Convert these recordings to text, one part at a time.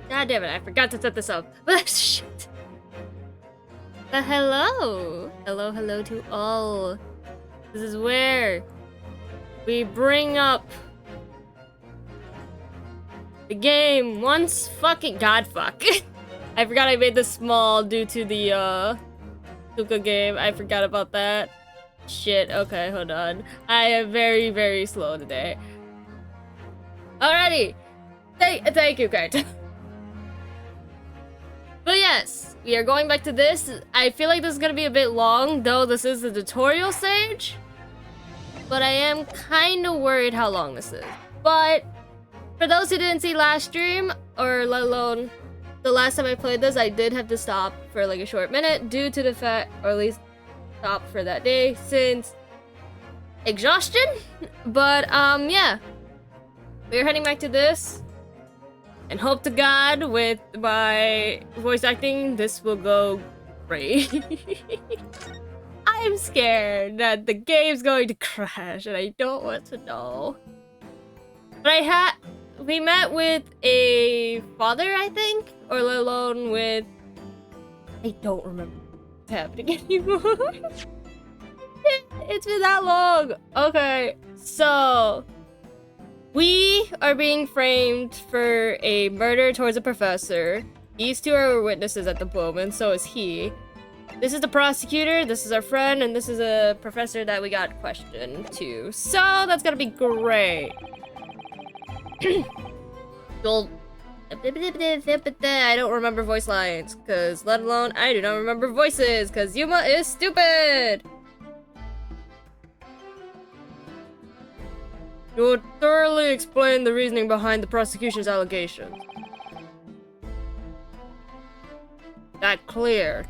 God damn it, I forgot to set this up. Shit. Hello. Hello to all. This is where we bring up the game once fucking godfuck. I forgot I made this small due to the Suka game. I forgot about that. Shit, okay, hold on. I am very, very slow today. Alrighty. Thank you, Kaito. But yes, we are going back to this. I feel like this is gonna be a bit long, though this is the tutorial stage. But I am kind of worried how long this is. But for those who didn't see last stream, or let alone the last time I played this, I did have to stop for like a short minute due to the fact, or at least stop for that day, since exhaustion. But yeah, we're heading back to this. And hope to God, with my voice acting, this will go great. I'm scared that the game's going to crash and I don't want to know. But we met with a father, I think? Or let alone with... I don't remember what's happening anymore. It's been that long. Okay, so... we are being framed for a murder towards a professor. These two are witnesses at the moment, so is he. This is the prosecutor, this is our friend, and this is a professor that we got questioned to. So that's gonna be great. Well, I don't remember voice lines, cause let alone I do not remember voices, cause Yuma is stupid. You will thoroughly explain the reasoning behind the prosecution's allegations. That clear.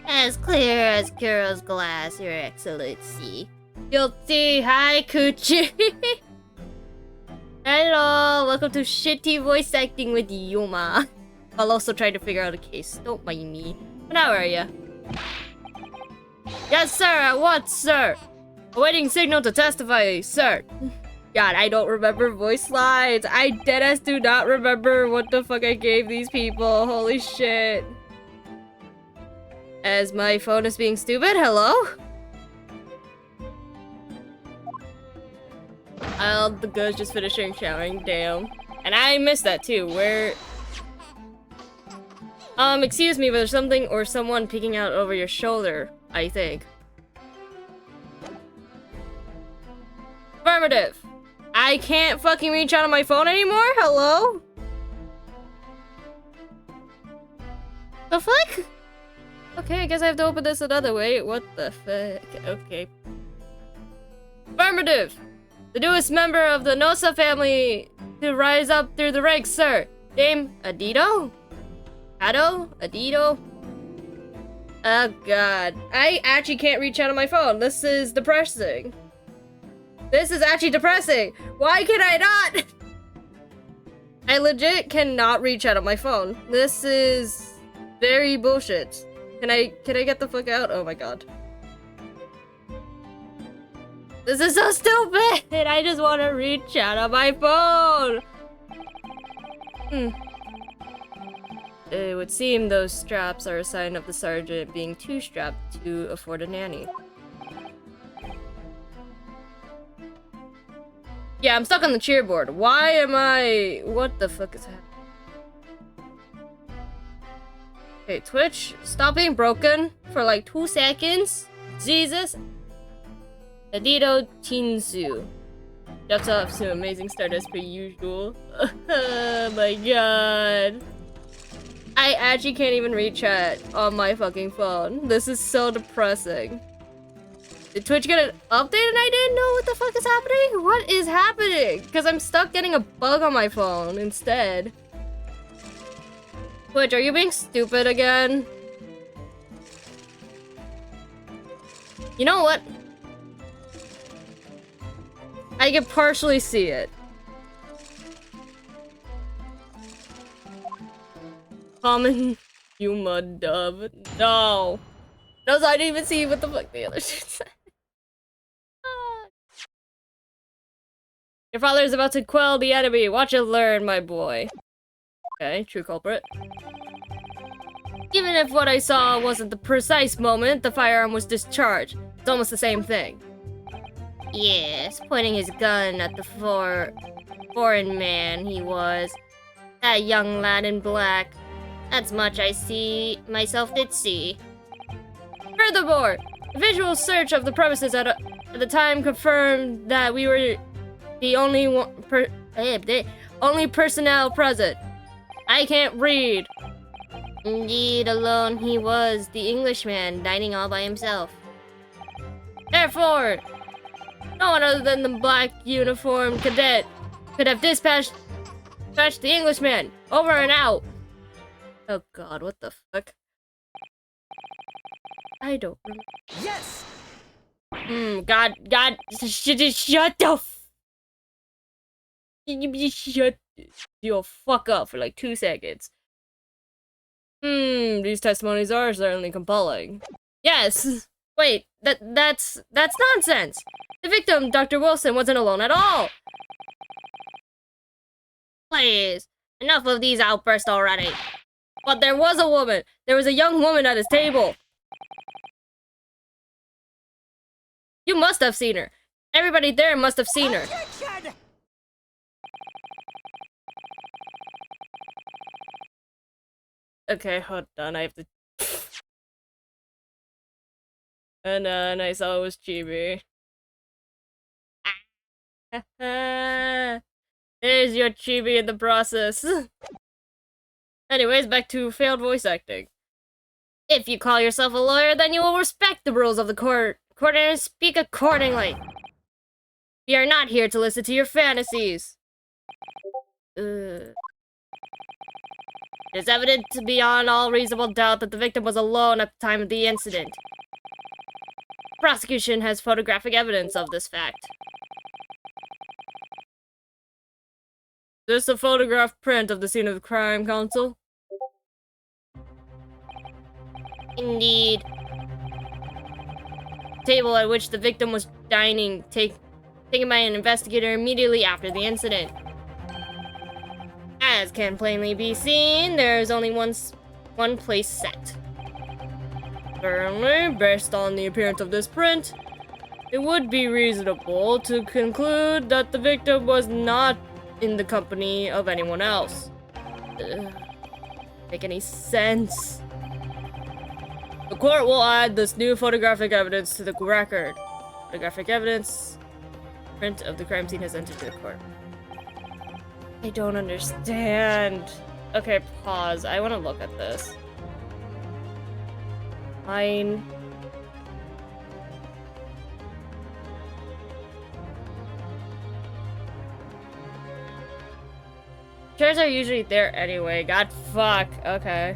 As clear as Kuro's glass, Your Excellency. Guilty, hi Kuchi. Hello, welcome to Shitty Voice Acting with Yuma. I'll also try to figure out a case. Don't mind me. But how are ya? Yes, sir. At what, sir? Awaiting signal to testify, sir. God, I don't remember voice lines. I deadass do not remember what the fuck I gave these people. Holy shit. As my phone is being stupid, hello? The girl's just finishing showering, damn. And I missed that too, where... excuse me, but there's something or someone peeking out over your shoulder, I think. Affirmative. I can't fucking reach out on my phone anymore? Hello? The fuck? Okay, I guess I have to open this another way. What the fuck? Okay. Affirmative. The newest member of the Nosa family to rise up through the ranks, sir. Name Adito? Ado? Adito? Oh god. I actually can't reach out on my phone. This is depressing. This is actually depressing. Why can I not? I legit cannot reach out on my phone. This is very bullshit. Can I get the fuck out? Oh my god. This is so stupid! I just want to reach out on my phone! It would seem those straps are a sign of the sergeant being too strapped to afford a nanny. Yeah, I'm stuck on the cheerboard. Why am I... What the fuck is happening? Okay, Twitch, stop being broken for like 2 seconds. Jesus. Adito Tinsu. That's off to an amazing start as per usual. Oh my god. I actually can't even reach chat on my fucking phone. This is so depressing. Did Twitch get an update and I didn't know what the fuck is happening? What is happening? Because I'm stuck getting a bug on my phone instead. Twitch, are you being stupid again? You know what? I can partially see it. Common Yuma dub. No. No, so I didn't even see what the fuck the other shit said. Your father is about to quell the enemy. Watch and learn, my boy. Okay, true culprit. Even if what I saw wasn't the precise moment the firearm was discharged, it's almost the same thing. Yes, pointing his gun at the foreign man he was. That young lad in black. That's much I see, myself did see. Furthermore, the visual search of the premises at the time confirmed that we were the only only personnel present. I can't read. Indeed, alone he was, the Englishman, dining all by himself. Therefore, no one other than the black uniformed cadet could have dispatched the Englishman. Over and out. Oh god, what the fuck? I don't remember. Yes! God, shut the shut your fuck up for like 2 seconds. These testimonies are certainly compelling. Yes! Wait, that's nonsense! The victim, Dr. Wilson, wasn't alone at all! Please, enough of these outbursts already. But there was a woman! There was a young woman at his table! You must have seen her. Everybody there must have seen her. Okay, hold on, I have to... And then I saw it was Chibi. There's your Chibi in the process. Anyways, back to failed voice acting. If you call yourself a lawyer, then you will respect the rules of the court and speak accordingly. We are not here to listen to your fantasies. It is evident beyond all reasonable doubt that the victim was alone at the time of the incident. The prosecution has photographic evidence of this fact. Is this a photograph print of the scene of the crime, Counsel? Indeed. The table at which the victim was dining, taken by an investigator immediately after the incident. As can plainly be seen, there is only one place set. Certainly, based on the appearance of this print, it would be reasonable to conclude that the victim was not in the company of anyone else. Make any sense? The court will add this new photographic evidence to the record. Photographic evidence. Print of the crime scene has entered the court. I don't understand. Okay, pause. I want to look at this. Fine. Chairs are usually there anyway. God fuck. Okay.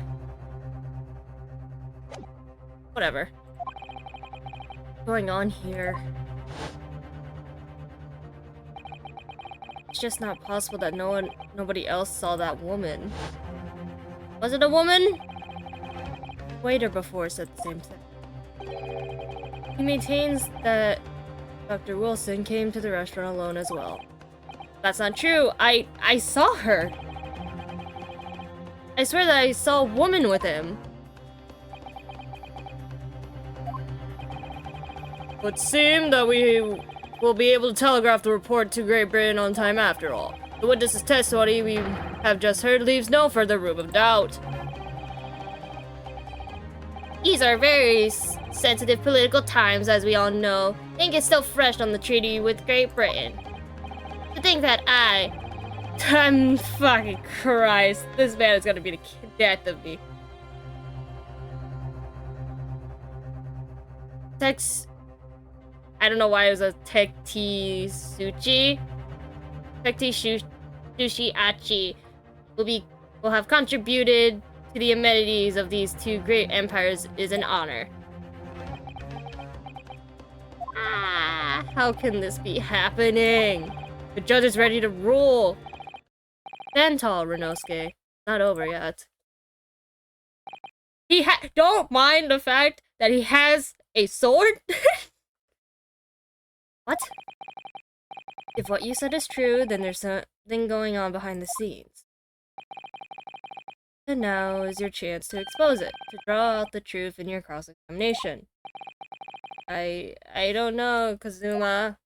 Whatever. What's going on here? It's just not possible that nobody else saw that woman. Was it a woman? Waiter before said the same thing. He maintains that Dr. Wilson came to the restaurant alone as well. That's not true. I saw her. I swear that I saw a woman with him. It would seem that we will be able to telegraph the report to Great Britain on time after all. The witness's testimony we have just heard leaves no further room of doubt. These are very sensitive political times, as we all know. Ink is still fresh on the treaty with Great Britain. To think that I'm fucking Christ. This man is gonna be the death of me. I don't know why it was a Tekti Suchi. Tekti Sushi Achi will have contributed to the amenities of these two great empires is an honor. How can this be happening? The judge is ready to rule. Stand tall, Renosuke. Not over yet. Don't mind the fact that he has a sword? What? If what you said is true, then there's something going on behind the scenes. And now is your chance to expose it, to draw out the truth in your cross-examination. I don't know, Kazuma.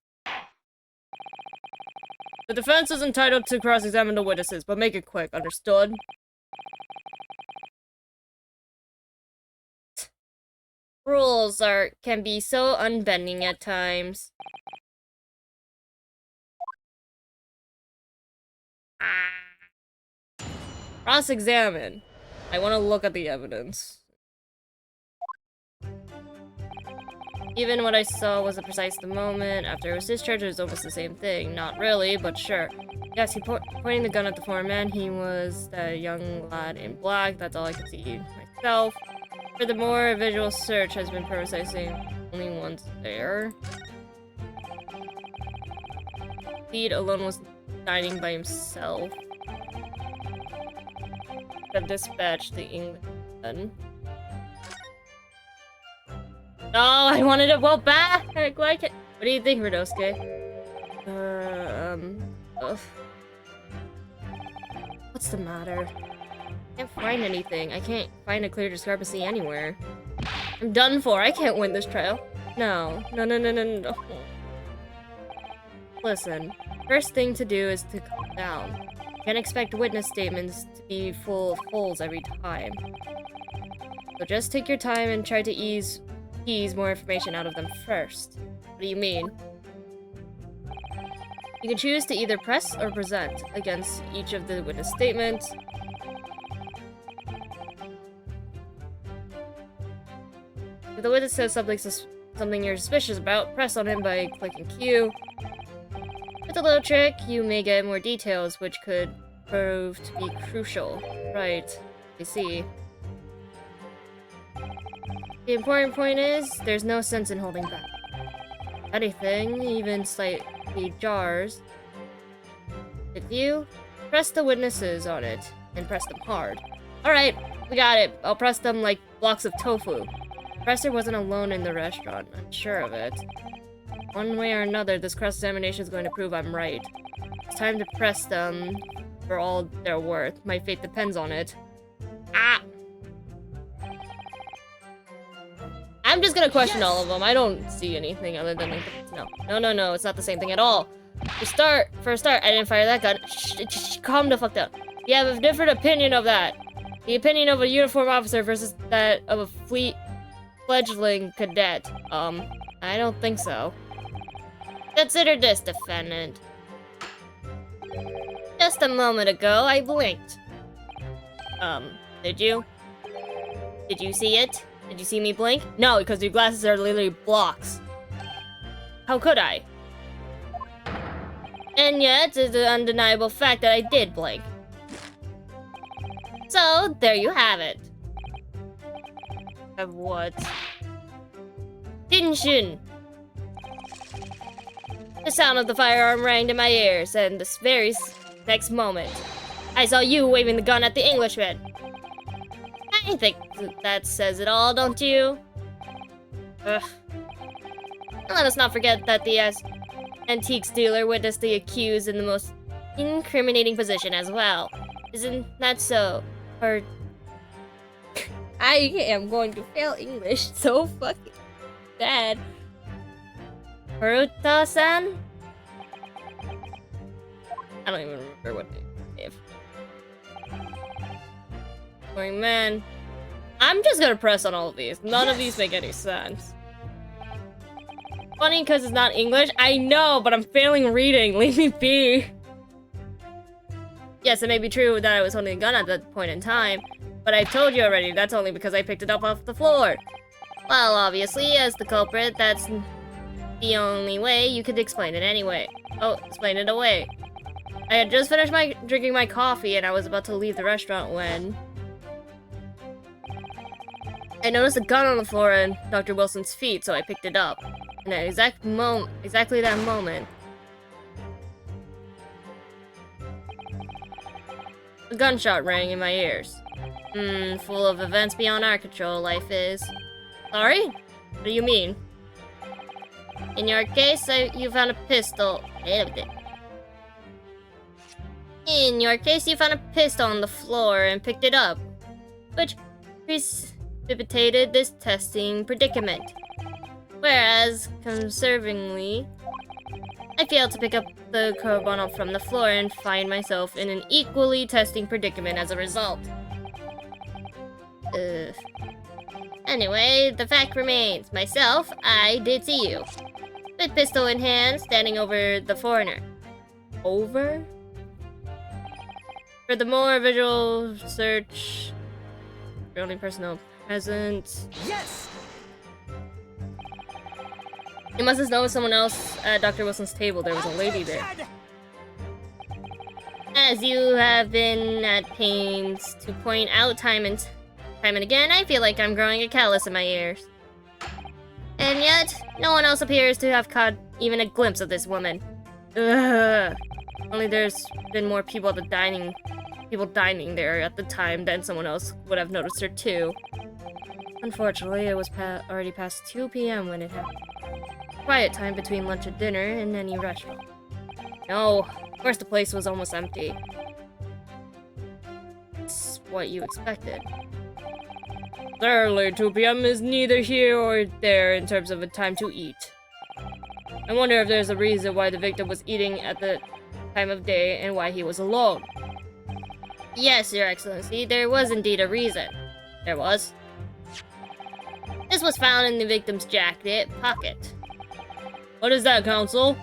The defense is entitled to cross-examine the witnesses, but make it quick, understood? Rules can be so unbending at times. Cross-examine. I want to look at the evidence. Even what I saw was a precise the moment. After it was discharged, it was almost the same thing. Not really, but sure. Yes, he pointing the gun at the foreman. He was the young lad in black. That's all I could see myself. Furthermore, a visual search has been processing. Only one's there. Speed alone was dining by himself. Have dispatched the English. Oh, I wanted it well back. What do you think, Radosuke? Ugh. What's the matter? I can't find anything. I can't find a clear discrepancy anywhere. I'm done for. I can't win this trial. No. No. Listen, first thing to do is to calm down. You can't expect witness statements to be full of holes every time. So just take your time and try to ease more information out of them first. What do you mean? You can choose to either press or present against each of the witness statements. If the witness says something you're suspicious about, press on him by clicking Q. With a little trick, you may get more details, which could prove to be crucial. Right, I see. The important point is, there's no sense in holding back. Anything, even slightly jars. If you press the witnesses on it, and press them hard. Alright, we got it. I'll press them like blocks of tofu. The presser wasn't alone in the restaurant, I'm sure of it. One way or another, this cross-examination is going to prove I'm right. It's time to press them for all they're worth. My fate depends on it. Ah! I'm just gonna question all of them. I don't see anything other than like, no, it's not the same thing at all. For a start, I didn't fire that gun. Shh, calm the fuck down. You have a different opinion of that. The opinion of a uniformed officer versus that of a fledgling cadet. I don't think so. Consider this, defendant. Just a moment ago, I blinked. Did you? Did you see it? Did you see me blink? No, because your glasses are literally blocks. How could I? And yet, it's an undeniable fact that I did blink. So, there you have it. Of what? Dinshin! The sound of the firearm rang in my ears, and this very next moment, I saw you waving the gun at the Englishman. I think that says it all, don't you? Ugh. And let us not forget that the antiques dealer witnessed the accused in the most incriminating position as well. Isn't that so? Or I am going to fail English so fucking bad. Haruta-san? I don't even remember what name they gave. Going man. I'm just gonna press on all of these. None of these make any sense. Funny because it's not English. I know, but I'm failing reading. Leave me be. Yes, it may be true that I was holding a gun at that point in time, but I've told you already, that's only because I picked it up off the floor. Well, obviously, as the culprit, that's the only way you could explain it anyway. Oh, explain it away. I had just finished drinking my coffee and I was about to leave the restaurant when I noticed a gun on the floor and Dr. Wilson's feet, so I picked it up. In that exactly that moment, a gunshot rang in my ears. Full of events beyond our control, life is. Sorry? What do you mean? In your case, you found a pistol. In your case, you found a pistol on the floor and picked it up, which precipitated this testing predicament. Whereas, conservingly, I failed to pick up the carbon from the floor and find myself in an equally testing predicament as a result. Anyway, the fact remains. Myself, I did see you. With pistol in hand, standing over the foreigner. Over? For the more visual search, the only personnel present. Yes! You must have noticed someone else at Dr. Wilson's table. There was a lady there. As you have been at pains to point out time and again, I feel like I'm growing a callus in my ears. And yet, no one else appears to have caught even a glimpse of this woman. Ugh. Only there's been more people at the dining people dining there at the time, then someone else would have noticed her too. Unfortunately, it was already past 2 p.m. when it happened. Quiet time between lunch and dinner in any restaurant. No, of course the place was almost empty. It's what you expected. Certainly, 2 p.m. is neither here or there in terms of a time to eat. I wonder if there's a reason why the victim was eating at the time of day and why he was alone. Yes, Your Excellency, there was indeed a reason. There was. This was found in the victim's jacket pocket. What is that, Counsel?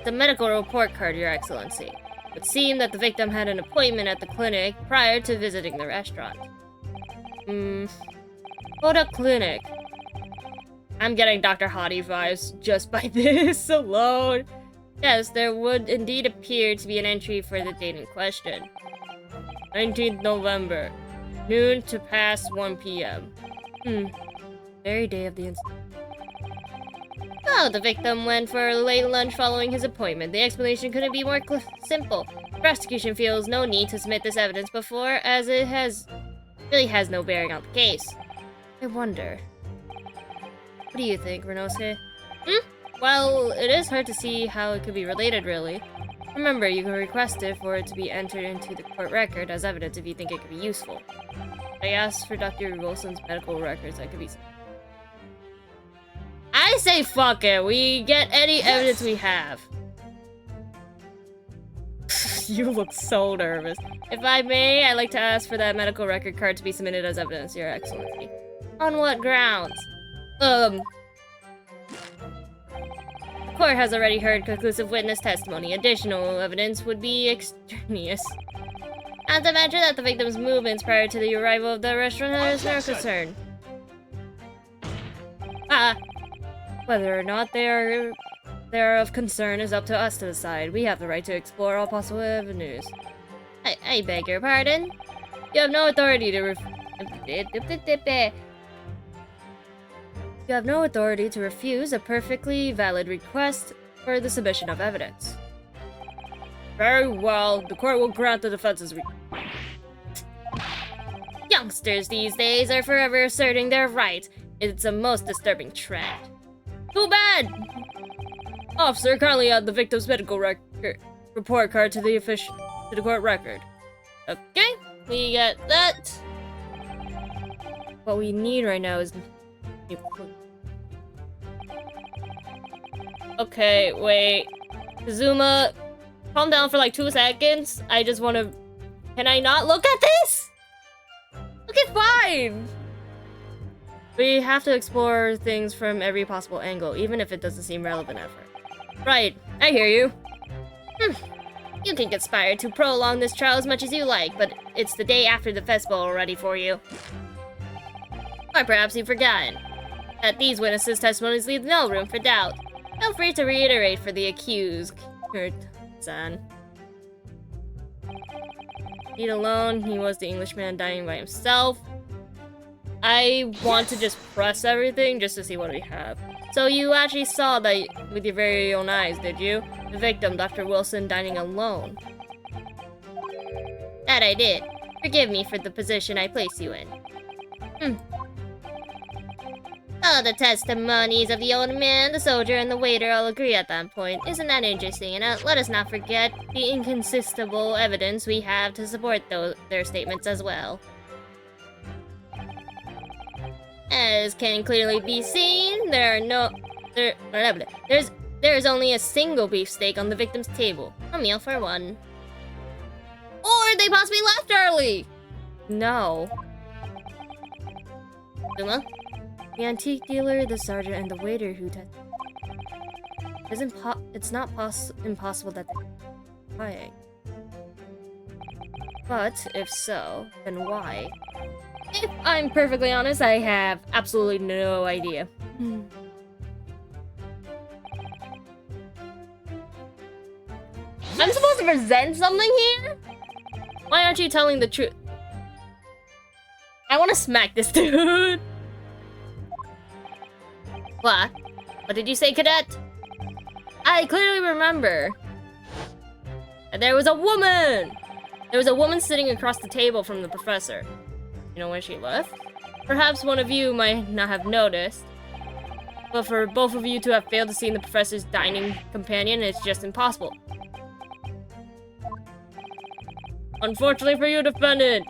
The medical report card, Your Excellency. It would seem that the victim had an appointment at the clinic prior to visiting the restaurant. What a clinic. I'm getting Dr. Hottie vibes just by this alone. Yes, there would indeed appear to be an entry for the date in question. 19th November, noon to past 1 p.m. Very day of the incident. Oh, the victim went for a late lunch following his appointment. The explanation couldn't be more simple. The prosecution feels no need to submit this evidence before, as it really has no bearing on the case. I wonder. What do you think, Renosuke? Well, it is hard to see how it could be related, really. Remember, you can request it for it to be entered into the court record as evidence if you think it could be useful. I asked for Dr. Wilson's medical records that could be... I say fuck it, we get any evidence we have. You look so nervous. If I may, I'd like to ask for that medical record card to be submitted as evidence, Your Excellency. On what grounds? The court has already heard conclusive witness testimony. Additional evidence would be extraneous. Not to mention that the victim's movements prior to the arrival of the restaurant is no concern. Whether or not they are of concern is up to us to decide. We have the right to explore all possible avenues. I beg your pardon? You have no authority to You have no authority to refuse a perfectly valid request for the submission of evidence. Very well, the court will grant the defense's request. Youngsters these days are forever asserting their rights. It's a most disturbing trend. Too bad! Officer, kindly add the victim's medical report card to the court record. Okay, we got that. What we need right now is... Okay, wait. Kazuma, calm down for like 2 seconds. I just want to... Can I not look at this? Okay, fine! We have to explore things from every possible angle, even if it doesn't seem relevant at first. Right, I hear you. You can conspire to prolong this trial as much as you like, but it's the day after the festival already for you. Or perhaps you've forgotten that these witnesses' testimonies leave no room for doubt. Feel free to reiterate for the accused, Kurt-san. Eat alone, he was the Englishman dying by himself. I want to just press everything just to see what we have. So you actually saw that with your very own eyes, did you? The victim, Dr. Wilson, dining alone. That I did. Forgive me for the position I placed you in. Oh, the testimonies of the old man, the soldier, and the waiter all agree at that point. Isn't that interesting? And let us not forget the inconsistable evidence we have to support their statements as well. As can clearly be seen, there is only a single beefsteak on the victim's table. A meal for one. Or they possibly left early! No. Uma? The antique dealer, the sergeant, and the waiter who it's not impossible that they're lying. But if so, then why? If I'm perfectly honest, I have absolutely no idea. I'm supposed to present something here? Why aren't you telling the truth? I want to smack this dude. What? What did you say, cadet? I clearly remember. And there was a woman There was a woman sitting across the table from the professor. You know where she left? Perhaps one of you might not have noticed. But for both of you to have failed to see the professor's dining companion, it's just impossible. Unfortunately for you, defendant,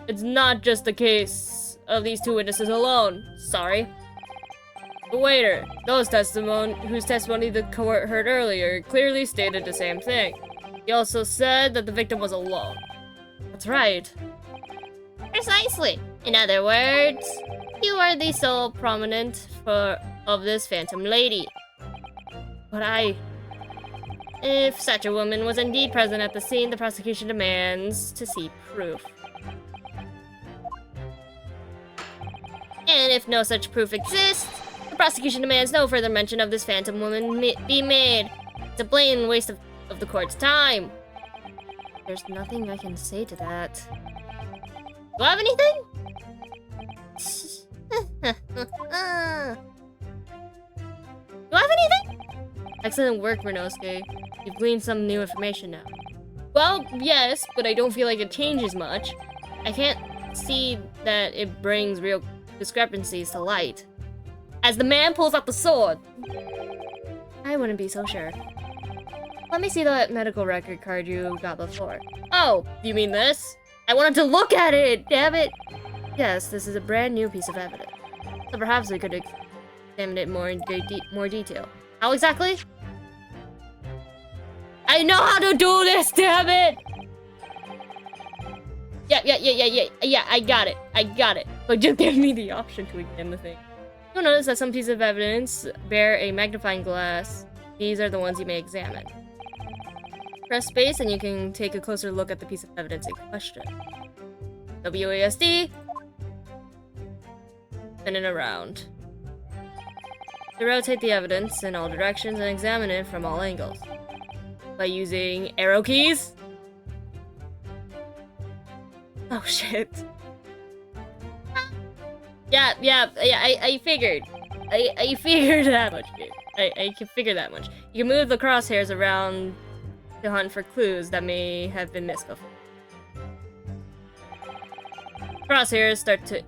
it's not just the case of these two witnesses alone. Sorry. The waiter, whose testimony the court heard earlier, clearly stated the same thing. He also said that the victim was alone. That's right. Precisely. In other words, you are the sole prominent of this phantom lady. But if such a woman was indeed present at the scene, the prosecution demands to see proof. And if no such proof exists, the prosecution demands no further mention of this phantom woman be made. It's a blatant waste of the court's time. There's nothing I can say to that. Do I have anything? Do I have anything? Excellent work, Renosuke. You've gleaned some new information now. Well, yes, but I don't feel like it changes much. I can't see that it brings real discrepancies to light. As the man pulls out the sword. I wouldn't be so sure. Let me see the medical record card you got before. Oh, you mean this? I wanted to look at it, damn it! Yes, this is a brand new piece of evidence. So perhaps we could examine it more in more detail. How exactly? I know how to do this, damn it! Yeah, I got it. But just give me the option to examine the thing. You'll notice that some pieces of evidence bear a magnifying glass. These are the ones you may examine. Press space and you can take a closer look at the piece of evidence in question. WASD. Spin it around. To rotate the evidence in all directions and examine it from all angles. By using arrow keys? Oh shit. Yeah, I figured. I figured that much, dude. I can figure that much. You can move the crosshairs around to hunt for clues that may have been missed before. Crosshairs start to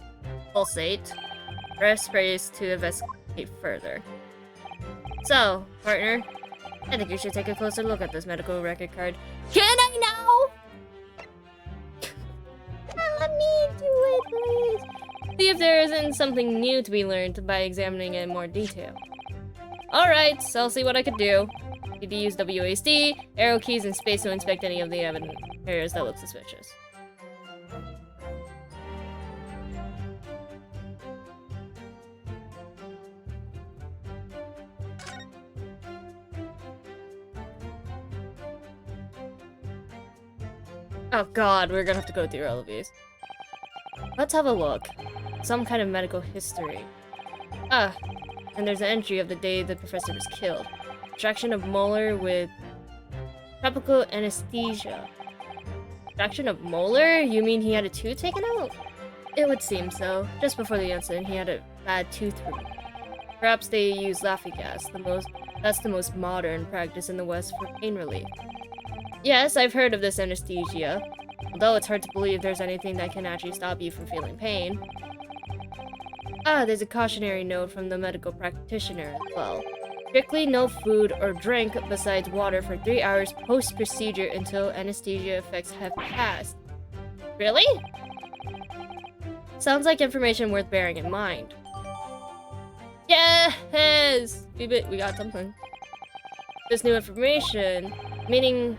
pulsate. Press space to investigate further. So, partner, I think you should take a closer look at this medical record card. Can I now? Let me do it, please. See if there isn't something new to be learned by examining it in more detail. Alright, so I'll see what I can do. Need to use WASD, arrow keys, and space to inspect any of the evidence areas that look suspicious. Oh god, we're gonna have to go through all of these. Let's have a look. Some kind of medical history. Ah, and there's an entry of the day the professor was killed. Extraction of molar with tropical anesthesia. Extraction of molar? You mean he had a tooth taken out? It would seem so. Just before the incident, he had a bad tooth removed. Perhaps they use laughing gas. That's the most modern practice in the West for pain relief. Yes, I've heard of this anesthesia. Although it's hard to believe there's anything that can actually stop you from feeling pain. Ah, there's a cautionary note from the medical practitioner as well. Strictly no food or drink besides water for 3 hours post-procedure until anesthesia effects have passed. Really? Sounds like information worth bearing in mind. Yes! We got something. This new information, meaning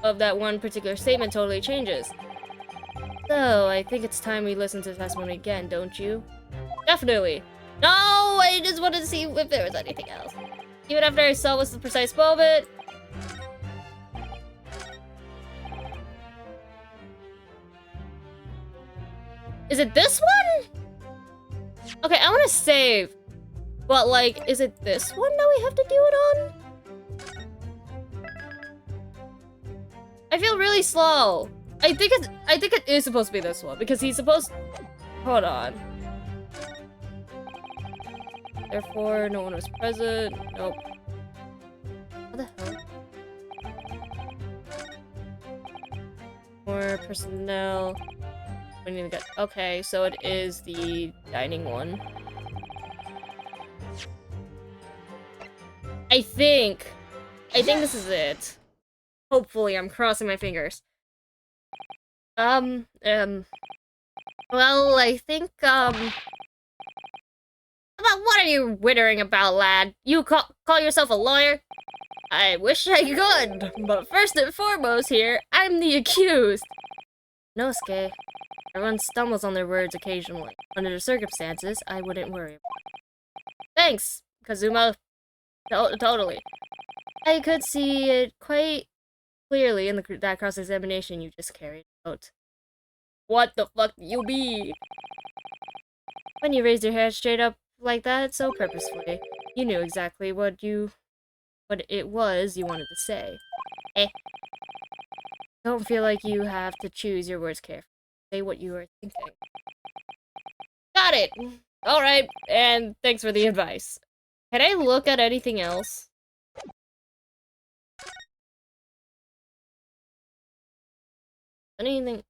of that one particular statement totally changes. So, I think it's time we listen to the testimony again, don't you? Definitely. No, I just wanted to see if there was anything else. Even after I saw what's the precise moment. Is it this one? Okay, I want to save. But like, is it this one that we have to do it on? I feel really slow. I think it is supposed to be this one because he's supposed. Hold on. Therefore, no one was present. Nope. What the hell? personnel. We need to get. Okay, so it is the dining one. I think this is it. Hopefully, I'm crossing my fingers. Well, I think, what are you wittering about, lad? You call yourself a lawyer? I wish I could, but first and foremost here, I'm the accused. Nosuke, everyone stumbles on their words occasionally. Under the circumstances, I wouldn't worry. Thanks, Kazuma. Totally. I could see it quite clearly in that cross-examination you just carried out. What the fuck you be? When you raised your hair straight up like that so purposefully, you knew exactly what it was you wanted to say. Don't feel like you have to choose your words carefully. Say what you are thinking. Got it! Alright, and thanks for the advice. Can I look at anything else? Anything?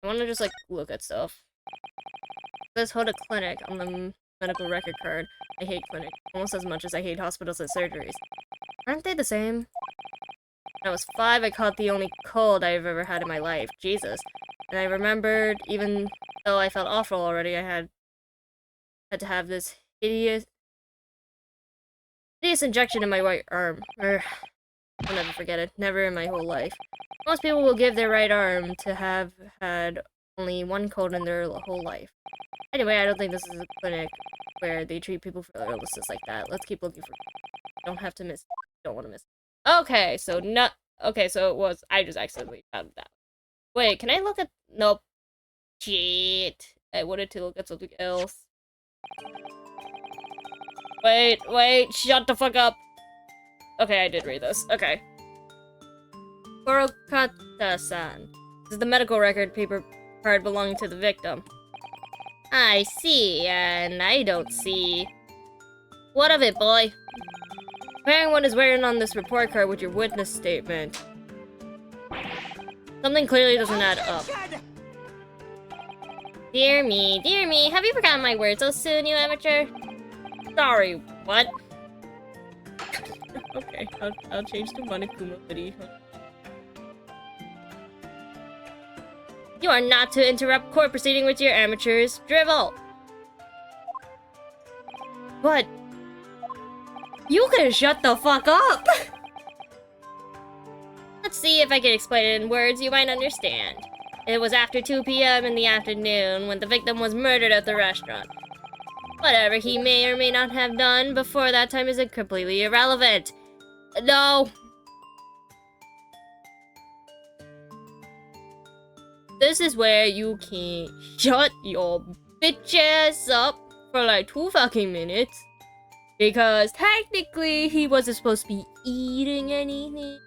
I want to just, like, look at stuff. Let's hold a clinic on the medical record card. I hate clinic, almost as much as I hate hospitals and surgeries. Aren't they the same? When I was 5, I caught the only cold I've ever had in my life. Jesus. And I remembered, even though I felt awful already, I had to have this hideous injection in my right arm. I'll never forget it. Never in my whole life. Most people will give their right arm to have had only one cold in their whole life. Anyway, I don't think this is a clinic where they treat people for their illnesses like that. Let's keep looking for... Don't have to miss... Don't want to miss... Okay, so not... Okay, so it was... I just accidentally found that. Wait, can I look at... Nope. Shit. I wanted to look at something else. Wait, shut the fuck up. Okay, I did read this. Okay. Kurokata-san. This is the medical record paper card belonging to the victim. I see, and I don't see. What of it, boy? Comparing what is written on this report card with your witness statement. Something clearly doesn't add up. Dear me, have you forgotten my words so soon, you amateur? Sorry, what? Okay, I'll change to Monokuma City. You are not to interrupt court proceeding with your amateurs. Drivel! But... You can shut the fuck up! Let's see if I can explain it in words you might understand. It was after 2 p.m. in the afternoon when the victim was murdered at the restaurant. Whatever he may or may not have done before that time is completely irrelevant. No. This is where you can shut your bitch ass up for like 2 fucking minutes. Because technically he wasn't supposed to be eating anything.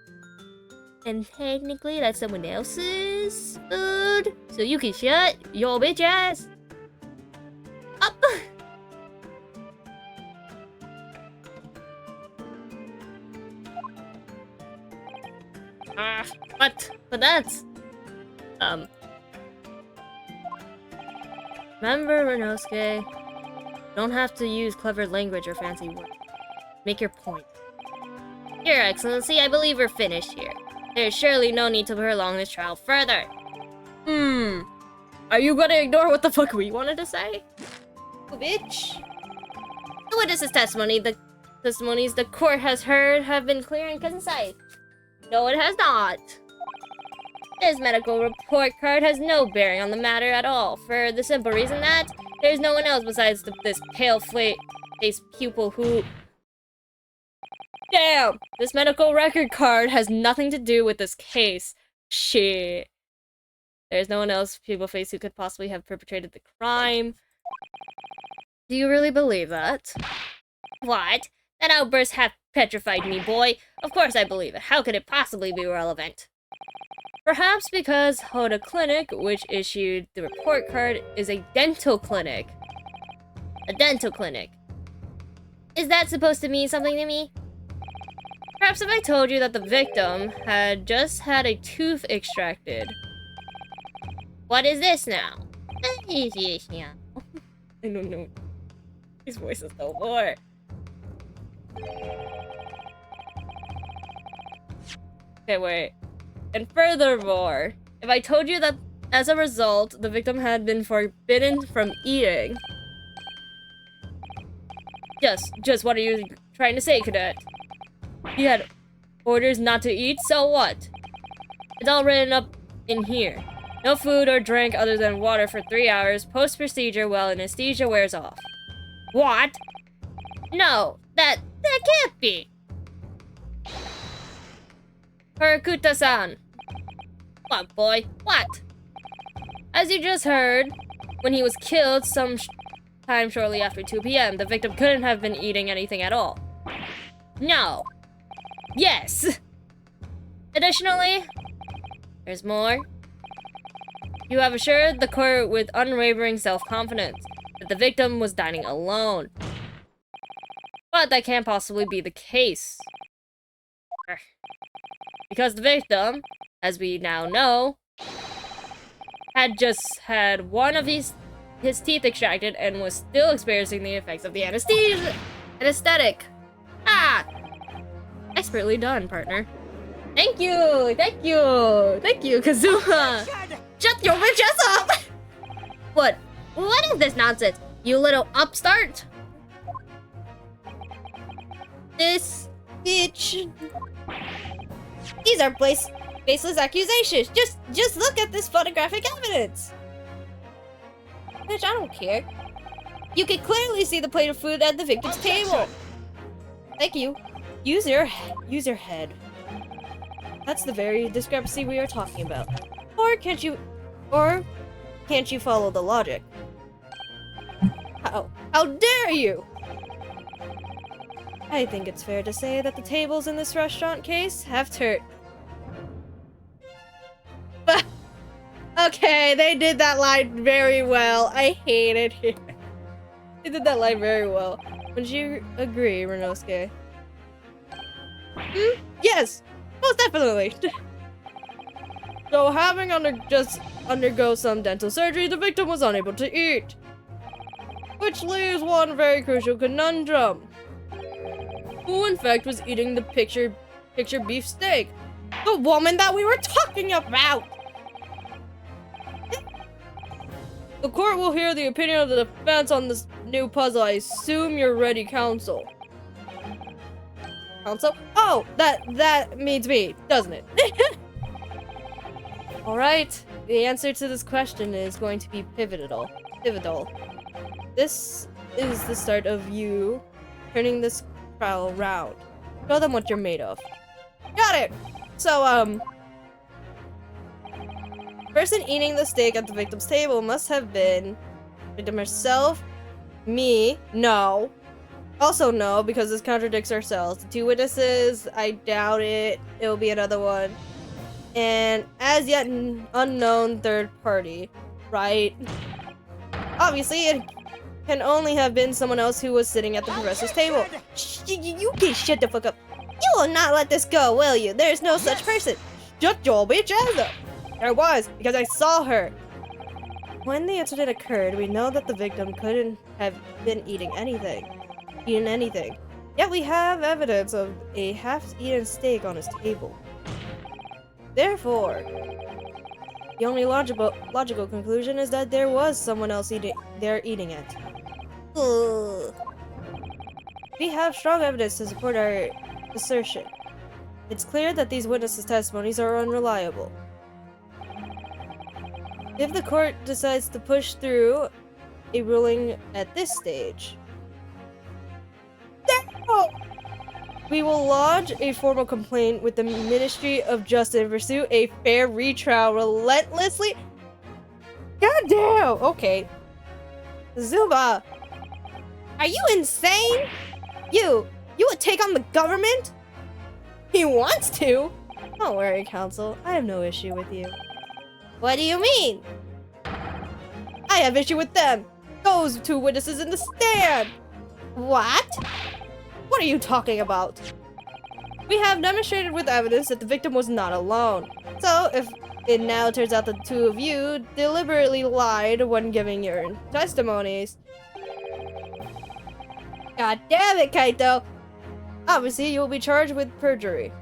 And technically that's someone else's food. So you can shut your bitch ass up. But that's... Remember, Renosuke, don't have to use clever language or fancy words. Make your point. Your Excellency, I believe we're finished here. There's surely no need to prolong this trial further. Are you gonna ignore what the fuck we wanted to say? Oh, bitch. The witness's testimony, the testimonies the court has heard have been clear and concise. No, it has not. This medical report card has no bearing on the matter at all, for the simple reason that there's no one else besides this pale-faced pupil who... Damn! This medical record card has nothing to do with this case. Shit. There's no one else, pupil-faced, who could possibly have perpetrated the crime. Do you really believe that? What? That outburst half petrified me, boy. Of course I believe it. How could it possibly be relevant? Perhaps because Hoda Clinic, which issued the report card, is a dental clinic. A dental clinic. Is that supposed to mean something to me? Perhaps if I told you that the victim had just had a tooth extracted. What is this now? I don't know. His voice is no more. Okay, wait. And furthermore, if I told you that as a result, the victim had been forbidden from eating. Just what are you trying to say, cadet? He had orders not to eat, so what? It's all written up in here. No food or drink other than water for 3 hours post-procedure while anesthesia wears off. What? No, that can't be. Harakuta-san. What, boy? What? As you just heard, when he was killed time shortly after 2 p.m., the victim couldn't have been eating anything at all. No. Yes. Additionally, there's more. You have assured the court with unwavering self-confidence that the victim was dining alone. But that can't possibly be the case. Because the victim, as we now know, had just had one of his teeth extracted and was still experiencing the effects of the anesthetic. Ah! Expertly done, partner. Thank you, Kazuma. Shut your bitch ass up! What is this nonsense, you little upstart? This bitch. These are baseless accusations. Just look at this photographic evidence. Bitch, I don't care. You can clearly see the plate of food at the victim's table. Thank you. Use your head. That's the very discrepancy we are talking about. Or can't you follow the logic? How dare you? I think it's fair to say that the tables in this restaurant case have turned. But okay, they did that line very well. I hated it. They did that line very well. Would you agree, Renosuke? Yes, most definitely. So, having undergo some dental surgery, the victim was unable to eat, which leaves one very crucial conundrum. Who, in fact, was eating the picture beef steak? The woman that we were talking about! The court will hear the opinion of the defense on this new puzzle. I assume you're ready, counsel. Counsel? Oh, that means me, doesn't it? Alright, the answer to this question is going to be pivotal. This is the start of you turning this trial around. Show them what you're made of. Got it! So, person eating the steak at the victim's table must have been victim herself, me, no. Also no, because this contradicts ourselves. The 2 witnesses, I doubt it. It'll be another one. And as yet unknown third party, right? Obviously, it can only have been someone else who was sitting at the professor's table. You can shut the fuck up. You will not let this go, will you? There's no such person. Shut your bitch ass up. There was, because I saw her. When the incident occurred, we know that the victim couldn't have been eaten anything. Yet we have evidence of a half-eaten steak on his table. Therefore, the only logical conclusion is that there was someone else eating it. Ugh. We have strong evidence to support our assertion. It's clear that these witnesses' testimonies are unreliable. If the court decides to push through a ruling at this stage, we will lodge a formal complaint with the Ministry of Justice and pursue a fair retrial relentlessly. Goddamn! Okay. Zuma! Are you insane? You would take on the government? He wants to! Don't worry, counsel. I have no issue with you. What do you mean? I have issue with them! Those 2 witnesses in the stand! What? What are you talking about? We have demonstrated with evidence that the victim was not alone. So, if it now turns out the two of you deliberately lied when giving your testimonies. God damn it, Kaito! Obviously, you will be charged with perjury.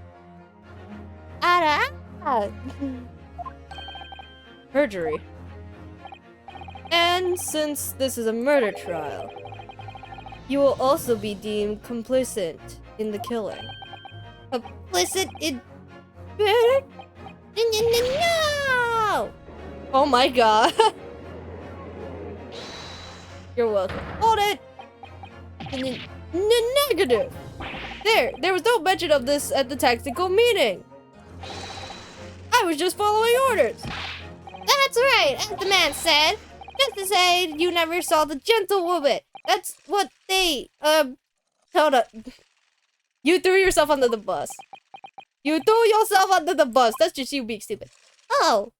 Perjury. And since this is a murder trial, you will also be deemed complicit in the killing. Complicit in... No! Oh my god. You're welcome. Hold it! Negative! There was no mention of this at the tactical meeting. I was just following orders. That's right, as the man said. Just to say you never saw the gentlewoman. That's what they, hold up. You threw yourself under the bus. You threw yourself under the bus. That's just you being stupid. Oh.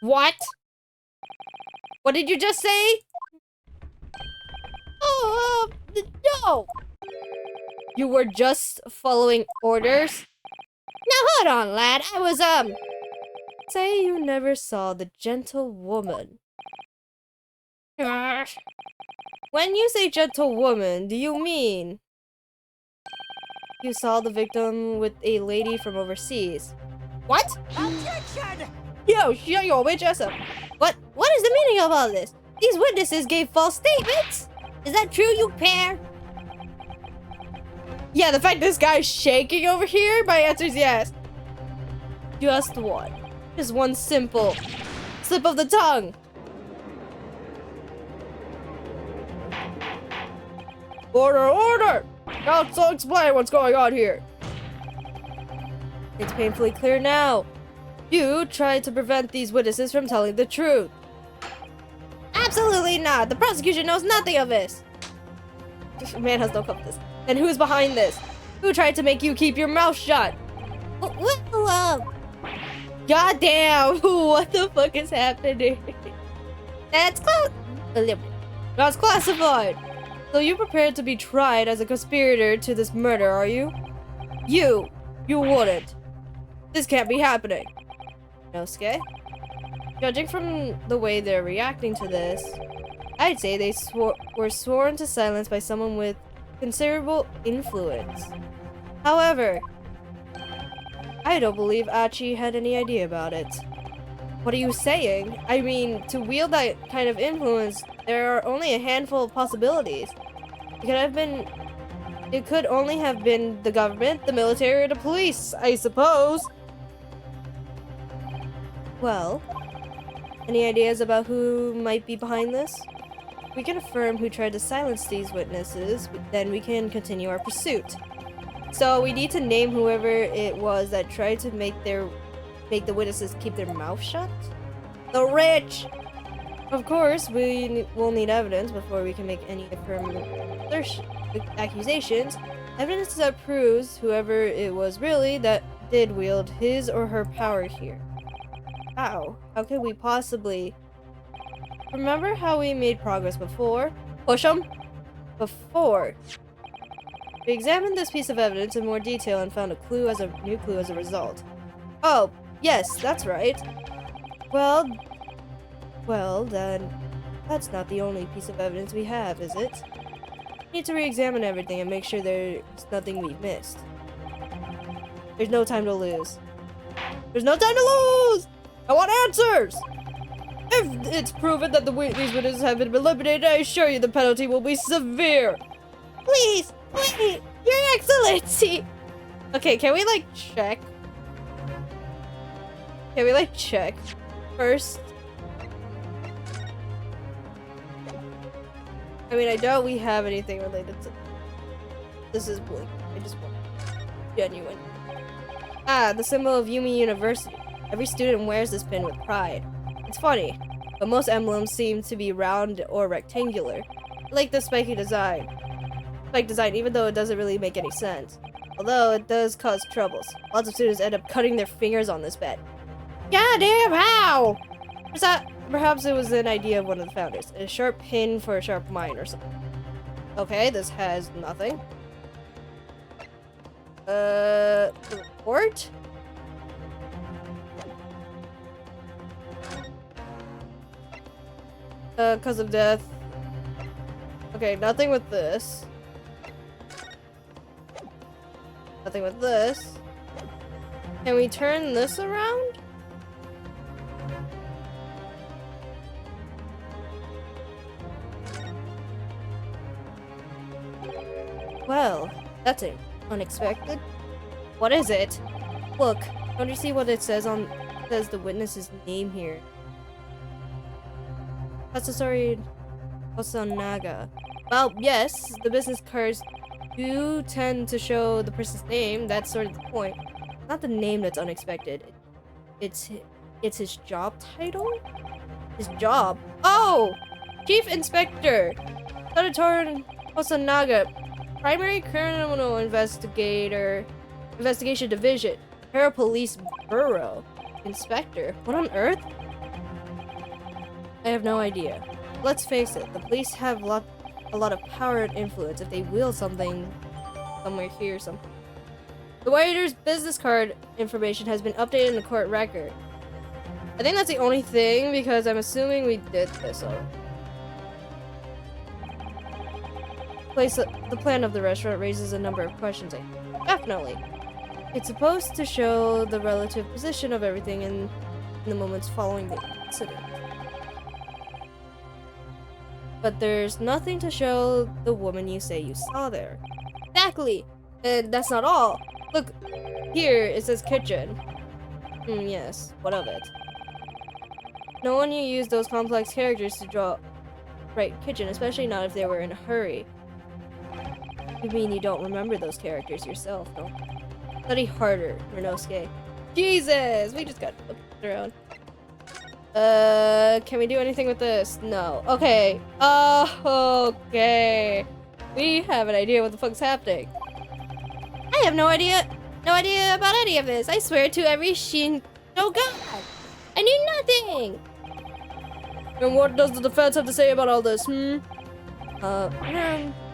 What? What did you just say? Oh, no. You were just following orders? Now hold on, lad. I was, Say you never saw the gentlewoman. When you say gentlewoman, do you mean you saw the victim with a lady from overseas? What? Objection! Yo, shut your bitch ass up. What is the meaning of all this? These witnesses gave false statements? Is that true, you pair? Yeah, the fact this guy's shaking over here, my answer is yes. Just one. Just one simple slip of the tongue. Order, order! Now so explain what's going on here. It's painfully clear now. You tried to prevent these witnesses from telling the truth. Absolutely not. The prosecution knows nothing of this. Man has no compass. And who's behind this? Who tried to make you keep your mouth shut? Well, goddamn! What the fuck is happening? That's classified. So you're prepared to be tried as a conspirator to this murder, are you? You wouldn't. This can't be happening. Nosuke? Judging from the way they're reacting to this, I'd say they were sworn to silence by someone with considerable influence. However, I don't believe Achi had any idea about it. What are you saying? I mean, to wield that kind of influence, there are only a handful of possibilities. It could only have been the government, the military, or the police, I suppose. Well, any ideas about who might be behind this? We can affirm who tried to silence these witnesses, but then we can continue our pursuit. So we need to name whoever it was that tried to make the witnesses keep their mouth shut? The rich! Of course, we will need evidence before we can make any affirmative accusations. Evidence that proves whoever it was really that did wield his or her power here. How? How could we possibly... Remember how we made progress before? Push 'em? Before. We examined this piece of evidence in more detail and found a new clue as a result. Oh, yes, that's right. Well, then, that's not the only piece of evidence we have, is it? We need to re-examine everything and make sure there's nothing we've missed. There's no time to lose. There's no time to lose! I want answers! If it's proven that these witnesses have been eliminated, I assure you the penalty will be severe. Please, Your Excellency! Okay, can we, like, check? Can we, like, check first? I mean, I doubt we have anything related to... This is bleak. I just want genuine. Ah, the symbol of Yumi University. Every student wears this pin with pride. It's funny, but most emblems seem to be round or rectangular. I like the spiky design. Even though it doesn't really make any sense. Although it does cause troubles. Lots of students end up cutting their fingers on this bet. Goddamn, how? Perhaps it was an idea of one of the founders. A sharp pin for a sharp mind or something. Okay, this has nothing. The report? Cause of death. Okay, nothing with this. Nothing with this. Can we turn this around? Well, that's it. Unexpected. What is it? Look, don't you see what it says says the witness's name here? Katsusori Osanaga. Well, yes, the business cards do tend to show the person's name. That's sort of the point. Not the name that's unexpected. It's his job title? His job? Oh! Chief Inspector! Katsusori Osanaga. Primary Criminal Investigation Division. Para Police Bureau. Inspector. What on earth? I have no idea. Let's face it, the police have a lot of power and influence. If they wield something somewhere here, something. The waiter's business card information has been updated in the court record. I think that's the only thing, because I'm assuming we did this already. The plan of the restaurant raises a number of questions. Definitely. It's supposed to show the relative position of everything in the moments following the incident. But there's nothing to show the woman you say you saw there. Exactly! And that's not all. Look, here it says kitchen. Yes, what of it? No one you use those complex characters to draw right kitchen, especially not if they were in a hurry. You mean you don't remember those characters yourself, no? Study harder, Renosuke. Jesus! We just got around. Can we do anything with this? No. Okay. Okay. We have an idea what the fuck's happening. I have no idea. No idea about any of this. I swear to every Shin. Oh god! I knew nothing! And what does the defense have to say about all this,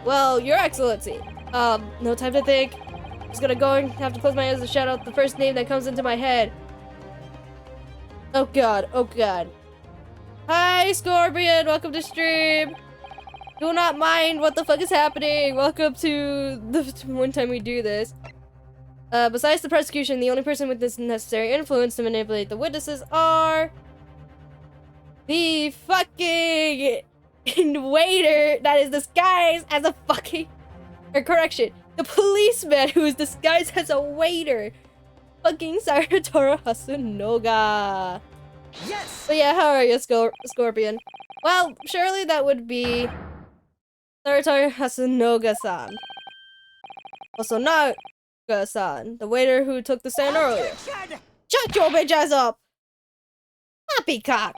well, Your Excellency. No time to think. Just gonna go and have to close my eyes and shout out the first name that comes into my head. Oh god, oh god. Hi, Scorpion, welcome to stream. Do not mind what the fuck is happening. Welcome to the one time we do this. Besides the prosecution, the only person with this necessary influence to manipulate the witnesses are the fucking waiter that is disguised as a fucking, or correction, the policeman who is disguised as a waiter. Fucking Saratoru Hasunoga. Yes! But yeah, how are you, Scorpion? Well, surely that would be Saratoru Hasunoga-san. Hasunoga-san, the waiter who took the stand earlier. Shut your bitch ass up! Poppycock!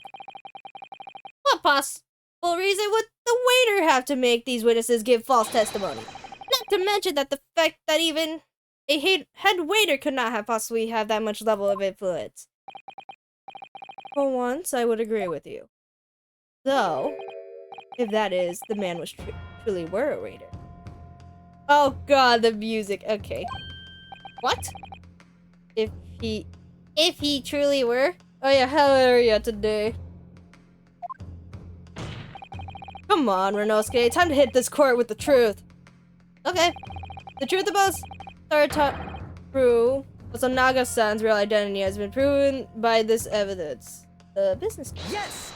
What possible reason would the waiter have to make these witnesses give false testimony? Not to mention that the fact that even a head waiter could not have possibly have that much level of influence. For once, I would agree with you. Though, if that is, the man was truly were a waiter. Oh god, the music. Okay. What? If he truly were? Oh yeah, how are you today? Come on, Renosuke, time to hit this court with the truth. Okay. The truth about Saratoru Osanaga-san's real identity has been proven by this evidence. The business card. Yes!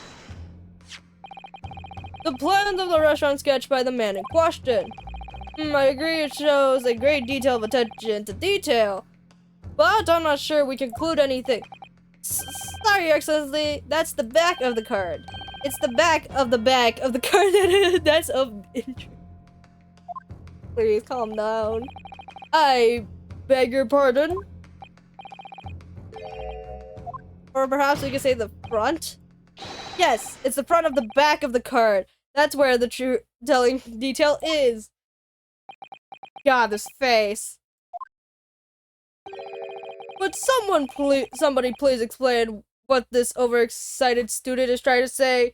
The plans of the restaurant sketched by the man in question. I agree it shows a great detail of attention to detail. But I'm not sure we can conclude anything. Sorry, Your Excellency, that's the back of the card. It's the back of the card that's of interest. Please calm down. I beg your pardon? Or perhaps we could say the front? Yes, it's the front of the back of the card. That's where the true telling detail is. God, this face. Would somebody please explain what this overexcited student is trying to say?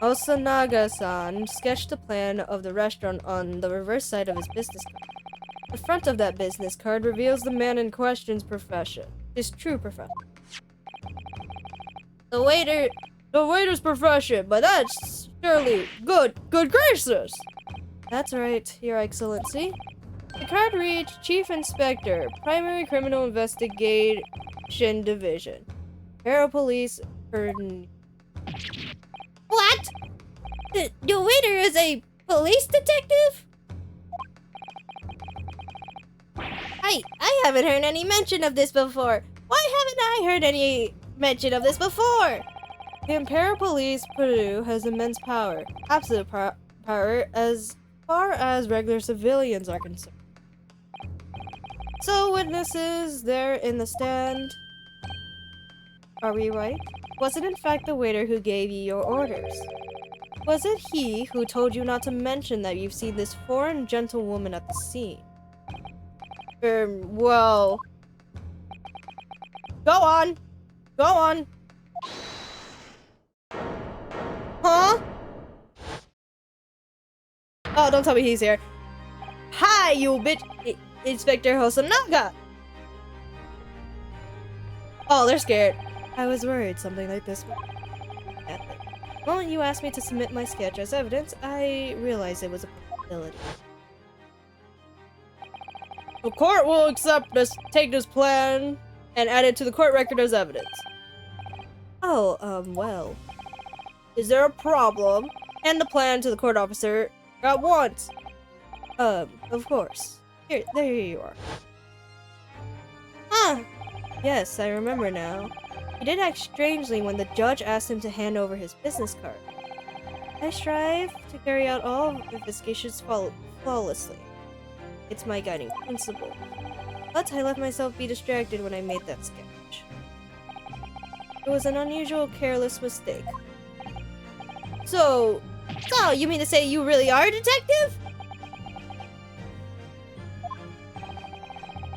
Osanaga-san sketched a plan of the restaurant on the reverse side of his business card. The front of that business card reveals the man in question's profession, his true profession. The waiter's profession, but that's surely good gracious! That's right, Your Excellency. The card reads Chief Inspector, Primary Criminal Investigation Division. Parapolice What? The waiter is a police detective? I haven't heard any mention of this before. Why haven't I heard any mention of this before? The Imperial Police Peru has immense power, absolute power as far as regular civilians are concerned. So, witnesses there in the stand. Are we right? Was it in fact the waiter who gave you your orders? Was it he who told you not to mention that you've seen this foreign gentlewoman at the scene? Well... Go on! Go on! Huh? Oh, don't tell me he's here. Hi, you bitch! Inspector Hosonaga! Oh, they're scared. I was worried something like this would happen. The moment you asked me to submit my sketch as evidence, I realized it was a possibility. The court will take this plan and add it to the court record as evidence. Oh, well. Is there a problem? Hand the plan to the court officer at once. Of course. There you are. Huh. Yes, I remember now. He did act strangely when the judge asked him to hand over his business card. I strive to carry out all investigations flawlessly. It's my guiding principle. But I let myself be distracted when I made that sketch. It was an unusual, careless mistake. So, you mean to say you really are a detective?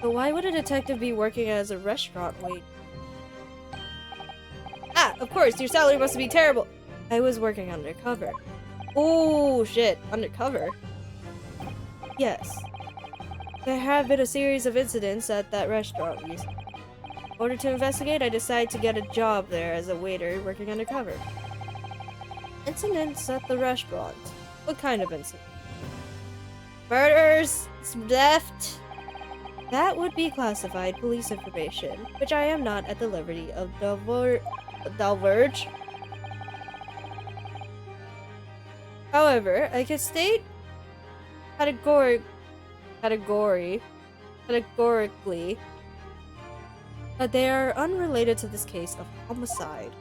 But why would a detective be working as a restaurant waiter? Ah, of course, your salary must be terrible. I was working undercover. Oh, shit, undercover? Yes. There have been a series of incidents at that restaurant recently. In order to investigate, I decided to get a job there as a waiter working undercover. Incidents at the restaurant? What kind of incident? Murders? Theft? That would be classified police information, which I am not at the liberty of divulge. However, I can state categorically that they are unrelated to this case of homicide.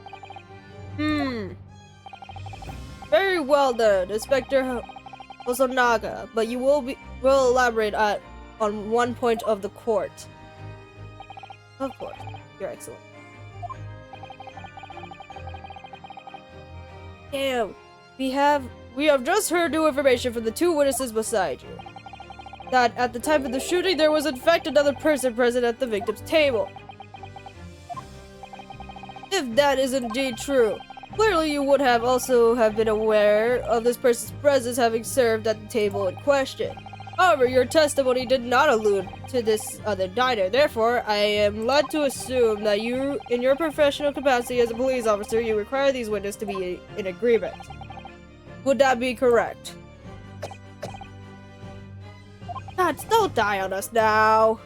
Very well done, Inspector Hosonaga, but you will elaborate on one point of the court. Of course, Your Excellency. Damn, we have just heard new information from the two witnesses beside you. That at the time of the shooting, there was in fact another person present at the victim's table. If that is indeed true, clearly you would have been aware of this person's presence having served at the table in question. However, your testimony did not allude to this other diner. Therefore, I am led to assume that you, in your professional capacity as a police officer, you require these witnesses to be in agreement. Would that be correct? God, don't die on us now.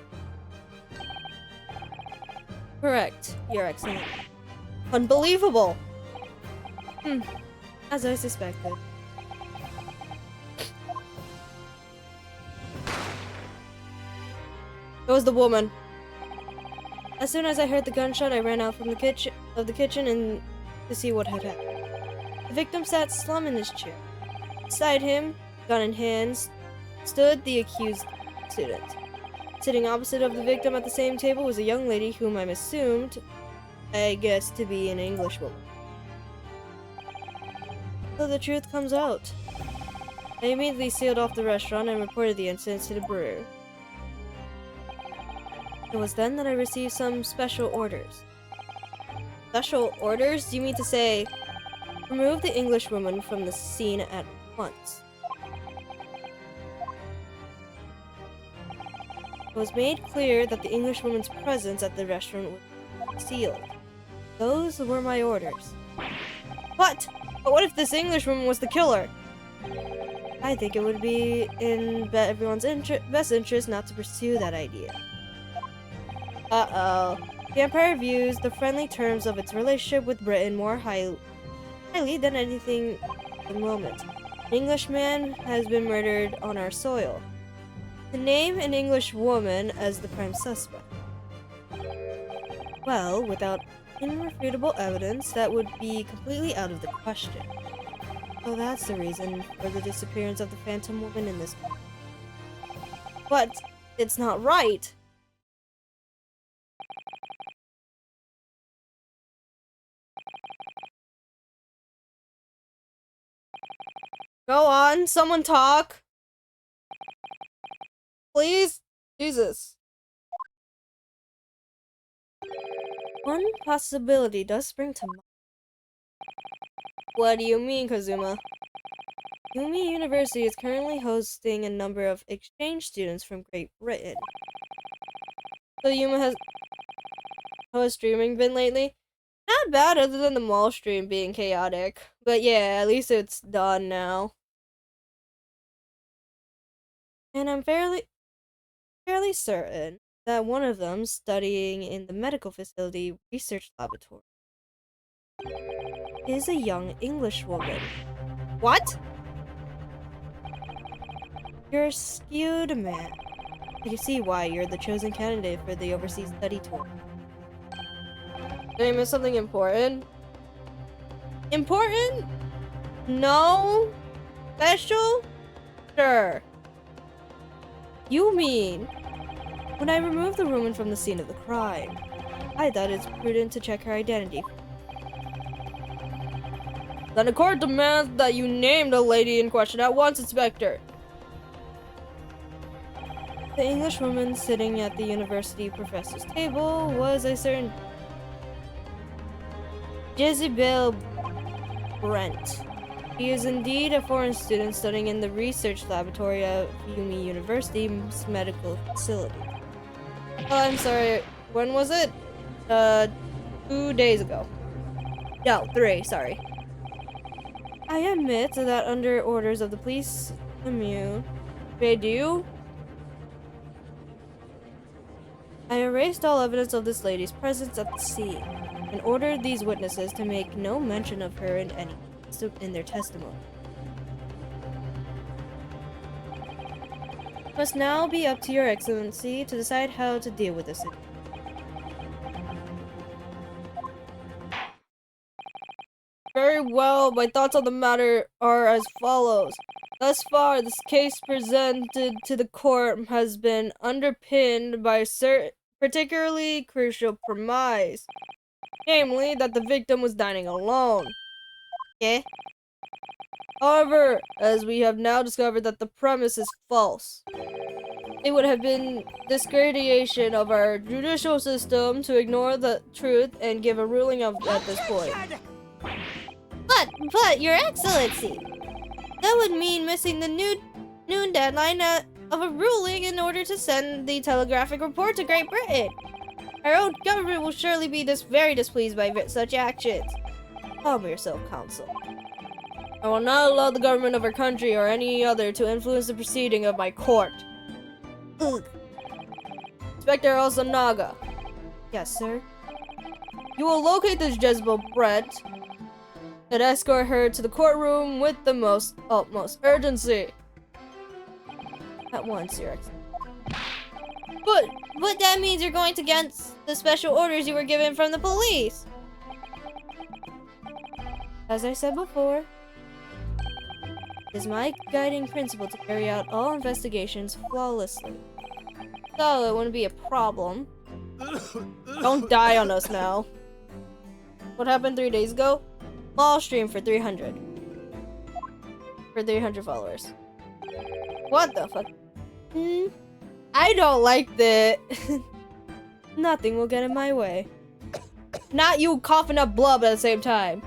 Correct, Your Excellency. Unbelievable. As I suspected. It was the woman. As soon as I heard the gunshot, I ran out from the kitchen and to see what had happened. The victim sat slump in his chair. Beside him, gun in hands, stood the accused student. Sitting opposite of the victim at the same table was a young lady whom I'm assumed, I guess, to be an English woman. So the truth comes out. I immediately sealed off the restaurant and reported the incident to the bureau. It was then that I received some special orders. Special orders? Do you mean to say... Remove the Englishwoman from the scene at once. It was made clear that the Englishwoman's presence at the restaurant was sealed. Those were my orders. What? But what if this Englishwoman was the killer? I think it would be in everyone's best interest not to pursue that idea. Uh-oh. The Empire views the friendly terms of its relationship with Britain more highly than anything at the moment. An Englishman has been murdered on our soil. To name an English woman as the prime suspect. Well, without irrefutable evidence, that would be completely out of the question. So that's the reason for the disappearance of the Phantom Woman in this book. But it's not right! Go on, someone talk! Please? Jesus. One possibility does spring to mind. What do you mean, Kazuma? Yumi University is currently hosting a number of exchange students from Great Britain. So Yuma how has streaming been lately? Not bad other than the mall stream being chaotic. But yeah, at least it's done now. And I'm fairly certain that one of them studying in the medical facility research laboratory is a young English woman. What? You're a skewed man. I can see why you're the chosen candidate for the overseas study tour. Did I miss something important? Important? No? Special? Sure. You mean... When I removed the woman from the scene of the crime, I thought it's prudent to check her identity. Then the court demands that you name the lady in question at once, Inspector. The Englishwoman sitting at the university professor's table was a certain Jezebel Brent. She is indeed a foreign student studying in the research laboratory of Yumi University's medical facility. Oh, I'm sorry. When was it? 2 days ago. No, 3, sorry. I admit that under orders of the police commune, they do. I erased all evidence of this lady's presence at the scene and ordered these witnesses to make no mention of her in their testimony. It must now be up to your excellency to decide how to deal with this. Very well, my thoughts on the matter are as follows. Thus far, this case presented to the court has been underpinned by certain particularly crucial premise, namely that the victim was dining alone. Okay. However, as we have now discovered that the premise is false, it would have been discreditation of our judicial system to ignore the truth and give a ruling at this point. But, Your Excellency, that would mean missing the noon deadline of a ruling in order to send the telegraphic report to Great Britain. Our own government will surely be very displeased by such actions. Calm yourself, Counsel. I will not allow the government of our country or any other to influence the proceeding of my court. Ugh. Inspector Osanaga. Yes, sir. You will locate this Jezebel Brent and escort her to the courtroom with the utmost urgency. At once, Your Excellency. But that means you're going against the special orders you were given from the police. As I said before, it is my guiding principle to carry out all investigations flawlessly. So it wouldn't be a problem. Don't die on us now. What happened 3 days ago? Mall stream for 300. For 300 followers. What the fuck? I don't like that. Nothing will get in my way. Not you coughing up blood at the same time.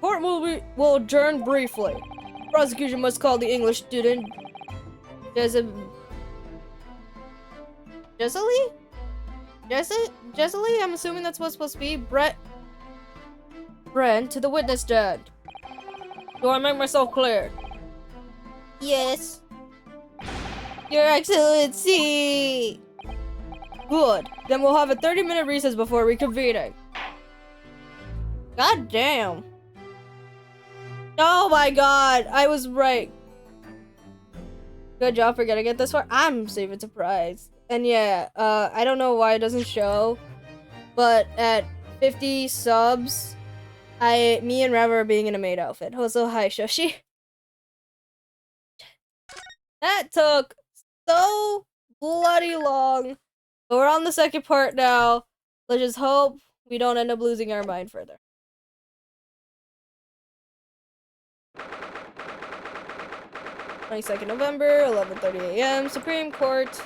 Court will adjourn briefly. Prosecution must call the English student Jessie? I'm assuming that's what's supposed to be. Brent to the witness stand. Do I make myself clear? Yes. Your Excellency! Good. Then we'll have a 30-minute recess before reconvening. God damn. Oh my god, I was right. Good job for getting it this far. I'm saving surprise. And yeah, I don't know why it doesn't show, but at 50 subs, me and Rava are being in a maid outfit. Also, hi, Shoshi. That took so bloody long. But we're on the second part now. Let's just hope we don't end up losing our mind further. 22nd November, 11:30 a.m. Supreme Court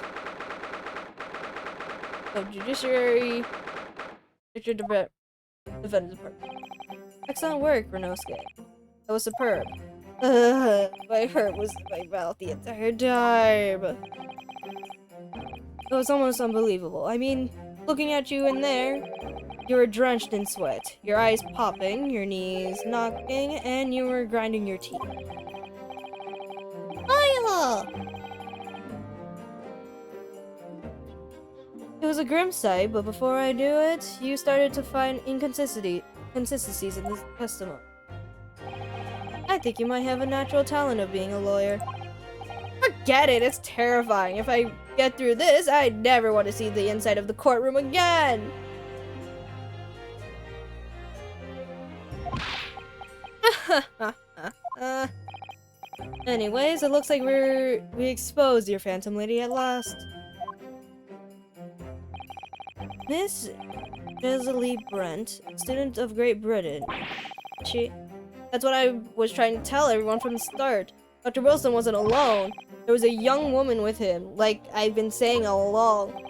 of Judiciary, District Defendant's Department. Excellent work, Renosuke. That was superb. My heart was in my mouth the entire time. It was almost unbelievable. I mean, looking at you in there, you were drenched in sweat, your eyes popping, your knees knocking, and you were grinding your teeth. It was a grim sight, but before I knew it, you started to find inconsistencies in this testimony. I think you might have a natural talent of being a lawyer. Forget it, it's terrifying. If I get through this, I never want to see the inside of the courtroom again. Anyways, it looks like we exposed your Phantom Lady at last. Miss Jessie Brent, student of Great Britain. That's what I was trying to tell everyone from the start. Dr. Wilson wasn't alone. There was a young woman with him, like I've been saying all along.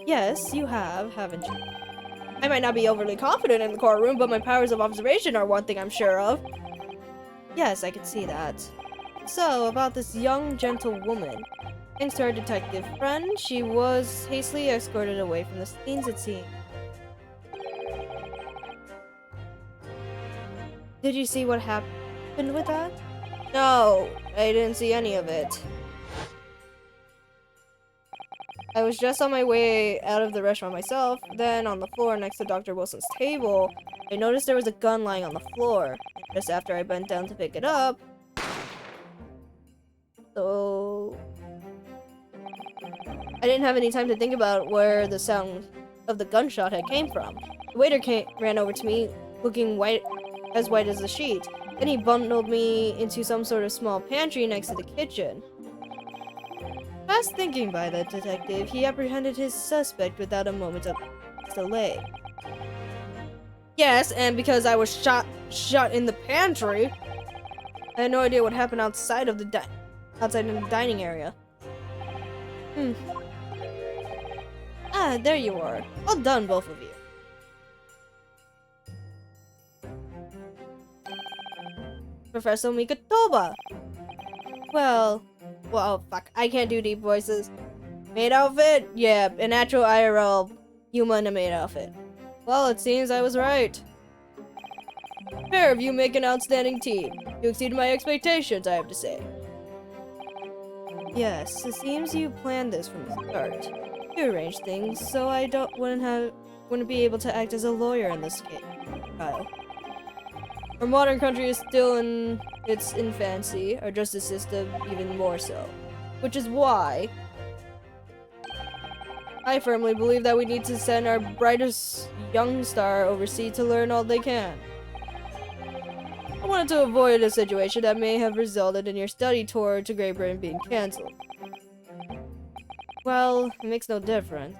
Yes, you have, haven't you? I might not be overly confident in the courtroom, but my powers of observation are one thing I'm sure of. Yes, I can see that. So, about this young, gentle woman. Thanks to our detective friend, she was hastily escorted away from the scenes, it seemed. Did you see what happened with that? No, I didn't see any of it. I was just on my way out of the restaurant myself. Then, on the floor next to Dr. Wilson's table, I noticed there was a gun lying on the floor. Just after I bent down to pick it up, so I didn't have any time to think about where the sound of the gunshot had came from. The waiter ran over to me, looking as white as a sheet. Then he bundled me into some sort of small pantry next to the kitchen. Fast thinking by the detective, he apprehended his suspect without a moment of delay. Yes, and because I was shot in the pantry, I had no idea what happened outside in the dining area. Ah, there you are. Well done, both of you. Professor Mikatoba. Well, fuck. I can't do deep voices. Maid outfit? Yeah, a natural IRL Yuma in a maid outfit. Well, it seems I was right. Pair of you make an outstanding team. You exceeded my expectations, I have to say. Yes, it seems you planned this from the start. You arranged things so I wouldn't be able to act as a lawyer in this case. Kyle. Our modern country is still in its infancy, our justice system even more so. Which is why I firmly believe that we need to send our brightest young star overseas to learn all they can. I wanted to avoid a situation that may have resulted in your study tour to Great Britain being cancelled. Well, it makes no difference.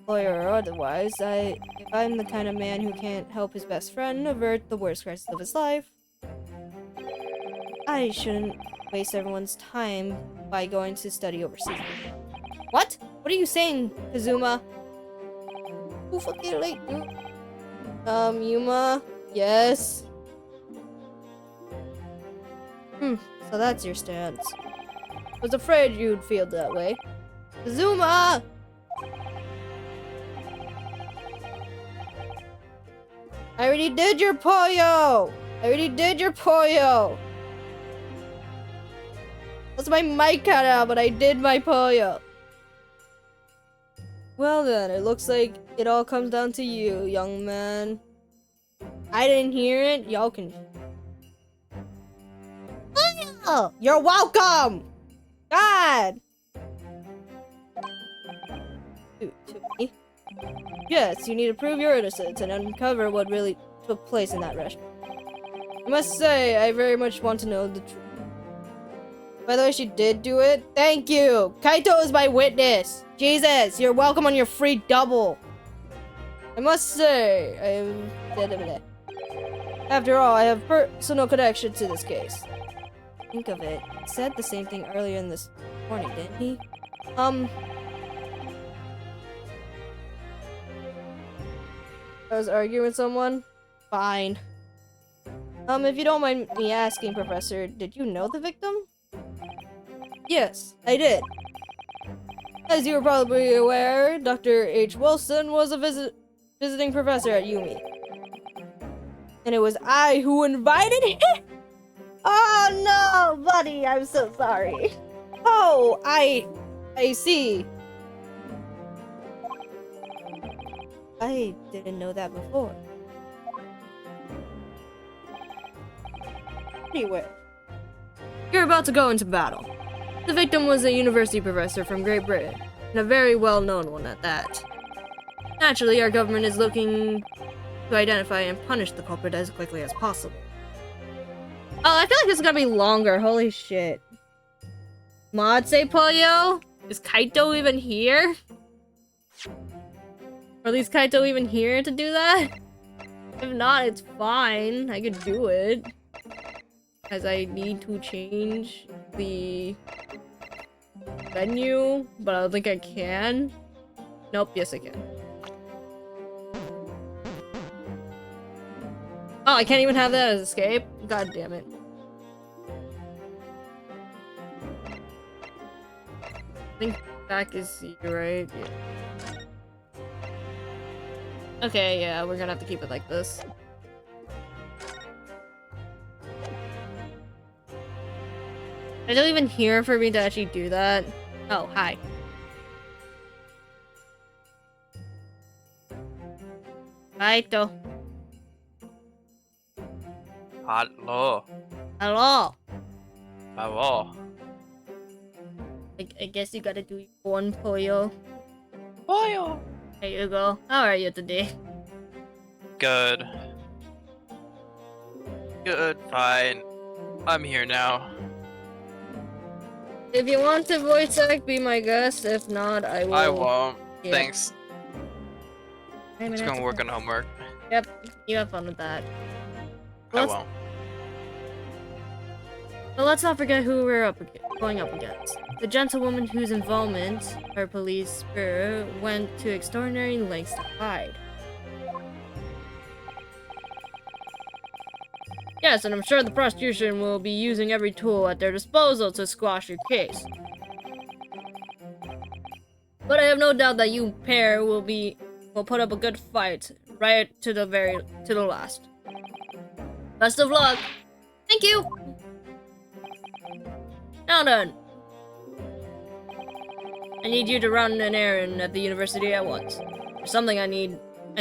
Lawyer or otherwise, if I'm the kind of man who can't help his best friend avert the worst crisis of his life, I shouldn't waste everyone's time by going to study overseas. What? What are you saying, Kazuma? Who fucking late, dude? Yuma? Yes? So that's your stance. Was afraid you'd feel that way. Zuma! I already did your pollo! I already did your pollo! That's my mic cut out, but I did my pollo. Well then, it looks like it all comes down to you, young man. I didn't hear it, y'all can... Oh, you're welcome! God! To me? Yes, you need to prove your innocence and uncover what really took place in that restaurant. I must say, I very much want to know the truth. By the way, she did do it. Thank you! Kaito is my witness! Jesus, you're welcome on your free double! I must say, after all, I have personal connection to this case. Think of it. He said the same thing earlier in this morning, didn't he? I was arguing with someone? Fine. If you don't mind me asking, Professor, did you know the victim? Yes, I did. As you were probably aware, Dr. H. Wilson was a visiting professor at Yumi. And it was I who invited him? Oh no, buddy, I'm so sorry. Oh, I see. I didn't know that before. Anyway, you're about to go into battle. The victim was a university professor from Great Britain, and a very well-known one at that. Naturally, our government is looking to identify and punish the culprit as quickly as possible. Oh, I feel like this is gonna be longer, holy shit. Mod say Pollo? Is Kaito even here? Or at least Kaito even here to do that? If not, it's fine. I could do it. As I need to change the menu, but I don't think I can. Nope, yes I can. Oh, I can't even have that as escape? God damn it. I think back is C, right? Yeah. Okay, yeah, we're gonna have to keep it like this. I don't even hear for me to actually do that. Oh, hi. Kaito. Hello. Hello. Hello. I guess you gotta do one pollo. Pollo. There you go. How are you today? Good. Good, fine. I'm here now. If you want to voice act, be my guest. If not, I will. I won't. Yeah. Thanks. Just gonna work on homework. Yep, you have fun with that. I won't. But let's not forget who we're going up against. The gentlewoman whose involvement our police bureau went to extraordinary lengths to hide. Yes, and I'm sure the prosecution will be using every tool at their disposal to squash your case. But I have no doubt that you pair will put up a good fight right to the last. Best of luck. Thank you. Now then, I need you to run an errand at the university at once. There's something I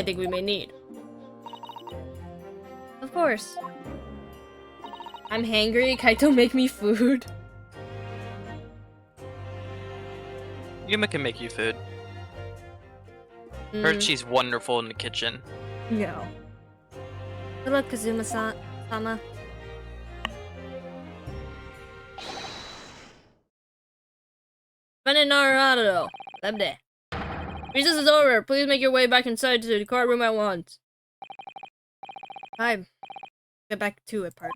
think we may need. Of course. I'm hangry. Kaito, make me food. Yuma can make you food. Heard she's wonderful in the kitchen. No. Good luck, Kazuma-sama. Bennett Naruto. Lebde. Recess is over. Please make your way back inside to the courtroom at once. Time. Get back to it, part.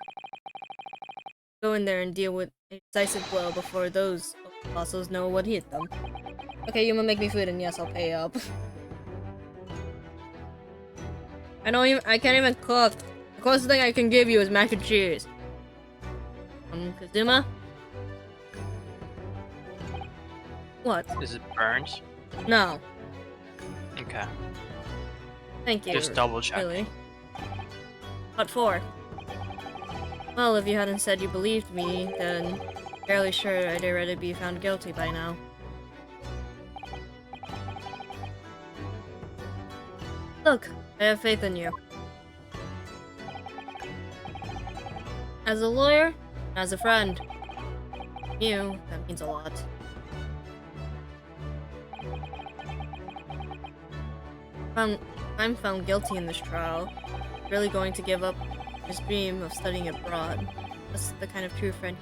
Go in there and deal with a decisive blow before those apostles know what hit them. Okay, Yuma, make me food, and yes, I'll pay up. I can't even cook. The closest thing I can give you is mac and cheese. Kazuma? What? Is it Burns? No. Okay. Thank you. Just double check. Really? What for? Well, if you hadn't said you believed me, then fairly sure I'd already be found guilty by now. Look, I have faith in you. As a lawyer, as a friend. You, that means a lot. I'm found guilty in this trial. Really going to give up his dream of studying abroad. That's the kind of true friend.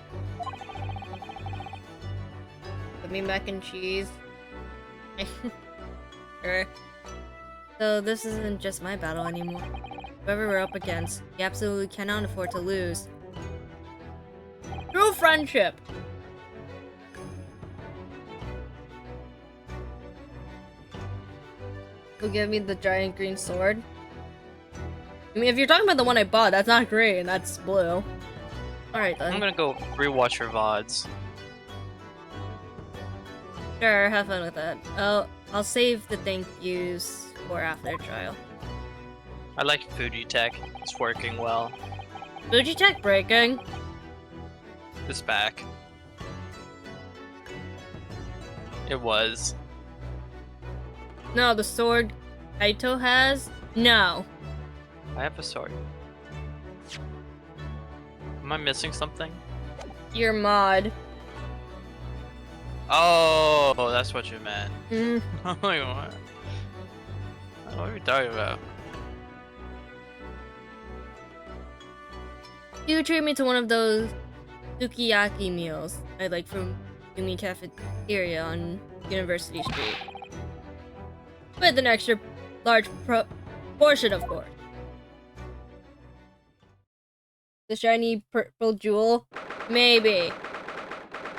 Put me mac and cheese. Sure. So this isn't just my battle anymore. Whoever we're up against, we absolutely cannot afford to lose. True friendship! Will give me the giant green sword. I mean, if you're talking about the one I bought, that's not green, that's blue. Alright then. I'm gonna go rewatch your VODs. Sure, have fun with that. I'll save the thank yous for after trial. I like Fujitech. It's working well. Fujitech breaking? It's back. It was. No, the sword Kaito has? No. I have a sword. Am I missing something? Your mod. Oh, that's what you meant. Mm. I'm like, what? What are you talking about? You treat me to one of those sukiyaki meals I like from Yumi Cafeteria on University Street. With an extra large portion, of course. The shiny purple jewel? Maybe.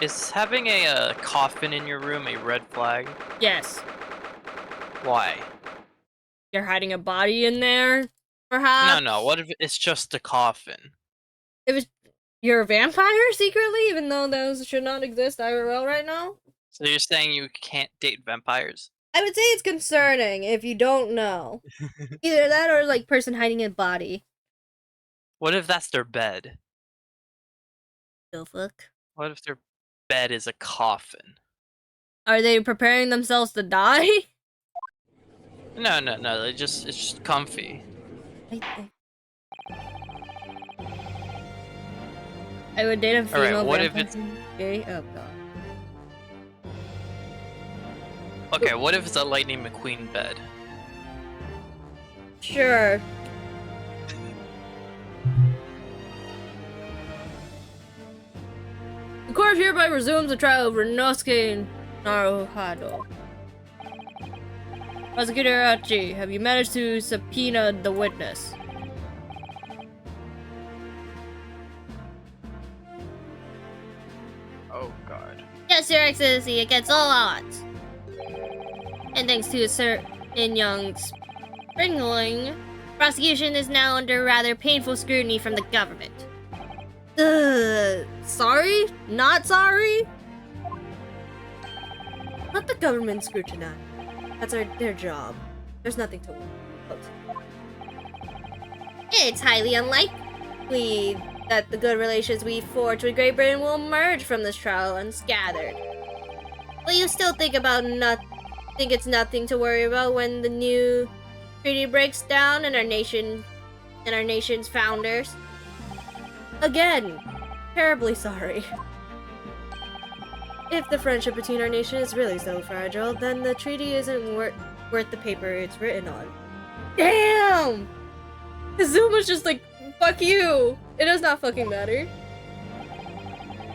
Is having a coffin in your room a red flag? Yes. Why? You're hiding a body in there? Perhaps? No. What if it's just a coffin? If you're a vampire secretly, even though those should not exist IRL right now? So you're saying you can't date vampires? I would say it's concerning if you don't know. Either that or like person hiding a body. What if that's their bed? The fuck? What if their bed is a coffin? Are they preparing themselves to die? No. It's just comfy. I would date a female Alright, what if vampire. it's... Gay? Oh god. Okay, what if it's a Lightning McQueen bed? Sure. The court hereby resumes the trial of Renosuke Naruhado. Prosecutor Achi, have you managed to subpoena the witness? Oh god. Yes, Your Excellency, against all odds. And thanks to a certain young Springling, prosecution is now under rather painful scrutiny from the government. Sorry? Not sorry? Let the government scrutinize. That's their job. There's nothing to worry about. It's highly unlikely that the good relations we forged with Great Britain will emerge from this trial unscathed. But you still think it's nothing to worry about when the new treaty breaks down and our nation's founders. Again, terribly sorry. If the friendship between our nation is really so fragile, then the treaty isn't worth the paper it's written on. Damn! Kazuma's just like, fuck you! It does not fucking matter.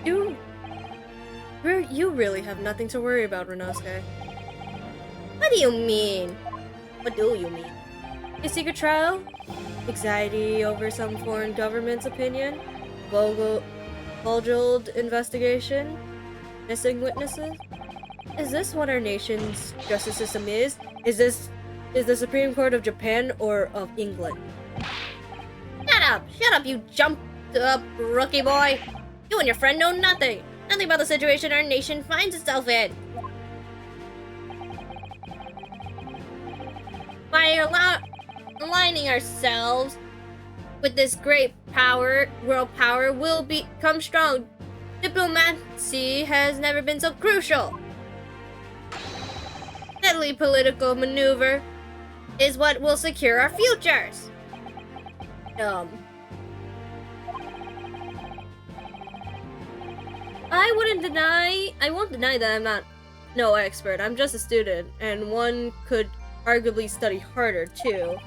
You really have nothing to worry about, Renosuke. What do you mean? What do you mean? A secret trial? Anxiety over some foreign government's opinion? Bulged investigation? Missing witnesses? Is this what our nation's justice system is? Is this the Supreme Court of Japan or of England? Shut up, you jumped up rookie boy! You and your friend know nothing! Nothing about the situation our nation finds itself in! By aligning ourselves with this great power, world power, will become strong. Diplomacy has never been so crucial. Deadly political maneuver is what will secure our futures. I won't deny that I'm not no expert. I'm just a student, and one could arguably study harder too.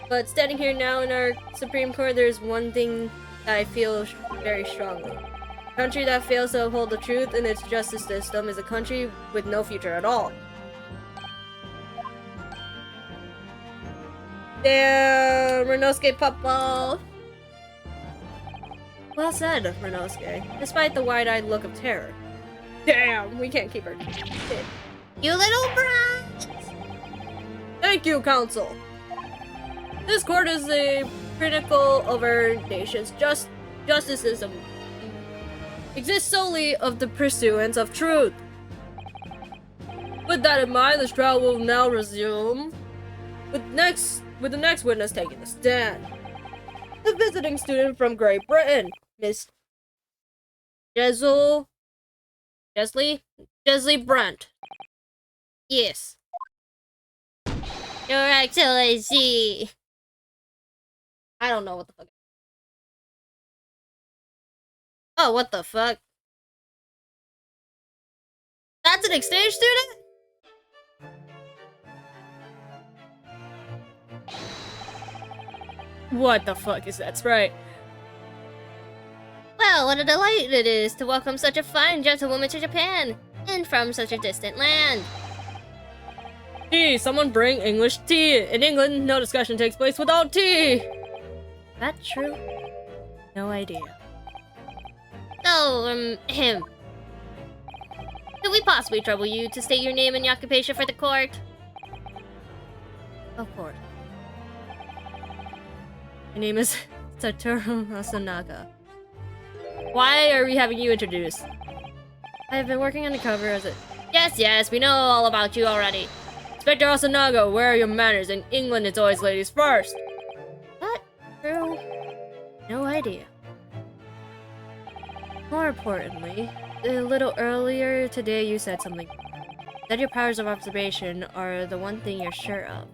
But standing here now in our Supreme Court, there's one thing that I feel very strongly. A country that fails to uphold the truth in its justice system is a country with no future at all. Damn, Renosuke Papa. Well said, Renosuke, despite the wide-eyed look of terror. Damn, we can't keep our shit. You little brat! Thank you, Council. This court is a pinnacle of our nation's justice system. Exists solely of the pursuance of truth. With that in mind, this trial will now resume. With the next witness taking the stand. The visiting student from Great Britain, Miss Jesley Brent. Yes. Your Excellency. I don't know what the fuck. Oh, what the fuck? That's an exchange student? What the fuck is that sprite? Well, what a delight it is to welcome such a fine gentlewoman to Japan, and from such a distant land. Tea! Someone bring English tea! In England, no discussion takes place without tea! That true? No idea. So, Could we possibly trouble you to state your name and your occupation for the court? Of course. My name is Satoru Asanaga. Why are we having you introduced? I have been working undercover as a... Yes, we know all about you already. Inspector Asanaga, where are your manners? In England, it's always ladies first. What? True? No idea. More importantly, a little earlier today you said something. That your powers of observation are the one thing you're sure of.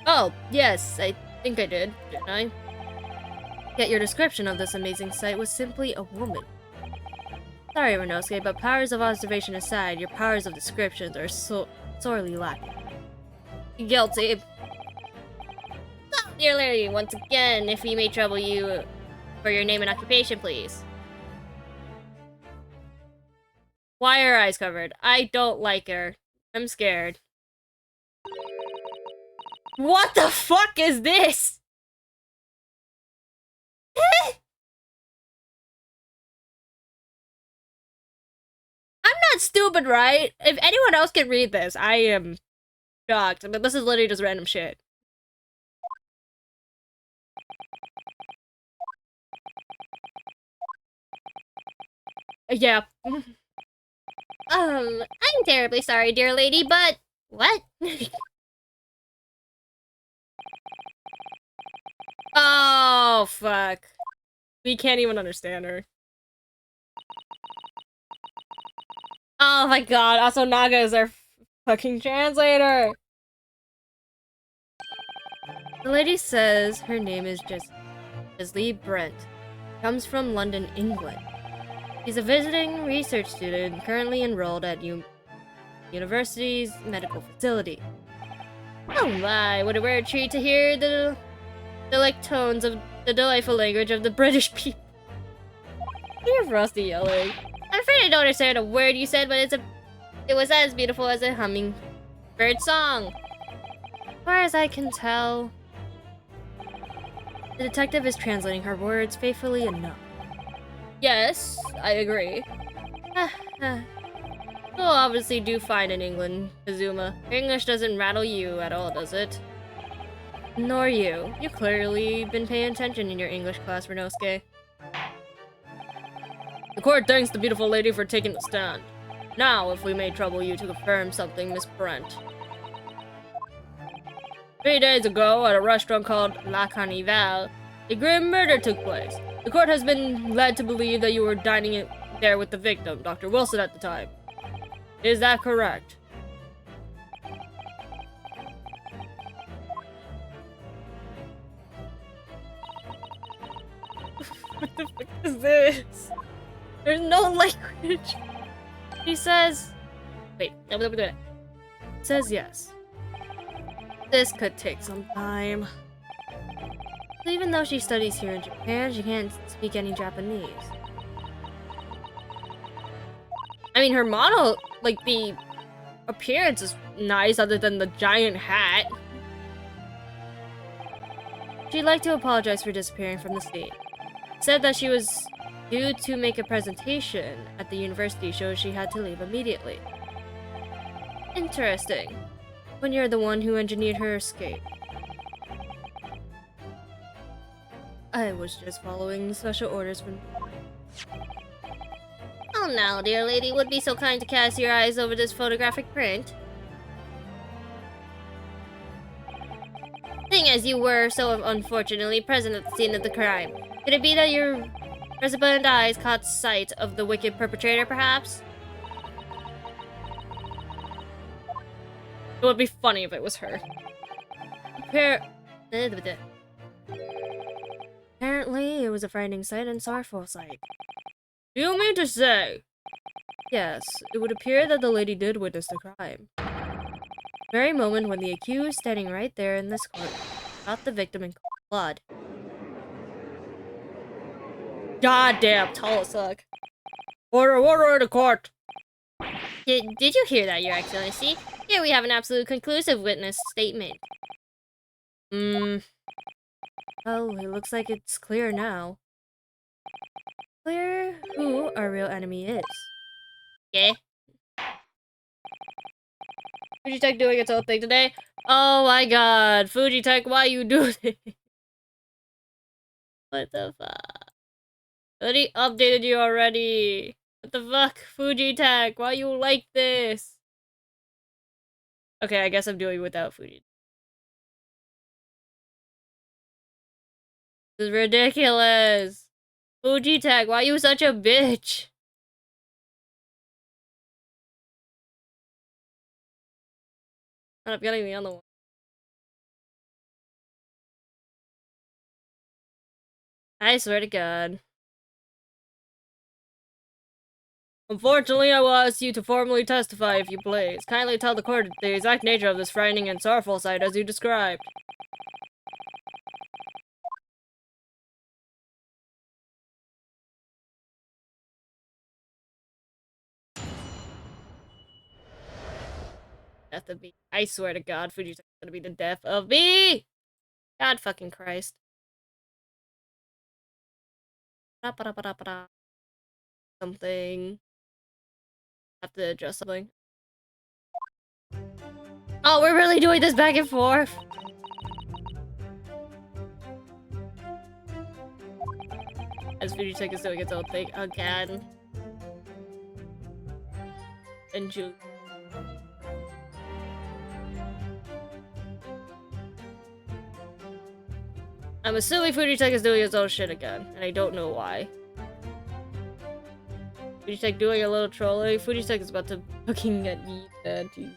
Oh, yes, I think I did, didn't I? Yet your description of this amazing sight was simply a woman. Sorry, Renosuke, but powers of observation aside, your powers of descriptions are sorely lacking. Guilty. So, dear Larry, once again, if we may trouble you for your name and occupation, please. Why are her eyes covered? I don't like her. I'm scared. What the fuck is this? I'm not stupid, right? If anyone else can read this, I am shocked. But this is literally just random shit. Yeah. I'm terribly sorry, dear lady, but... What? Oh, fuck. We can't even understand her. Oh my god, Asanaga is our fucking translator! The lady says her name is Jesley Brent. Comes from London, England. She's a visiting research student currently enrolled at university's medical facility. Oh my, what a rare treat to hear the delicate tones of the delightful language of the British people. You're Frosty yelling. I'm afraid I don't understand a word you said, but it was as beautiful as a hummingbird song. As far as I can tell, the detective is translating her words faithfully enough. Yes, I agree. You'll obviously do fine in England, Kazuma. English doesn't rattle you at all, does it? Nor you. You've clearly been paying attention in your English class, Renosuke. The court thanks the beautiful lady for taking the stand. Now, if we may trouble you to confirm something, Miss Brent. 3 days ago, at a restaurant called La Carnival, a grim murder took place. The court has been led to believe that you were dining there with the victim, Dr. Wilson, at the time. Is that correct? What the fuck is this? There's no language. He says... Wait, says yes. This could take some time. Even though she studies here in Japan, she can't speak any Japanese. I mean, her model, like, the appearance is nice other than the giant hat. She'd like to apologize for disappearing from the scene. Said that she was due to make a presentation at the university, so she had to leave immediately. Interesting. When you're the one who engineered her escape. I was just following special orders from... Oh now, dear lady, would be so kind to cast your eyes over this photographic print. Seeing as you were so unfortunately present at the scene of the crime, could it be that your recipient eyes caught sight of the wicked perpetrator, perhaps? It would be funny if it was her. Apparently, it was a frightening sight and sorrowful sight. Do you mean to say? Yes, it would appear that the lady did witness the crime. The very moment when the accused, standing right there in this court, shot the victim in blood. Goddamn, Talasuk. Order in the court! Did you hear that, Your Excellency? Here we have an absolute conclusive witness statement. Well, it looks like it's clear now. Clear who our real enemy is. Okay. Fujitech doing its own thing today? Oh my god, Fujitech, why you do this? What the fuck? Already updated you already. What the fuck, Fujitech? Why you like this? Okay, I guess I'm doing without Fujitech. This is ridiculous. Fujitech, why you such a bitch? I'm getting the other one. I swear to God. Unfortunately, I will ask you to formally testify if you please. Kindly tell the court the exact nature of this frightening and sorrowful sight as you described. Death of me. I swear to God, Fuji's gonna be the death of me! God fucking Christ. Something. Have to adjust something. Oh, we're really doing this back and forth? As Fujitech is doing its own thing again. And Julie. I'm assuming Fujitech is doing its own shit again, and I don't know why. Fujitech doing a little trolling. Fujitech is about to fucking get yeeted. Geez.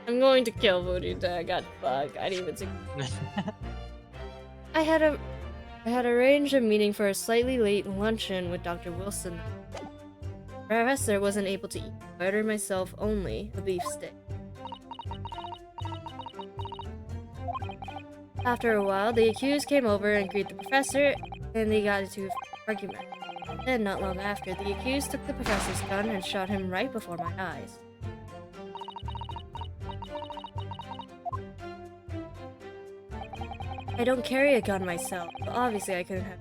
I'm going to kill Fujitech. God fuck. I didn't even see. I had arranged a meeting for a slightly late luncheon with Dr. Wilson. The professor wasn't able to eat. I ordered myself only a beef stick. After a while, the accused came over and greeted the professor, and they got into an argument. Then, not long after, the accused took the professor's gun and shot him right before my eyes. I don't carry a gun myself, but obviously I couldn't have...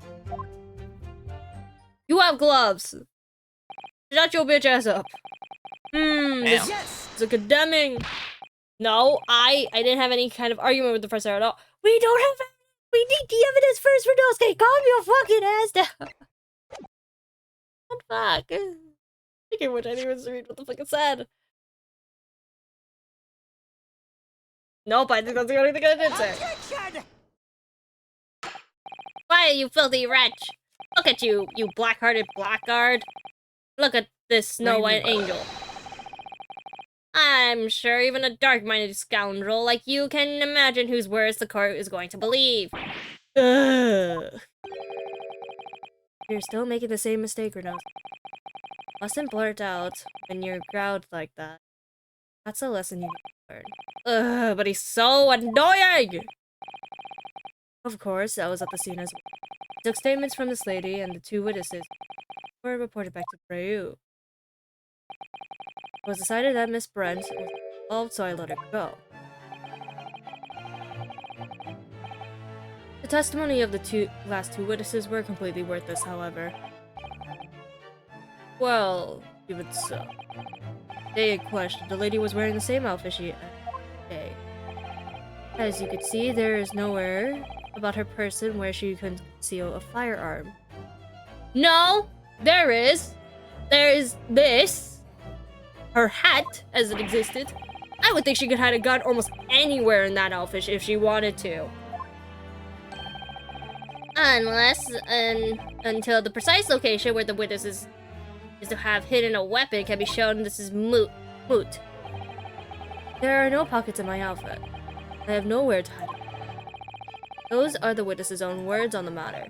You have gloves! Shut your bitch ass up. This is a condemning. No, I didn't have any kind of argument with the professor at all. We don't have. We need the evidence first, Renosuke. Calm your fucking ass down. What the fuck? Speaking of which, I didn't even read what the fuck it said. Nope, I think that's the only thing I did say. Quiet, you filthy wretch! Look at you, you black-hearted blackguard. Look at this Snow White angel. I'm sure even a dark-minded scoundrel like you can imagine whose words the court is going to believe. Ugh. You're still making the same mistake, Renault. Mustn't blurt out when you're growled like that. That's a lesson you need to learn. Ugh, but he's so annoying! Of course, I was at the scene as well. I took statements from this lady and the 2 witnesses were reported back to Preu. It was decided that Miss Brent was involved, so I let her go. The testimony of the last two witnesses were completely worthless, however. Well, even so. Day in question, the lady was wearing the same outfit she had today. As you could see, there is nowhere about her person where she could conceal a firearm. No! There is! There is this! Her hat, as it existed. I would think she could hide a gun almost anywhere in that outfit if she wanted to. Unless, until the precise location where the witness is to have hidden a weapon can be shown, this is moot. There are no pockets in my outfit. I have nowhere to hide. Those are the witness's own words on the matter.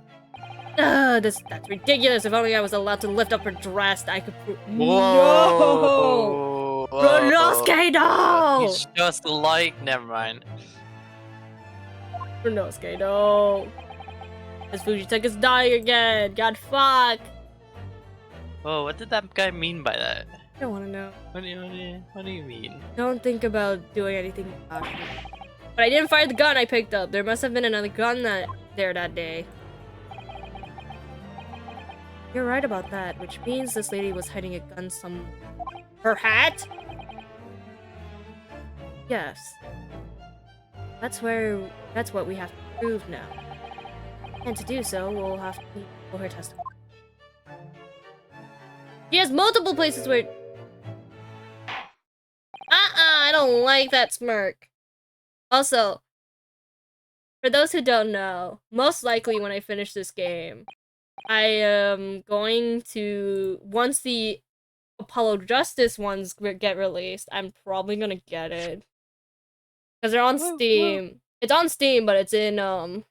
That's ridiculous. If only I was allowed to lift up her dress, I could prove. No! Renosuke, no! He's just like. Never mind. Renosuke, no. This Fujitaka's dying again. God fuck. Whoa, what did that guy mean by that? I don't want to know. What do you mean? Don't think about doing anything about it. But I didn't fire the gun I picked up. There must have been another gun there that day. You're right about that, which means this lady was hiding a gun Her hat? Yes. That's what we have to prove now. And to do so, we'll have to pull her testimony. She has multiple places where... I don't like that smirk. Also, for those who don't know, most likely when I finish this game, I am going to... Once the Apollo Justice ones get released, I'm probably gonna get it. Because they're on Steam. It's on Steam, but it's in,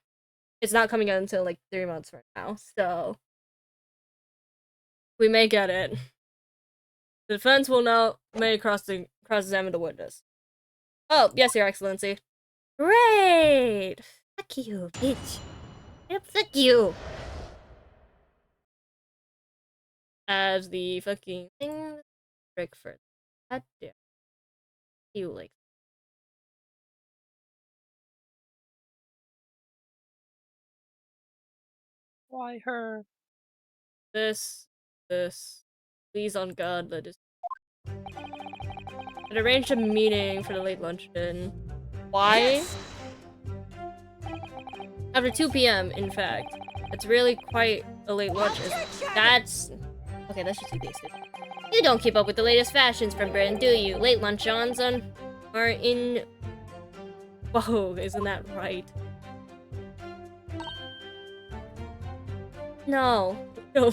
it's not coming out until, like, 3 months from now, so... We may get it. The defense will now may cross-examine the witness. Oh, yes, Your Excellency. Great! Fuck you, bitch. Fuck you! As the fucking thing... Frick for that damn. You like... Why her? This. Please, on God, let us... I'd arranged a meeting for the late luncheon. Why? Yes. After 2 p.m., in fact. It's really quite a late lunch. That's... Okay, that's just too basic. You don't keep up with the latest fashions from Britain, do you? Late luncheons are in... Whoa, isn't that right? No. No,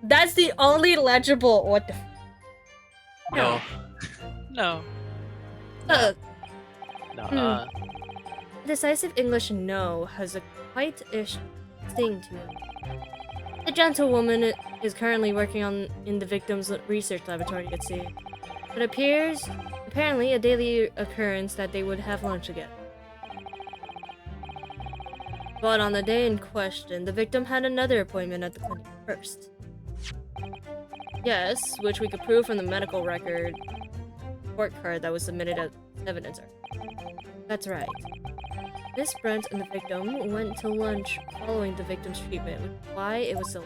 that's the only legible... What the... No. No. Look. Nuh-uh. Decisive English no has a quite ish sting to it. The gentlewoman is currently working in the victim's research laboratory at sea. It appears, apparently, a daily occurrence that they would have lunch together. But on the day in question, the victim had another appointment at the clinic first. Yes, which we could prove from the medical record report card that was submitted as evidence. That's right. Miss Brent and the victim went to lunch following the victim's treatment, which is why it was so...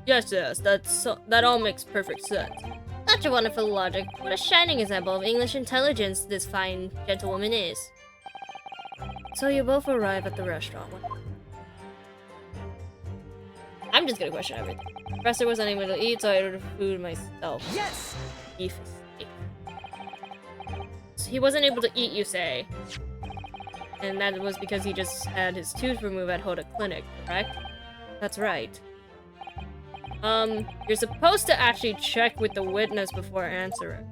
Yes, that all makes perfect sense. Such a wonderful logic. What a shining example of English intelligence this fine gentlewoman is. So you both arrive at the restaurant. I'm just gonna question everything. The professor wasn't able to eat, so I ordered food myself. Yes! Beef steak. So he wasn't able to eat, you say? And that was because he just had his tooth removed at Hoda Clinic, correct? That's right. You're supposed to actually check with the witness before answering.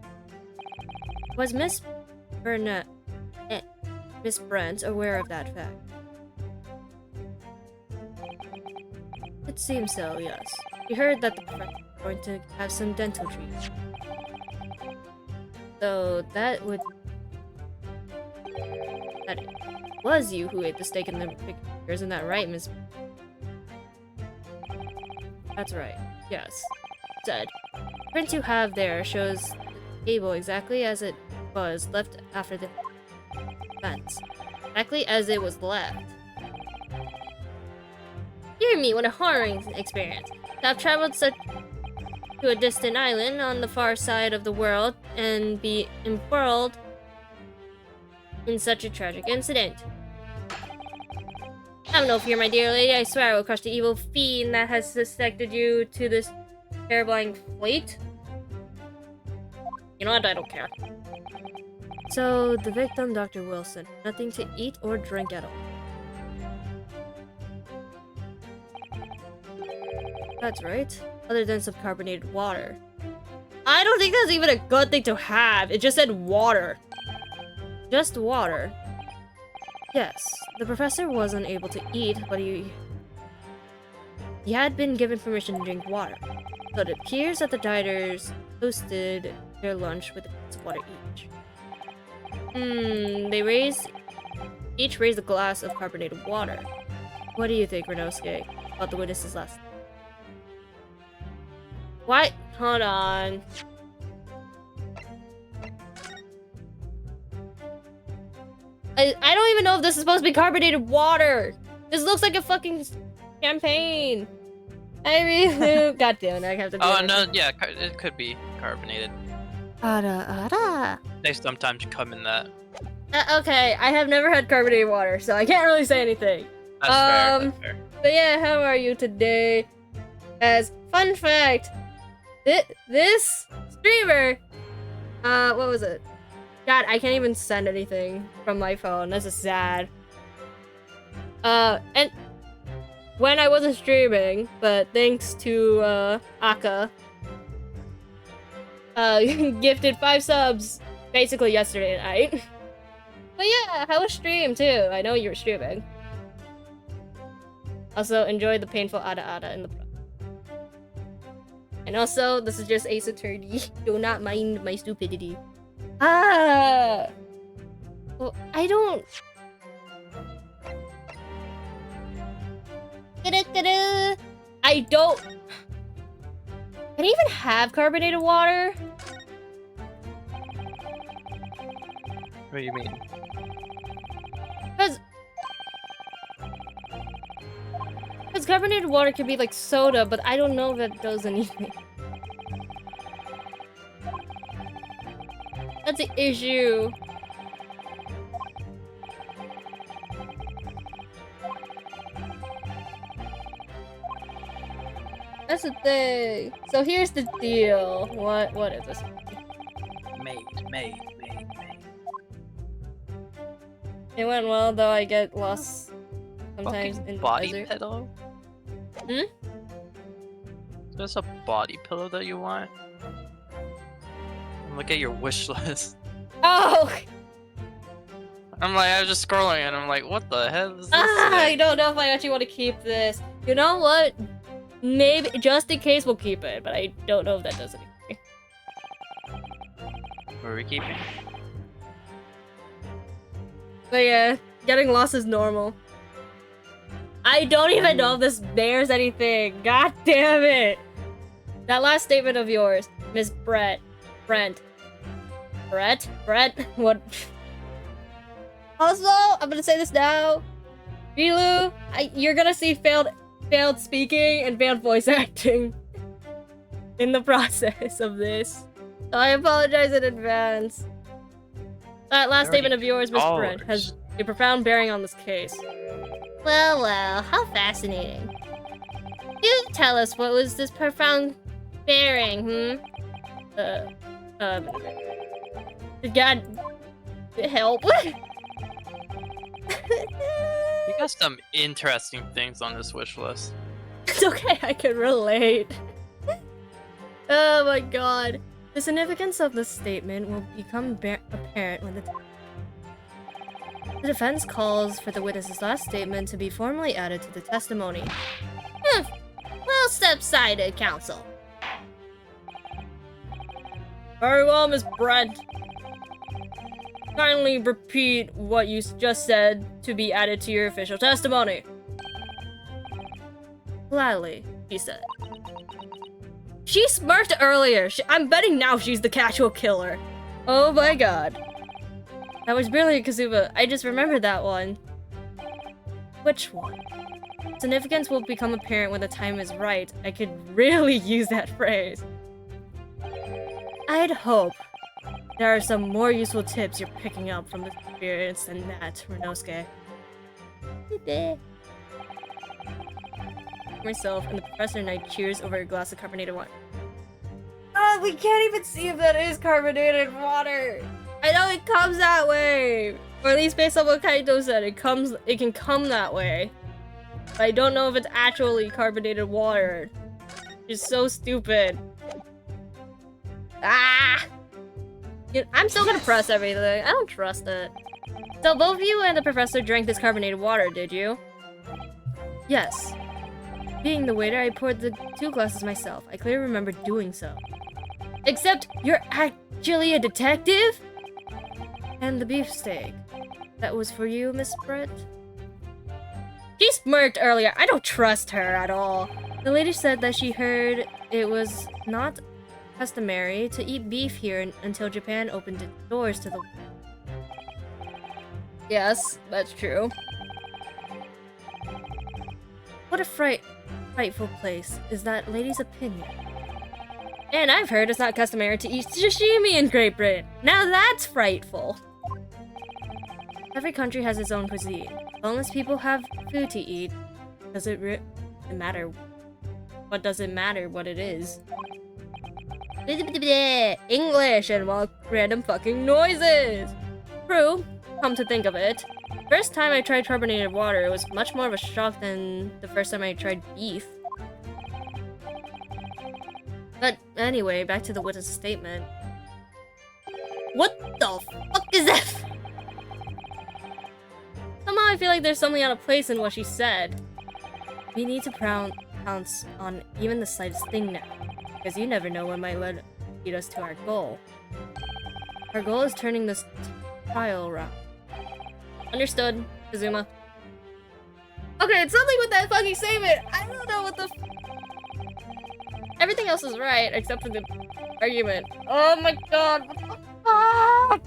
Was Miss Brent aware of that fact? It seems so, yes. We heard that the professor was going to have some dental treatment. So that would... That it was you who ate the steak in the picture, isn't that right, Miss... That's right, yes. Said. The print you have there shows the table exactly as it was left after the events. Exactly as it was left. Dear me, what a harrowing experience. To have traveled to a distant island on the far side of the world and be embroiled in such a tragic incident. Have no fear, my dear lady. I swear I will crush the evil fiend that has suspected you to this terrifying fate. You know what? I don't care. So, the victim, Dr. Wilson, nothing to eat or drink at all. That's right. Other than some carbonated water. I don't think that's even a good thing to have. It just said water. Just water. Yes, the professor wasn't able to eat, but he had been given permission to drink water. So it appears that the dieters toasted their lunch with a glass of water each. They each raised a glass of carbonated water. What do you think, Renosuke, about the witnesses last? What? Hold on. I don't even know if this is supposed to be carbonated water. This looks like a fucking champagne. I really... God damn it, I have to do Oh, no, yeah, it could be carbonated. They sometimes come in that. Okay, I have never had carbonated water, so I can't really say anything. That's fair, that's fair. But yeah, how are you today? As fun fact, this streamer, what was it? God, I can't even send anything from my phone. This is sad. And when I wasn't streaming, but thanks to Aka, gifted 5 subs basically yesterday night. But yeah, how was stream too? I know you were streaming. Also, enjoy the painful ada in the front. And also, this is just Ace Attorney. Do not mind my stupidity. Well, I don't... I don't... Can I even have carbonated water? What do you mean? Because carbonated water can be like soda, but I don't know if that does anything. That's the issue. That's the thing. So here's the deal. What is this? Made. It went well, though I get lost sometimes Fucking in the body desert. pillow? Hmm? Is this a body pillow that you want? Look at your wish list. Oh! I'm like, I was just scrolling and I'm like, what the hell is this? I don't know if I actually want to keep this. You know what? Maybe, just in case we'll keep it, but I don't know if that does anything. What are we keeping? But yeah, getting lost is normal. I don't even know if this bears anything. God damn it! That last statement of yours, Miss Brent. What? Also, I'm gonna say this now. Rilu, you're gonna see failed speaking and failed voice acting. in the process of this. So I apologize in advance. That last statement of yours, Miss Brent, has a profound bearing on this case. Well, well, how fascinating. You tell us, what was this profound bearing, God help. You got some interesting things on this wish list. It's okay, I can relate. Oh my god. The significance of this statement will become apparent when the defense calls for the witness's last statement to be formally added to the testimony. Well step-sided, counsel. Very well, Miss Brent. Kindly repeat what you just said to be added to your official testimony. Gladly, he said. She smirked earlier. I'm betting now she's the casual killer. Oh my god. That was brilliant, Kazuba. I just remembered that one. Which one? Significance will become apparent when the time is right. I could really use that phrase. I'd hope there are some more useful tips you're picking up from this experience than that, Renosuke. Myself and the professor and I cheers over a glass of carbonated water. Oh, we can't even see if that is carbonated water. I know it comes that way, or at least based on what Kaito said, it can come that way. But I don't know if it's actually carbonated water. It's so stupid. Ah! I'm still gonna press everything. I don't trust it. So both of you and the professor drank this carbonated water, did you? Yes. Being the waiter, I poured the 2 glasses myself. I clearly remember doing so. Except you're actually a detective? And the beefsteak. That was for you, Miss Brett? She smirked earlier. I don't trust her at all. The lady said that she heard it was not customary to eat beef here until Japan opened its doors to the... Yes, that's true. What a frightful place is that lady's opinion. And I've heard it's not customary to eat sashimi in Great Britain. Now that's frightful. Every country has its own cuisine. As long as people have food to eat, does it matter? What does it matter what it is? English and random fucking noises. True, come to think of it. First time I tried carbonated water, it was much more of a shock than the first time I tried beef. But anyway, back to the witness statement. What the fuck is that? Somehow I feel like there's something out of place in what she said. We need to pounce on even the slightest thing now, because you never know what might lead us to our goal. Our goal is turning this trial around. Understood, Kazuma. Okay, it's something with that fucking statement. I don't know what the everything else is right, except for the argument. Oh my god, what the fuck?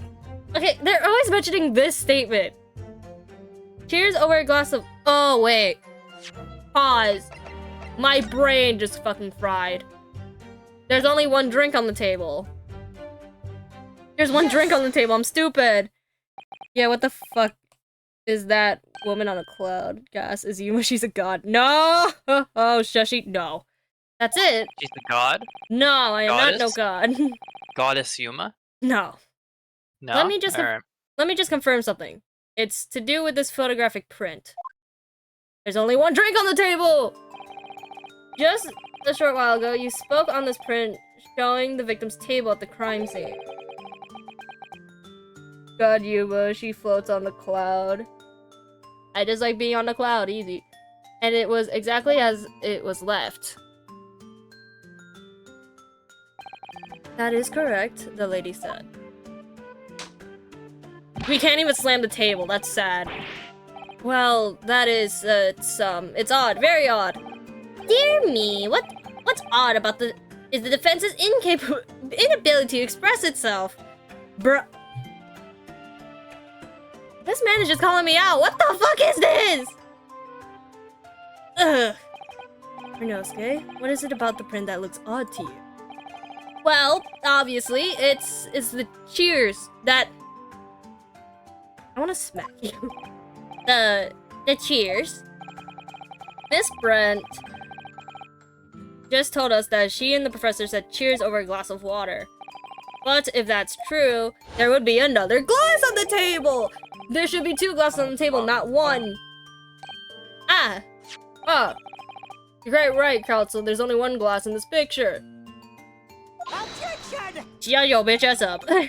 Okay, they're always mentioning this statement. Cheers over a glass of... Oh, wait. Pause. My brain just fucking fried. There's only one drink on the table. There's one drink on the table, I'm stupid. Yeah, what the fuck is that woman on a cloud? Gas, is Yuma, she's a god. No! Oh, Shushi, no. That's it. She's a god? No, I am not no god. Goddess Yuma? No. No? Let me just confirm something. It's to do with this photographic print. There's only one drink on the table! Just a short while ago, you spoke on this print showing the victim's table at the crime scene. God, Yuma, she floats on the cloud. I just like being on the cloud, easy. And it was exactly as it was left. That is correct, the lady said. We can't even slam the table, that's sad. Well, that is, it's odd, very odd. Dear me, what's odd about the defense's inability to express itself? Bruh. This man is just calling me out, what the fuck is this? Ugh. Renosuke, what is it about the print that looks odd to you? Well, obviously, it's the cheers that... I want to smack you. The cheers. Miss Brent just told us that she and the professor said cheers over a glass of water. But if that's true, there would be another glass on the table! There should be 2 glasses on the table, not 1. Ah! Oh. You're quite right, Council. There's only 1 glass in this picture. Objection! Shut your bitch ass up. Are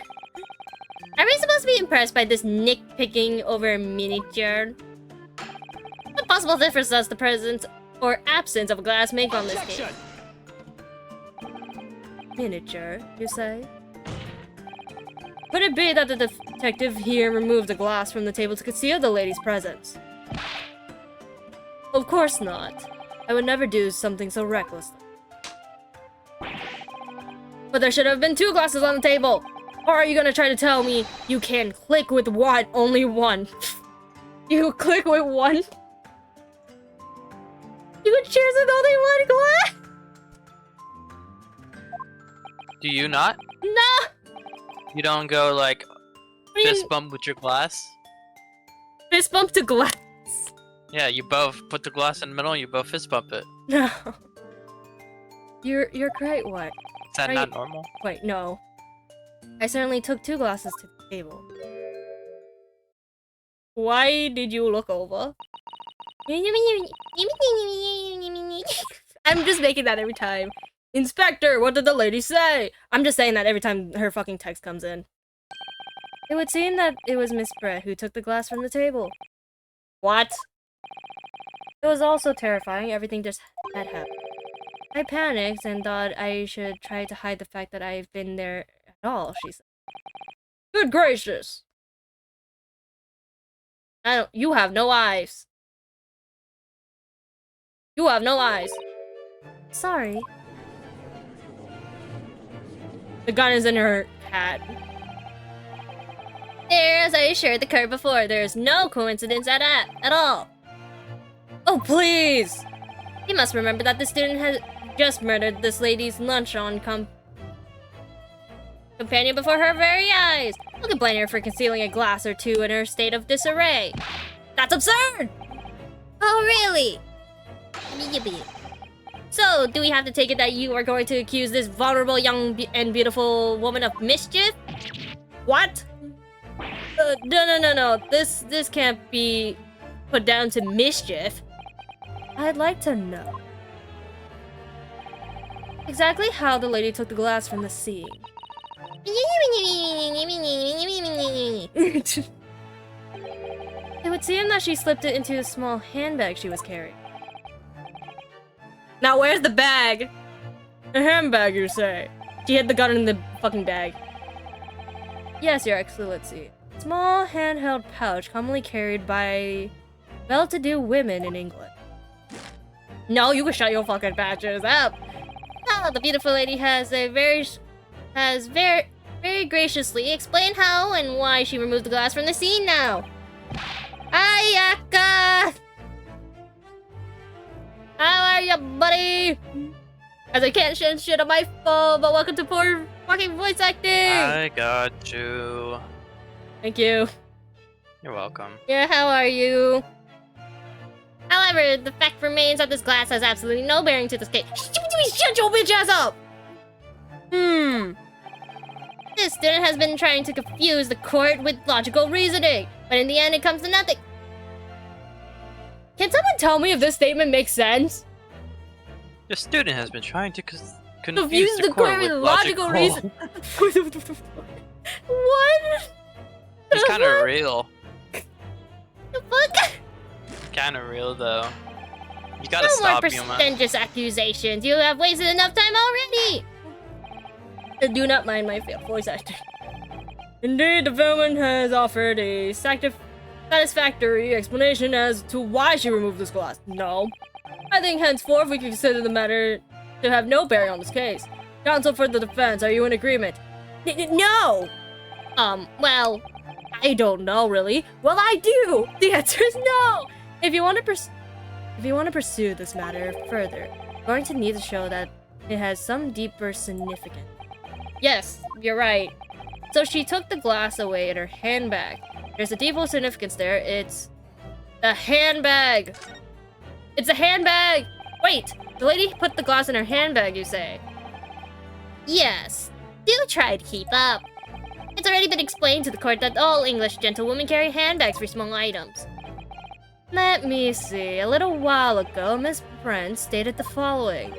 we supposed to be impressed by this nitpicking over a miniature? What possible difference does the presence or absence of a glass make on this case? Miniature, you say? Could it be that the detective here removed the glass from the table to conceal the lady's presence? Of course not. I would never do something so reckless. But there should have been 2 glasses on the table! Or are you gonna try to tell me you can click with what? Only 1. You click with 1? You could cheers with only 1 glass? Do you not? No! You don't go like fist bump with your glass? Fist bump to glass? Yeah, you both put the glass in the middle and you both fist bump it. No. You're correct, what? Is that not normal? Wait, no. I certainly took 2 glasses to the table. Why did you look over? I'm just making that every time. Inspector, what did the lady say? I'm just saying that every time her fucking text comes in. It would seem that it was Miss Brett who took the glass from the table. What? It was also terrifying. Everything just had happened. I panicked and thought I should try to hide the fact that I've been there at all, she said. Good gracious! You have no eyes. You have no eyes. Sorry. The gun is in her hat. There, as I assured the court before, there is no coincidence at all. Oh, please! You must remember that the student has just murdered this lady's lunch on companion before her very eyes. Who can blame her for concealing a glass or 2 in her state of disarray? That's absurd! Oh, really? So, do we have to take it that you are going to accuse this vulnerable young and beautiful woman of mischief? What? No. This can't be put down to mischief. I'd like to know exactly how the lady took the glass from the scene. It would seem that she slipped it into a small handbag she was carrying. Now where's the bag? A handbag, you say? She hid the gun in the fucking bag. Yes, Your Excellency. Small handheld pouch commonly carried by well-to-do women in England. No, you can shut your fucking patches up. Oh, the beautiful lady has very graciously explained how and why she removed the glass from the scene now. Ayaka! How are ya, buddy? As I can't send shit on my phone, but welcome to poor fucking voice acting! I got you. Thank you. You're welcome. Yeah, how are you? However, the fact remains that this glass has absolutely no bearing to this case. Shut your bitch ass up! This student has been trying to confuse the court with logical reasoning, but in the end it comes to nothing. Can someone tell me if this statement makes sense? The student has been trying to confuse the court with logical reason. What? It's kind of real. The fuck? Kind of real though. You gotta No more stop, Yuma. pretentious accusations. You have wasted enough time already. Do not mind my voice acting. Indeed, the villain has offered a satisfactory explanation as to why she removed this glass. No. I think henceforth we can consider the matter to have no bearing on this case. Counsel for the defense, are you in agreement? No! Well, I don't know really. Well, I do! The answer is no! If you want to pursue this matter further, you're going to need to show that it has some deeper significance. Yes, you're right. So she took the glass away in her handbag. There's a deeper significance there. It's a handbag. It's a handbag! Wait, the lady put the glass in her handbag, you say? Yes, do try to keep up. It's already been explained to the court that all English gentlewomen carry handbags for small items. Let me see. A little while ago, Miss Brent stated the following.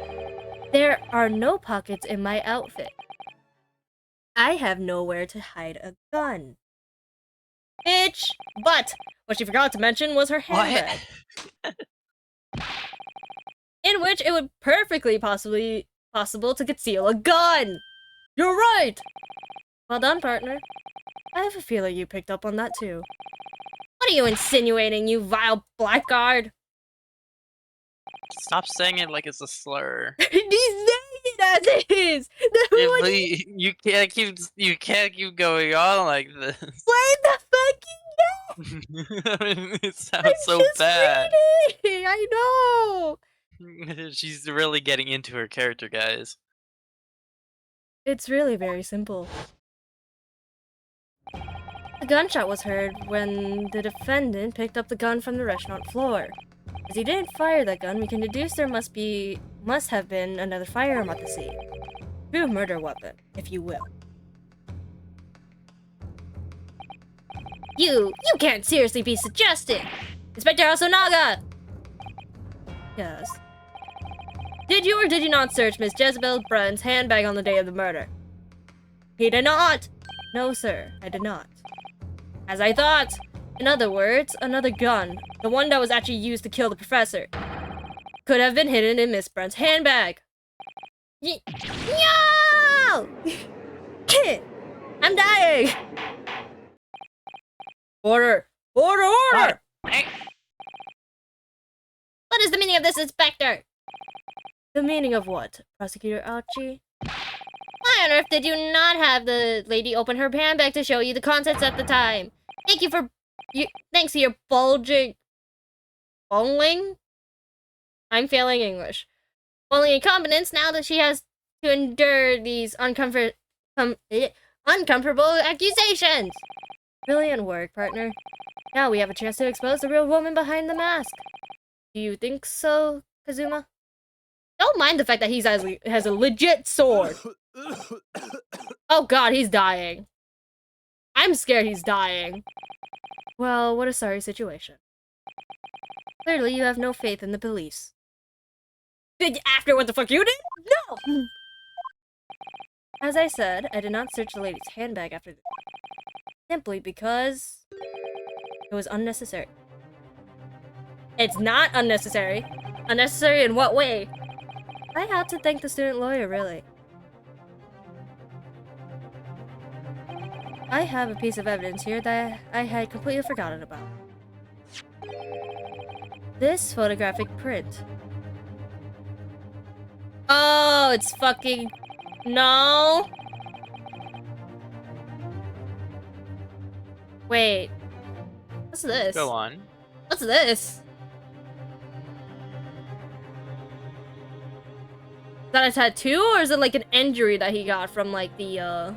There are no pockets in my outfit. I have nowhere to hide a gun. Bitch! But what she forgot to mention was her handbag. In which it would perfectly possible to conceal a gun! You're right! Well done, partner. I have a feeling you picked up on that too. What are you insinuating, you vile blackguard? Stop saying it like it's a slur. He's saying it as it is! Yeah, but you can't keep going on like this. What the I mean, it sounds I'm so just bad. reading! I know! She's really getting into her character, guys. It's really very simple. A gunshot was heard when the defendant picked up the gun from the restaurant floor. As he didn't fire that gun, we can deduce there must have been another firearm at the scene. True murder weapon, if you will. You can't seriously be suggesting! Inspector Asunaga! Yes. Did you or did you not search Miss Jezebel Brent's handbag on the day of the murder? He did not! No, sir, I did not. As I thought! In other words, another gun, the one that was actually used to kill the professor, could have been hidden in Miss Brent's handbag. No! I'm dying! Order! Order! Order! Hey. What is the meaning of this, Inspector? The meaning of what, Prosecutor Archie? Why on earth did you not have the lady open her handbag to show you the contents at the time? Thanks to your bungling? I'm failing English. Bungling incompetence now that she has to endure these uncomfortable accusations. Brilliant work, partner. Now we have a chance to expose the real woman behind the mask. Do you think so, Kazuma? Don't mind the fact that he has a legit sword. Oh god, he's dying. I'm scared he's dying. Well, what a sorry situation. Clearly, you have no faith in the police. After what the fuck you did? No! As I said, I did not search the lady's handbag after this. Simply because it was unnecessary. It's not unnecessary. Unnecessary in what way? I had to thank the student lawyer, really. I have a piece of evidence here that I had completely forgotten about. This photographic print. Oh, it's fucking... No! Wait. What's this? Go on. What's this? Is that a tattoo, or is it like an injury that he got from like the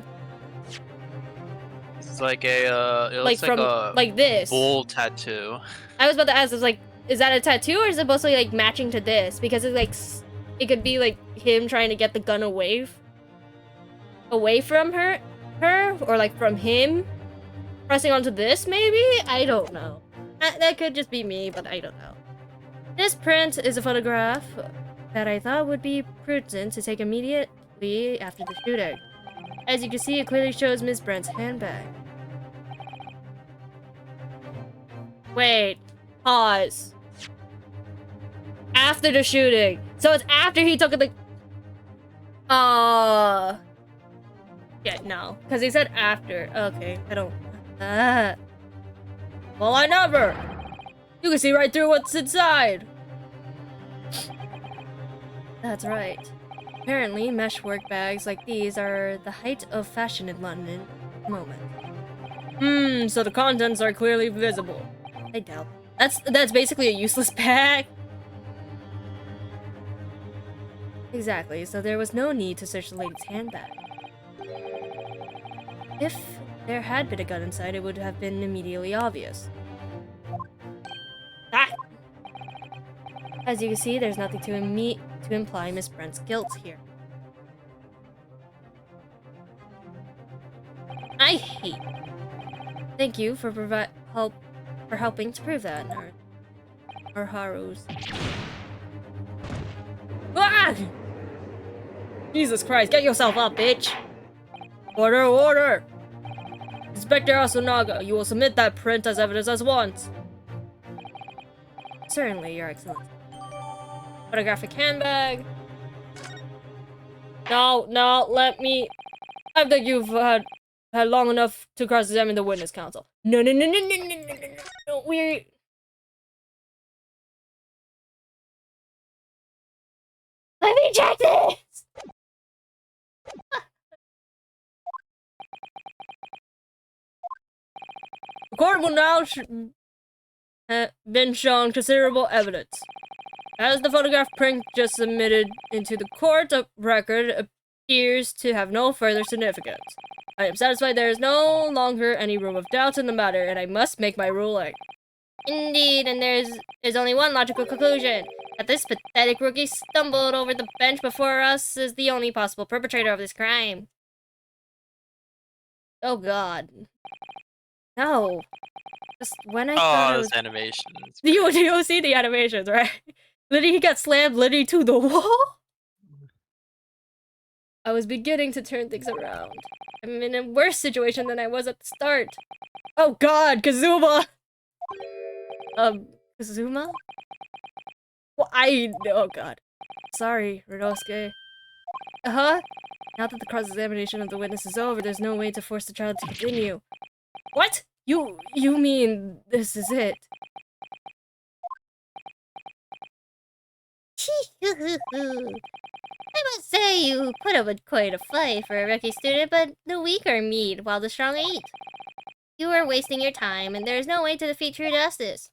It's like a it looks from a like this bull tattoo. I was about to ask, is that a tattoo, or is it mostly like matching to this? Because it's like it could be like him trying to get the gun away from her, or like from him pressing onto this, maybe? I don't know. That could just be me, but I don't know. This print is a photograph that I thought would be prudent to take immediately after the shooting. As you can see, it clearly shows Miss Brent's handbag. Wait. Pause. After the shooting. So it's after he took the... Yeah, no. Because he said after. Okay, I don't... Well, I never! You can see right through what's inside! That's right. Apparently, mesh work bags like these are the height of fashion in London at the moment. So the contents are clearly visible. I doubt. That's basically a useless bag. Exactly, so there was no need to search the lady's handbag. If there had been a gun inside, it would have been immediately obvious. Ah! As you can see, there's nothing to imply Miss Brent's guilt here. I hate you. Thank you for helping to prove that, or Haru's. Ah! Jesus Christ, get yourself up, bitch! Order, order! Inspector Asunaga, you will submit that print as evidence at once. Certainly, Your Excellency. Photographic handbag. No, let me. I think you've had long enough to cross-examine the witness counsel. No, we. Let me check this. The court will now been shown considerable evidence. As the photograph print just submitted into the court record appears to have no further significance. I am satisfied there is no longer any room of doubt in the matter, and I must make my ruling. Indeed, and there is only one logical conclusion. That this pathetic rookie stumbled over the bench before us is the only possible perpetrator of this crime. Oh god. No. Just when I thought it was... animations. You see the animations, right? Literally, he got slammed literally to the wall. I was beginning to turn things around. I'm in a worse situation than I was at the start. Oh god, Kazuma! Kazuma? Well, oh god. Sorry, Ryunosuke. Uh-huh? Now that the cross-examination of the witness is over, there's no way to force the child to continue. What? You mean this is it? I must say you put up quite a fight for a rookie student, but the weak are meat while the strong eat. You are wasting your time, and there is no way to defeat true justice.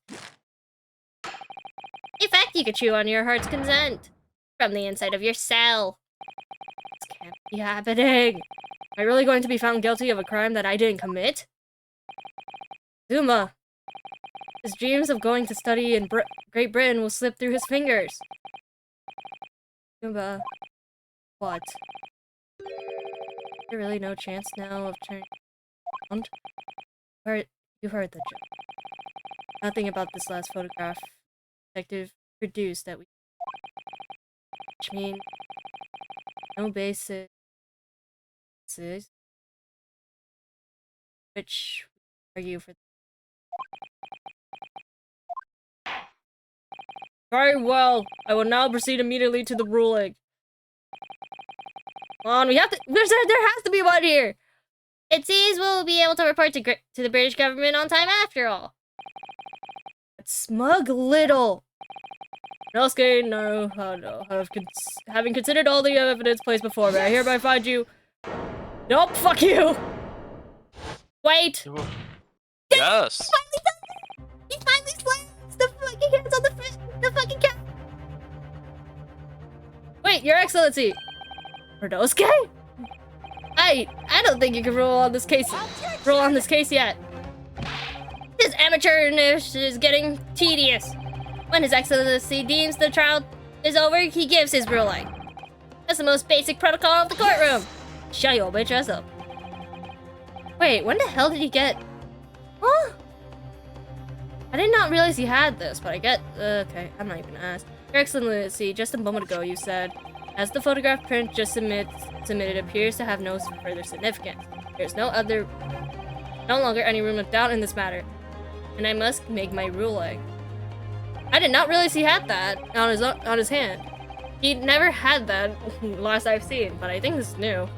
In fact, you could chew on your heart's consent from the inside of your cell. This can't be happening. Am I really going to be found guilty of a crime that I didn't commit? Zuma. His dreams of going to study in Great Britain will slip through his fingers. Zuma. What? Is there really no chance now of turning around? You heard the joke. Nothing about this last photograph detective produced that we... Which means... No basis... Which... argue for... Very well. I will now proceed immediately to the ruling. Come on, we have to... there has to be one here! It seems we'll be able to report to the British government on time after all. That smug little... Ryunosuke, no. Having considered all the evidence placed before me, I hereby find you... Nope, fuck you! Wait! Yes! He finally slams the fucking hands on the fucking cat! Wait, Your Excellency! Ryunosuke? I don't think you can rule on this case yet. This amateurish is getting tedious. When His Excellency deems the trial is over, he gives his ruling. That's the most basic protocol of the courtroom. Shut your bitch ass up. Wait, when the hell did he get... Huh? I did not realize he had this, but I get... okay, I'm not even gonna ask. Your Excellency, just a moment ago you said, as the photograph print just submitted appears to have no further significance. There's no longer any room of doubt in this matter, and I must make my ruling. I did not realize he had that on his hand. He never had that last I've seen, but I think this is new.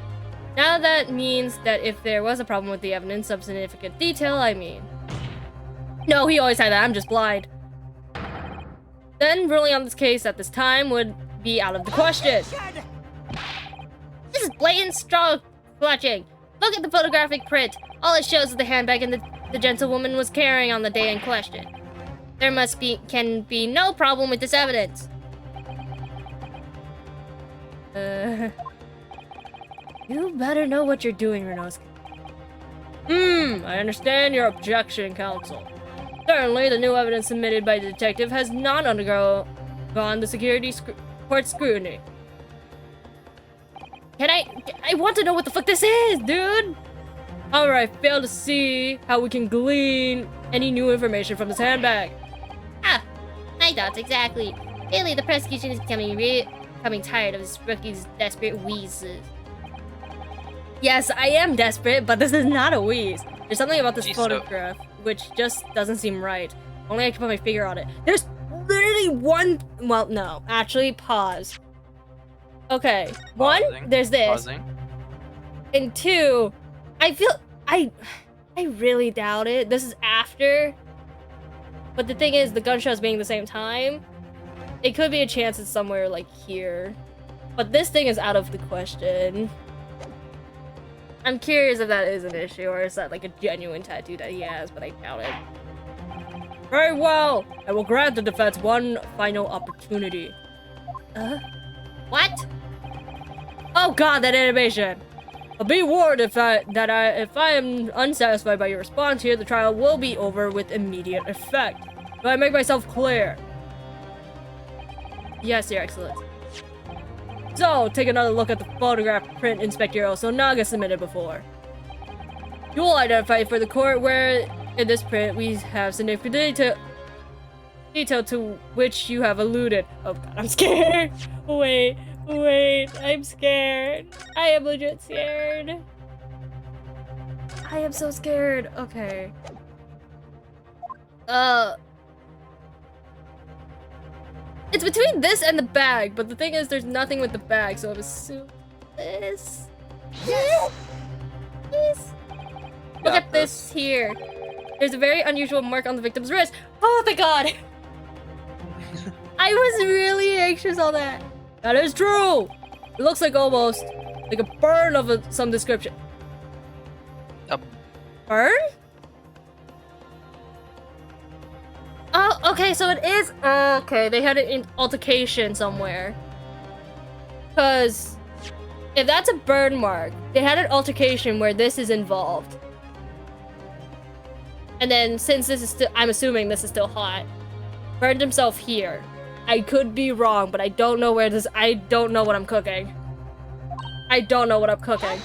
Now that means that if there was a problem with the evidence of significant detail, I mean. No, he always had that, I'm just blind. Then ruling on this case at this time would be out of the question. This is blatant straw clutching. Look at the photographic print. All it shows is the handbag and the gentlewoman was carrying on the day in question. There can be no problem with this evidence. You better know what you're doing, Ryunosuke. I understand your objection, counsel. Certainly, the new evidence submitted by the detective has not undergone the security court scrutiny. I want to know what the fuck this is, dude! However, I fail to see how we can glean any new information from this handbag. Ah, my thoughts exactly. Really, the prosecution is becoming tired of this rookie's desperate wheezes. Yes, I am desperate, but this is not a wheeze. There's something about this Jeez, photograph which just doesn't seem right. Only I can put my finger on it. There's literally one... Well, no. Actually, pause. Okay. One, Pausing. there's this. Pausing. And two, I feel... I really doubt it. This is after. But the thing is, the gunshots being the same time, it could be a chance it's somewhere, like, here. But this thing is out of the question. I'm curious if that is an issue, or is that like a genuine tattoo that he has, but I doubt it. Very well! I will grant the defense one final opportunity. What? Oh god, that animation! Be warned if I am unsatisfied by your response here, the trial will be over with immediate effect. Do I make myself clear? Yes, Your Excellency. So, take another look at the photograph print Inspector Osonaga submitted before. You will identify for the court where, in this print, we have significant detail to which you have alluded. Oh god, I'm scared! Wait, I'm scared. I am legit scared. I am so scared. Okay. It's between this and the bag, but the thing is there's nothing with the bag, so I'm assuming this. Yes! Look at this here. There's a very unusual mark on the victim's wrist. Oh thank god! I was really anxious on that. That is true! It looks like almost like a burn of some description. A burn? Oh, okay, so it is. Okay, they had an altercation somewhere. Because if that's a burn mark, they had an altercation where this is involved. And then since this is still, I'm assuming this is still hot, burned himself here. I could be wrong, but I don't know where this. I don't know what I'm cooking. I don't know what I'm cooking.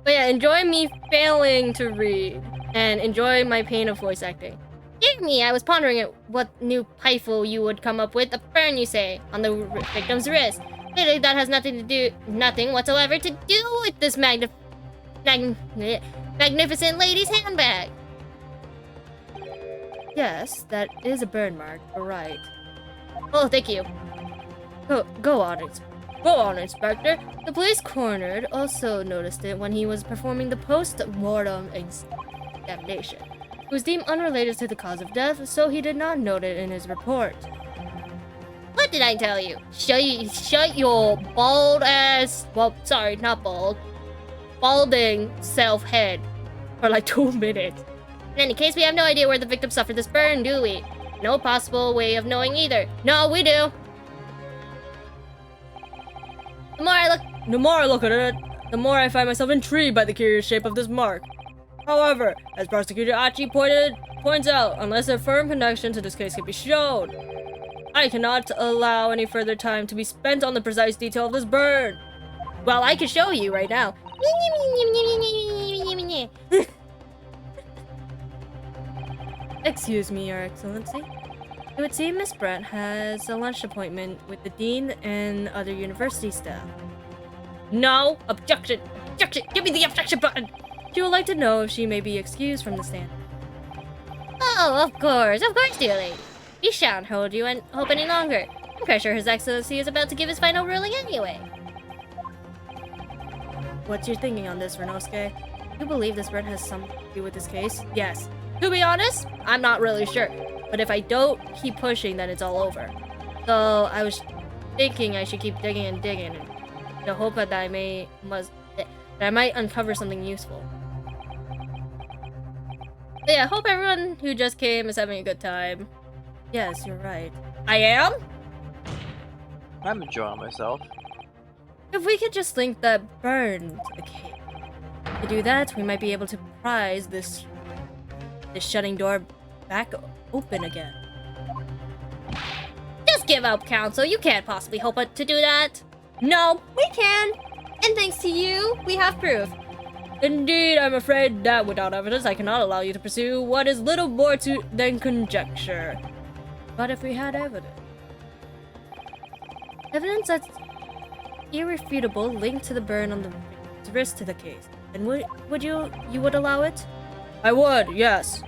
But yeah, enjoy me failing to read, and enjoy my pain of voice acting. Dear me, I was pondering at what new playful you would come up with. A burn, you say, on the victim's wrist. Clearly, that has nothing whatsoever to do with this magnificent lady's handbag. Yes, that is a burn mark. You're right. Oh, thank you. Go on, Inspector. The police coroner also noticed it when he was performing the post-mortem examination. It was deemed unrelated to the cause of death, so he did not note it in his report. What did I tell you? Shut your bald ass... Well, sorry, not bald. Balding self-head for like 2 minutes. In any case, we have no idea where the victim suffered this burn, do we? No possible way of knowing either. No, we do. The more I look at it, the more I find myself intrigued by the curious shape of this mark. However, as Prosecutor Achi points out, unless a firm connection to this case can be shown, I cannot allow any further time to be spent on the precise detail of this burn. Well, I can show you right now. Excuse me, Your Excellency. It would seem Miss Brent has a lunch appointment with the dean and other university staff. No! Objection! Objection! Give me the objection button! She would like to know if she may be excused from the stand. Oh, of course, dear lady. We shan't hold you hope any longer. I'm pretty sure His Excellency is about to give his final ruling anyway. What's your thinking on this, Renosuke? You believe this Brent has something to do with this case? Yes. To be honest, I'm not really sure. But if I don't keep pushing, then it's all over. So I was thinking I should keep digging and digging, in the hope that I might uncover something useful. But yeah, I hope everyone who just came is having a good time. Yes, you're right. I am? I'm enjoying myself. If we could just link that burn to the case. To do that, we might be able to prise this shutting door back open again. Just give up, Council. You can't possibly hope to do that. No, we can! And thanks to you, we have proof. Indeed, I'm afraid that without evidence, I cannot allow you to pursue what is little more than conjecture. But if we had evidence... Evidence that's irrefutable linked to the burn on the wrist to the case, then would you would allow it? I would, yes.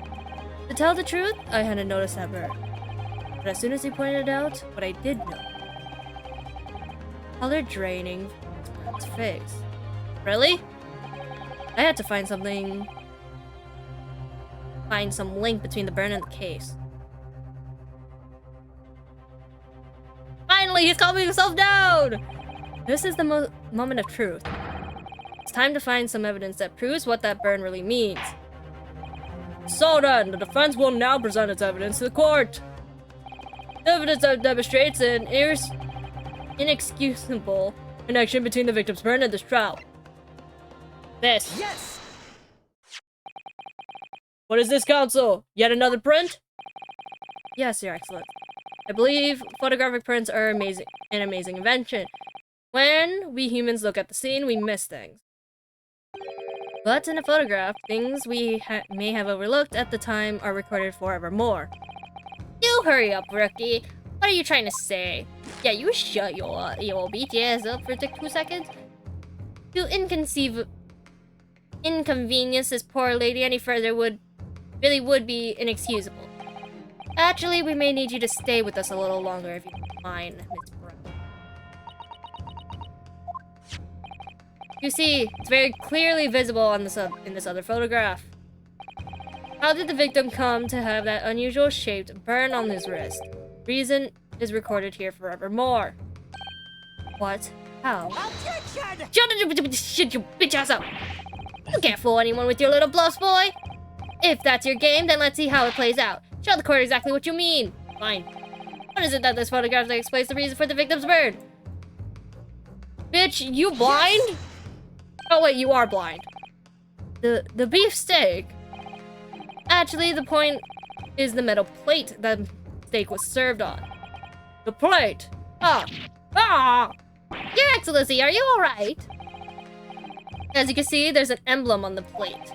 To tell the truth, I hadn't noticed that burn. But as soon as he pointed out what I did know, color draining from his face. Really? I had to find some link between the burn and the case. Finally, he's calming himself down! This is the moment of truth. It's time to find some evidence that proves what that burn really means. So then, the defense will now present its evidence to the court. Evidence that demonstrates an inexcusable connection between the victim's burn and this trial. This. Yes! What is this, Council? Yet another print? Yes, Your Excellency. I believe photographic prints are an amazing invention. When we humans look at the scene, we miss things. But in a photograph, things we may have overlooked at the time are recorded forevermore. You hurry up, rookie. What are you trying to say? Yeah, you shut your beat ass up for 2 seconds. To inconvenience this poor lady any further would be inexcusable. Actually, we may need you to stay with us a little longer if you don't mind, Miss Brown. You see, it's very clearly visible on in this other photograph. How did the victim come to have that unusual shaped burn on his wrist? Reason is recorded here forevermore. What? How? Objection! Shut your bitch ass up! You can't fool anyone with your little bluffs, boy! If that's your game, then let's see how it plays out. Show the court exactly what you mean. Fine. What is it that this photograph that explains the reason for the victim's burn? Bitch, you blind? Oh wait, you are blind. The beef steak. Actually, the point is the metal plate that the steak was served on. The plate! Ah! Your Excellency, are you alright? As you can see, there's an emblem on the plate.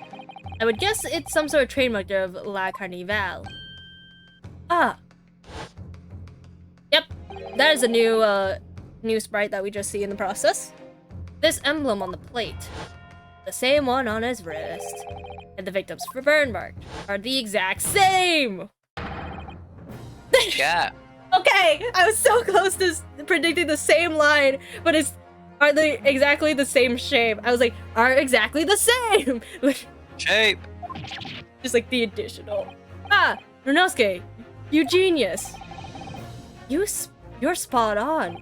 I would guess it's some sort of trademark of La Carnival. Ah. Yep, that is a new sprite that we just see in the process. This emblem on the plate, the same one on his wrist, and the victim's burn mark are the exact same! Yeah. Okay, I was so close to predicting the same line, but are they exactly the same shape? I was like, are exactly the same! Shape. Just like the additional. Ah, Renosuke, you genius. You're spot on.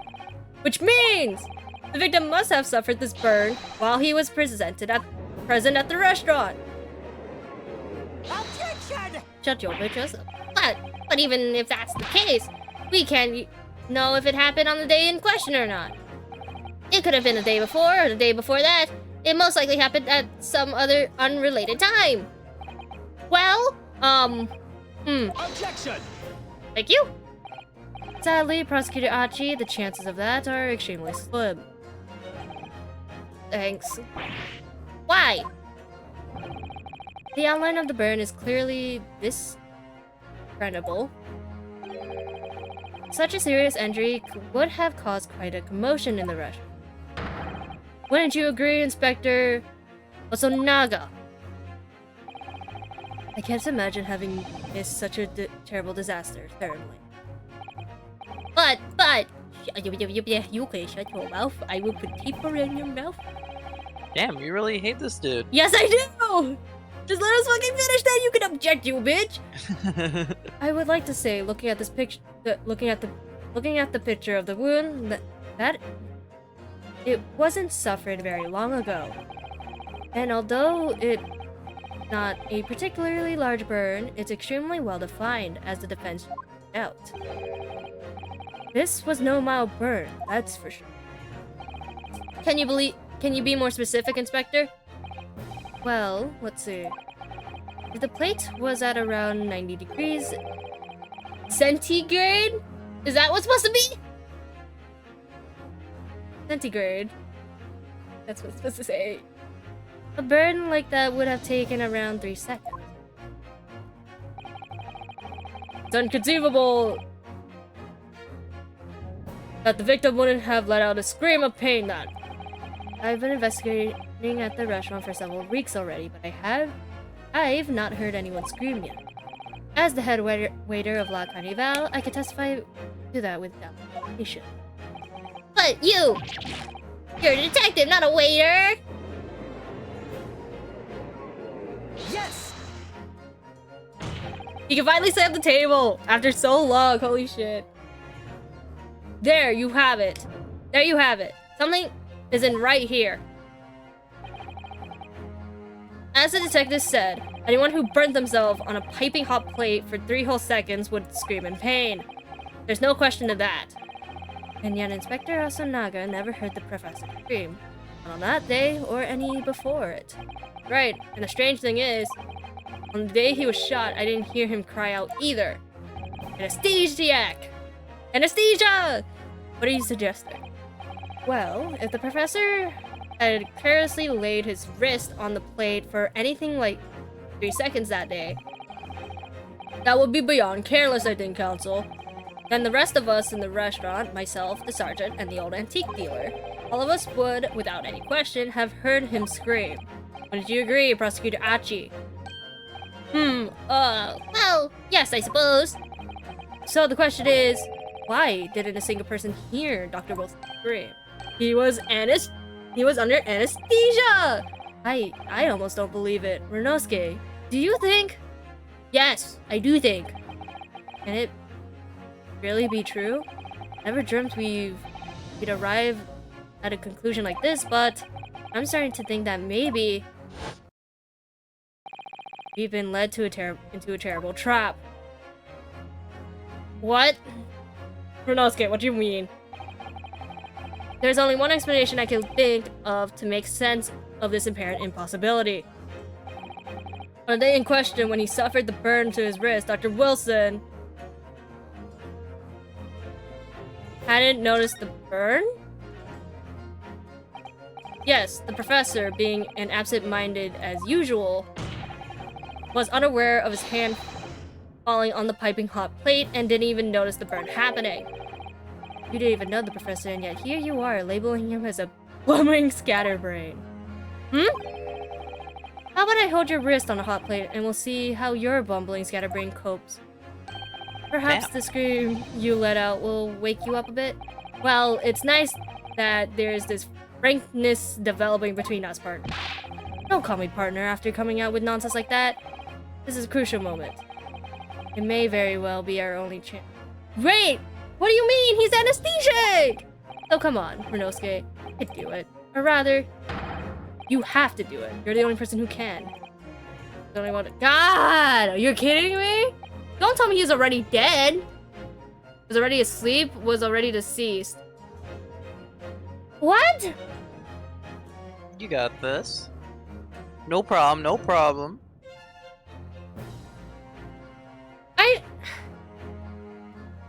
Which means the victim must have suffered this burn while he was present at the restaurant. Objection! Shut your bitches up. But even if that's the case, we can't know if it happened on the day in question or not. It could have been the day before or the day before that. It most likely happened at some other unrelated time. Well, Objection! thank you. Sadly, Prosecutor Achi, the chances of that are extremely slim. Thanks. Why? The outline of the burn is clearly discernible. Such a serious injury would have caused quite a commotion in the restaurant. Wouldn't you agree, Inspector Osonaga? I can't imagine having missed such a terrible disaster, terribly. But, You can shut your mouth. I will put paper in your mouth. Damn, you really hate this dude. Yes, I do! Just let us fucking finish that, you can object, you bitch! I would like to say, looking at this picture, looking at the picture of the wound, that it wasn't suffered very long ago. And although it's not a particularly large burn, it's extremely well defined, as the defense pointed out. This was no mild burn, that's for sure. Can you be more specific, Inspector? Well, let's see. If the plate was at around 90 degrees centigrade? Is that what's supposed to be? Centigrade. That's what it's supposed to say. A burn like that would have taken around 3 seconds. It's inconceivable that the victim wouldn't have let out a scream of pain then. I've been investigating at the restaurant for several weeks already, but I've not heard anyone scream yet. As the head waiter of La Carnival, I can testify to that with documentation. But you're a detective, not a waiter. Yes! You can finally slam the table after so long, holy shit. There, you have it. There you have it. Something isn't right here. As the detective said, anyone who burnt themselves on a piping hot plate for 3 whole seconds would scream in pain. There's no question of that. And yet Inspector Asanaga never heard the professor scream. Not on that day or any before it. Right, and the strange thing is, on the day he was shot, I didn't hear him cry out either. Anesthesiac! Anesthesia! What are you suggesting? Well, if the professor had carelessly laid his wrist on the plate for anything like 3 seconds that day, that would be beyond careless, I think, Counsel. Then the rest of us in the restaurant, myself, the sergeant, and the old antique dealer, all of us would, without any question, have heard him scream. Wouldn't you agree, Prosecutor Achi? Well, yes, I suppose. So the question is, why didn't a single person hear Dr. Wilson scream? He was under anesthesia! I almost don't believe it. Renosuke, do you think? Yes, I do think. Can it really be true? Never dreamt we'd arrive at a conclusion like this, but I'm starting to think that maybe we've been led to into a terrible trap. What? Renosuke, what do you mean? There's only one explanation I can think of to make sense of this apparent impossibility. On the day in question, when he suffered the burn to his wrist, Dr. Wilson hadn't noticed the burn? Yes, the professor, being an absent-minded as usual, was unaware of his hand falling on the piping hot plate and didn't even notice the burn happening. You didn't even know the professor, and yet here you are, labeling him as a bumbling scatterbrain. How about I hold your wrist on a hot plate and we'll see how your bumbling scatterbrain copes? Perhaps the scream you let out will wake you up a bit? Well, it's nice that there's this frankness developing between us, partner. Don't call me partner after coming out with nonsense like that. This is a crucial moment. It may very well be our only chance. Wait! What do you mean? He's anesthetic! Oh, come on, Renosuke. You can do it. Or rather, you have to do it. You're the only person who can. The only one. God! Are you kidding me? Don't tell me he's already dead. Was already asleep, was already deceased. What? You got this. No problem, no problem.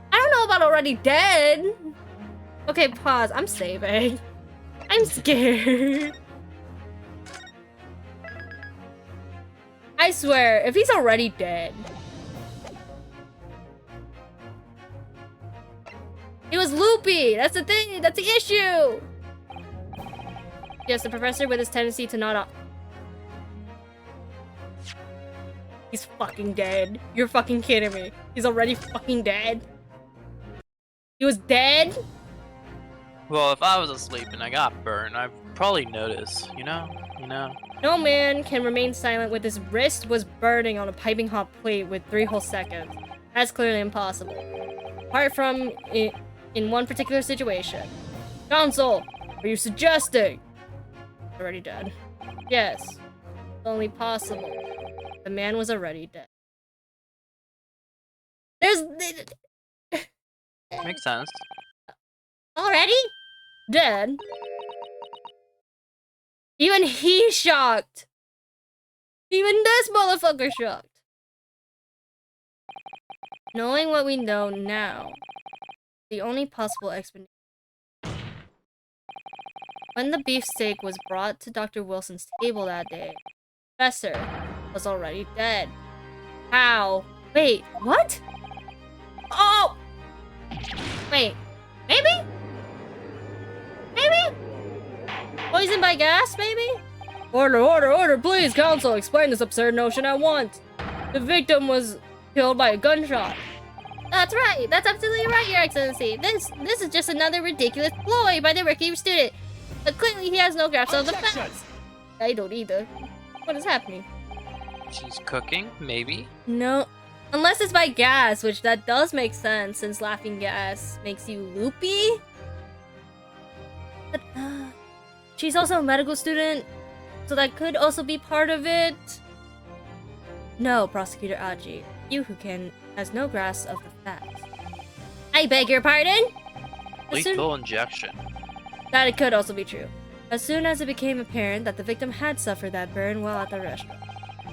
I don't know about already dead. Okay, pause. I'm saving. I'm scared. I swear, if he's already dead. He was loopy. That's the thing. That's the issue. Yes, the professor with his tendency to not. He's fucking dead. You're fucking kidding me. He's already fucking dead. He was dead? Well, if I was asleep and I got burned, I'd probably notice, you know? No man can remain silent with his wrist was burning on a piping hot plate with 3 whole seconds. That's clearly impossible. Apart from in one particular situation. Counsel, are you suggesting? Already dead. Yes. It's only possible. The man was already dead. There's... Makes sense. Already? Dead? Even he's shocked! Even this motherfucker shocked. Knowing what we know now, the only possible explanation. When the beefsteak was brought to Dr. Wilson's table that day, the professor was already dead. How? Wait, what? Oh! Wait, maybe? Maybe? Poisoned by gas, maybe? Order, order, order, please, counsel, explain this absurd notion at once. The victim was killed by a gunshot. That's right. That's absolutely right, Your Excellency. This is just another ridiculous ploy by the rookie student. But clearly he has no grasp of the Objection! facts. I don't either. What is happening? She's cooking, maybe? No. Unless it's by gas, which that does make sense since laughing gas makes you loopy. But, she's also a medical student, so that could also be part of it. No, Prosecutor Aji. You who has no grasp of the facts. I beg your pardon? Lethal injection. That it could also be true. As soon as it became apparent that the victim had suffered that burn while at the restaurant,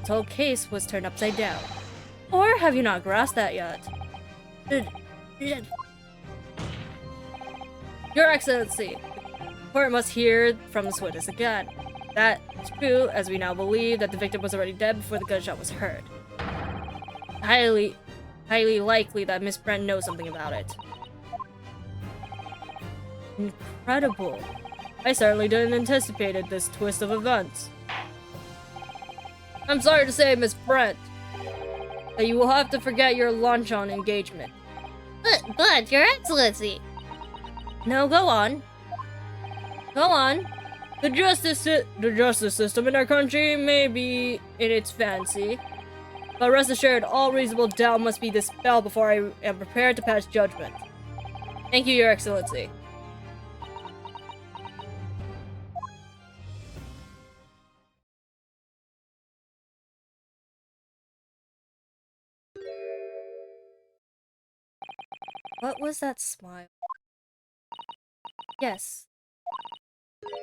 the whole case was turned upside down. Or have you not grasped that yet? Your Excellency, the court must hear from this witness again. That is true, as we now believe that the victim was already dead before the gunshot was heard. Highly likely that Miss Brent knows something about it. Incredible. I certainly didn't anticipate this twist of events. I'm sorry to say, Miss Brent, that you will have to forget your lunch on engagement. But, Your Excellency. No, go on. Go on. The justice system in our country may be in its fancy, but rest assured, all reasonable doubt must be dispelled before I am prepared to pass judgment. Thank you, Your Excellency. What was that smile? Yes.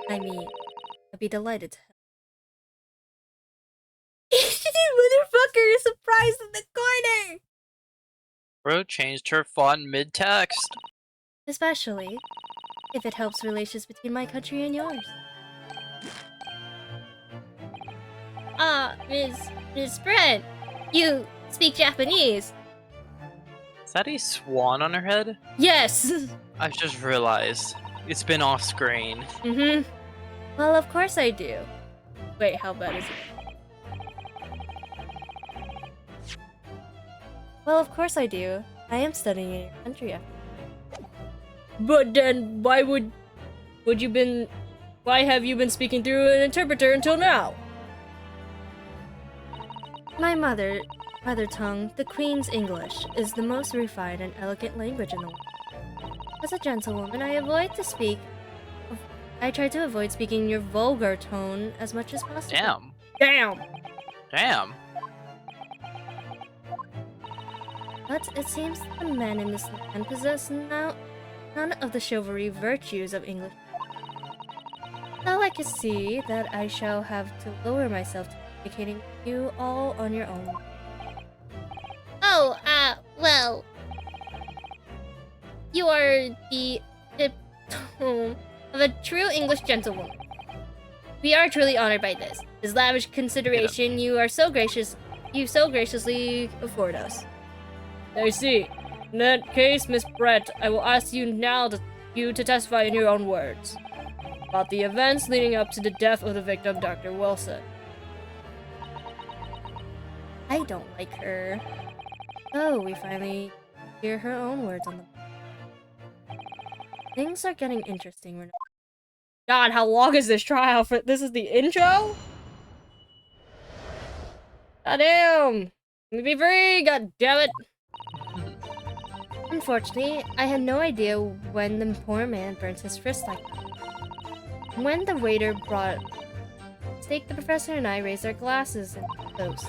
I mean, I'd be delighted to help. Motherfucker is surprised in the corner! Bro changed her font mid-text. Especially if it helps relations between my country and yours. Miss Brent, you speak Japanese. Is that a swan on her head? Yes! I just realized. It's been off screen. Mm-hmm. Well, of course I do. Wait, how bad is it? Well, of course I do. I am studying in your country after. But then, why have you been speaking through an interpreter until now? My mother tongue, the Queen's English, is the most refined and elegant language in the world. As a gentlewoman, I try to avoid speaking your vulgar tone as much as possible. Damn. Damn! Damn. But it seems the men in this land possess none of the chivalry virtues of English. So I can see that I shall have to lower myself to communicating with you all on your own. Oh, well. You are the epitome of a true English gentlewoman. We are truly honored by this. This lavish consideration you so graciously afford us. I see. In that case, Miss Brett, I will ask you now to testify in your own words about the events leading up to the death of the victim, Dr. Wilson. I don't like her. So we finally hear her own words on the. Things are getting interesting. God, how long is this trial? This is the intro? God damn! Let me be free! God damn it! Unfortunately, I had no idea when the poor man burnt his wrist like that. When the waiter brought steak, the professor and I raised our glasses and toast.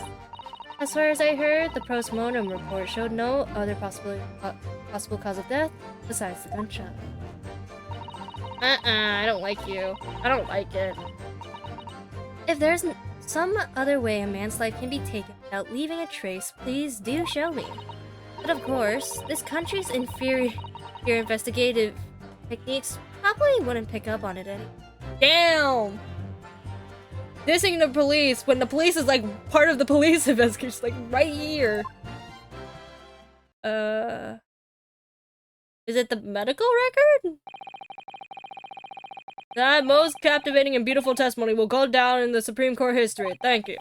As far as I heard, the post-mortem report showed no other possible cause of death besides the gunshot. I don't like you. I don't like it. If there's some other way a man's life can be taken without leaving a trace, please do show me. But of course, this country's inferior investigative techniques probably wouldn't pick up on it any. Damn! Dissing the police when the police is like part of the police investigation, like right here. Is it the medical record? That most captivating and beautiful testimony will go down in the Supreme Court history. Thank you.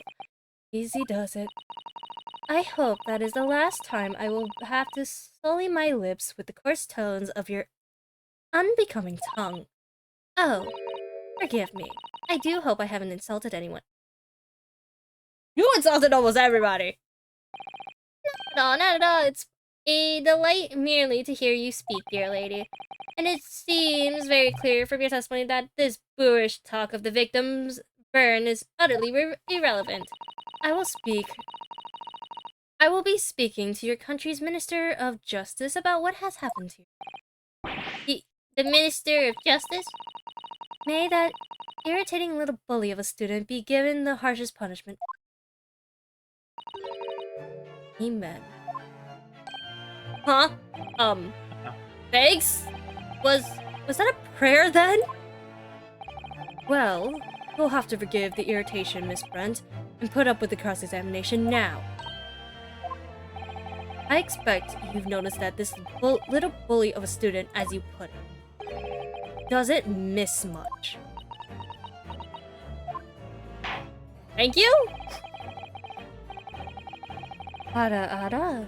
Easy does it. I hope that is the last time I will have to sully my lips with the coarse tones of your unbecoming tongue. Oh, forgive me. I do hope I haven't insulted anyone. You insulted almost everybody! Not at all. It's a delight merely to hear you speak, dear lady. And it seems very clear from your testimony that this boorish talk of the victim's burn is utterly irrelevant. I will be speaking to your country's Minister of Justice about what has happened to you. The Minister of Justice? May that irritating little bully of a student be given the harshest punishment. Amen. Huh? Thanks? Was that a prayer then? Well, you'll have to forgive the irritation, Miss Brent, and put up with the cross-examination now. I expect you've noticed that this little bully of a student, as you put it, doesn't miss much. Thank you? Ada.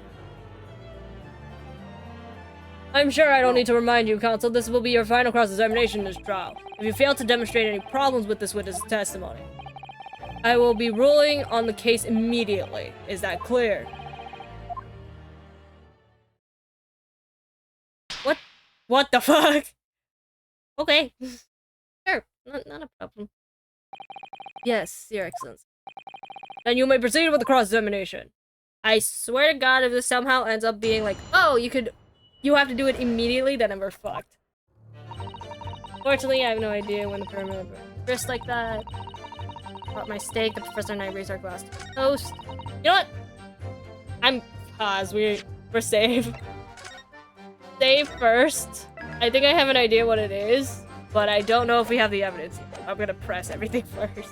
I'm sure I don't need to remind you, counsel, this will be your final cross-examination in this trial. If you fail to demonstrate any problems with this witness' testimony, I will be ruling on the case immediately. Is that clear? What the fuck? Okay. Sure, not a problem. Yes, Your Excellency. Then you may proceed with the cross-examination. I swear to God, if this somehow ends up being like, oh, you have to do it immediately, then we're fucked. Fortunately, I have no idea when the permit wrist like that. Brought my steak, the professor and I raised our glass to toast. You know what? I'm pause. We're safe. Save first. I think I have an idea what it is, but I don't know if we have the evidence. I'm gonna press everything first.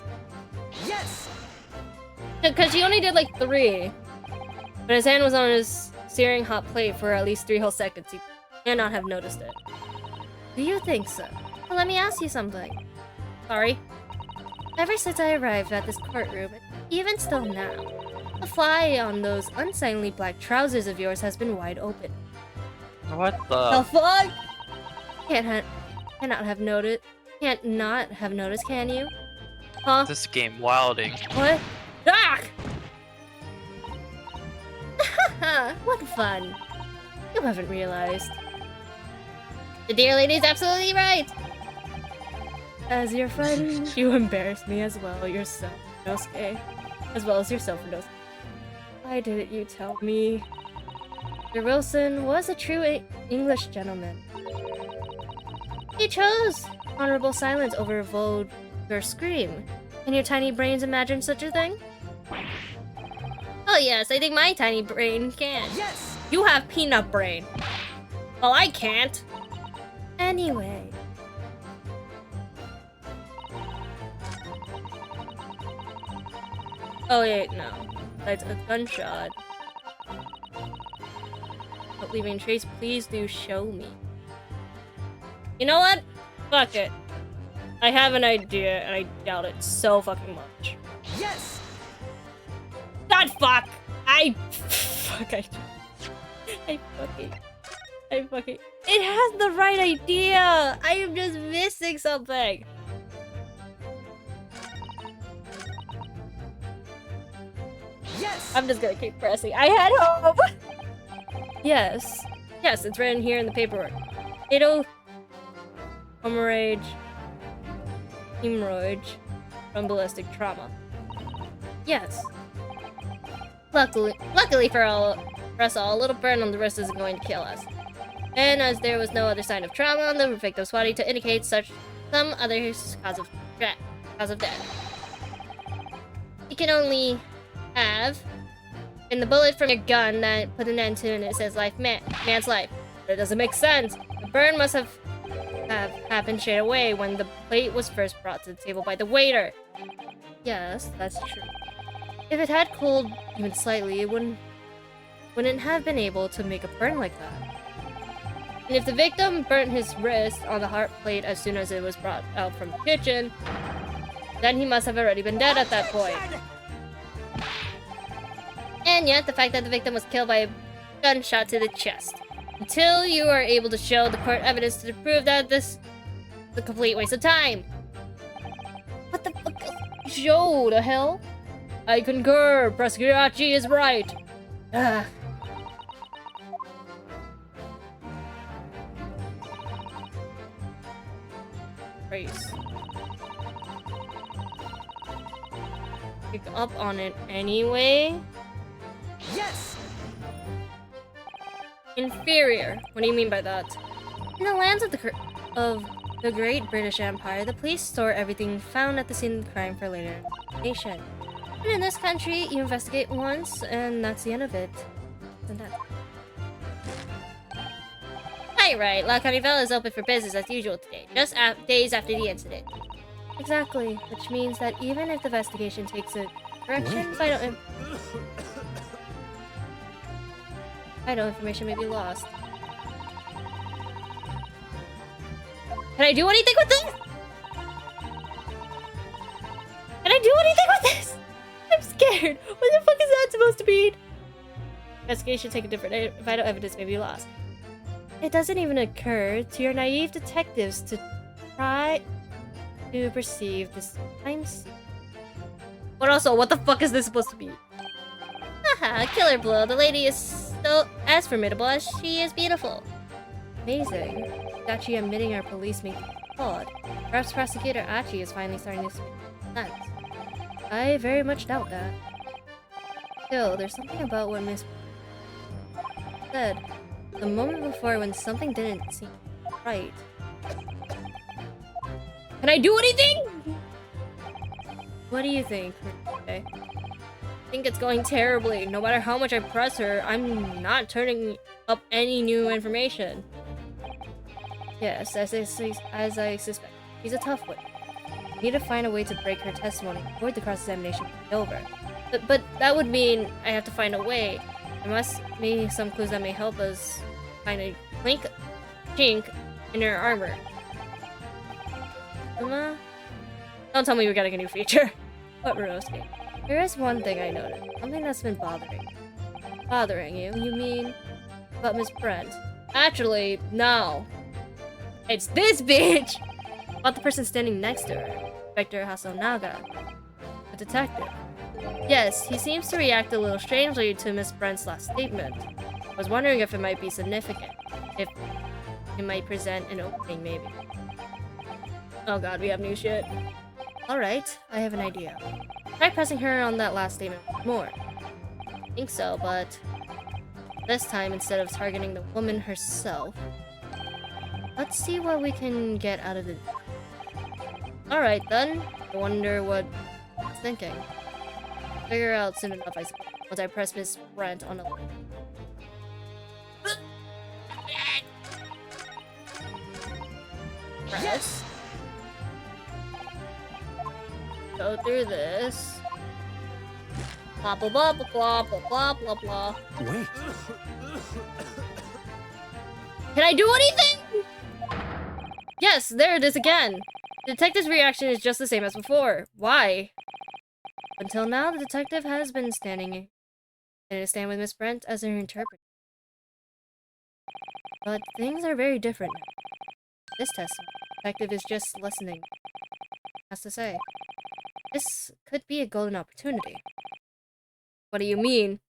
Yes! Because he only did like 3. But his hand was on his searing hot plate for at least 3 whole seconds. He cannot have noticed it. Do you think so? Well, let me ask you something. Sorry. Ever since I arrived at this courtroom, even still now, the fly on those unsightly black trousers of yours has been wide open. What The the? fuck? Can't not have noticed, can you? Huh? This game wilding. What? Ah! What fun. You haven't realized. The dear lady is absolutely right. As your friend, you embarrassed me as well yourself, Nosuke. As well as yourself, Nosuke. Why didn't you tell me? Mr. Wilson was a true English gentleman. He chose honorable silence over vulgar scream. Can your tiny brains imagine such a thing? Oh yes, I think my tiny brain can. Yes! You have peanut brain. Well, I can't. Anyway. Oh wait, no. That's a gunshot. Not leaving a trace, please do show me. You know what? Fuck it. I have an idea, and I doubt it so fucking much. Yes! God fuck! Fuck, I fucking... It has the right idea! I am just missing something! Yes! I'm just gonna keep pressing. I had hope! Yes. Yes, it's written here in the paperwork. It'll... hemorrhage from ballistic trauma. Yes. Luckily for us all, a little burn on the wrist isn't going to kill us. And as there was no other sign of trauma on the victim's body to indicate some other cause of death. You can only have in the bullet from your gun that put an end to and it says man's life. But it doesn't make sense. The burn must have happened straight away when the plate was first brought to the table by the waiter. Yes, that's true. If it had cooled even slightly, it wouldn't have been able to make a burn like that. And if the victim burnt his wrist on the hot plate as soon as it was brought out from the kitchen, then he must have already been dead at that point. And yet, the fact that the victim was killed by a gunshot to the chest. Until you are able to show the court evidence to prove that this is a complete waste of time. What the fuck? Show the hell? I concur. Prosecutor Achi is right. Ugh. Race. Pick up on it anyway. Yes! Inferior. What do you mean by that? In the lands of the Great British Empire, the police store everything found at the scene of the crime for later investigation. But in this country, you investigate once, and that's the end of it. Isn't that? Right. La Carnivella is open for business as usual today, just days after the incident. Exactly, which means that even if the investigation takes a direction, vital information may be lost. Can I do anything with this? Can I do anything with this? I'm scared. What the fuck is that supposed to mean? Investigation take a different vital evidence may be lost. It doesn't even occur to your naive detectives to try to perceive this time sequence. But also, what the fuck is this supposed to be? Haha, killer blow. The lady is still as formidable as she is beautiful. Amazing. Achi admitting our police may be flawed. Perhaps Prosecutor Achi is finally starting to speak sense. I very much doubt that. Still, there's something about what Miss said. The moment before when something didn't seem right. Can I do anything? What do you think? Okay. I think it's going terribly. No matter how much I press her, I'm not turning up any new information. Yes, as I suspect. She's a tough one. We need to find a way to break her testimony, avoid the cross-examination being over. But that would mean I have to find a way. There must be some clues that may help us find a chink in her armor. Don't tell me we're getting a new feature. What, Rorosuke? There is one thing I noticed. Something that's been bothering you. Bothering you? You mean about Miss Brent? Actually, no. It's this bitch! About the person standing next to her. Inspector Hasonaga. A detective. Yes, he seems to react a little strangely to Miss Brent's last statement. I was wondering if it might be significant. If it might present an opening, maybe. Oh god, we have new shit. Alright, I have an idea. Try pressing her on that last statement more. I think so, but this time, instead of targeting the woman herself, let's see what we can get out of it. Alright then, I wonder what it's thinking. Figure out soon enough, I suppose, once I press Miss Brent on a line. Press. Go through this. Blah blah blah blah blah blah blah blah. Wait. Can I do anything? Yes, there it is again. The detective's reaction is just the same as before. Why? Until now, the detective has been standing in a stand with Miss Brent as her interpreter. But things are very different now. This testimony, the detective is just listening. Has to say. This could be a golden opportunity. What do you mean?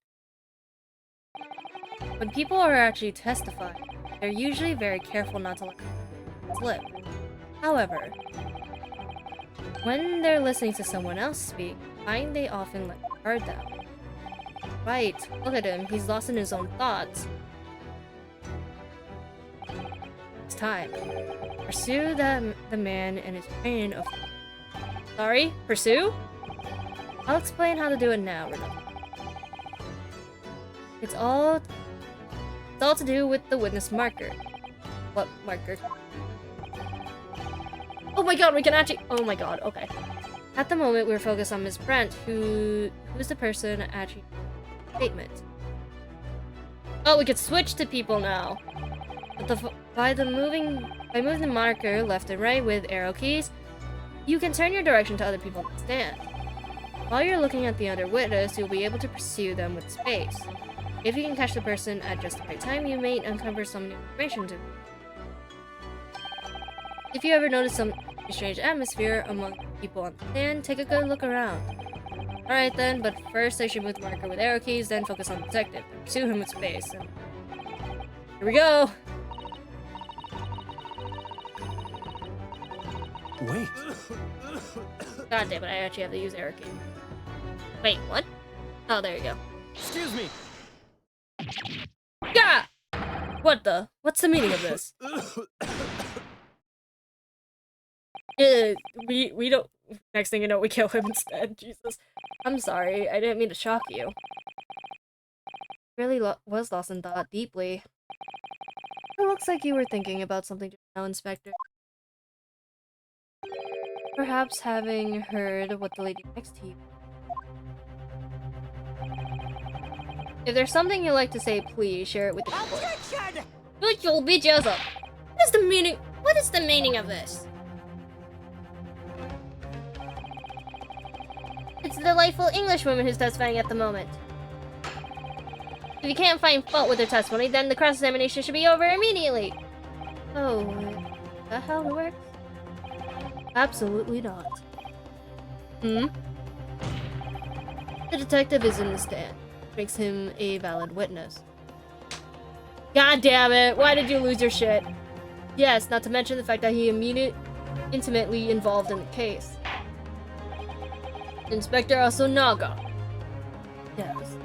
When people are actually testifying, they're usually very careful not to let it slip. However, when they're listening to someone else speak, I find they often let their guard down. Right, look at him, he's lost in his own thoughts. It's time. Pursue the man and his train of... Sorry? Pursue? I'll explain how to do it now, Renault. It's all to do with the witness marker. What marker? Oh my god, we can actually... Oh my god, okay. At the moment, we're focused on Miss Brent, who's the person actually statement. Oh, we could switch to people now. But by moving the marker left and right with arrow keys, you can turn your direction to other people on the stand. While you're looking at the other witness, you'll be able to pursue them with space. If you can catch the person at just the right time, you may uncover some new information to them. If you ever notice some strange atmosphere among people on the stand, take a good look around. Alright then, but first I should move the marker with arrow keys, then focus on the detective. Pursue him with space. And... here we go! Wait. God damn it, I actually have to use arrow keys. Wait, what? Oh, there you go. Excuse me. Gah! What the? What's the meaning of this? We don't... Next thing you know, we kill him instead. Jesus. I'm sorry, I didn't mean to shock you. Really was lost in thought deeply. It looks like you were thinking about something just now, Inspector. Perhaps having heard what the lady next to you... If there's something you'd like to say, please share it with the court. What you'll be Joseph? What is the meaning? What is the meaning of this? It's the delightful English woman who's testifying at the moment. If you can't find fault with her testimony, then the cross-examination should be over immediately. Oh, is that how it works? Absolutely not. Hmm? The detective is in the stand. Makes him a valid witness. God damn it! Why did you lose your shit? Yes, not to mention the fact that he intimately involved in the case. Inspector Asunaga. Yes.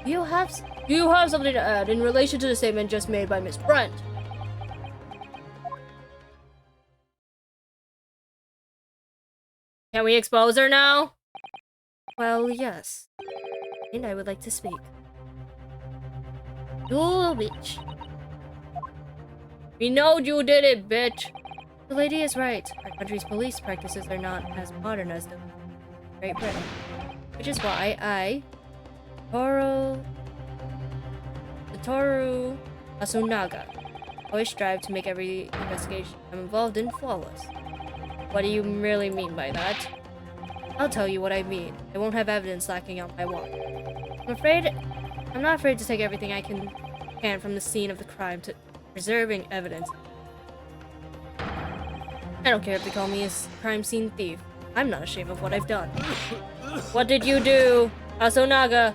You have something to add in relation to the statement just made by Miss Brent. Can we expose her now? Well, yes. And I would like to speak. You bitch. We know you did it, bitch. The lady is right. Our country's police practices are not as modern as the Great Britain. Which is why Toru Asunaga, always strive to make every investigation I'm involved in flawless. What do you really mean by that? I'll tell you what I mean. I won't have evidence lacking on my wall. I'm not afraid to take everything I can from the scene of the crime to preserving evidence. I don't care if they call me a crime scene thief. I'm not ashamed of what I've done. What did you do, Asunaga?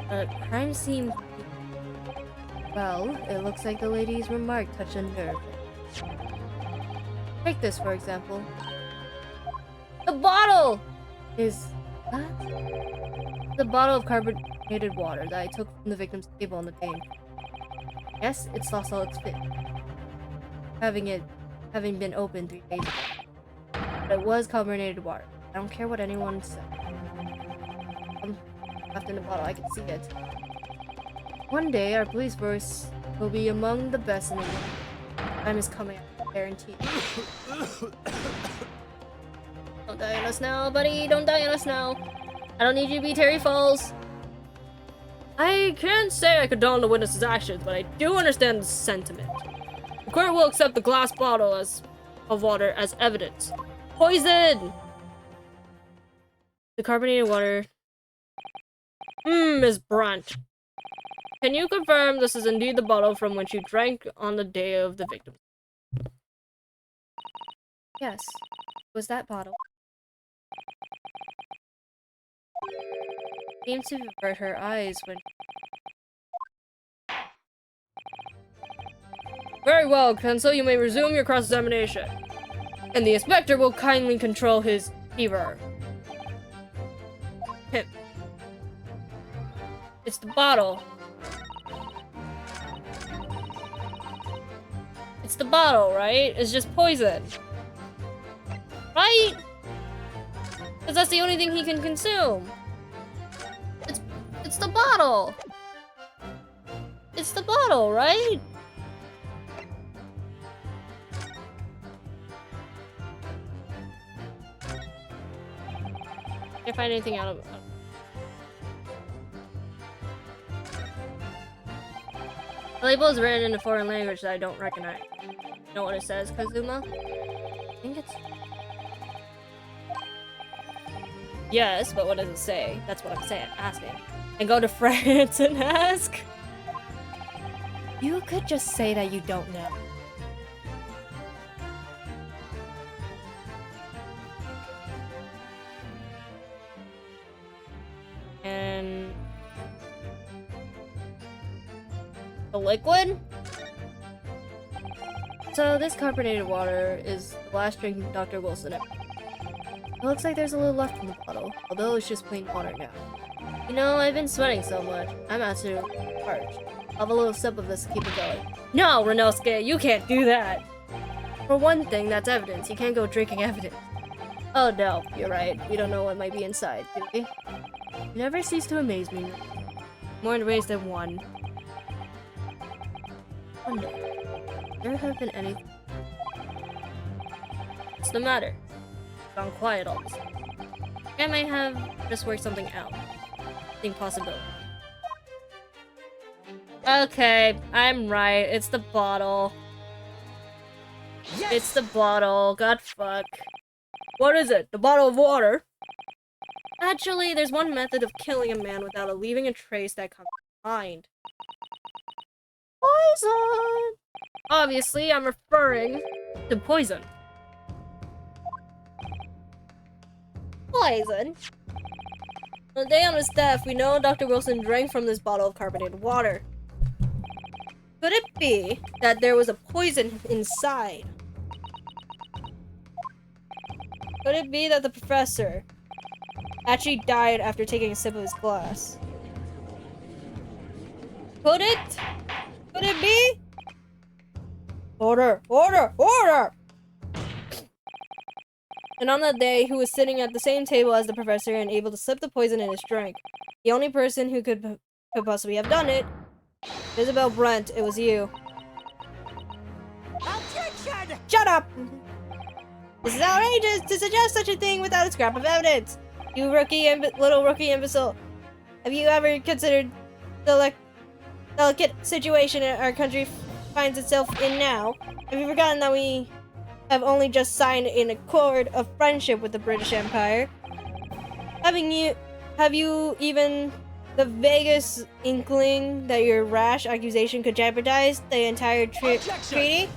A crime scene thief. Well, it looks like the lady's remark touched a nerve. Take this, for example. The bottle! Is that? The bottle of carbonated water that I took from the victim's table on the day. Yes, it's lost all its fit. Having been opened 3 days ago. But it was carbonated water. I don't care what anyone said. Left in the bottle, I can see it. One day, our police force will be among the best in the world. Time is coming, I guarantee. Don't die on us now, buddy. Don't die on us now. I don't need you to be Terry Falls. I can't say I condone the witness's actions, but I do understand the sentiment. The court will accept the glass bottle of water as evidence. Poison! The carbonated water. Miss Brent. Can you confirm this is indeed the bottle from which you drank on the day of the victim? Yes. Was that bottle? Seemed to avert her eyes when... Very well, Counsel, you may resume your cross-examination. And the inspector will kindly control his fever. It's the bottle. It's the bottle, right? It's just poison. Right? Because that's the only thing he can consume. It's the bottle. It's the bottle, right? Can't find anything out of it. The label is written in a foreign language that I don't recognize. You know what it says, Kazuma? I think it's... Yes, but what does it say? That's what I'm saying, asking. And go to France and ask? You could just say that you don't know. And... the liquid? So this carbonated water is the last drink Dr. Wilson ever. It looks like there's a little left in the bottle, although it's just plain water now. You know, I've been sweating so much. I'm absolutely parched. I'll have a little sip of this to keep it going. No, Renosuke, you can't do that! For one thing, that's evidence. You can't go drinking evidence. Oh no, you're right. We don't know what might be inside, do we? You never cease to amaze me. More in ways than one. One day. There have been anything. What's the matter? Gone quiet all of a sudden. I might have just worked something out. Think possibility. Okay, I'm right. It's the bottle. Yes! It's the bottle. God fuck. What is it? The bottle of water? Actually, there's one method of killing a man without leaving a trace that comes to mind. Poison! Obviously, I'm referring to poison. Poison? On the day on his death, we know Dr. Wilson drank from this bottle of carbonated water. Could it be that there was a poison inside? Could it be that the professor actually died after taking a sip of his glass? Could it? Could it be? Order! Order! Order! And on that day, who was sitting at the same table as the professor and able to slip the poison in his drink? The only person who could possibly have done it. Isabel Brent, it was you. Objection! Shut up! This is outrageous to suggest such a thing without a scrap of evidence. You little rookie imbecile. Have you ever considered the delicate situation our country finds itself in now? Have you forgotten that we have only just signed an accord of friendship with the British Empire? Have you even the vaguest inkling that your rash accusation could jeopardize the entire treaty?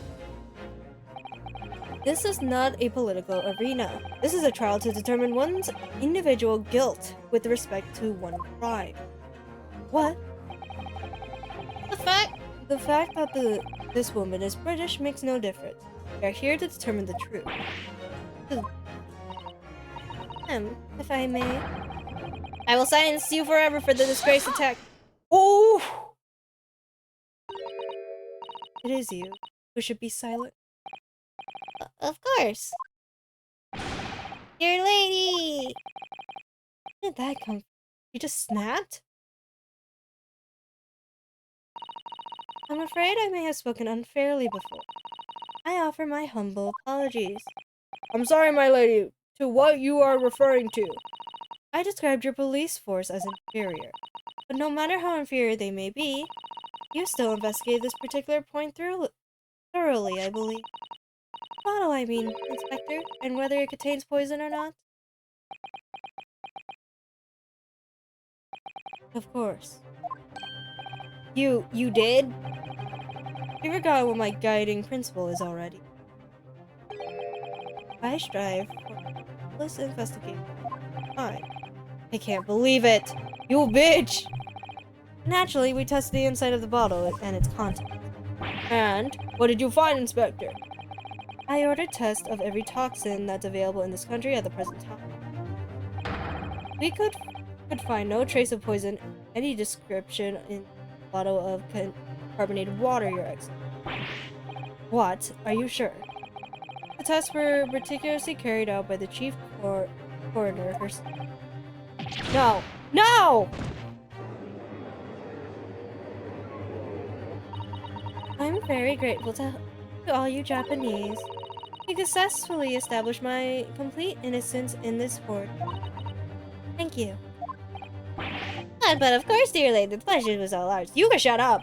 This is not a political arena. This is a trial to determine one's individual guilt with respect to one crime. What? The fact that this woman is British makes no difference. We are here to determine the truth. If I may. I will silence you forever for the disgrace attack. Oh! It is you who should be silent. Of course. Dear lady! Where did that come from? You just snapped? I'm afraid I may have spoken unfairly before. I offer my humble apologies. I'm sorry, my lady, to what you are referring to. I described your police force as inferior. But no matter how inferior they may be, you still investigated this particular point thoroughly, I believe. Bottle, I mean, Inspector, and whether it contains poison or not? Of course. You did? You forgot what my guiding principle is already. I strive for flawless investigation. I can't believe it! You bitch! Naturally, we tested the inside of the bottle and its contents. And what did you find, Inspector? I ordered tests of every toxin that's available in this country at the present time. We could find no trace of poison, any description in the bottle of carbonated water, Your Excellency. What? Are you sure? The tests were meticulously carried out by the chief corridor herself. No! No! I'm very grateful to all you Japanese. You successfully established my complete innocence in this fort. Thank you. But of course, dear lady, the pleasure was all ours. You can shut up!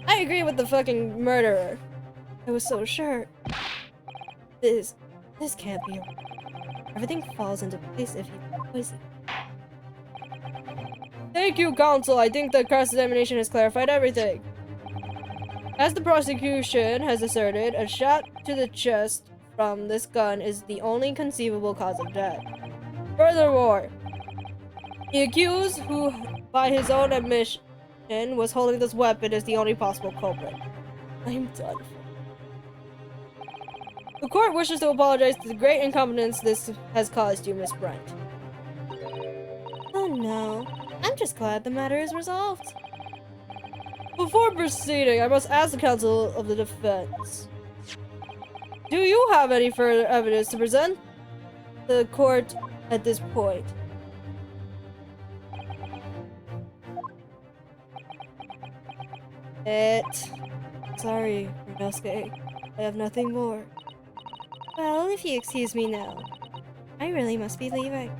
I agree with the fucking murderer. I was so sure. This can't be right. Everything falls into place if you poison. Thank you, counsel. I think the cross-examination has clarified everything. As the prosecution has asserted, a shot to the chest from this gun is the only conceivable cause of death. Furthermore, the accused, who by his own admission was holding this weapon, is the only possible culprit. I'm done. The court wishes to apologize for the great incompetence this has caused you, Miss Brent. Oh no. I'm just glad the matter is resolved. Before proceeding, I must ask the counsel of the defense. Do you have any further evidence to present the court at this point? Sorry, Renosuke. I have nothing more. Well, if you excuse me now, I really must be leaving.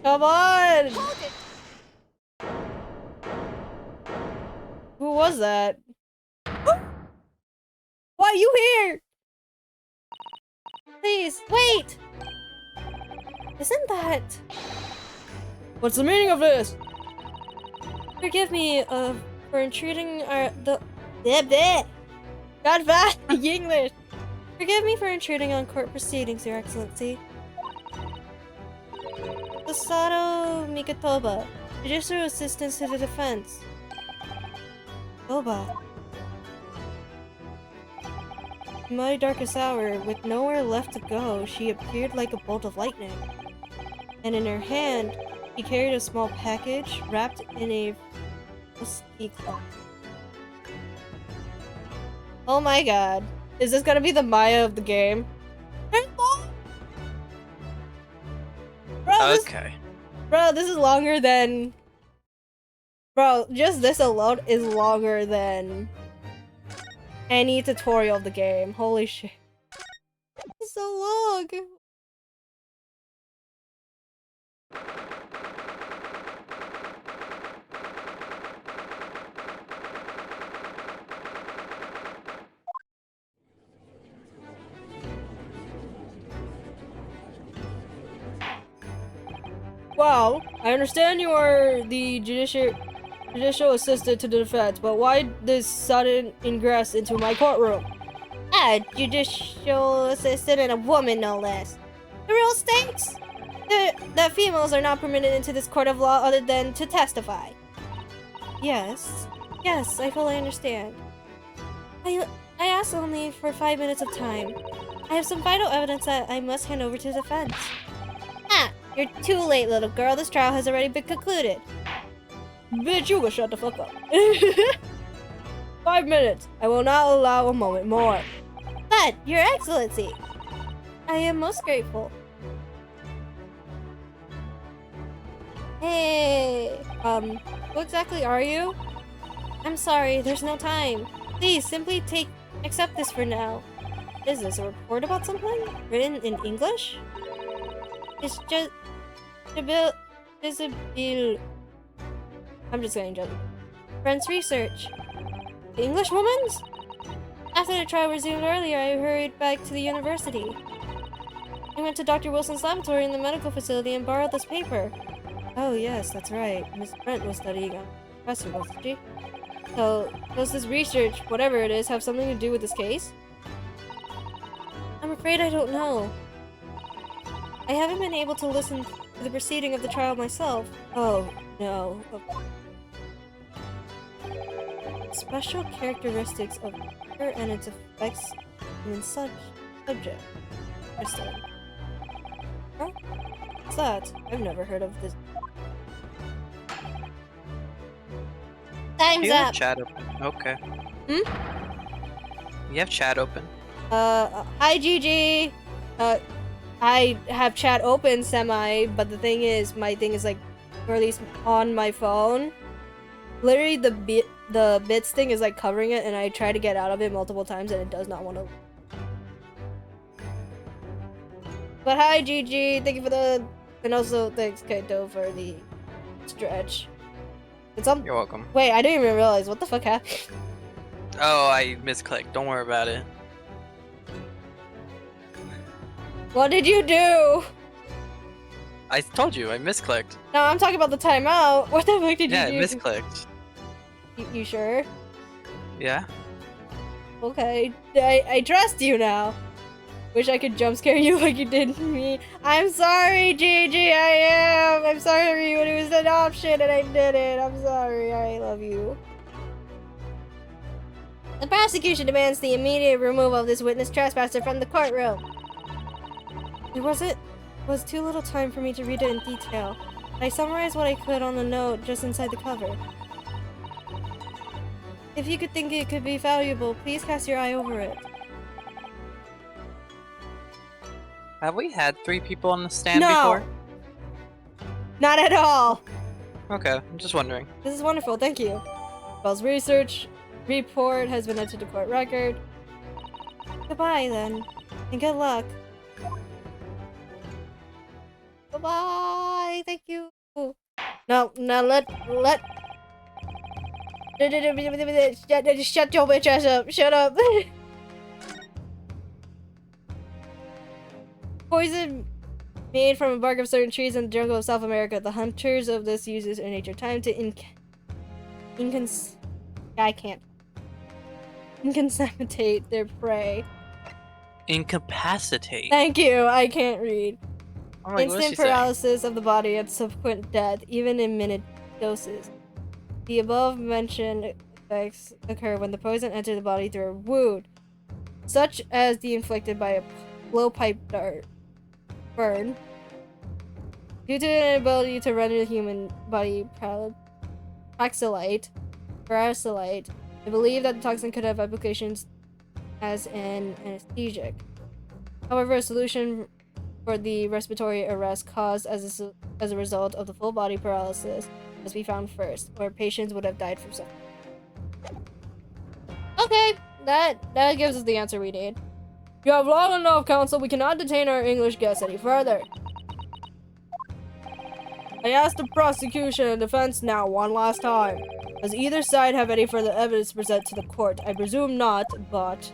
Come on! Who was that? Why are you here? Please, wait! Isn't that... What's the meaning of this? Forgive me, for intruding God, English! Forgive me for intruding on court proceedings, Your Excellency. Sato Mikatoba, Judicial Assistance to the Defense. Boba. In my darkest hour, with nowhere left to go, she appeared like a bolt of lightning. And in her hand, she carried a small package wrapped in a ski cloth. Oh my god. Is this gonna be the Maya of the game? Bro, this is longer than... Bro, just this alone is longer than any tutorial of the game. Holy shit. It's so long. Wow, I understand you are the judicial assistant to the defense, but why this sudden ingress into my courtroom? A judicial assistant and a woman, no less. The rule states that females are not permitted into this court of law other than to testify. Yes, I fully understand. I asked only for 5 minutes of time. I have some vital evidence that I must hand over to the defense. You're too late, little girl. This trial has already been concluded. Bitch, you go shut the fuck up. 5 minutes. I will not allow a moment more. But, Your Excellency, I am most grateful. Hey, who exactly are you? I'm sorry, there's no time. Please, simply accept this for now. Is this a report about something? Written in English? It's just... I'm just getting judged. Friend's research. The English woman's? After the trial resumed earlier, I hurried back to the university. I went to Dr. Wilson's laboratory in the medical facility and borrowed this paper. Oh yes, that's right. Miss Brent was studying on professor, wasn't she? So, does this research, whatever it is, have something to do with this case? I'm afraid I don't know. I haven't been able to listen to the proceeding of the trial myself. Oh, no. Special characteristics of matter and its effects in such subject. Interesting. Huh? What's that? I've never heard of this. Time's You up! have chat open. Okay. Hmm? You have chat open. Hi Gigi. I have chat open semi, but the thing is, my thing is like, or at least on my phone. Literally, the bits thing is like covering it, and I try to get out of it multiple times, and it does not want to. But hi Gigi, thank you for the, and also thanks Kaito for the stretch. It's on. You're welcome. Wait, I didn't even realize what the fuck happened. Oh, I misclicked. Don't worry about it. What did you do? I told you, I misclicked. No, I'm talking about the timeout. What the fuck did Yeah, you I do? misclicked. You sure? Yeah? Okay, I trust you now. Wish I could jump scare you like you did me. I'm sorry, Gigi, I am. I'm sorry when it was an option and I did it. I'm sorry, I love you. The prosecution demands the immediate removal of this witness trespasser from the courtroom. It was too little time for me to read it in detail. I summarized what I could on the note just inside the cover. If you could think it could be valuable, please cast your eye over it. Have we had 3 people on the stand No! before? Not at all! Okay, I'm just wondering. This is wonderful, thank you. Bell's research report has been entered to court record. Goodbye, then. And good luck. Bye-bye! Thank you! No, let... Shut your bitch ass up! Shut up! Poison made from a bark of certain trees in the jungle of South America. The hunters of this uses their nature time to incapacitate their prey. Incapacitate? Thank you, I can't read. Oh my, Instant paralysis of the body and subsequent death, even in minute doses. The above mentioned effects occur when the poison enters the body through a wound, such as the inflicted by a blowpipe dart burn. Due to an inability to render the human body parasite, I believe that the toxin could have applications as an anesthetic. However, a solution for the respiratory arrest caused as a result of the full body paralysis must be found first, or patients would have died from suffering. Okay, that gives us the answer we need. You have long enough, counsel. We cannot detain our English guests any further. I ask the prosecution and defense now one last time. Does either side have any further evidence to present to the court? I presume not, but...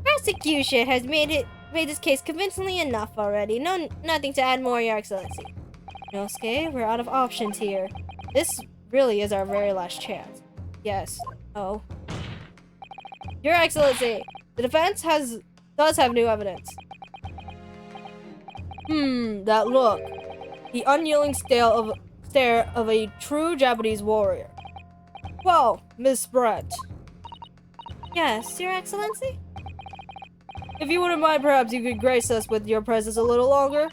Prosecution has made this case convincingly enough already. Nothing to add more, Your Excellency. Nosuke, we're out of options here. This really is our very last chance. Yes. Oh. Your Excellency, the defense does have new evidence. That look. The unyielding stare of a true Japanese warrior. Whoa, Miss Brett. Yes, Your Excellency? If you wouldn't mind, perhaps you could grace us with your presence a little longer?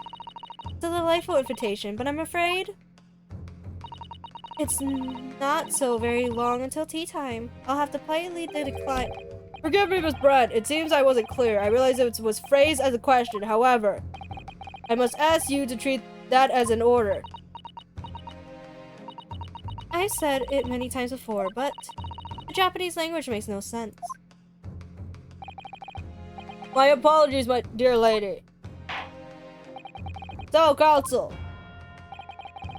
It's a delightful invitation, but I'm afraid it's not so very long until tea time. I'll have to politely decline. Forgive me, Miss Brett. It seems I wasn't clear. I realize it was phrased as a question. However, I must ask you to treat that as an order. I've said it many times before, but the Japanese language makes no sense. My apologies, my dear lady. So, counsel,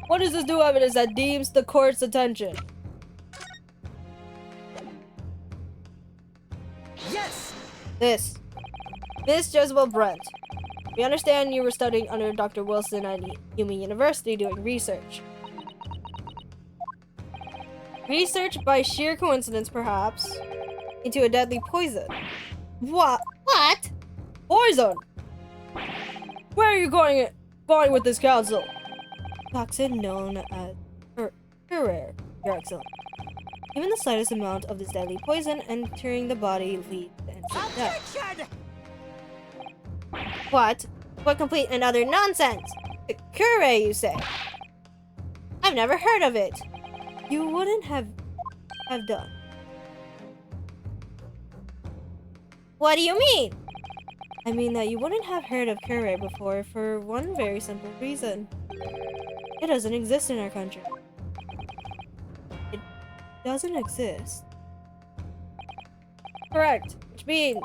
what is this new evidence that deems the court's attention? Yes! This. Miss Jezebel Brent. We understand you were studying under Dr. Wilson at Yumi University doing research. Research by sheer coincidence, perhaps, into a deadly poison. What? Poison! Where are you going with this, counsel? Toxin known as Curare, Your Excellency. Even the slightest amount of this deadly poison entering the body leads to instant death. Objection! What complete and utter nonsense! Curare, you say? I've never heard of it. You wouldn't have done. What do you mean? I mean that you wouldn't have heard of Kure before for one very simple reason. It doesn't exist in our country. It doesn't exist. Correct, which means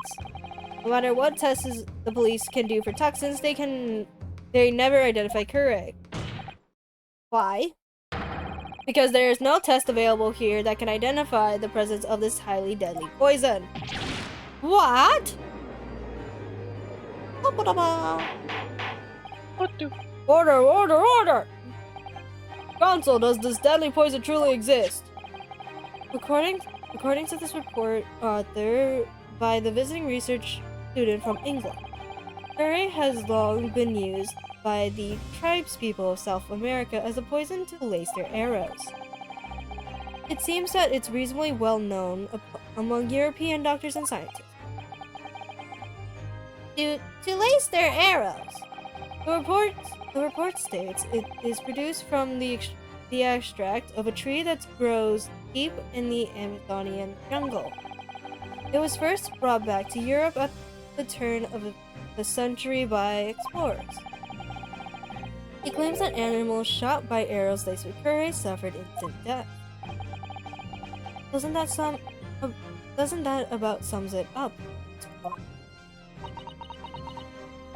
no matter what tests the police can do for toxins, they never identify Kure. Why? Because there is no test available here that can identify the presence of this highly deadly poison. What? What do? Order! Council, does this deadly poison truly exist? According to this report authored by the visiting research student from England, Kure has long been used by the tribespeople of South America as a poison to lace their arrows. It seems that it's reasonably well known among European doctors and scientists. To lace their arrows. The report states it is produced from the extract of a tree that grows deep in the Amazonian jungle. It was first brought back to Europe at the turn of the century by explorers. He claims that animals shot by arrows laced with Kure suffered instant death. Doesn't that about sums it up?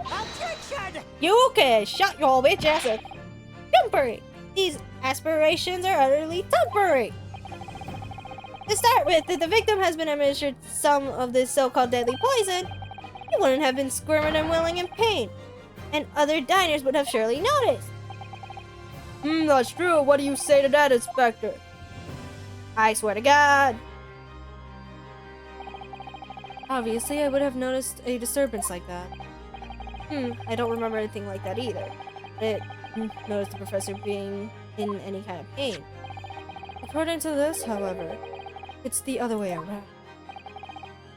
Objection! You can shut your bitch ass up. Temporary. These aspirations are utterly temporary. To start with, if the victim has been administered some of this so-called deadly poison, he wouldn't have been squirming and wailing in pain, and other diners would have surely noticed. That's true. What do you say to that, Inspector? I swear to God. Obviously, I would have noticed a disturbance like that. I don't remember anything like that either. I didn't notice the professor being in any kind of pain. According to this, however, it's the other way around.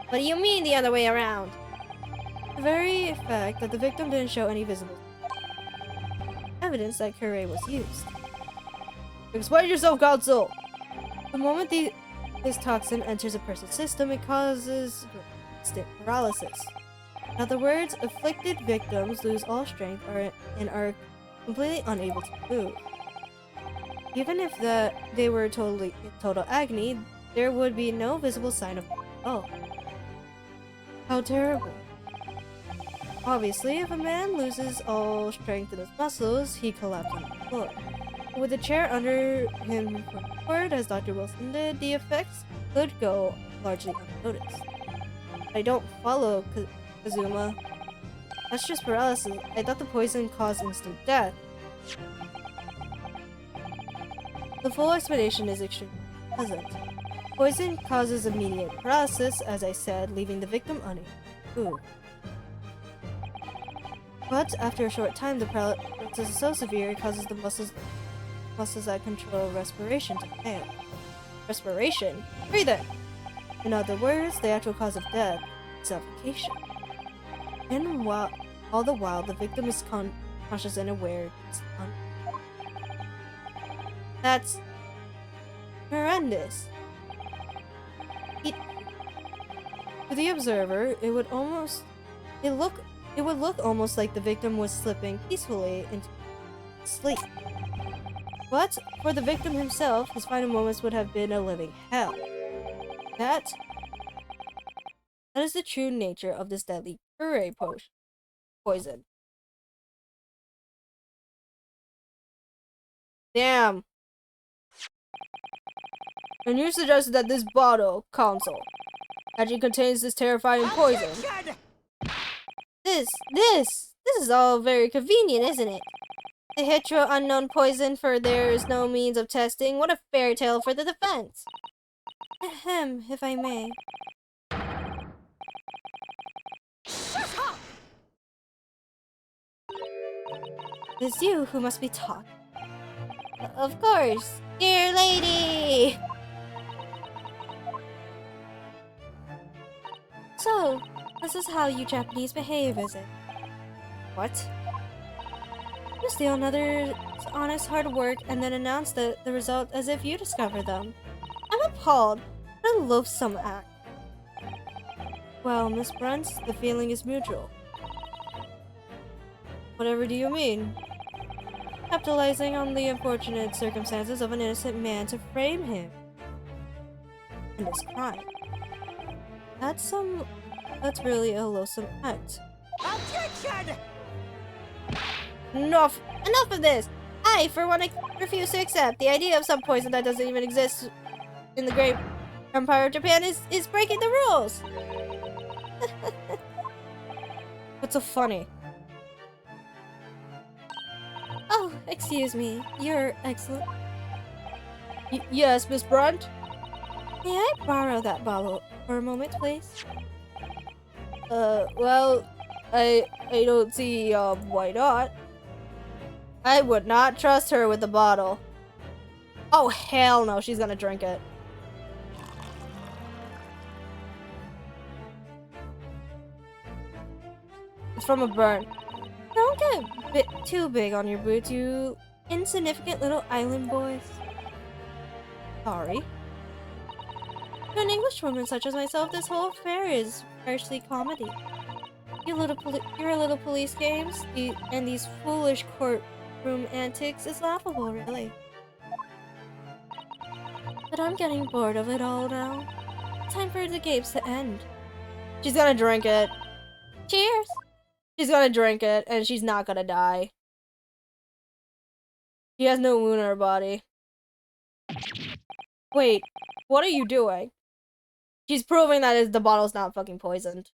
What do you mean the other way around? The very fact that the victim didn't show any visible evidence that Kure was used. Explain yourself, Council! The moment this toxin enters a person's system, it causes instant paralysis. In other words, afflicted victims lose all strength and are completely unable to move. Even if they were in total agony, there would be no visible sign of oh. How terrible. Obviously, if a man loses all strength in his muscles, he collapses on the floor. With the chair under him forward, as Dr. Wilson did, the effects could go largely unnoticed. I don't follow, Kazuma. That's just paralysis. I thought the poison caused instant death. The full explanation is extremely pleasant. Poison causes immediate paralysis, as I said, leaving the victim unable to move. But after a short time, the paralysis is so severe it causes the muscles that control respiration to fail. Respiration? Breathing! In other words, the actual cause of death is suffocation. And all the while, the victim is conscious and aware. That's horrendous. To the observer, it would look almost like the victim was slipping peacefully into sleep. But for the victim himself, his final moments would have been a living hell. That is the true nature of this deadly Kure poison. Damn. And you suggested that this bottle, Council, actually contains this terrifying poison. Objection! This is all very convenient, isn't it? A hetero unknown poison for there is no means of testing. What a fairy tale for the defense. Ahem, if I may. Shut up! It's you who must be taught. Of course, dear lady. So, this is how you Japanese behave, is it? What? You steal another's honest hard work and then announce the result as if you discovered them. I'm appalled. What a loathsome act. Well, Miss Brent, the feeling is mutual. Whatever do you mean? Capitalizing on the unfortunate circumstances of an innocent man to frame him in his crime. That's really a loathsome act. Objection! Enough of this! I, for one, refuse to accept the idea of some poison that doesn't even exist in the great Empire of Japan is breaking the rules! What's so funny? Oh, excuse me. You're excellent. Yes, Miss Brunt? May I borrow that bottle for a moment, please? Well, I don't see, why not? I would not trust her with the bottle. Oh, hell no, she's gonna drink it. It's from a burn. Don't get a bit too big on your boots, you insignificant little island boys. Sorry. To an English woman such as myself, this whole affair is partially comedy. Your little police games and these foolish courtroom antics is laughable, really. But I'm getting bored of it all now. Time for the games to end. She's gonna drink it. Cheers! She's gonna drink it, and she's not gonna die. She has no wound in her body. Wait, what are you doing? She's proving that the bottle's not fucking poisoned.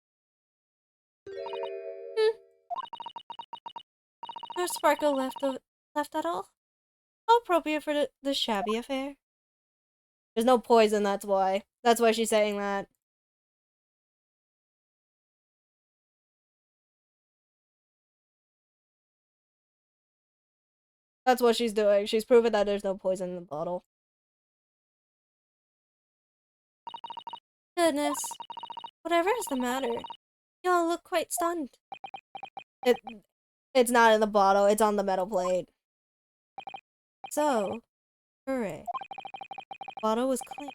No sparkle left at all? How appropriate for the shabby affair. There's no poison, that's why. That's why she's saying that. That's what she's doing. She's proving that there's no poison in the bottle. Goodness. Whatever is the matter? Y'all look quite stunned. It's not in the bottle, it's on the metal plate. So, hooray. Bottle was clean.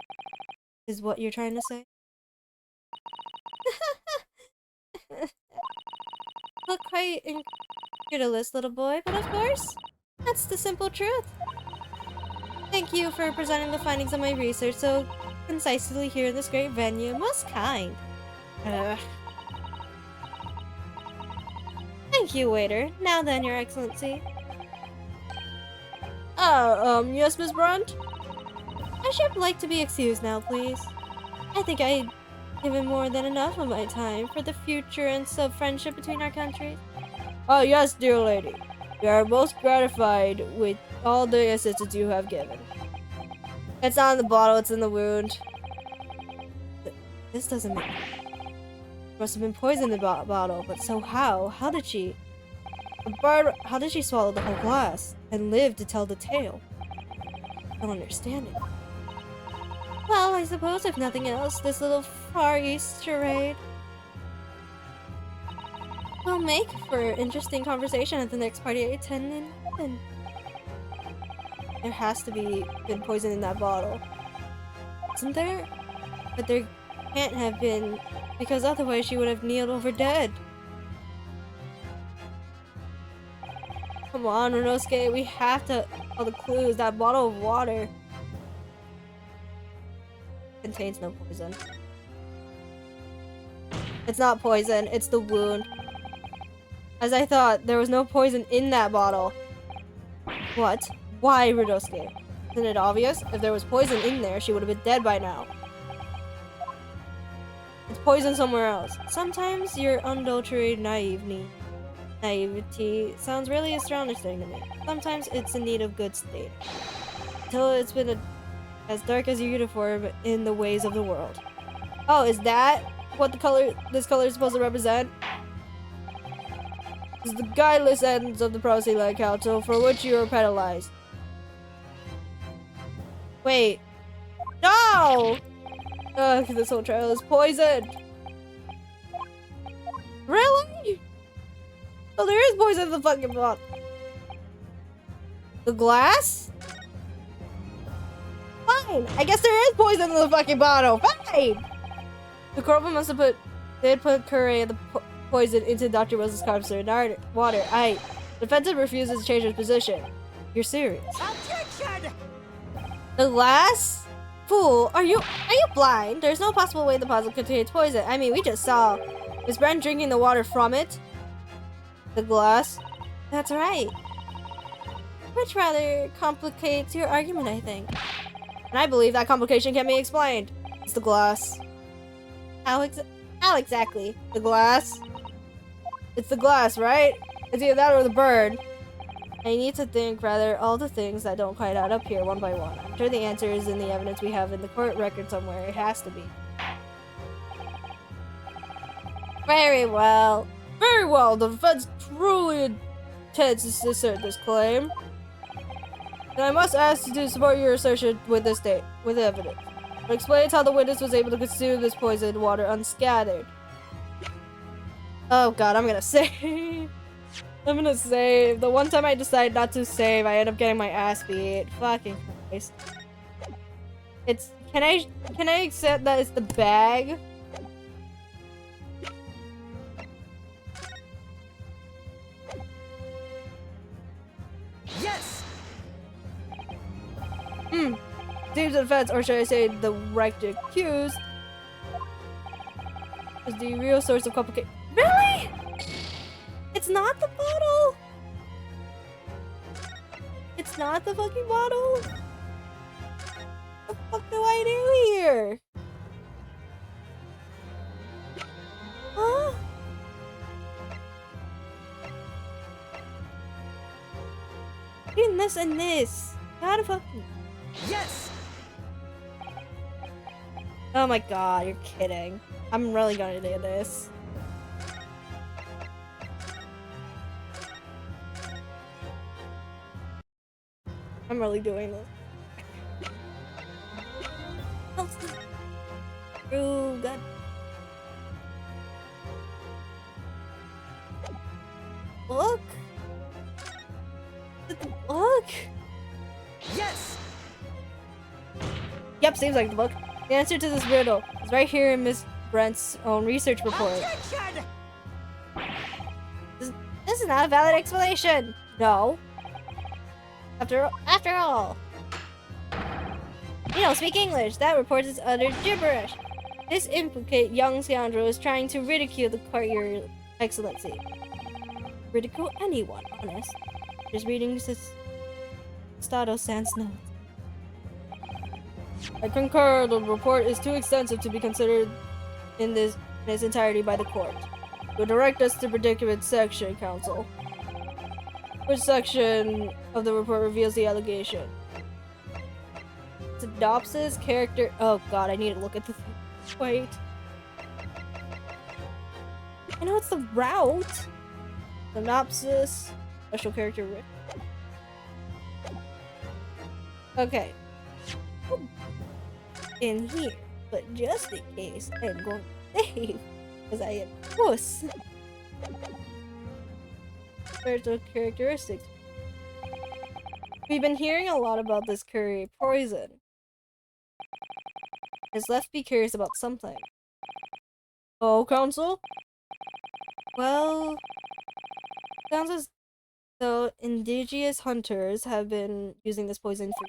Is what you're trying to say? Look quite incredulous, little boy, but of course, that's the simple truth. Thank you for presenting the findings of my research so concisely here in this great venue. Most kind. Thank you, waiter. Now then, Your Excellency. Yes, Miss Brunt? I should like to be excused now, please. I think I've given more than enough of my time for the future and sub-friendship between our countries. Oh, yes, dear lady. We are most gratified with all the assistance you have given. It's not in the bottle, it's in the wound. This doesn't make sense. Must have been poisoned in the bottle, but so how? How did she swallow the whole glass and live to tell the tale? I don't understand it. Well, I suppose if nothing else, this little Far East charade will make for interesting conversation at the next party I attend in London. There has to be been poison in that bottle. Isn't there? But there can't have been, because otherwise she would have kneeled over dead. Come on, Renosuke, we have to... all the clues. That bottle of water contains no poison. It's not poison, it's the wound. As I thought, there was no poison in that bottle. What? Why, Renosuke? Isn't it obvious? If there was poison in there, she would have been dead by now. It's poison somewhere else. Sometimes your unadulterated naivety sounds really astonishing to me. Sometimes it's in need of good state. Until it's been as dark as your uniform in the ways of the world. Oh, is that what this color is supposed to represent? This is the guideless ends of the Proselyte Council for which you are penalized. Wait. No! Ugh, this whole trial is poisoned. Really? Oh, there is poison in the fucking bottle. The glass? Fine. I guess there is poison in the fucking bottle. Fine. The corporal must have put They put curry and the poison into Dr. Wilson's canister and water. Defendant refuses to change his position. You're serious? Objection! The glass? Fool, are you blind? There's no possible way the puzzle contains poison. I mean, we just saw Miss Brent drinking the water from it. The glass? That's right. Which rather complicates your argument, I think. And I believe that complication can be explained. It's the glass. How exactly? The glass? It's the glass, right? It's either that or the bird. I need to think rather all the things that don't quite add up here one by one. I'm sure the answer is in the evidence we have in the court record somewhere. It has to be. Very well. Very well. The defense truly intends to assert this claim. And I must ask you to support your assertion with this with evidence. It explains how the witness was able to consume this poisoned water unscattered. Oh god, I'm gonna save. I'm gonna save. The one time I decide not to save, I end up getting my ass beat. Fucking Christ. It's can I accept that it's the bag? Yes! Seems the defense, or should I say the right accused, is the real source of complication. Really? It's not the bottle? It's not the fucking bottle? What the fuck do I do here? Huh? Between this and this. How the fucking... Yes! Oh my god, you're kidding. I'm really gonna do this. I'm really doing this. Oh god. Look! Look! Yes! Yep, seems like the book. The answer to this riddle is right here in Miss Brent's own research report. Objection! This is not a valid explanation. No. After all. You don't speak English. That report is utter gibberish. This implicate young scoundrel is trying to ridicule the court, Your Excellency. Ridicule anyone, honest. Just reading this Stato Sans note. I concur. The report is too extensive to be considered in its entirety by the court. You'll direct us to predicament section, counsel. Which section of the report reveals the allegation? Synopsis, character. Oh god, I need to look at the thing. Wait. I know it's the route. Synopsis, special character. Okay. In here, but just in case, I'm going to save, because I am a puss. Spiritual characteristics. We've been hearing a lot about this curry poison. It's left me curious about something. Oh, counsel? Well, sounds as though indigenous hunters have been using this poison for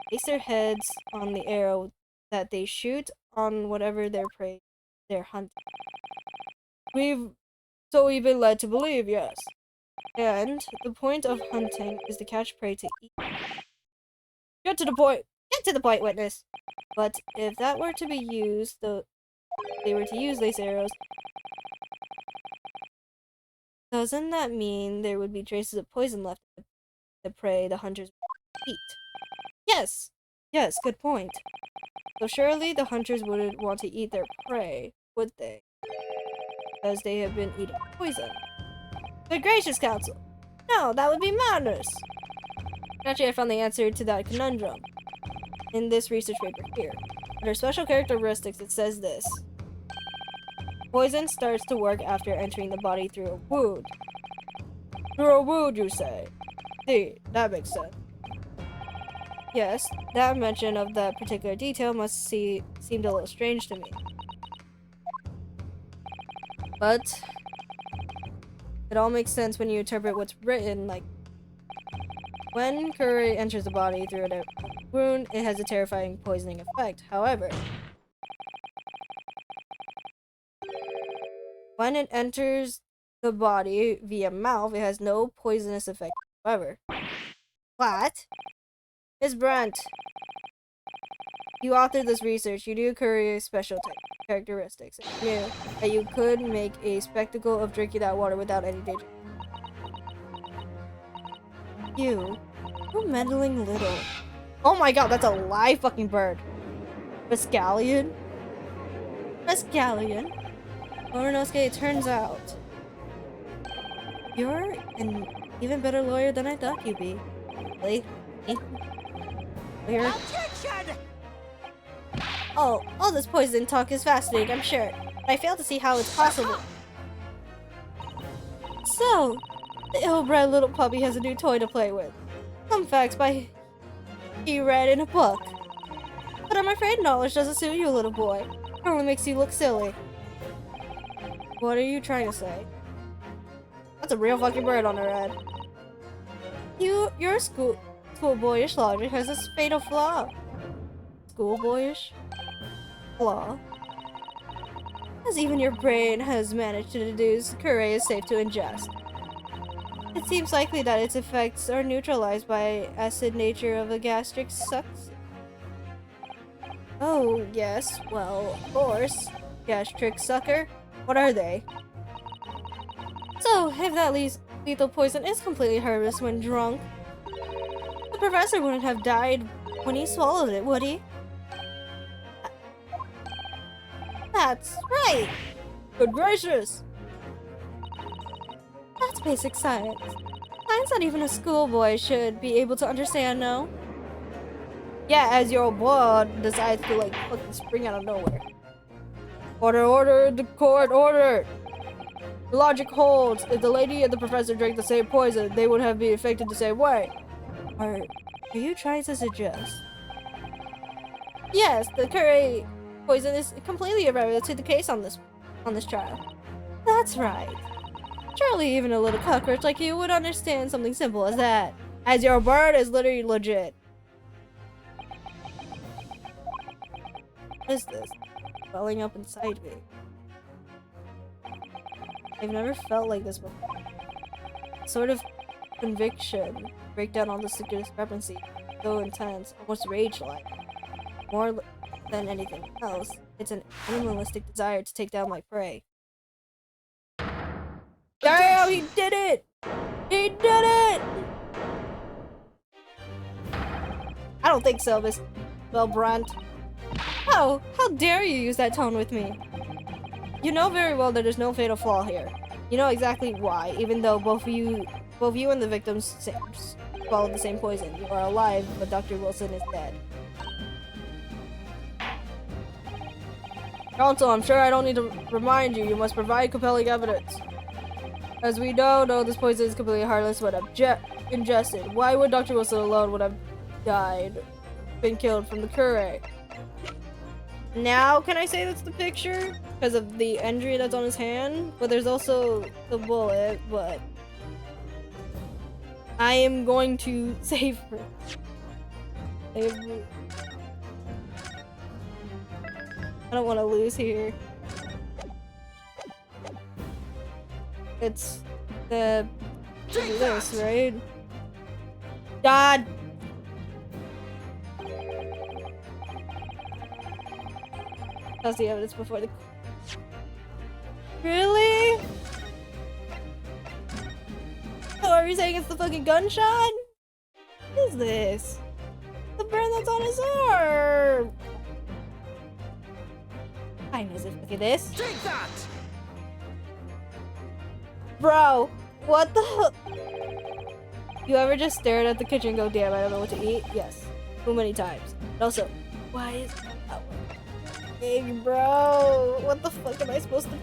place their heads on the arrow that they shoot on whatever their prey they're hunting. We've been led to believe, yes. And the point of hunting is to catch prey to eat. Get to the point! Get to the point, witness! But if that were to be used, they were to use these arrows, doesn't that mean there would be traces of poison left in the prey the hunters eat? Yes! Yes, good point. So surely the hunters wouldn't want to eat their prey, would they? Because they have been eating poison. Good gracious, counsel! No, that would be madness! Actually, I found the answer to that conundrum in this research paper here. Under special characteristics, it says this. Poison starts to work after entering the body through a wound. Through a wound, you say? See, that makes sense. Yes, that mention of that particular detail must seemed a little strange to me. But it all makes sense when you interpret what's written, like when curry enters the body through a wound, it has a terrifying poisoning effect. However, when it enters the body via mouth, it has no poisonous effect. However, what? Ms. Brandt, you authored this research. You knew curry's special characteristics. You knew that you could make a spectacle of drinking that water without any danger. You meddling little. Oh my god, that's a live fucking bird. Mescallion? Morinosuke, it turns out you're an even better lawyer than I thought you'd be. Really? Weird. Objection! Oh, all this poison talk is fascinating, I'm sure. But I fail to see how it's possible. So, the ill-bred little puppy has a new toy to play with. Some facts he read in a book. But I'm afraid knowledge doesn't suit you, little boy. It only makes you look silly. What are you trying to say? That's a real fucking bird on her head. Your schoolboyish logic has this fatal flaw. Schoolboyish? Flaw? As even your brain has managed to deduce, curry is safe to ingest. It seems likely that its effects are neutralized by acid nature of the gastric sucks. Oh, yes, well, of course. Gastric sucker? What are they? So, if that lethal poison is completely harmless when drunk, the professor wouldn't have died when he swallowed it, would he? That's right! Good gracious! That's basic science. Science that even a schoolboy should be able to understand, no? Yeah, as your blood decides to, like, fucking spring out of nowhere. Order, the court, order! The logic holds. If the lady and the professor drank the same poison, they would have been affected the same way. Are you trying to suggest? Yes, the curry poison is completely irrelevant to the case on this trial. That's right. Surely even a little cockroach like you would understand something simple as that. As your bird is literally legit. What is this? Welling up inside me. I've never felt like this before. Sort of conviction. Break down all the discrepancy. So intense, almost rage-like. More than anything else, it's an animalistic desire to take down my prey. Damn, he did it! He did it! I don't think so, Miss Brandt. Oh, how dare you use that tone with me? You know very well that there's no fatal flaw here. You know exactly why, even though both you and the victims swallowed the same poison. You are alive, but Dr. Wilson is dead. Counsel, I'm sure I don't need to remind you. You must provide compelling evidence. As we know, this poison is completely harmless when ingested. Why would Dr. Wilson alone would have been killed from the curry? Now, can I say that's the picture? Because of the injury that's on his hand? But there's also the bullet, but I am going to save her. Save me. I don't want to lose here. It's the this, right? God. That's the evidence before the. Really? So are you saying it's the fucking gunshot? What is this? The burn that's on his arm. I miss it. Look at this. Take that! Bro, what the hell? You ever just stared at the kitchen and go, damn, I don't know what to eat? Yes. Too many times. And also, why is that one big, bro? What the fuck am I supposed to...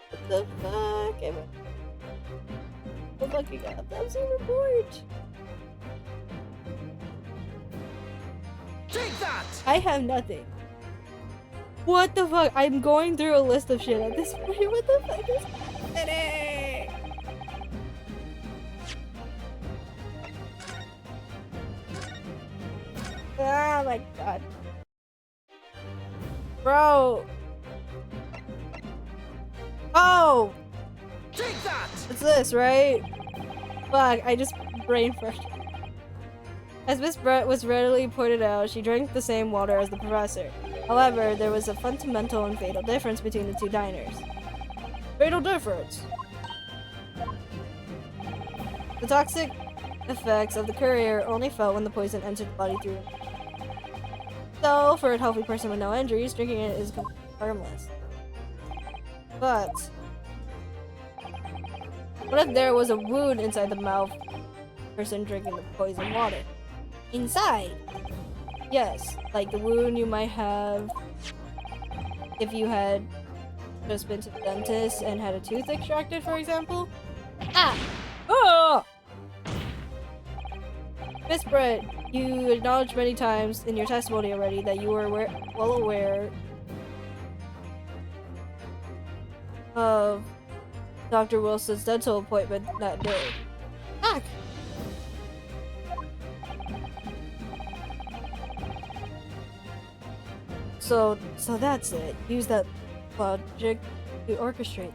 What the fuck am I... The fucking autopsy report? Take that! I have nothing. What the fuck? I'm going through a list of shit at this point. What the fuck is happening? Oh my god. Bro. Oh! Take that! It's this, right? Fuck, I just brain farted. As Miss Brett was readily pointed out, she drank the same water as the professor. However, there was a fundamental and fatal difference between the two diners. Fatal difference! The toxic effects of the courier only felt when the poison entered the body through. So, for a healthy person with no injuries, drinking it is harmless. But what if there was a wound inside the mouth of the person drinking the poison water? Inside? Yes, like the wound you might have if you had just been to the dentist and had a tooth extracted, for example. Ah! Oh! Miss Brett, you acknowledged many times in your testimony already that you were well aware of Dr. Wilson's dental appointment that day. Fuck! So that's it. Use that logic to orchestrate.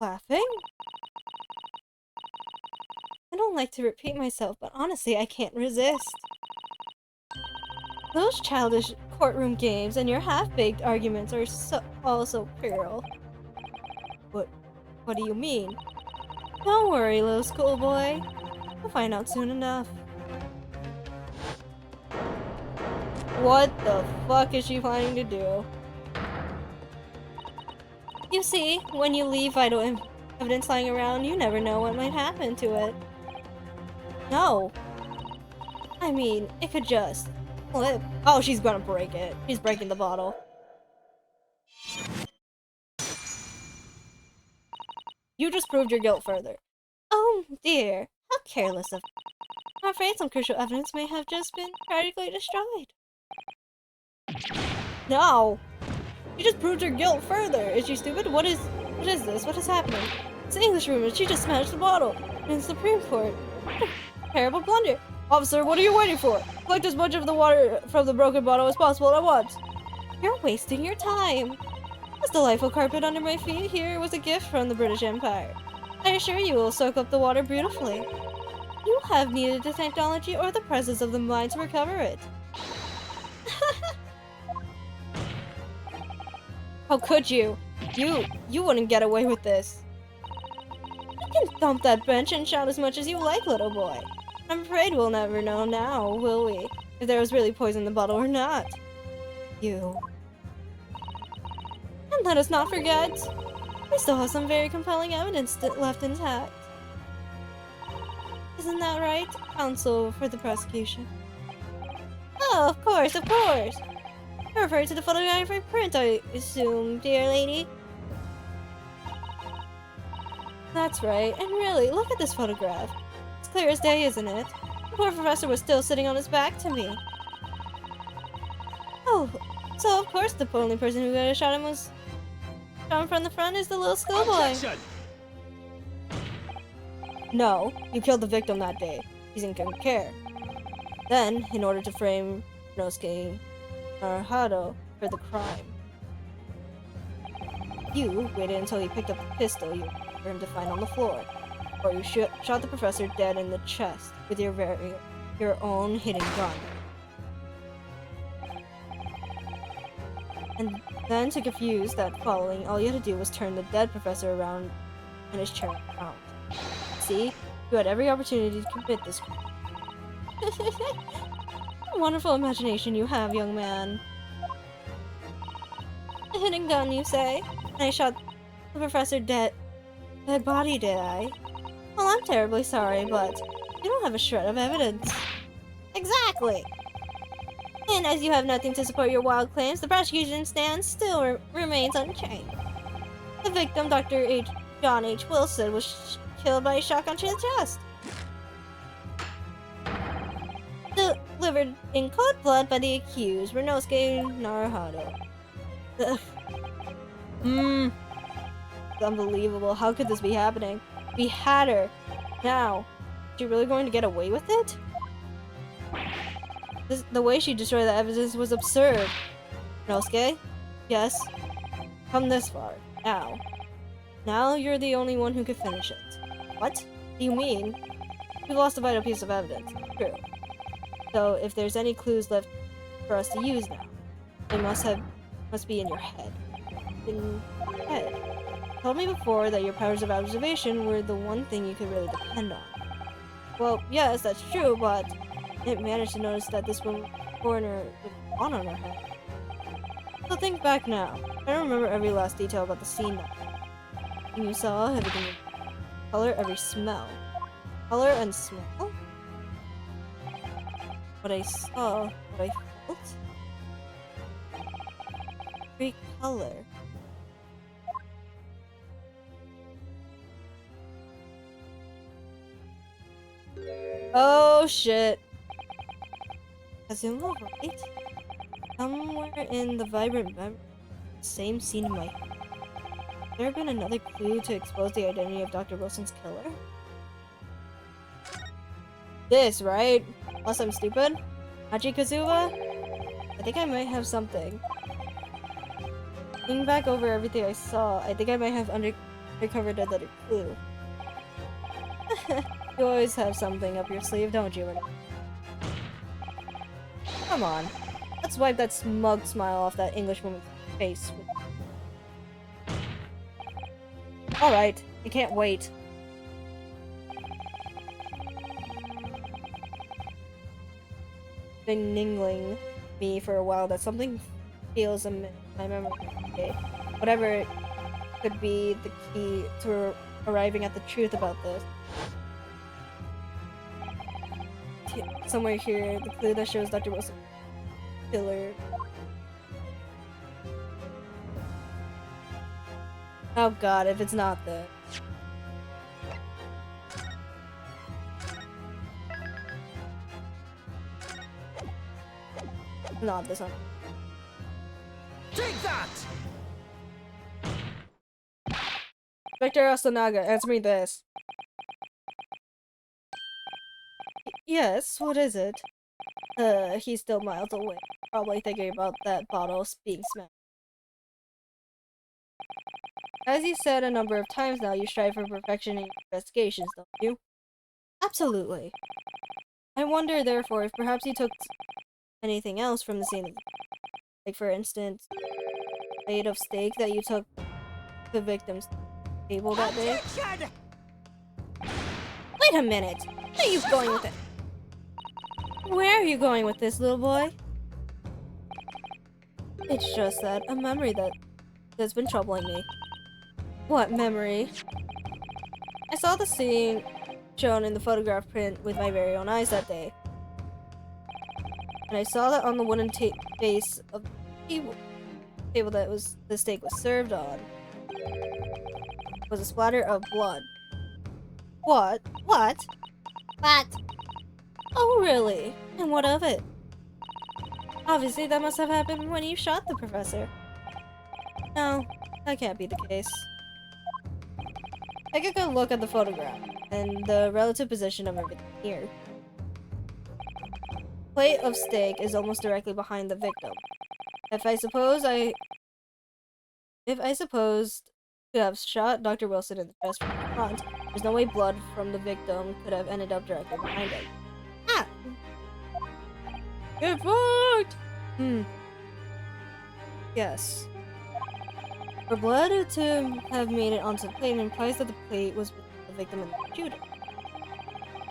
Laughing? I don't like to repeat myself, but honestly, I can't resist. Those childish courtroom games and your half-baked arguments are so puerile. What do you mean? Don't worry, little schoolboy. We'll find out soon enough. What the fuck is she planning to do? You see, when you leave vital evidence lying around, you never know what might happen to it. No. I mean, it could just flip. Oh, she's gonna break it. She's breaking the bottle. You just proved your guilt further. Oh dear, how careless of me. I'm afraid some crucial evidence may have just been practically destroyed. No! You just proved her guilt further. Is she stupid? What is this? What is happening? It's the English room and she just smashed the bottle. In the Supreme Court. Terrible blunder. Officer, what are you waiting for? Collect as much of the water from the broken bottle as possible at once. You're wasting your time. This delightful carpet under my feet here was a gift from the British Empire. I assure you it will soak up the water beautifully. You have neither the technology or the presence of the mind to recover it. How could you? You wouldn't get away with this. You can thump that bench and shout as much as you like, little boy. I'm afraid we'll never know now, will we? If there was really poison in the bottle or not. You. And let us not forget, we still have some very compelling evidence left intact. Isn't that right, counsel for the prosecution? Oh, of course, of course! I refer to the photographic print, I assume, dear lady. That's right, and really, look at this photograph. It's clear as day, isn't it? The poor professor was still sitting on his back to me. Oh, so of course the only person who could have shot him from the front is the little schoolboy. No, you killed the victim that day. He's in good care. Then, in order to frame Nosuke Naruhado for the crime, you waited until he picked up the pistol you for him to find on the floor, or you shot the professor dead in the chest with your own hidden gun. And then, to confuse that following, all you had to do was turn the dead professor around and his chair around. See? You had every opportunity to commit this crime. A wonderful imagination you have, young man. A hidden gun, you say? And I shot the professor dead body, did I? Well, I'm terribly sorry, but you don't have a shred of evidence. Exactly! And as you have nothing to support your wild claims, the prosecution stance still remains unchanged. The victim, John H. Wilson, was killed by a shotgun to the chest. Delivered in cold blood by the accused, Renosuke Naruhito. Ugh. It's unbelievable. How could this be happening? We had her. Now. Is she really going to get away with it? The way she destroyed the evidence was absurd. Renosuke? Yes? Come this far. Now. Now you're the only one who could finish it. What? Do you mean? We lost a vital piece of evidence. True. So if there's any clues left for us to use now, they must be in your head. In your head. You told me before that your powers of observation were the one thing you could really depend on. Well, yes, that's true, but I didn't manage to notice that this foreigner with one on her head. So think back now. I don't remember every last detail about the scene now. And you saw everything, color, every smell. Color and smell? What I saw, what I felt? Every color. Oh shit. Kazuma, right? Somewhere in the vibrant memory, same scene in my head. Has there been another clue to expose the identity of Dr. Wilson's killer? This, right? Unless I'm stupid? Hachi Kazuha? I think I might have something. Thinking back over everything I saw, I think I might have uncovered another clue. You always have something up your sleeve, don't you, Renee? Come on. Let's wipe that smug smile off that English woman's face. Alright, I can't wait. Been niggling me for a while that something feels in my memory. Okay. Whatever it could be the key to arriving at the truth about this. Somewhere here, the clue that shows Dr. Wilson killer. Oh god, if it's not this. Not this one. Take that! Inspector Asanaga, answer me this. Yes, what is it? He's still miles away. Probably thinking about that bottle being smashed. As you said a number of times now, you strive for perfection in your investigations, don't you? Absolutely. I wonder, therefore, if perhaps you took anything else from the scene of the like, for instance, plate of steak that you took the victim's table that day. Attention! Wait a minute! Where are you going with it? Where are you going with this, little boy? It's just that a memory that's been troubling me. What memory? I saw the scene shown in the photograph print with my very own eyes that day. And I saw that on the wooden base of the table that the steak was served on was a splatter of blood. What? What? What? Oh, really? And what of it? Obviously, that must have happened when you shot the professor. No, that can't be the case. Take a good look at the photograph and the relative position of everything here. Plate of steak is almost directly behind the victim. If I supposed to have shot Dr. Wilson in the chest from the front, there's no way blood from the victim could have ended up directly behind it. Ah! Get fucked! Yes. For blood to have made it onto the plate implies that the plate was with the victim and the shooter.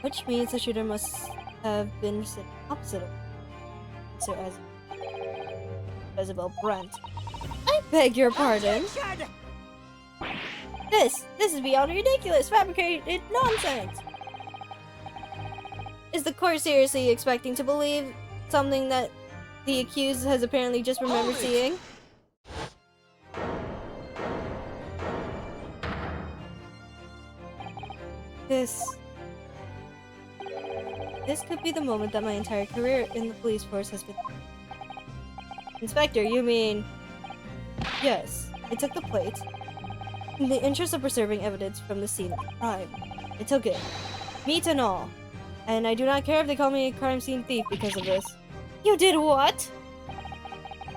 Which means the shooter must have been sitting opposite of Sir Isabel Brent. I beg your pardon? Attention! This is beyond ridiculous, fabricated nonsense! Is the court seriously expecting to believe something that the accused has apparently just remembered seeing. This could be the moment that my entire career in the police force has been. Inspector, you mean... Yes, I took the plate. In the interest of preserving evidence from the scene of the crime, I took it. Meat and all. And I do not care if they call me a crime scene thief because of this. You did what?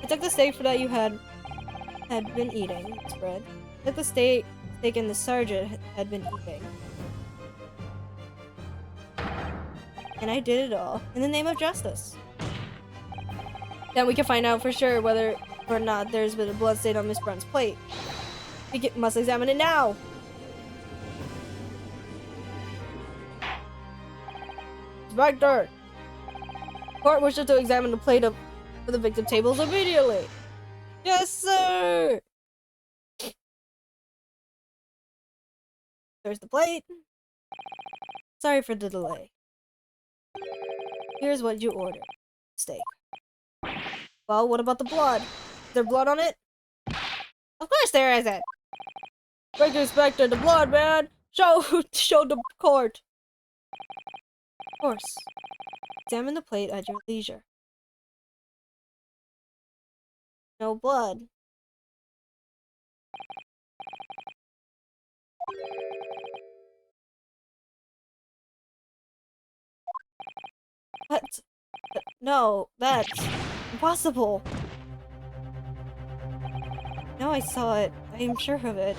I took the steak that you had been eating, spread. I took the steak and the sergeant had been eating. And I did it all in the name of justice. Then we can find out for sure whether or not there's been a blood stain on Miss Brown's plate. We must examine it now! Inspector! Court wishes to examine the plate of the victim tables immediately! Yes, sir! There's the plate. Sorry for the delay. Here's what you ordered. Steak. Well, what about the blood? Is there blood on it? Of course there isn't! Break Inspector, the blood, man! Show the court! Of course. Examine the plate at your leisure. No blood. What? No, that's impossible. No, I saw it. I am sure of it.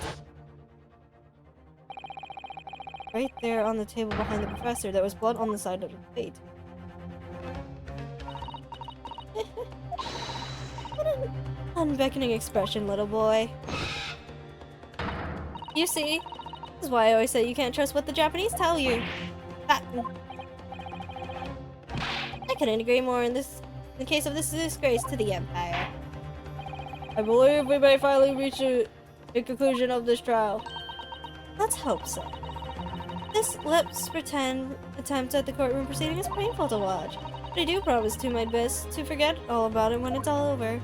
Right there on the table behind the professor, there was blood on the side of the plate. What an unbeckoning expression, little boy. You see, this is why I always say you can't trust what the Japanese tell you. That. I couldn't agree more in the case of this disgrace to the Empire. I believe we may finally reach a conclusion of this trial. Let's hope so. This let's pretend attempt at the courtroom proceeding is painful to watch, but I do promise to my best to forget all about it when it's all over.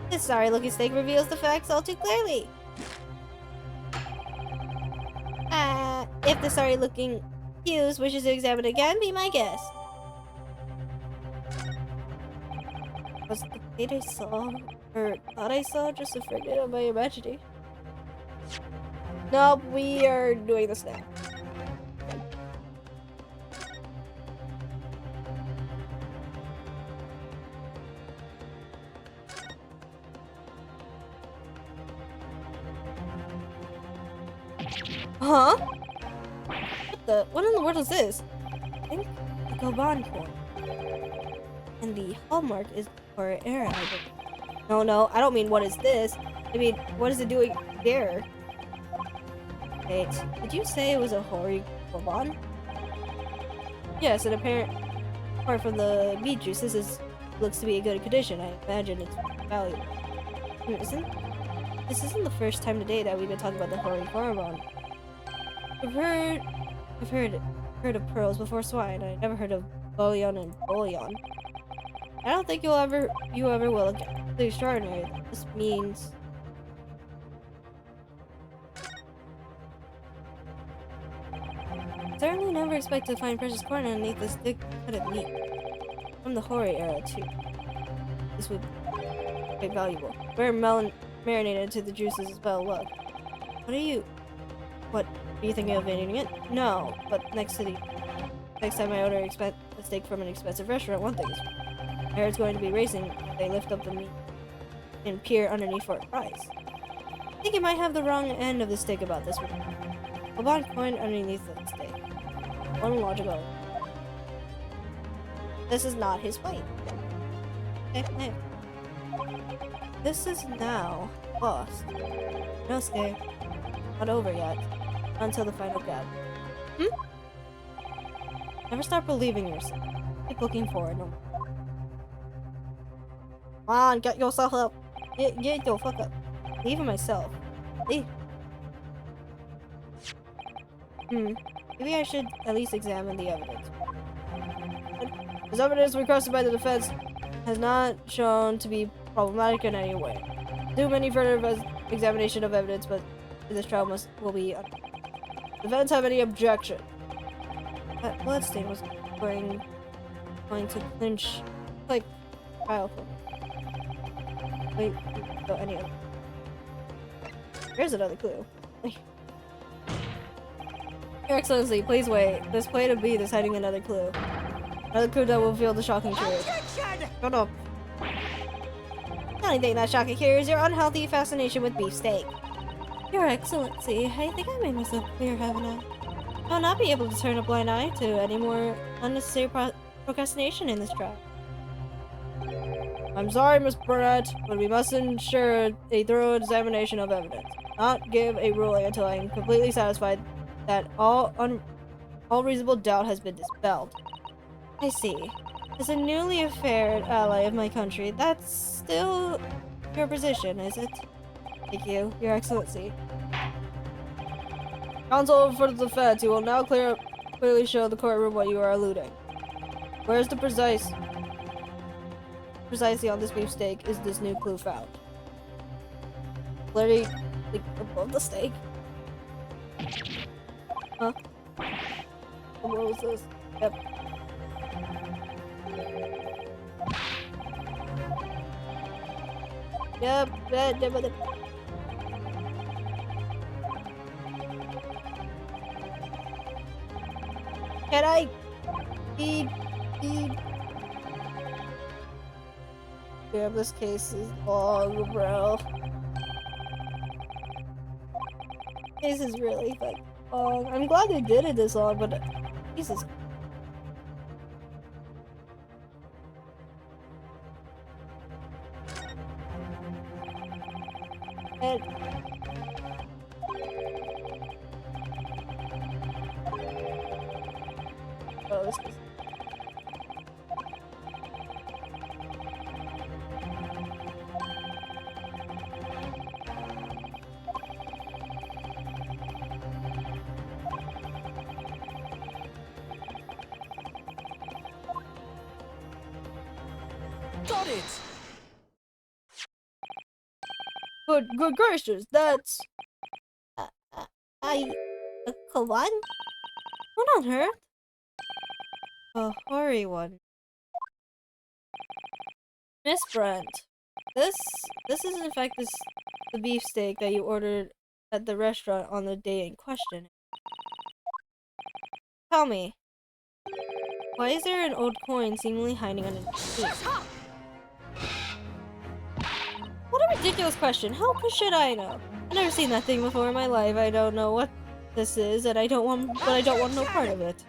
This sorry-looking steak reveals the facts all too clearly. If the sorry-looking accused wishes to examine again, be my guest. Was the plate I saw, or thought I saw, just a figment of my imagination? Nope, we are doing this now. Huh? What in the world is this? I think the Goban coin. And the hallmark is for era, I believe. No, I don't mean what is this. I mean, what is it doing here? Wait, did you say it was a Hori Goban? Yes, an apparent apart from the beet juice, looks to be in good condition. I imagine it's valuable. This isn't the first time today that we've been talking about the Hori Goban. I've heard of pearls before swine. I never heard of bullion and bullion. I don't think you ever will again. The extraordinary. This means. Certainly never expect to find precious corn underneath this thick cut of meat. From the Hori era too. This would be valuable. Very marinated into the juices as well. Look. What? Are you thinking of eating it? No, but next time I order a steak from an expensive restaurant, one thing is I heard it's going to be racing if they lift up the meat and peer underneath for a prize. I think you might have the wrong end of the stick about this one. A bond coin underneath the steak. One logical. This is not his plate. Hey. This is now lost. No scare. Not over yet. Until the final gap. Never stop believing yourself. Keep looking forward. No. Come on, get yourself up. Get your fuck up. Believe in myself. Leave. Maybe I should at least examine the evidence. This evidence requested by the defense has not shown to be problematic in any way. Assume any further examination of evidence, but this trial will be. Defense have any objection? That bloodstain was going to clinch, like, trial for me. Wait, so any other? Here's another clue. Your Excellency, please wait. This plate of beef is hiding another clue. Another clue that will reveal the shocking truth. Shut up. The only thing that's shocking here is your unhealthy fascination with beefsteak. Your Excellency, I think I made myself clear, haven't I? I'll not be able to turn a blind eye to any more unnecessary procrastination in this trial. I'm sorry, Miss Burnett, but we must ensure a thorough examination of evidence. Not give a ruling until I am completely satisfied that all reasonable doubt has been dispelled. I see. As a newly affaired ally of my country, that's still your position, is it? Thank you, Your Excellency. Counsel for the defense, you will now clearly show the courtroom what you are alluding. Where's the precisely on this beefsteak is this new clue found? Literally, like, above the steak? Huh? What was this? Yep. Yep, Can I feed? Damn, this case is long, bro. This is really fucking long. I'm glad they did it this long, but Jesus. And oh, this is. Got it! Good gracious, that's... Kawan? What on earth? A hoary one. Miss Brent, this is in fact the beefsteak that you ordered at the restaurant on the day in question. Tell me, why is there an old coin seemingly hiding under the beef? What a ridiculous question. How should I know? I've never seen that thing before in my life. I don't know what this is, and I don't want no part of it.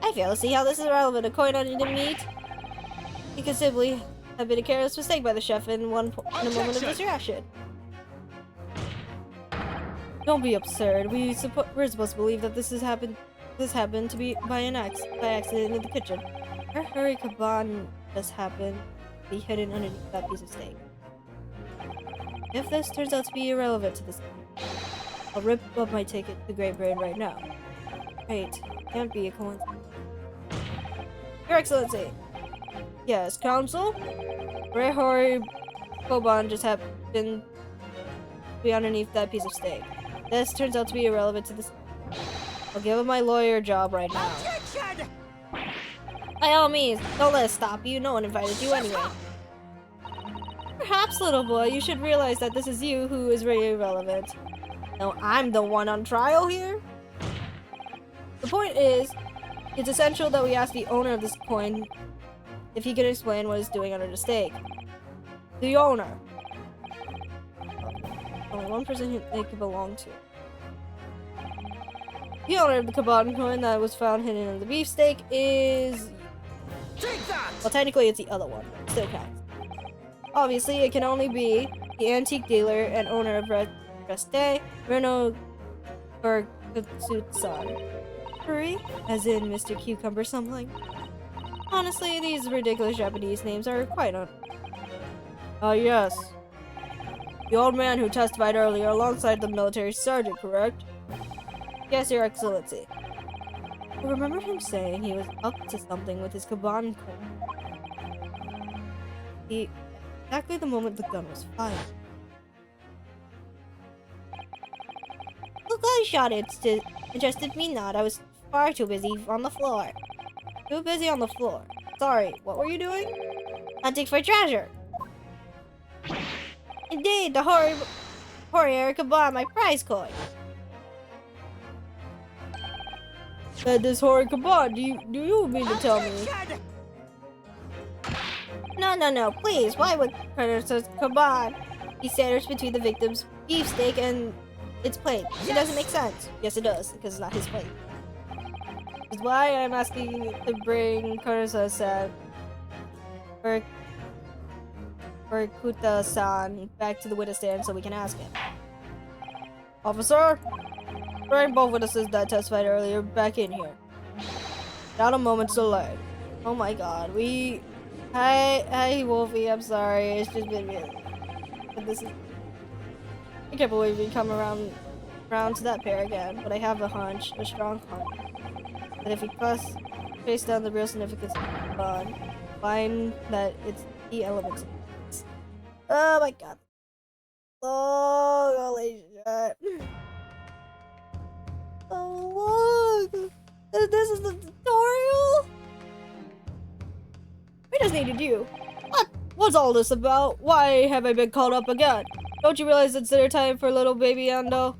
I fail to see how this is relevant. A coin under the meat? It could simply have been a careless mistake by the chef in a moment of distraction. Don't be absurd. We're supposed to believe that this happened to be by accident in the kitchen. Our hurry kaban just happened to be hidden underneath that piece of steak. If this turns out to be irrelevant to this, I'll rip up my ticket to Great Britain right now. Wait, can't be a coincidence. Your Excellency! Yes, Counsel? Ray Hori Koban just happened to be underneath that piece of steak. This turns out to be irrelevant to this. I'll give him my lawyer job right now. By all means, don't let us stop you. No one invited you anyway. Perhaps, little boy, you should realize that this is you who is really irrelevant. No, I'm the one on trial here. The point is, it's essential that we ask the owner of this coin if he can explain what he's doing under the steak. The owner. Only one person it could belong to. The owner of the Kaban coin that was found hidden in the beefsteak is... Take that! Well, technically it's the other one, but it still counts. Obviously, it can only be the antique dealer and owner of Reste, Reno Bergutsan. Hurry? As in Mr. Cucumber something. Honestly, these ridiculous Japanese names are quite yes. The old man who testified earlier alongside the military sergeant, correct? Yes, Your Excellency. I remember him saying he was up to something with his Kaban coin. Exactly the moment the gun was fired. Look, I shot it. Suggested me not. I was far too busy on the floor. Too busy on the floor. Sorry, what were you doing? Hunting for treasure. Indeed, the Hori Kaban, my prize coin. Said this Hori Kaban, do you mean to tell me? No, please, why would Predator's Kaban be sandwiched between the victim's beefsteak and its plate? It doesn't make sense. Yes, it does, because it's not his plate. Which is why I'm asking to bring Kuta-san or Kuta-san back to the witness stand so we can ask him. Officer, bring both witnesses that testified earlier back in here. Not a moment's delay. Oh my god, Hi, Wolfie, I'm sorry, it's just been really... I can't believe we come around to that pair again, but I have a strong hunch, that if we face down the real significance of the bond, find that it's the elements of this. Oh my god. Oh, holy shit. Oh, look! This is the tutorial? We just needed you. What's all this about? Why have I been called up again? Don't you realize it's dinner time for little baby Ando?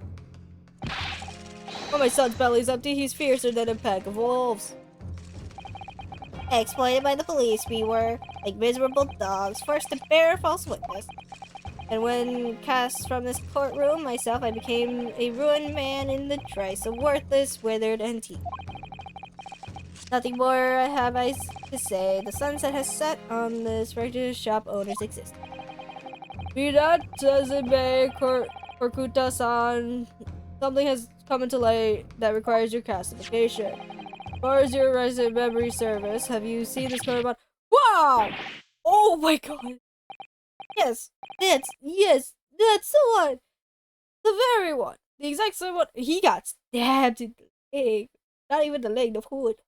When my son's belly's empty, he's fiercer than a pack of wolves. Exploited by the police, we were, like miserable dogs, forced to bear a false witness. And when cast from this courtroom, myself, I became a ruined man in the trice, a worthless, withered antique. Nothing more have I to say. The sunset has set on this regular shop owner's existence. Be that as it may, Kuta-san, something has come into light that requires your classification. As far as your recent memory service, have you seen this Pokemon? Wow! Oh my god! Yes, that's the one! The very one! The exact same one! He got stabbed in the leg. Not even the leg, the foot.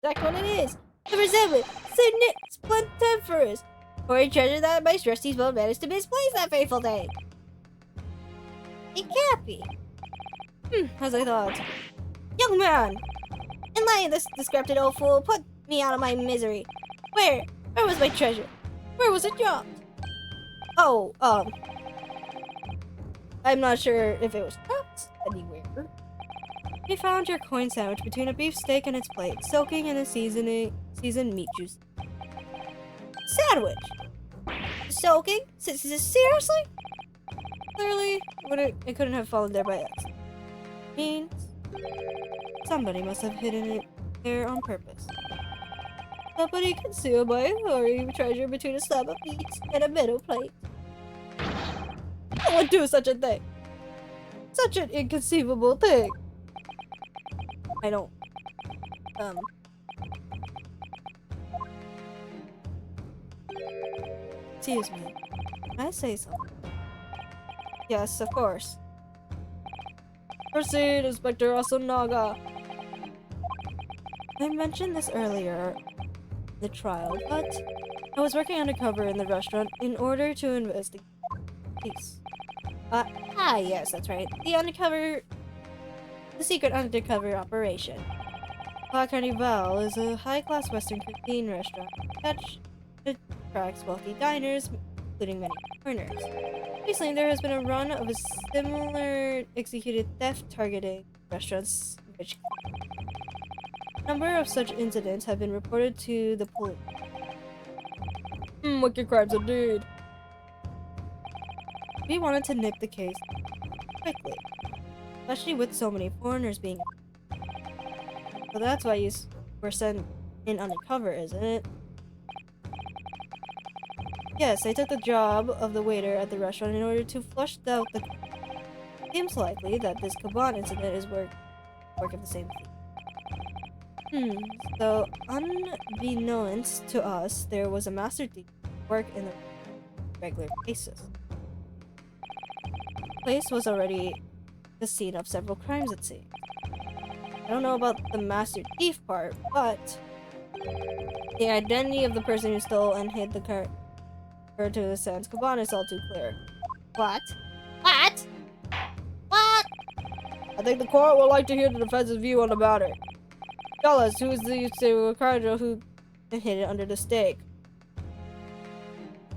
That's what it is. The resemblance. Splendiferous. For a treasure that my trustees will manage to misplace that fateful day. It can't be. As I thought. Young man! Enlighten this discrepant old fool. Put me out of my misery. Where was my treasure? Where was it dropped? Oh, I'm not sure if it was dropped anywhere. We found your coin sandwich between a beefsteak and its plate, soaking in a seasoned meat juice. Sandwich? Soaking? Seriously? Clearly, it couldn't have fallen there by accident. Means somebody must have hidden it there on purpose. Somebody concealed my hoary treasure between a slab of meat and a metal plate. No one would do such a thing. Such an inconceivable thing. I don't. Excuse me. Can I say something? Yes, of course. Proceed, Inspector Asunaga. I mentioned this earlier, the trial, but I was working undercover in the restaurant in order to investigate the case. Yes, that's right. The secret undercover operation. La Carnival is a high-class Western cuisine restaurant that attracts wealthy diners, including many foreigners. Recently, there has been a run of a similar executed theft targeting restaurants, which a number of such incidents have been reported to the police. Wicked crimes indeed. We wanted to nip the case quickly, especially with so many foreigners being. So that's why you were sent in undercover, isn't it? Yes, I took the job of the waiter at the restaurant in order to flush out the. Seems likely that this Kaban incident is work of the same thing. So unbeknownst to us, there was a master thief work in the regular basis. The place was already the scene of several crimes, it seemed. I don't know about the master thief part, but the identity of the person who stole and hid the cart to the Sans Caban is all too clear. What? What? What? I think the court would like to hear the defense's view on the matter. Tell us, who is the criminal who hid it under the stake?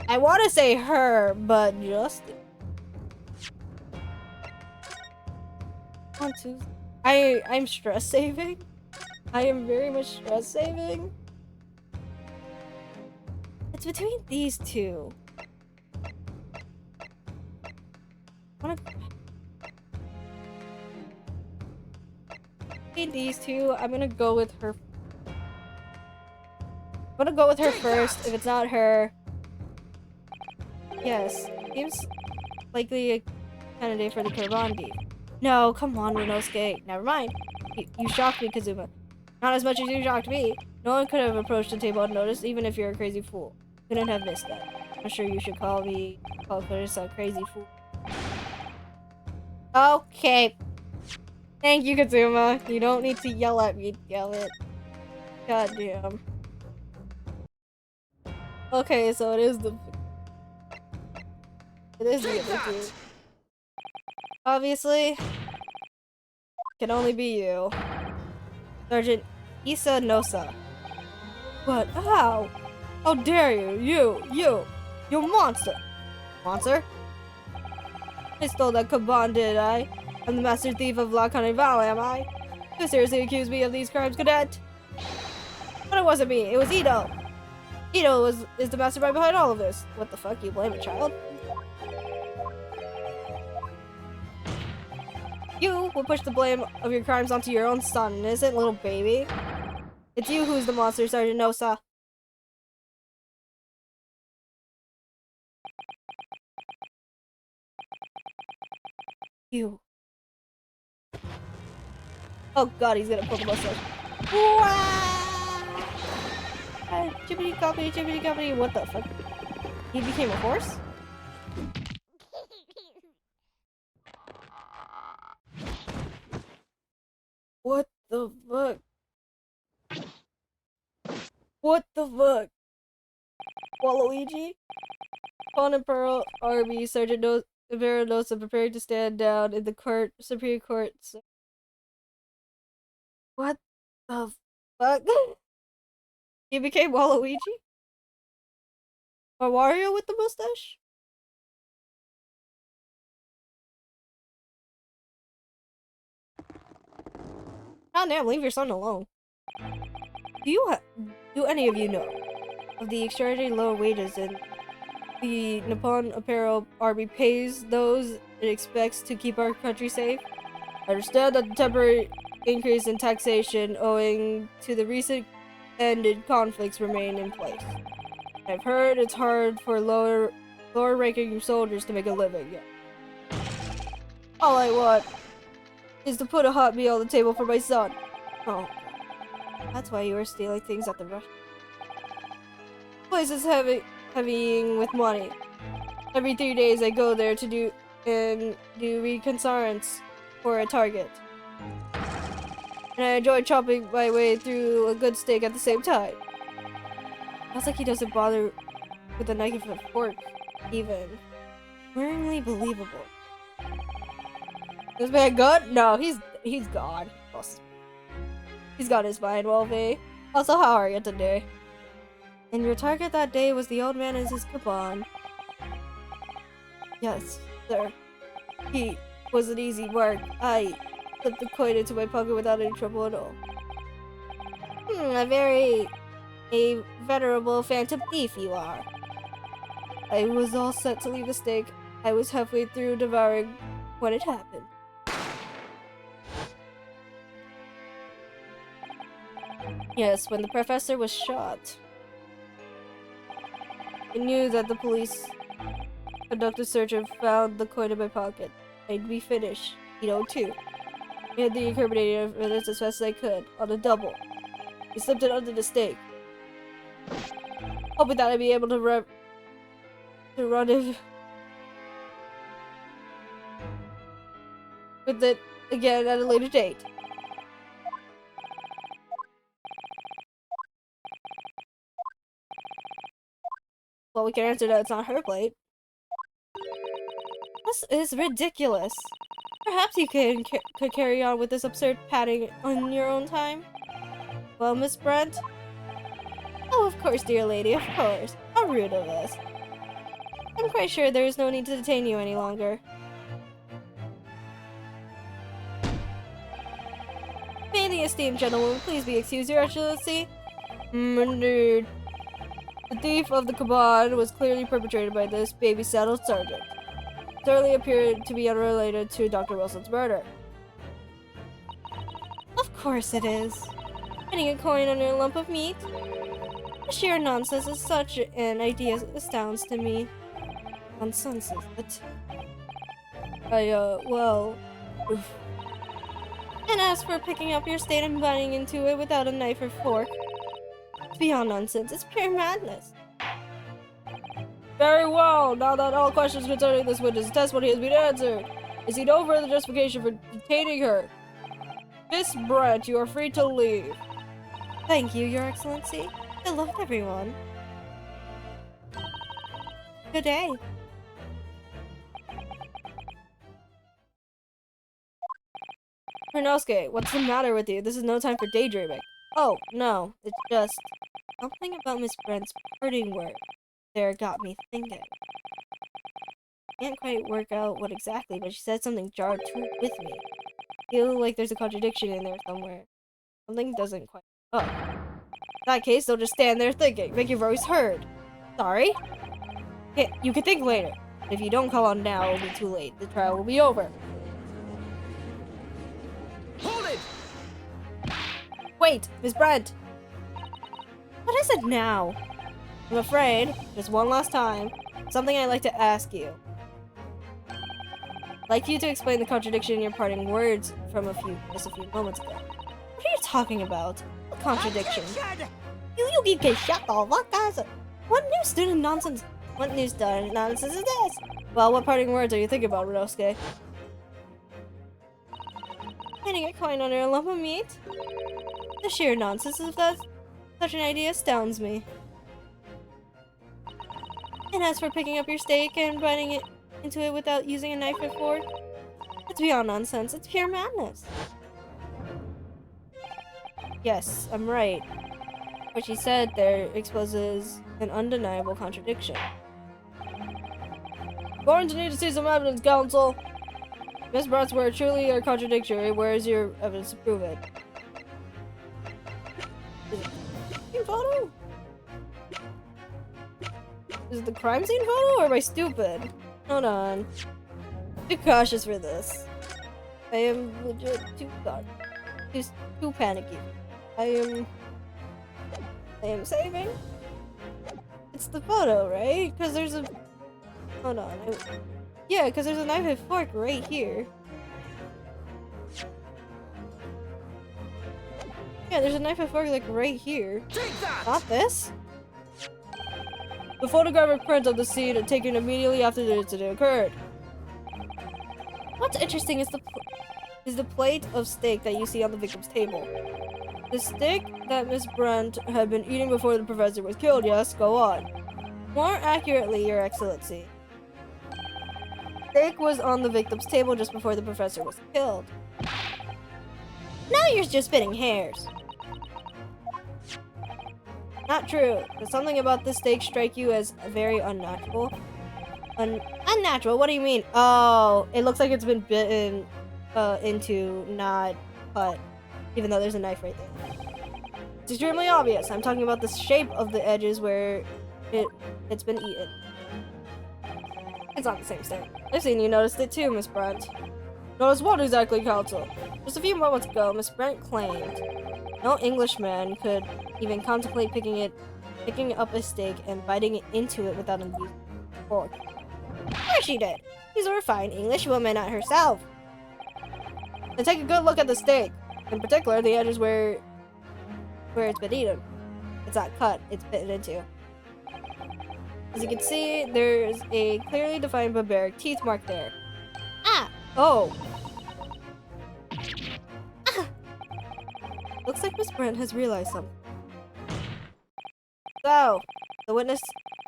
I want to say her, but just... I'm stress saving. I am very much stress saving. It's between these two. Between these two, I'm gonna go with her. I'm gonna go with her first. If it's not her, yes, seems likely a candidate for the Kurban beef. No, come on, Rinosuke. Never mind. You shocked me, Kazuma. Not as much as you shocked me. No one could have approached the table unnoticed, even if you're a crazy fool. Couldn't have missed that. I'm sure you should call Curtis a crazy fool. Okay. Thank you, Kazuma. You don't need to yell at me, yell it. God damn. Okay, so it is the other two. Obviously, can only be you. Sergeant Issa Nosa. What? How? How dare you? You monster! Monster? I stole that Kaban, did I? I'm the master thief of La Carnival, am I? You seriously accuse me of these crimes, cadet? But it wasn't me, it was Ito! Ito is the mastermind behind all of this. What the fuck, you blame a child? You will push the blame of your crimes onto your own son, innocent little baby. It's you who's the monster, Sergeant Nosa. You. Oh god, he's gonna pull the mustache. Chippity coppity, what the fuck? He became a horse? What the fuck? What the fuck? Waluigi? Pawn and Pearl, RB, Sergeant Veranosa preparing to stand down in the Superior Court. What the fuck? He became Waluigi? Or Wario with the mustache? God damn, leave your son alone. Do any of you know of the extraordinarily low wages in the Nippon Apparel Army pays those it expects to keep our country safe? I understand that the temporary increase in taxation owing to the recent ended conflicts remain in place. I've heard it's hard for lower ranking soldiers to make a living. Yeah. All I want is to put a hot meal on the table for my son. Oh, that's why you were stealing things at the rush. Place is heavying with money. Every 3 days I go there to do reconnaissance for a target. And I enjoy chopping my way through a good steak at the same time. Sounds like he doesn't bother with a knife and fork, even. Worryingly believable. This man good? No, he's gone. He's got his mind well, Vay. Also, how are you today? And your target that day was the old man and his Kaban. Yes, sir. He wasn't easy work. I slipped the coin into my pocket without any trouble at all. A venerable phantom thief you are. I was all set to leave the stake. I was halfway through devouring when it happened. Yes, when the professor was shot. I knew that the police conducted a search and found the coin in my pocket. I'd be finished. You know, too. I had the incriminating evidence as fast as I could, on a double. I slipped it under the stake. Hoping that I'd be able to run it with it again at a later date. Well, we can answer that it's not her plate. This is ridiculous. Perhaps you could carry on with this absurd patting on your own time? Well, Miss Brent? Oh, of course, dear lady, of course. How rude of us. I'm quite sure there is no need to detain you any longer. May the esteemed gentleman please be excused, Your Excellency? Indeed. The thief of the Kaban was clearly perpetrated by this baby-saddled sergeant. It certainly appeared to be unrelated to Dr. Wilson's murder. Of course it is. Putting a coin on your lump of meat? The sheer nonsense of such an idea astounds to me. Nonsense, is it? Well... Oof. And as for picking up your state and biting into it without a knife or fork, it's beyond nonsense. It's pure madness. Very well. Now that all questions concerning this witness' testimony has been answered, is he no further justification for detaining her? Miss Brent, you are free to leave. Thank you, Your Excellency. Good luck, everyone. Good day. Renosuke, what's the matter with you? This is no time for daydreaming. Oh, no. It's just... something about Miss Brent's parting word there got me thinking. Can't quite work out what exactly, but she said something jarred true with me. Feel like there's a contradiction in there somewhere. Something doesn't quite... Oh. In that case, don't just stand there thinking. Make your voice heard. Sorry? Yeah, you can think later. If you don't call on now, it'll be too late. The trial will be over. Hold it! Wait, Miss Brent! What is it now? I'm afraid, just one last time, something I'd like to ask you. I'd like you to explain the contradiction in your parting words from just a few moments ago. What are you talking about? What contradiction? You can shut the fuck up! What new student nonsense? What new student nonsense is this? Well, what parting words are you thinking about, Renosuke? Hitting a coin on your lump of meat? The sheer nonsense of such an idea astounds me. And as for picking up your steak and biting it into it without using a knife or fork, it's beyond nonsense. It's pure madness. Yes, I'm right. What she said there exposes an undeniable contradiction. Going to need to see some evidence, counsel. Miss Brent's words truly are contradictory. Where is your evidence to prove it? Is it the crime scene photo? Is it the crime scene photo, or am I stupid? Hold on. Be cautious for this. I am legit too panicky. I am saving. It's the photo, right? Because there's a... Hold on. Yeah, because there's a knife and fork right here. Yeah, there's a knife and fork like right here. Take that! Not this. The photographic print of the scene are taken immediately after the incident occurred. What's interesting is the plate of steak that you see on the victim's table. The steak that Miss Brent had been eating before the professor was killed. Yes, go on. More accurately, Your Excellency. Steak was on the victim's table just before the professor was killed. Now you're just spitting hairs. Not true. Does something about this steak strike you as very unnatural? Unnatural? What do you mean? Oh, it looks like it's been bitten into, not cut, even though there's a knife right there. It's extremely obvious. I'm talking about the shape of the edges where it's been eaten. It's not the same steak. I've seen you noticed it too, Miss Brent. Notice what exactly, counsel? Just a few moments ago, Miss Brent claimed no Englishman could even contemplate picking up a steak and biting it into it without a fork. Of course she did. She's a refined English woman at herself. And take a good look at the steak. In particular, the edges where it's been eaten. It's not cut, it's bitten into. As you can see, there's a clearly defined barbaric teeth mark there. Ah! Oh! Ah! Looks like Miss Brent has realized something. So, The witness,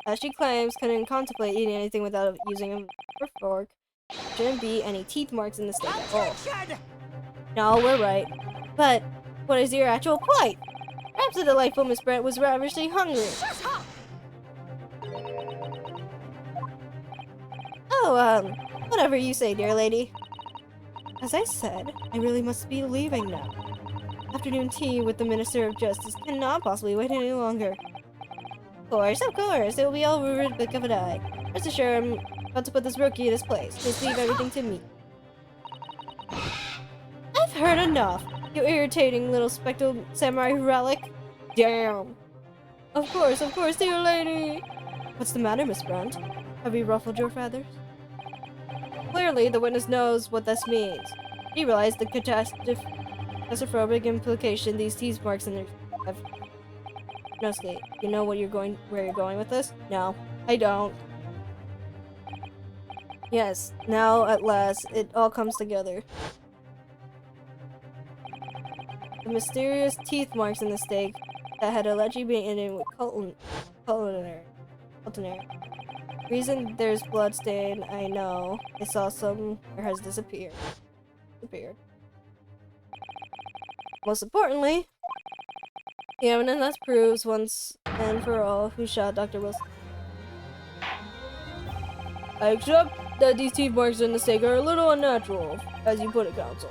as she claims, couldn't contemplate eating anything without using a fork. Shouldn't be any teeth marks in the steak at all. No, we're right. But what is your actual plight? Perhaps the delightful Miss Brent was ravishingly hungry. Oh, whatever you say, dear lady. As I said, I really must be leaving now. Afternoon tea with the Minister of Justice cannot possibly wait any longer. Of course, it will be all over the blink of an eye. Rest assured, I'm about to put this rookie in his place. Just leave everything to me. I've heard enough, you irritating little speckled samurai relic. Damn. Of course, dear lady. What's the matter, Miss Brent? Have we ruffled your feathers? Clearly, the witness knows what this means. He realized the catastrophic implication these teeth marks in their have. No, Skate. You know where you're going with this? No, I don't. Yes, now at last, it all comes together. The mysterious teeth marks in the steak that had allegedly been eaten with culinary. Reason there's blood stain, I know. I saw some has disappeared. Most importantly, the evidence that proves once and for all who shot Dr. Wilson. I accept that these teeth marks in the steak are a little unnatural, as you put it, counsel.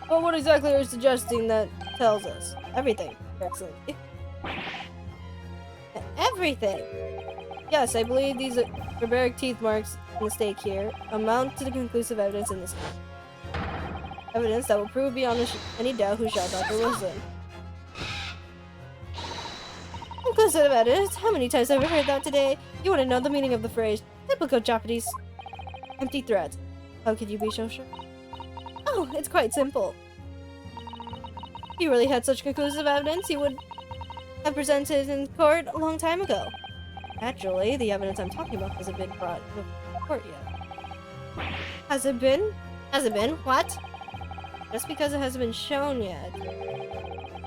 But what exactly are you suggesting that tells us? Everything, Your Excellency. Everything! Yes, I believe these barbaric teeth marks in the steak here amount to the conclusive evidence in this case. Evidence that will prove beyond any doubt who shot Dr. Wilson. Conclusive evidence? How many times have I heard that today? You want to know the meaning of the phrase, typical Japanese empty threats. How could you be so sure? Oh, it's quite simple. If he really had such conclusive evidence, he would have presented in court a long time ago. Naturally, the evidence I'm talking about hasn't been brought to court yet. Has it been? Has it been? What? Just because it hasn't been shown yet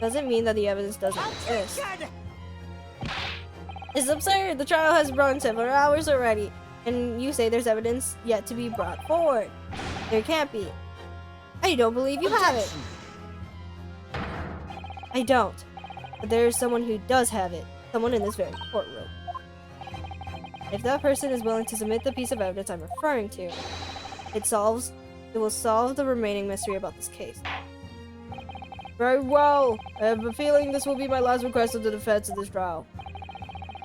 doesn't mean that the evidence doesn't exist. It's absurd! The trial has run several hours already, and you say there's evidence yet to be brought forward. There can't be. I don't believe you have it. I don't. But there is someone who does have it. Someone in this very courtroom. If that person is willing to submit the piece of evidence I'm referring to, it will solve the remaining mystery about this case. Very well. I have a feeling this will be my last request of the defense in this trial.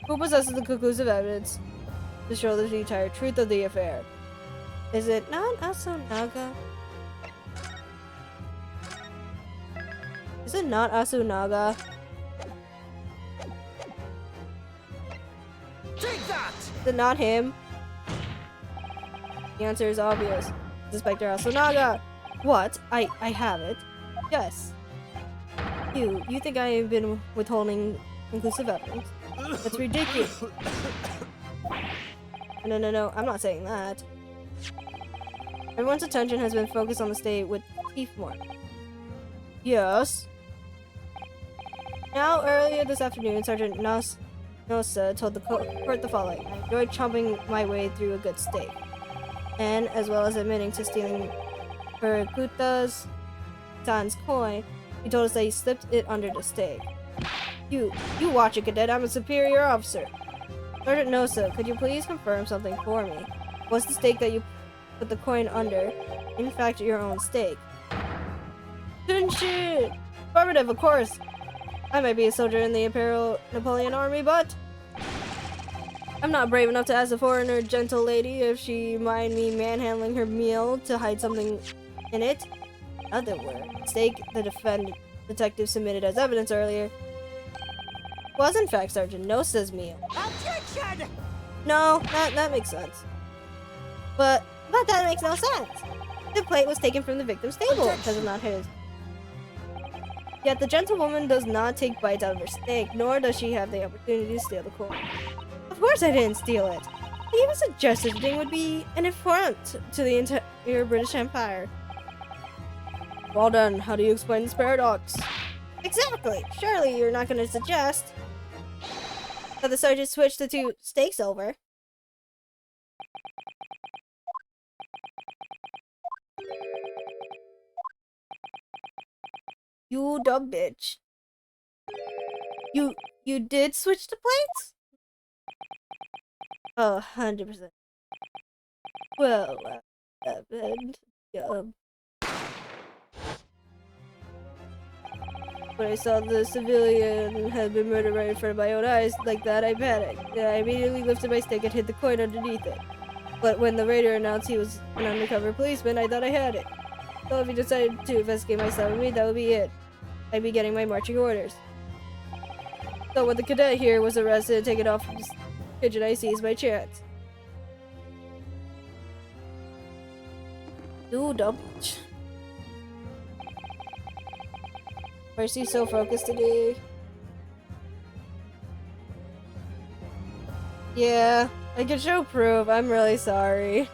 Who possesses the conclusive evidence to show the entire truth of the affair? Is it not Asunaga? Is it not Asunaga? Take that! Is it not him? The answer is obvious. It's Inspector Asunaga! What? I have it. Yes. You think I have been withholding conclusive evidence? That's ridiculous. No, I'm not saying that. Everyone's attention has been focused on the state with teeth mark. Yes. Now, earlier this afternoon, Sergeant Nosa told the court the following. I enjoyed chomping my way through a good steak. And, as well as admitting to stealing Kuta's San's coin, he told us that he slipped it under the steak. You watch it, cadet. I'm a superior officer. Sergeant Nosa, could you please confirm something for me? Was the steak that you put the coin under, in fact, your own steak? Shit! Affirmative, of course. I might be a soldier in the Imperial Napoleon Army, but I'm not brave enough to ask a foreigner gentle lady if she mind me manhandling her meal to hide something in it. In other words, the steak the detective submitted as evidence earlier was in fact Sergeant Nosa's meal. Objection! No, that makes sense. But that makes no sense. The plate was taken from the victim's table because it's not his. Yet the gentlewoman does not take bites out of her steak, nor does she have the opportunity to steal the coin. Of course I didn't steal it. I even suggested the thing would be an affront to the entire British Empire. Well then, how do you explain this paradox? Exactly! Surely you're not going to suggest... But the sergeant switched the two steaks over. You dumb bitch. You did switch the plates? Oh, 100%. Well, happened. When I saw the civilian had been murdered right in front of my own eyes like that, I panicked. I immediately lifted my stick and hid the coin underneath it. But when the radio announced he was an undercover policeman, I thought I had it. So if he decided to investigate my son with me, that would be it. I'd be getting my marching orders. So when the cadet here was arrested and taken off from his kitchen, I seized my chance. You dumb bitch. Why is he so focused today? Yeah, I can show proof. I'm really sorry.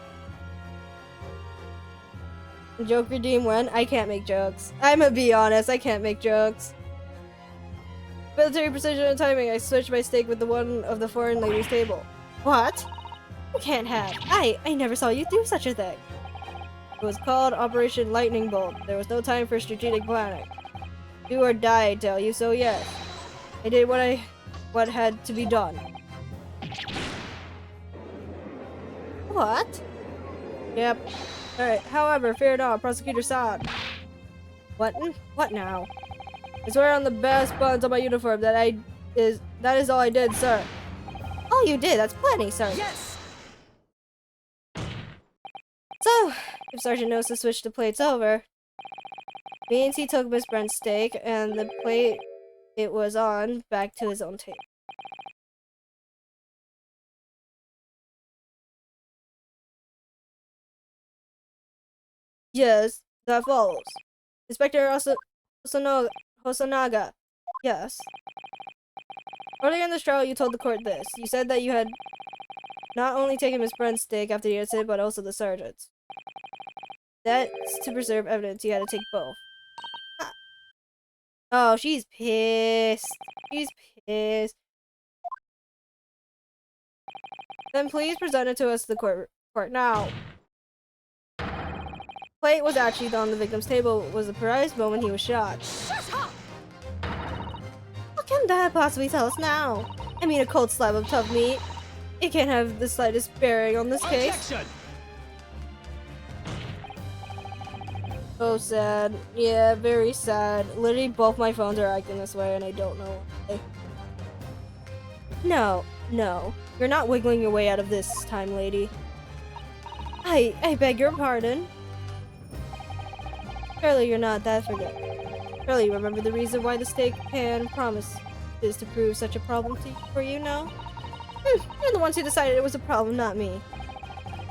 Joke redeem when? I can't make jokes. I'ma be honest, I can't make jokes. Military precision and timing. I switched my steak with the one of the foreign lady's table. What? You can't have. I never saw you do such a thing. It was called Operation Lightning Bolt. There was no time for strategic planning. Do or die, I tell you, so yes. I did what had to be done. What? Yep. Alright, however, fear not, Prosecutor Saad. What now? I swear on the best buttons on my uniform that is all I did, sir. All you did? That's plenty, sir. Yes! So, if Sergeant knows to switch the plates over, means he took Miss Brent's steak and the plate it was on back to his own table. Yes, that follows. Inspector Hosonaga. Yes. Earlier in this trial, you told the court this. You said that you had not only taken Miss Brent's steak after the incident, but also the sergeant's. That's to preserve evidence. You had to take both. Oh, she's pissed. She's pissed. Then please present it to us, the court now. Plate was actually on the victim's table. It was a precise moment he was shot. Shut up! How can that possibly tell us now? I mean, a cold slab of tough meat. It can't have the slightest bearing on this case. Objection! So sad. Yeah, very sad. Literally, both my phones are acting this way, and I don't know why. No. You're not wiggling your way out of this time, lady. I beg your pardon. Surely you're not that forgetful. Surely you remember the reason why the steak pan promise is to prove such a problem for you, no? You're the ones who decided it was a problem, not me.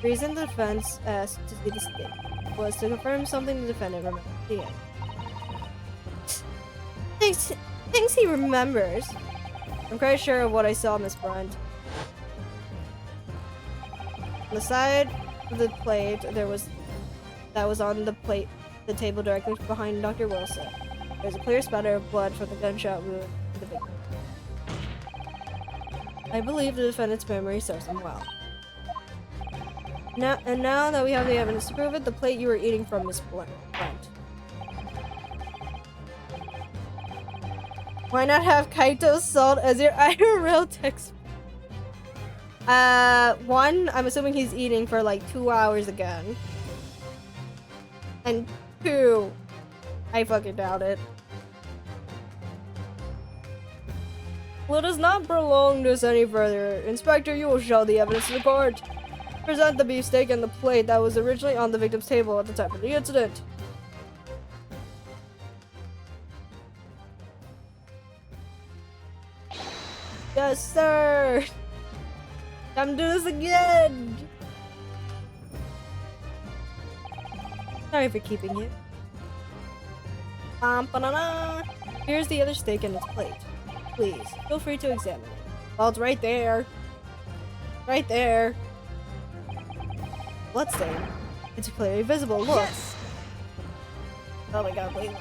The reason the defense asked to see the steak was to confirm something the defendant remembered seeing. Things he remembers. I'm quite sure of what I saw, Miss Brent. On the side of the plate, that was on the table directly behind Dr. Wilson. There's a clear spatter of blood from the gunshot wound to the victim. I believe the defendant's memory serves him well. Now that we have the evidence to prove it, the plate you were eating from is Brent. Why not have Kaito's salt as your IRL text? One, I'm assuming he's eating for like 2 hours again. And 2, I fucking doubt it. Let us not prolong this any further. Inspector, you will show the evidence to the court. Present the beefsteak and the plate that was originally on the victim's table at the time of the incident. Yes, sir! Time to do this again! Sorry for keeping you. Here's the other steak and its plate. Please, feel free to examine it. Well, it's right there. Right there. Bloodstain. It's clearly visible. Look. Yes! Oh my god, wait.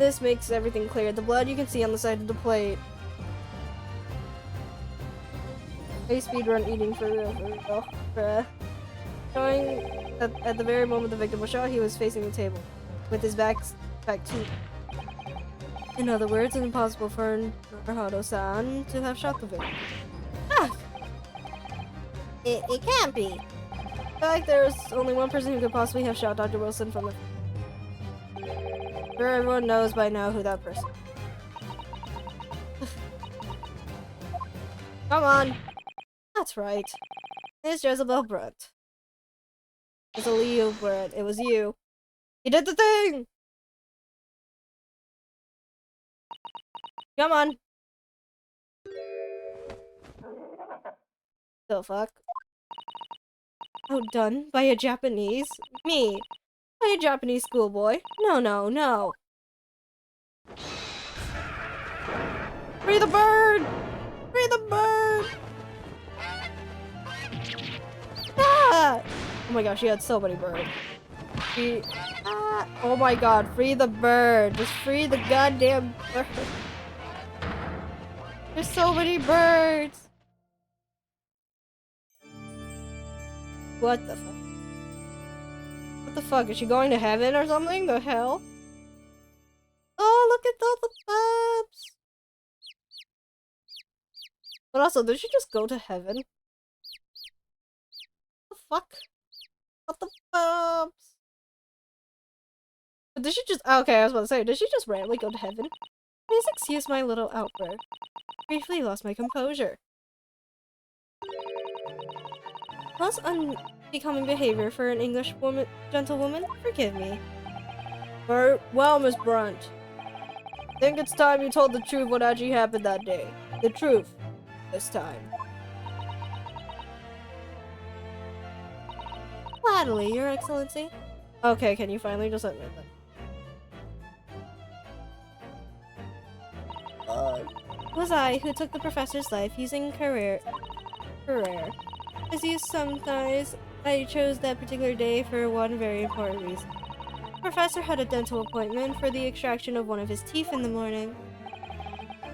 This makes everything clear. The blood you can see on the side of the plate. A speedrun eating for real. Bruh. Showing that at the very moment the victim was shot, he was facing the table, with his back to. In other words, it's impossible for Naruhodo-san to have shot the victim. Ah! It can't be. In fact, there's only one person who could possibly have shot Dr. Wilson from the. Sure, everyone knows by now who that person is. Come on! That's right. It's Jezebel Brunt. It's a Leo Brunt. It was you. You did the thing! Come on! The fuck? Outdone by a Japanese? Me! By a Japanese schoolboy? No, no, no! Free the bird! Free the bird! Ah! Oh my gosh, she had so many birds. Oh my god, free the bird! Just free the goddamn bird! There's so many birds! What the fuck? What the fuck? Is she going to heaven or something? The hell? Oh, look at all the pups! But also, did she just go to heaven? What the fuck? What the pups? But did she just- okay, I was about to say, did she just randomly go to heaven? Please excuse my little outburst. Briefly lost my composure. Most unbecoming behavior for an English woman, gentlewoman? Forgive me. Well, Miss Brunt. I think it's time you told the truth what actually happened that day. The truth. This time. Gladly, Your Excellency. Okay, can you finally just admit that? It was I who took the professor's life using career. As you sometimes, I chose that particular day for one very important reason. The professor had a dental appointment for the extraction of one of his teeth in the morning.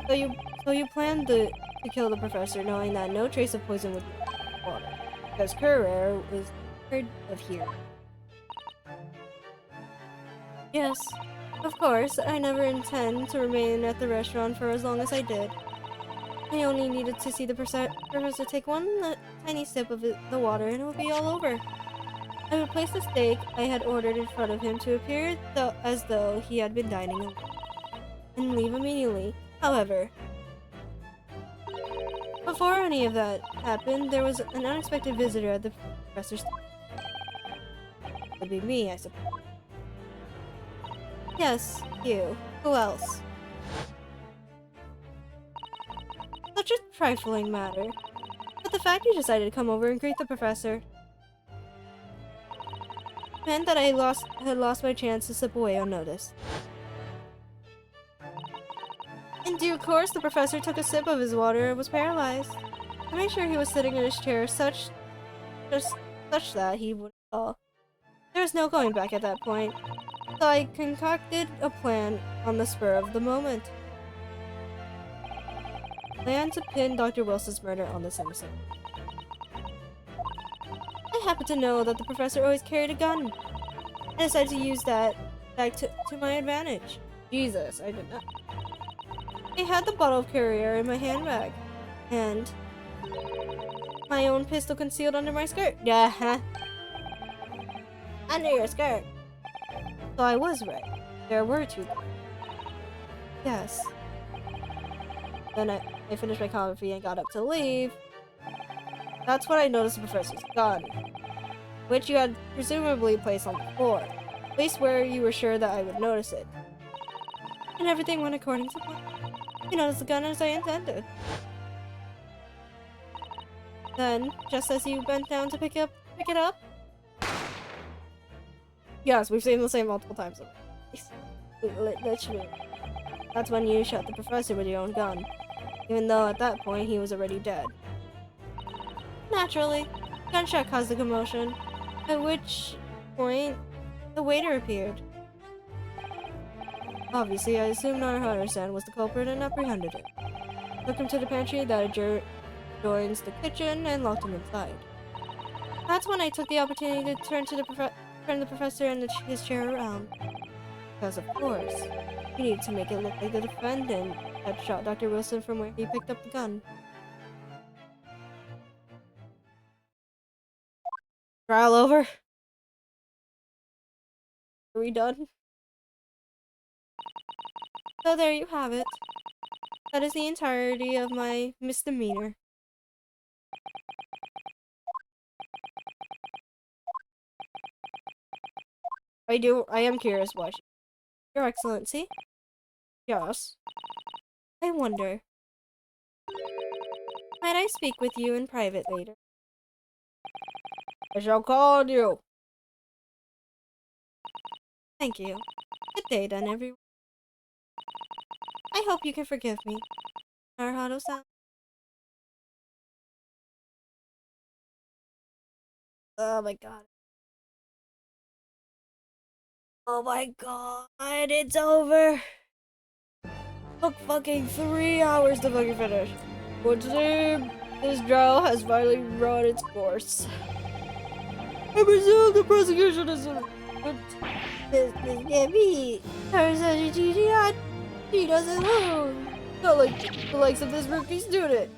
So you planned to kill the professor, knowing that no trace of poison would be in the water, because Carrere is heard of here. Yes, of course, I never intend to remain at the restaurant for as long as I did. I only needed to see the professor take one tiny sip of the water and it would be all over. I would place the steak I had ordered in front of him to appear as though he had been dining alone, and leave immediately. However, before any of that happened, there was an unexpected visitor at the professor's table. It would be me, I suppose. Yes, you. Who else? Such a trifling matter. But the fact you decided to come over and greet the professor meant that I had lost my chance to slip away unnoticed. In due course, the professor took a sip of his water and was paralyzed. I made sure he was sitting in his chair such that he wouldn't fall. There was no going back at that point, so I concocted a plan on the spur of the moment. Plan to pin Dr. Wilson's murder on the Simpson. I happened to know that the professor always carried a gun. I decided to use that back to my advantage. Jesus, I did not. I had the bottle of Carrier in my handbag, and my own pistol concealed under my skirt. Yeah, under your skirt. So I was right. There were two. Yes. Then I finished my coffee and got up to leave. That's when I noticed the professor's gun, which you had presumably placed on the floor, at least where you were sure that I would notice it. And everything went according to plan. You noticed the gun as I intended. Then, just as you bent down to pick it up. Yes, we've seen the same multiple times. Literally. That's when you shot the professor with your own gun, even though at that point he was already dead. Naturally, gunshot caused a commotion, at which point the waiter appeared. Obviously, I assumed Naruhodo-san was the culprit and apprehended him. Took him to the pantry that joins the kitchen and locked him inside. That's when I took the opportunity to turn the professor and his chair around. Because of course, you need to make it look like the defendant had shot Dr. Wilson from where he picked up the gun. Trial over? Are we done? So there you have it. That is the entirety of my misdemeanor. I am curious why. Your Excellency? Yes? I wonder. Might I speak with you in private later? I shall call on you. Thank you. Good day then, everyone. I hope you can forgive me. Naruhodo-san. Oh my god. Oh my god, it's over! Took fucking 3 hours to fucking finish. But today, this trial has finally run its course. I presume the prosecution is... This can't be. She doesn't lose. Not like the likes of this rookie student.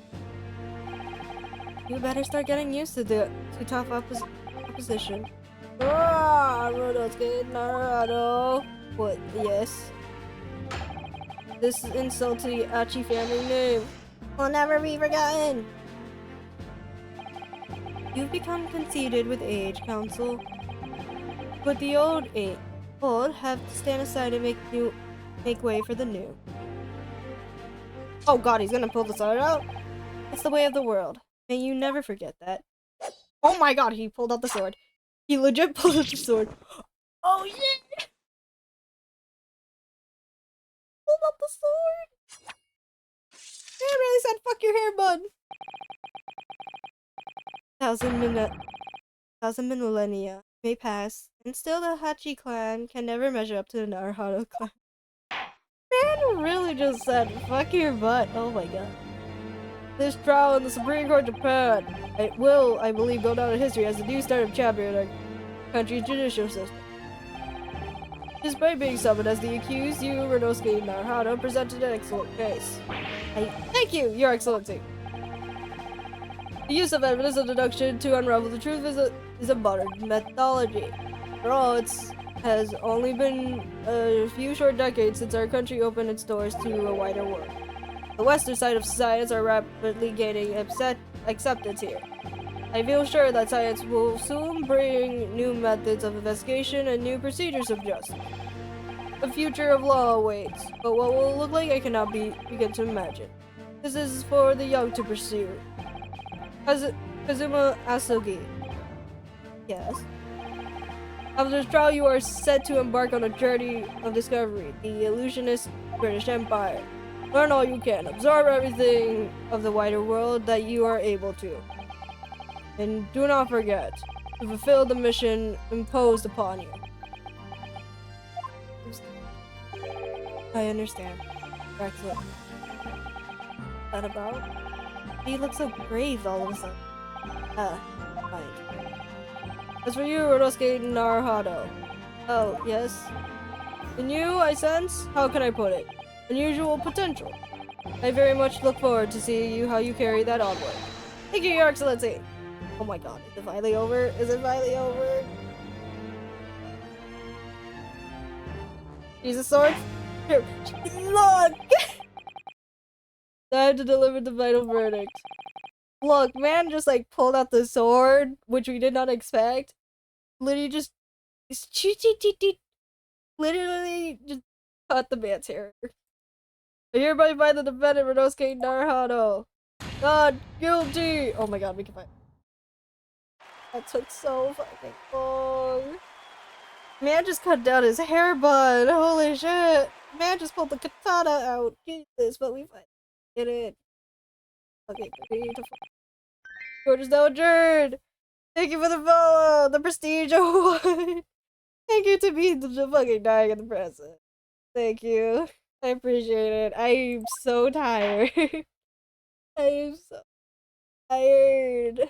You better start getting used to the tough opposition. Rodolfo Naruhodo. What? Yes. This insult to the Achi family name will never be forgotten. You've become conceited with age, Council. But the old have to stand aside and make way for the new. Oh god, he's gonna pull the sword out? It's the way of the world. May you never forget that. Oh my god, he pulled out the sword. He legit pulled out the sword. Oh yeah! Pulled out the sword! I really said fuck your hair, bud! Thousand millennia may pass, and still the Hachi clan can never measure up to the Naruhodo clan. Man really just said, fuck your butt. Oh my god. This trial in the Supreme Court of Japan, it will, I believe, go down in history as the new startup chapter in our country's judicial system. Despite being summoned as the accused, you, Ryunosuke Naruhodo, presented an excellent case. Thank you, Your Excellency. The use of evidence and deduction to unravel the truth is a modern methodology. After all, it has only been a few short decades since our country opened its doors to a wider world. The western side of science are rapidly gaining acceptance here. I feel sure that science will soon bring new methods of investigation and new procedures of justice. The future of law awaits, but what will it look like I cannot begin to imagine. This is for the young to pursue. Kazuma Asogi. Yes. After this trial, you are set to embark on a journey of discovery, the illusionist British Empire. Learn all you can, absorb everything of the wider world that you are able to. And do not forget to fulfill the mission imposed upon you. I understand. Excellent. That about? He looks so grave all of a sudden. Fine. As for you, Ryunosuke Naruhodo. Oh, yes? In you, I sense, how can I put it? Unusual potential. I very much look forward to seeing how you carry that onward. Thank you, Your Excellency! Oh my god, is it finally over? Is it finally over? Use a sword? Here. Look! Time to deliver the final verdict. Look, man just like pulled out the sword, which we did not expect. Literally just literally just cut the man's hair. I hereby find the defendant Ryunosuke Naruhodo not guilty. Oh my god, we can find. That took so fucking long. Man just cut down his hair bun. Holy shit. Man just pulled the katana out. Jesus, but we did it. Okay, beautiful. Court is now adjourned. Thank you for the follow. The prestige award. Thank you to be the fucking dying in the present. Thank you. I appreciate it. I'm so tired. I am so tired.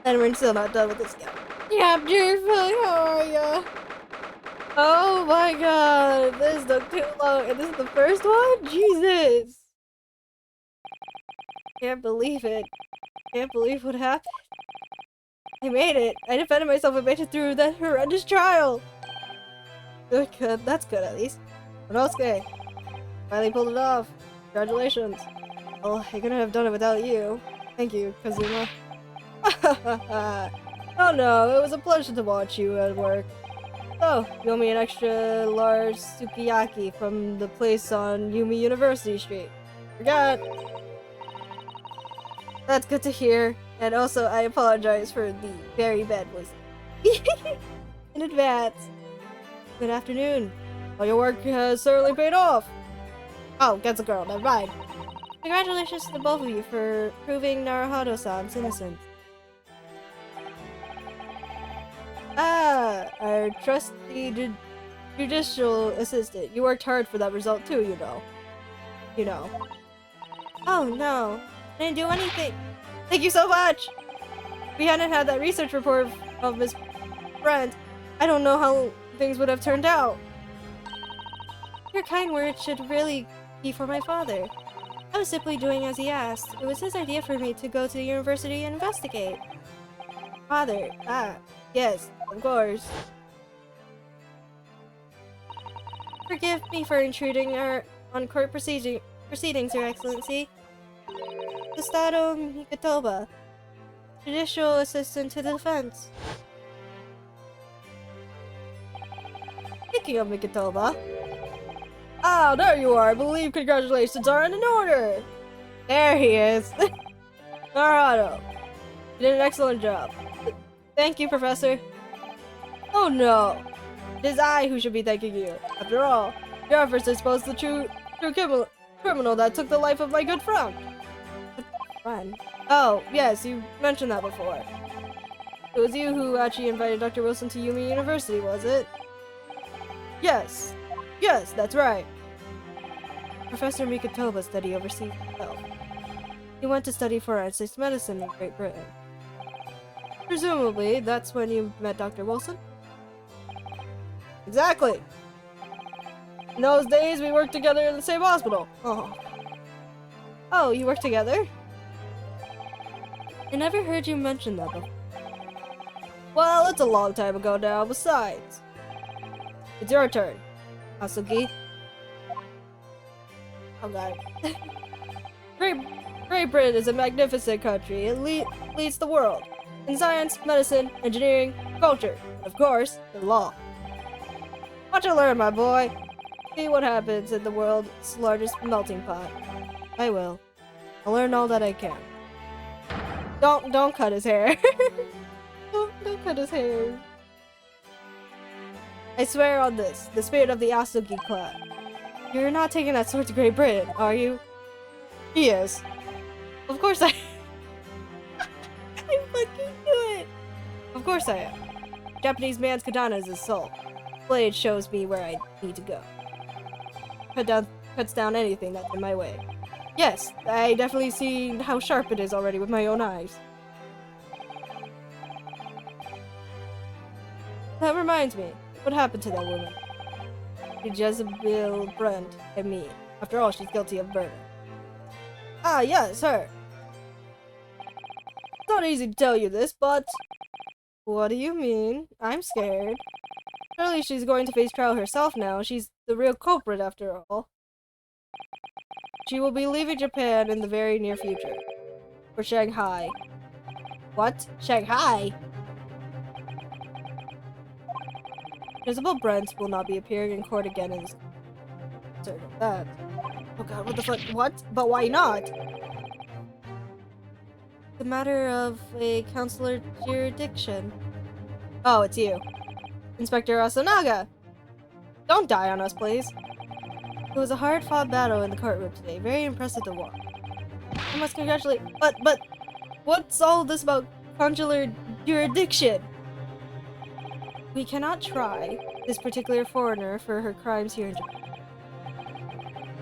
And we're still not done with this yet. Chapter 5, how are ya? Oh my god, this took too long. And this is the first one? Jesus! Can't believe it. Can't believe what happened. I made it. I defended myself and made it through that horrendous trial. Good. That's good at least. Konosuke, finally pulled it off. Congratulations. Well, I couldn't have done it without you. Thank you, Kazuma. Oh no, it was a pleasure to watch you at work. Oh, you owe me an extra large sukiyaki from the place on Yumi University Street. Forgot. That's good to hear. And also, I apologize for the very bad voice. In advance. Good afternoon. All your work has certainly paid off. Oh, gets a girl, never mind. Congratulations to the both of you for proving Naruhodo-san's innocence. Ah, our trusty judicial assistant. You worked hard for that result too, you know. You know. Oh no, I didn't do anything. Thank you so much! If we hadn't had that research report of Miss Brent, I don't know how things would have turned out. Your kind words should really be for my father. I was simply doing as he asked. It was his idea for me to go to the university and investigate. Father, yes, of course. Forgive me for intruding on court proceedings, Your Excellency. Gustavo Mikitoba, Judicial Assistant to the Defense. Speaking of Mikitoba. Ah, there you are. I believe congratulations are in order. There he is. Naruto, you did an excellent job. Thank you, Professor. Oh no, it is I who should be thanking you. After all, your efforts exposed the true criminal that took the life of my good friend. Friend? Oh, yes, you mentioned that before. It was you who actually invited Dr. Wilson to Yumi University, was it? Yes. Yes, that's right. Professor Mikitoba studied overseas himself. He went to study forensics medicine in Great Britain. Presumably, that's when you met Dr. Wilson? Exactly! In those days, we worked together in the same hospital. Oh, you work together? I never heard you mention that before. Well, it's a long time ago now, besides. It's your turn, Asugi. Oh god. Great Britain is a magnificent country. It leads the world. In science, medicine, engineering, culture, and of course, in law. Watch and learn, my boy. See what happens in the world's largest melting pot. I will. I'll learn all that I can. Don't cut his hair. don't cut his hair. I swear on this, the spirit of the Asugi clan. You're not taking that sword to Great Britain, are you? He is. Of course I I fucking knew it! Of course I am. Japanese man's katana is his soul. Blade shows me where I need to go. Cuts down anything that's in my way. Yes, I definitely see how sharp it is already with my own eyes. That reminds me, what happened to that woman? To Jezebel Brent and me. After all, she's guilty of murder. Ah, yes, her. It's not easy to tell you this, but... What do you mean? I'm scared. Surely she's going to face trial herself now. She's the real culprit after all. She will be leaving Japan in the very near future. For Shanghai. What? Shanghai? Jezebel Brent will not be appearing in court again in this... Certain of that. Oh god, what the fuck? What? But why not? The matter of a counselor jurisdiction. Oh, it's you. Inspector Asanaga! Don't die on us, please. It was a hard-fought battle in the courtroom today. Very impressive to watch. I must congratulate- But, what's all this about consular jurisdiction? We cannot try this particular foreigner for her crimes here in Japan.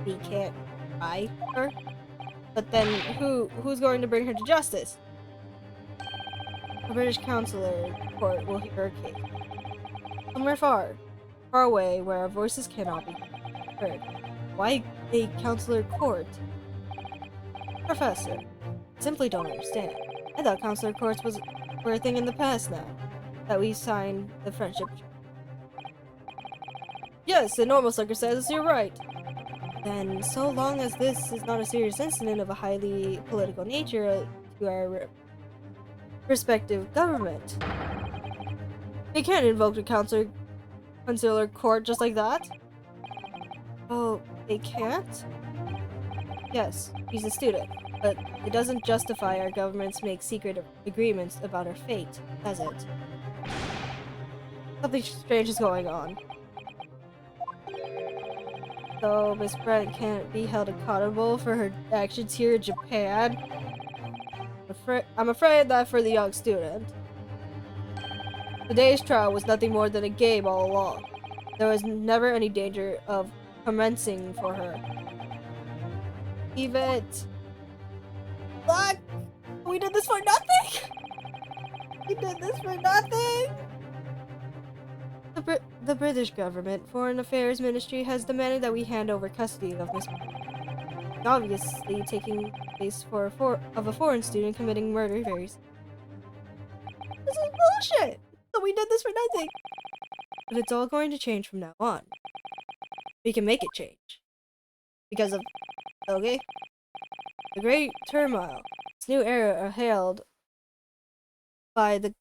We can't try her? But then who's going to bring her to justice? A British consular court will hear her case. Somewhere far away where our voices cannot be heard. Why a consular court? Professor, I simply don't understand. I thought consular courts were a thing in the past now, that we signed the friendship. Yes, in normal circumstances, you're right. Then, so long as this is not a serious incident of a highly political nature to our respective government, they can't invoke a consular court just like that. Oh, they can't? Yes, he's a student, but it doesn't justify our governments make secret agreements about our fate, does it? Something strange is going on. So Miss Brent can't be held accountable for her actions here in Japan. I'm afraid that for the young student, today's trial was nothing more than a game all along. There was never any danger of commencing for her. Yvette, what? We did this for nothing? We did this for nothing? The British government Foreign Affairs Ministry has demanded that we hand over custody of Miss obviously taking place of a foreign student committing murder varies. This is bullshit! So we did this for nothing! But it's all going to change from now on. We can make it change. Because of... okay? The great turmoil. This new era hailed by the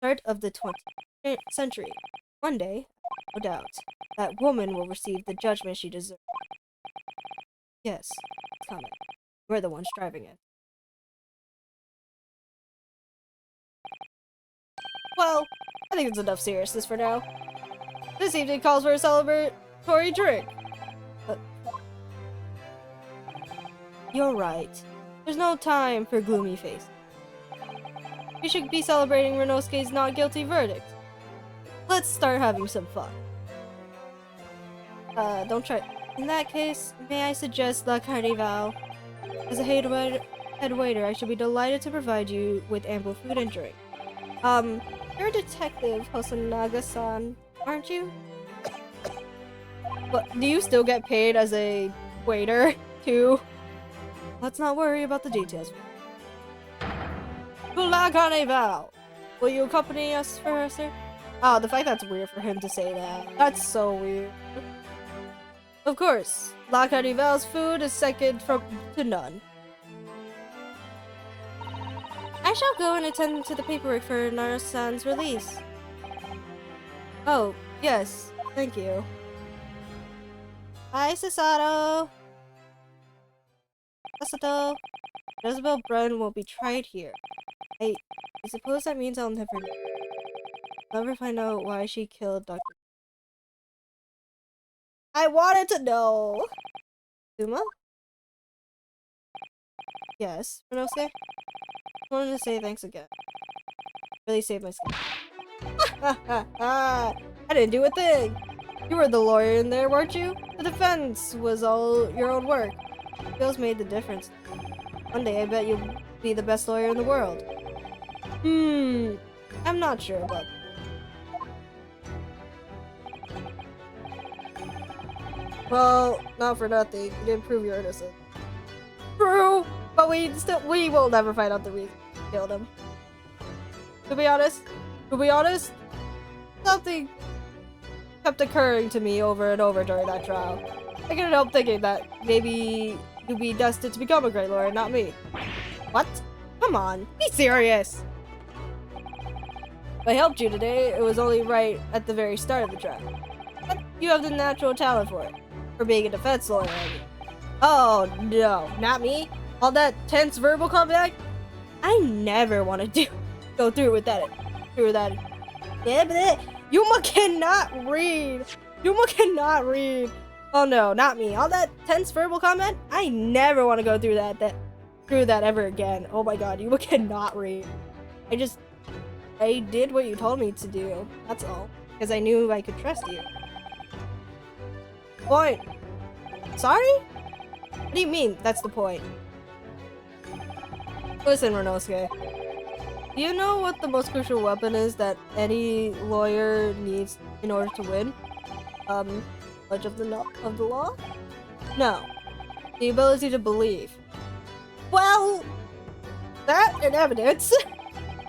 start of the 20th century. One day, no doubt, that woman will receive the judgment she deserves. Yes, it's coming. We're the ones driving it. Well, I think it's enough seriousness for now. This evening calls for a celebratory drink. You're right. There's no time for gloomy face. We should be celebrating Renosuke's not guilty verdict. Let's start having some fun. Don't try. In that case, may I suggest La Carnival? As a head waiter, I should be delighted to provide you with ample food and drink. You're a detective, Hosonaga-san, aren't you? But do you still get paid as a waiter, too? Let's not worry about the details. To La Carnival! Will you accompany us for her, sir? Oh, the fact that's weird for him to say that. That's so weird. Of course, La Carnival's food is second to none. I shall go and attend to the paperwork for Nara-san's release. Oh, yes, thank you. Hi, Sasato. Sasato. Jezebel Bren will be tried here. I suppose that means I'll never find out why she killed Dr. I wanted to know! Suma? Yes, Renosuke? I wanted to say thanks again. Really saved my skin. I didn't do a thing! You were the lawyer in there, weren't you? The defense was all your own work. Skills made the difference. One day I bet you'll be the best lawyer in the world. I'm not sure about that. Well, not for nothing. You didn't prove you're innocent. True, but we will never find out the reason you killed him. To be honest, something kept occurring to me over and over during that trial. I couldn't help thinking that maybe you'd be destined to become a great lawyer, not me. What? Come on, be serious! If I helped you today, it was only right at the very start of the trial. But you have the natural talent for it. For being a defense lawyer, I mean. Oh, no, not me. All that tense verbal combat? I never want to go through with that. Yuma cannot read. Yuma cannot read. Oh no, not me. All that tense verbal comment? I never want to go through that ever again. Oh my god, Yuma cannot read. I did what you told me to do. That's all. because I knew I could trust you. Point. Sorry? What do you mean, that's the point? Listen, Renosuke. Do you know what the most crucial weapon is that any lawyer needs in order to win? Knowledge of the law? No. The ability to believe. Well, that and evidence.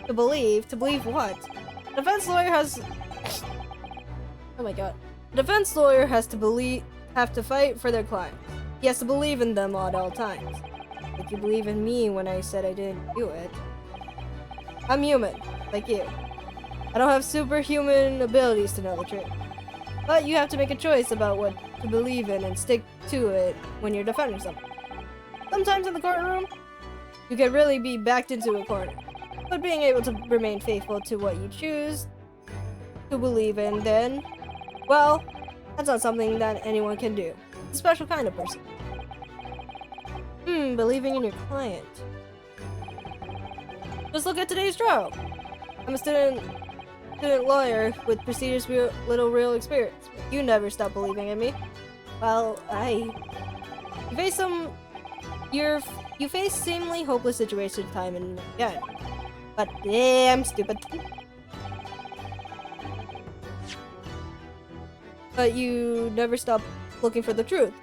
To believe what? A defense lawyer has... Oh my god. A defense lawyer have to fight for their client. He has to believe in them at all times. Like you believe in me when I said I didn't do it. I'm human, like you. I don't have superhuman abilities to know the truth. But you have to make a choice about what to believe in and stick to it when you're defending something. Sometimes in the courtroom, you can really be backed into a corner. But being able to remain faithful to what you choose to believe in, then, well, that's not something that anyone can do. It's a special kind of person. Believing in your client. Just look at today's trial. I'm a student lawyer with prestigious little real experience. You never stop believing in me. Well, you face seemingly hopeless situations time and again. But damn stupid. But you never stop looking for the truth.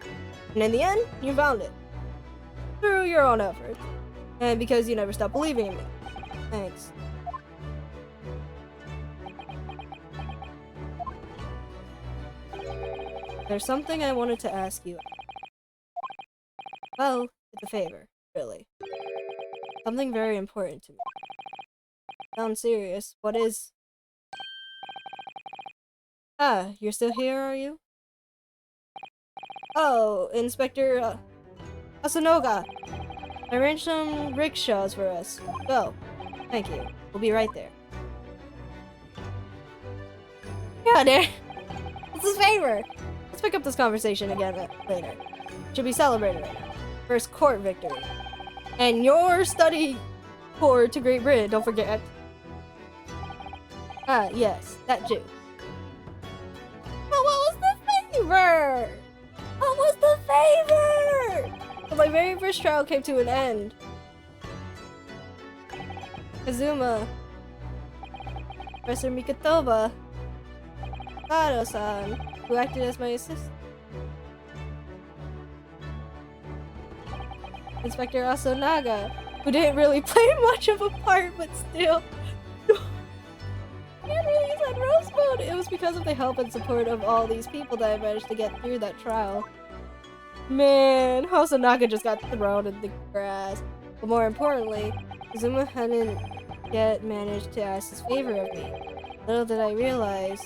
And in the end, you found it. Through your own efforts. And because you never stop believing in me. Thanks. There's something I wanted to ask you. Well, it's a favor, really. Something very important to me. Sounds serious. What is... Ah, you're still here, are you? Oh, Inspector Asanoga. I arranged some rickshaws for us. Go. Thank you. We'll be right there. Yeah, there. It's his favor. Let's pick up this conversation again later. Should be celebrated right now. First court victory. And your study tour to Great Britain, don't forget. Ah, yes, that too. Oh, what was the favor? What was the favor? So my very first trial came to an end. Kazuma, Professor Mikatoba, Sado-san, who acted as my assistant, Inspector Asanaga, who didn't really play much of a part, but still. I can't really use that rose mode. It was because of the help and support of all these people that I managed to get through that trial. Man, Asanaga just got thrown in the grass. But more importantly, Kazuma hadn't yet managed to ask his favor of me. Little did I realize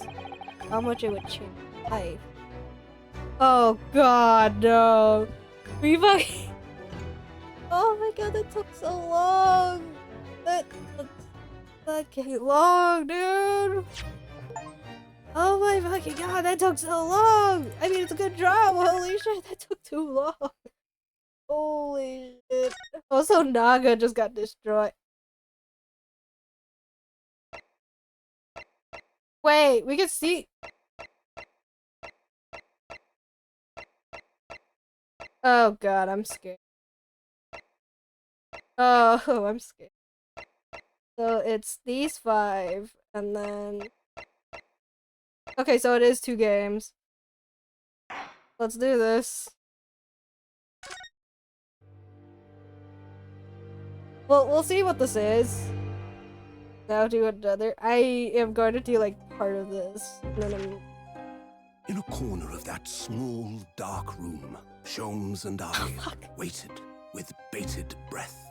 how much it would change my life. Oh god, no. Reva. Oh my god, that took so long. That came long, dude. Oh my fucking god, that took so long. I mean, it's a good job. Holy shit, that took too long. Holy shit. Also, Naga just got destroyed. Wait, we can see. Oh god, I'm scared. Oh, I'm scared. So it's these 5, and then... Okay, so it is 2 games. Let's do this. Well, we'll see what this is. Now do another. I am going to do like part of this. And then In a corner of that small, dark room, Sholmes and I waited with bated breath.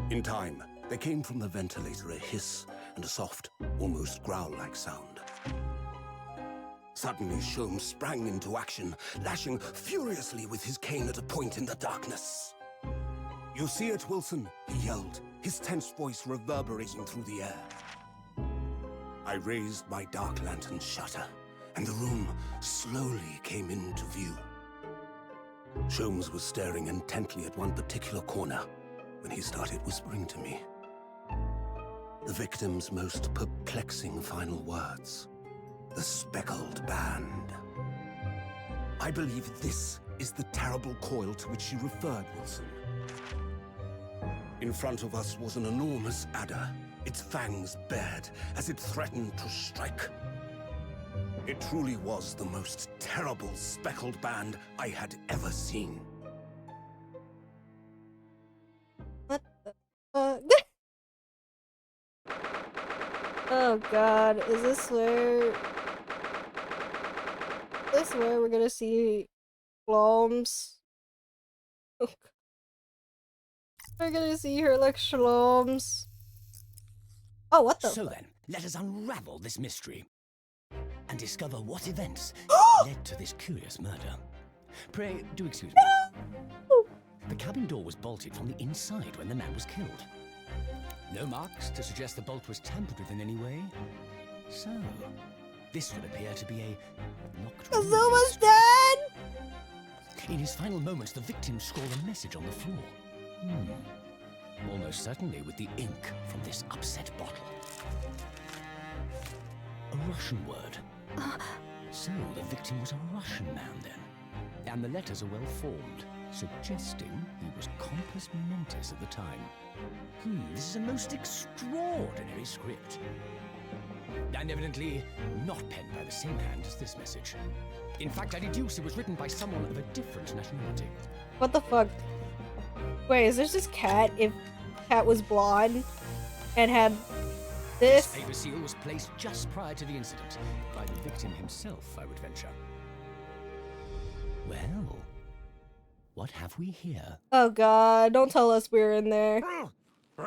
In time, there came from the ventilator a hiss and a soft, almost growl-like sound. Suddenly, Sholmes sprang into action, lashing furiously with his cane at a point in the darkness. "You see it, Wilson?" he yelled, his tense voice reverberating through the air. I raised my dark lantern shutter, and the room slowly came into view. Sholmes was staring intently at one particular corner when he started whispering to me. The victim's most perplexing final words. the speckled band. I believe this is the terrible coil to which she referred, Wilson. In front of us was an enormous adder, its fangs bared as it threatened to strike. It truly was the most terrible speckled band I had ever seen. What the fuck? Oh god, is this where... we're gonna see Shloms? We're gonna see her like Shloms. Oh, what the? So then, let us unravel this mystery and discover what events led to this curious murder. Pray, do excuse me. The cabin door was bolted from the inside when the man was killed. No marks to suggest the bolt was tampered with in any way. So, this would appear to be a locked room. Kazuma's dead! In his final moments, the victim scrawled a message on the floor. Almost certainly with the ink from this upset bottle. A Russian word. So the victim was a Russian man then. And the letters are well formed, suggesting he was compos mentis at the time. This is a most extraordinary script. And evidently not penned by the same hand as this message. In fact, I deduce it was written by someone of a different nationality. What the fuck? Wait, is this just Cat if Cat was blonde and had this? This paper seal was placed just prior to the incident by the victim himself, I would venture. Well, what have we here? Oh god, don't tell us we're in there. Who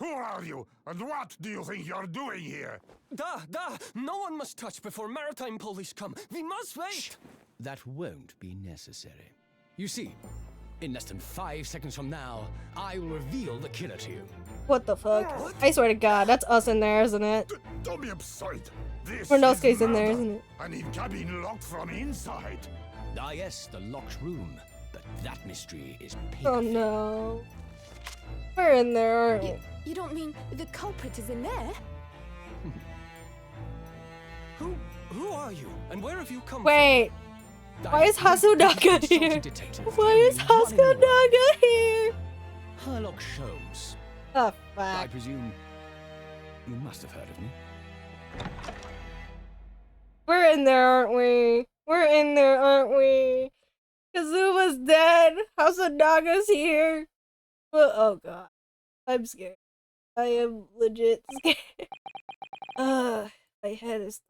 are you, and what do you think you're doing here? No one must touch before maritime police come. We must wait. Shh. That won't be necessary. You see, in less than 5 seconds from now, I will reveal the killer to you. What the fuck? I swear to god, that's us in there, isn't it? Don't be absurd. This Ronaldo's is in there, murder. isn't it? I need cabin locked from inside. Ah yes, the locked room. But that mystery is Oh painful. no. We're in there, aren't we? You don't mean the culprit is in there? Who are you, and where have you come Wait, why is Hasunaga here? Detective. Why is Hasunaga here? Herlock Sholmes. Oh I fuck. presume you must have heard of me. We're in there, aren't we? We're in there, aren't we? Kazuma's dead. Hasunaga's here. Oh god. I'm scared. I am legit scared. My head is...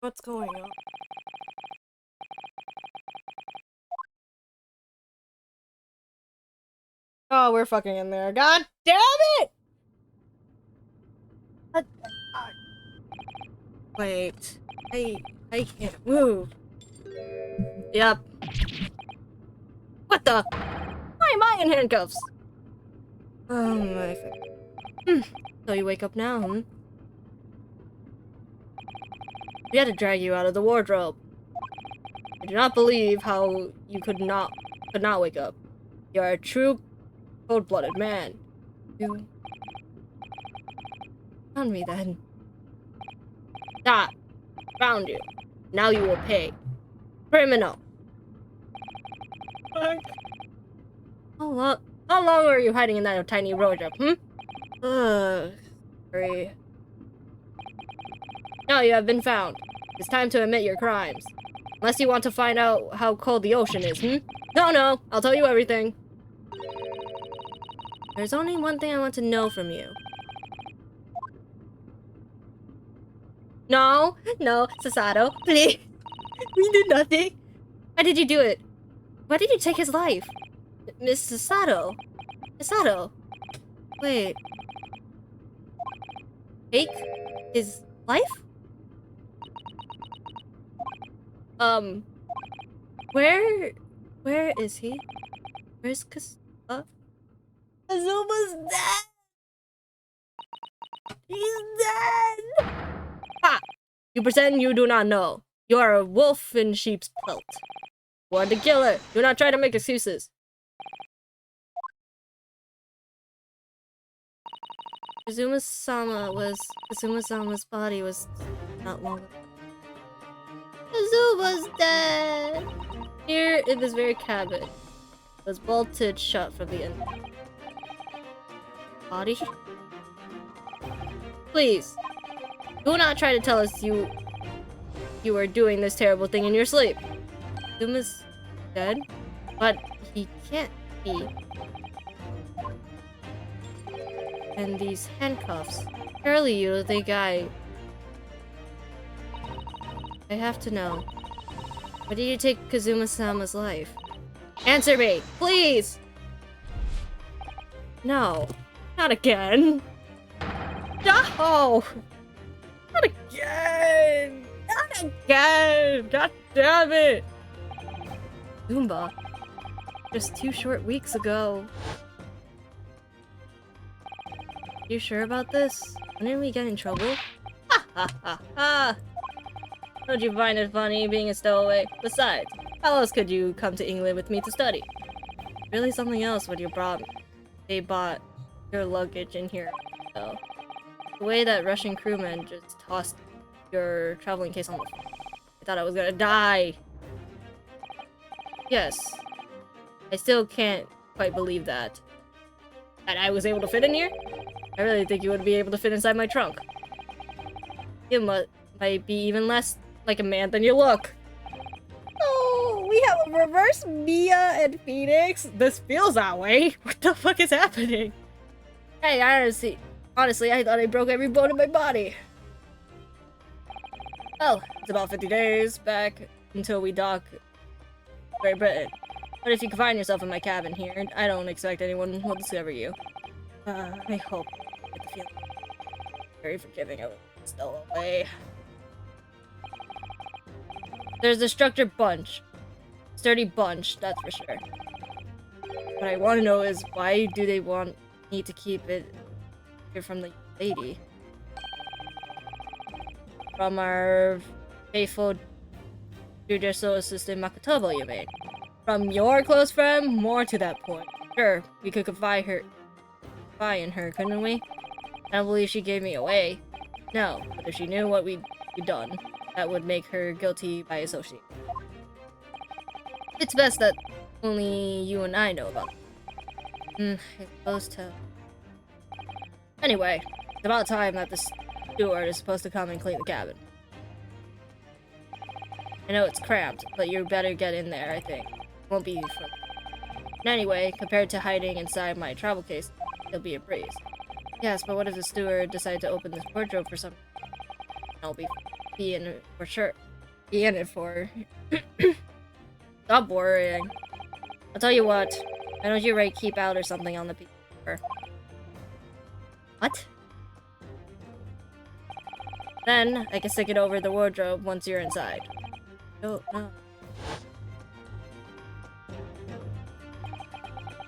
What's going on? Oh, we're fucking in there. God damn it! Wait. I can't move. Yep. What the? Why am I in handcuffs? Oh my god. So you wake up now, We had to drag you out of the wardrobe. I do not believe how you could not wake up. You are a true cold-blooded man. You found me then. Ah, found you. Now you will pay. Criminal. Fuck. How long were you hiding in that tiny wardrobe, Sorry. Now you have been found. It's time to admit your crimes. Unless you want to find out how cold the ocean is, No, I'll tell you everything. There's only one thing I want to know from you. No, Sasato, please. We did nothing. Why did you do it? Why did you take his life? Miss Sasato. Wait. Take his life? Where is he? Where's Kazuma's dead! He's dead! Ha! You pretend you do not know. You are a wolf in sheep's pelt. You are the killer. Do not try to make excuses. Kazuma-sama's body was not long ago. Kazuma's dead! Here in this very cabin was bolted shut from the end. Body? Please, do not try to tell us you are doing this terrible thing in your sleep. Kazuma's dead? But he can't be. And these handcuffs. Surely you think I have to know. Why did you take Kazuma-sama's life? Answer me, please! No. Not again. No! Not again! Not again! God damn it! Zumba. Just 2 short weeks ago. You sure about this? Wouldn't we get in trouble? Ha ha ha ha! Don't you find it funny being a stowaway? Besides, how else could you come to England with me to study? Really something else when they bought your luggage in here, though. The way that Russian crewman just tossed your traveling case on the floor. I thought I was gonna die. Yes. I still can't quite believe that. That I was able to fit in here? I really think you would be able to fit inside my trunk. You might be even less like a man than you look. Oh, we have a reverse Mia and Phoenix? This feels that way. What the fuck is happening? Hey, honestly, I thought I broke every bone in my body. Well, it's about 50 days back until we dock Great Britain. But if you confine yourself in my cabin here, I don't expect anyone will discover you. I hope I get the feeling very forgiving of still away. There's a structured bunch. Sturdy bunch, that's for sure. What I want to know is why do they want me to keep it here from the lady? From our faithful judicial assistant Makotobo, you mean? From your close friend? More to that point. Sure, we could confide in her, couldn't we? I don't believe she gave me away. No, but if she knew what we'd done, that would make her guilty by association. It's best that only you and I know about it. I suppose to... Anyway, it's about time that the steward is supposed to come and clean the cabin. I know it's cramped, but you better get in there, I think. Won't be for... Anyway, compared to hiding inside my travel case, it'll be a breeze. Yes, but what if the steward decided to open this wardrobe for some... I'll be in it for sure. Be in it for... Stop worrying. I'll tell you what. Why don't you write keep out or something on the paper? What? Then, I can stick it over the wardrobe once you're inside. Oh, no.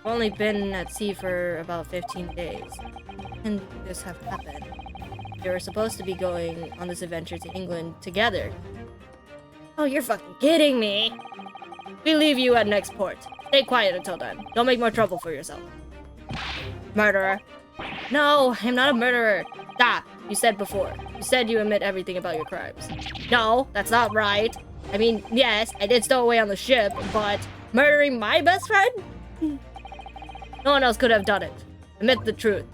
I've only been at sea for about 15 days. And this have happened. They were supposed to be going on this adventure to England together. Oh, you're fucking kidding me! We leave you at next port. Stay quiet until then. Don't make more trouble for yourself. Murderer. No, I'm not a murderer. You said before. You said you admit everything about your crimes. No, that's not right. I mean, yes, I did stow away on the ship, but murdering my best friend? No one else could have done it. Admit the truth.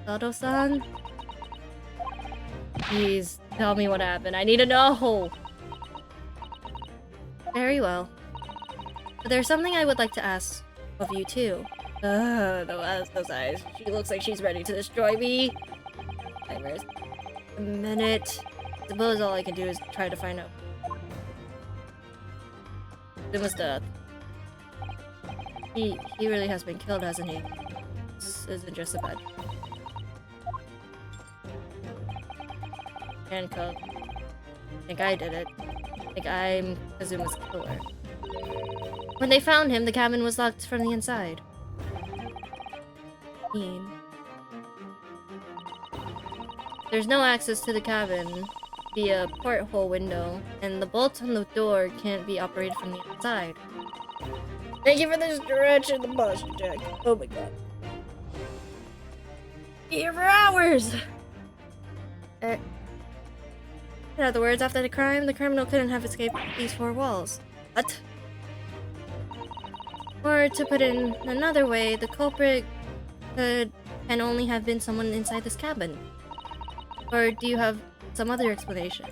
Sato-san? Please, tell me what happened. I need to know! Very well. But there's something I would like to ask of you, too. Those eyes. She looks like she's ready to destroy me. Nightmares. A minute. I suppose all I can do is try to find out. Zuma's death. He really has been killed, hasn't he? This isn't just a bad... Handcuff. I think I did it. I think I'm Kazuma's killer. When they found him, the cabin was locked from the inside. There's no access to the cabin via porthole window, and the bolt on the door can't be operated from the outside. Thank you for the stretch in the bus, Jack. Oh my god. Here for hours! In other words, after the criminal couldn't have escaped these four walls. What? Or to put it in another way, the culprit can only have been someone inside this cabin. Or do you have some other explanation?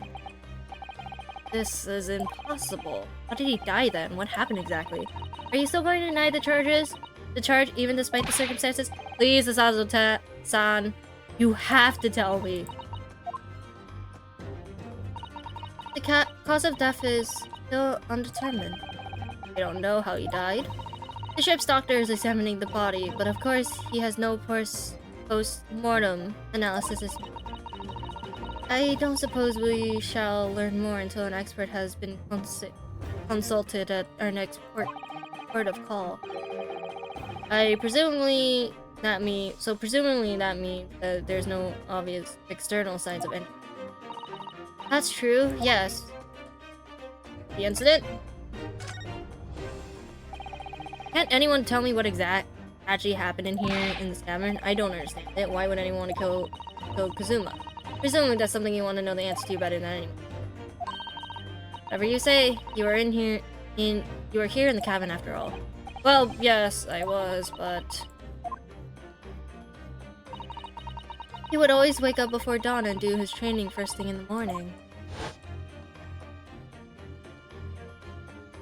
This is impossible. How did he die then? What happened exactly? Are you still going to deny the charges? The charge, even despite the circumstances? Please, Asazo-san, you have to tell me. The cause of death is still undetermined. We don't know how he died. The ship's doctor is examining the body, but of course he has no post-mortem analysis. I don't suppose we shall learn more until an expert has been consulted at our next port of call. Presumably that means that there's no obvious external signs of anything. That's true, yes. The incident? Can't anyone tell me what actually happened in here in this cavern? I don't understand it. Why would anyone want to kill Kazuma? Presumably that's something you want to know the answer to better than anyone. Whatever you say, you were here in the cabin after all. Well, yes, I was, but he would always wake up before dawn and do his training first thing in the morning.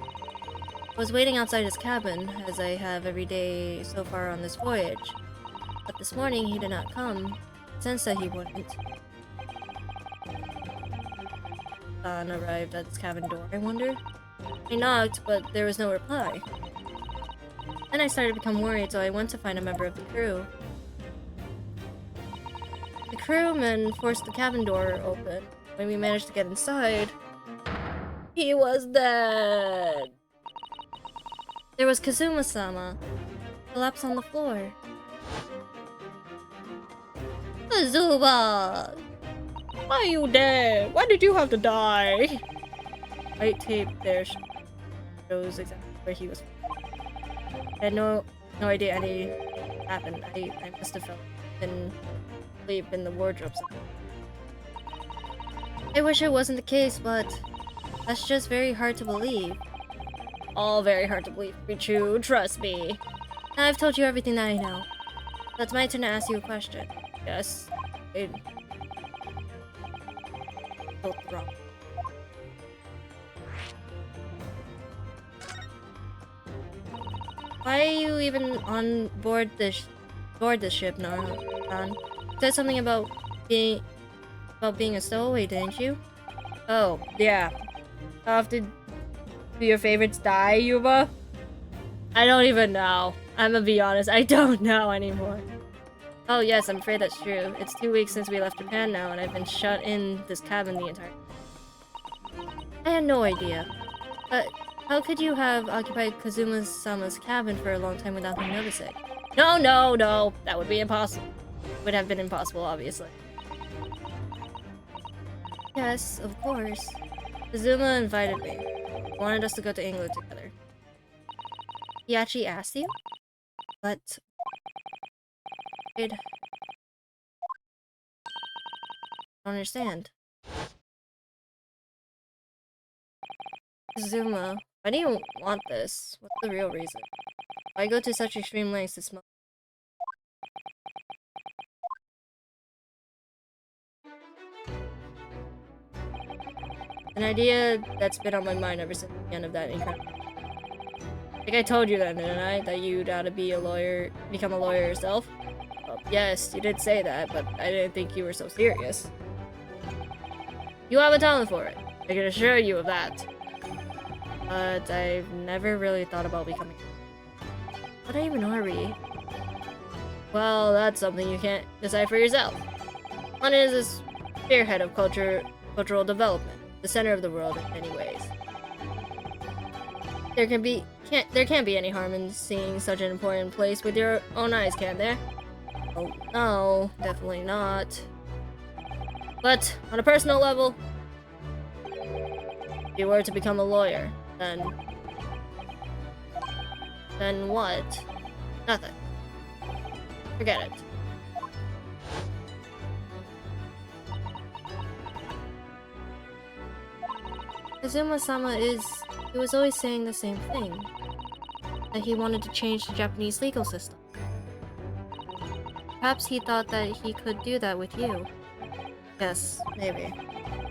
I was waiting outside his cabin, as I have every day so far on this voyage. But this morning he did not come. I sensed that he wouldn't. Don arrived at his cabin door, I wonder? I knocked, but there was no reply. Then I started to become worried, so I went to find a member of the crew. The crewman forced the cabin door open. When we managed to get inside, he was dead. There was Kazuma-sama, collapsed on the floor. Kazuma! Why are you dead? Why did you have to die? White tape there shows exactly where he was. I had no idea anything happened. I must have fell asleep in the wardrobe. I wish it wasn't the case, but that's just very hard to believe. All very hard to believe to be true, trust me. I've told you everything that I know. So it's my turn to ask you a question. Yes. Wrong. Why are you even on board this ship, Nan? You said something about being a stowaway, didn't you? Oh, yeah. How often do your favorites die, Yuba? I don't even know. I'm gonna be honest, I don't know anymore. Oh yes, I'm afraid that's true. It's 2 weeks since we left Japan now, and I've been shut in this cabin the entire time. I had no idea. But how could you have occupied Kazuma-sama's cabin for a long time without him noticing? No. That would be impossible. Would have been impossible, obviously. Yes, of course. Kazuma invited me. He wanted us to go to England together. He actually asked you? But I don't understand. Kazuma, why do you want this? What's the real reason? Why go to such extreme lengths to smoke? An idea that's been on my mind ever since the end of that incredible. Like I told you then, didn't I? That you'd ought to be a lawyer, become a lawyer yourself? Well, yes, you did say that, but I didn't think you were so serious. You have a talent for it. I can assure you of that. But I've never really thought about becoming. What even are we? Well, that's something you can't decide for yourself. One is a spearhead of cultural development, the center of the world in many ways. There can't be any harm in seeing such an important place with your own eyes, can there? Oh, no, definitely not. But on a personal level, if you were to become a lawyer, then Then what? Nothing. Forget it. Kazuma-sama he was always saying the same thing. That he wanted to change the Japanese legal system. Perhaps he thought that he could do that with you. Yes, maybe.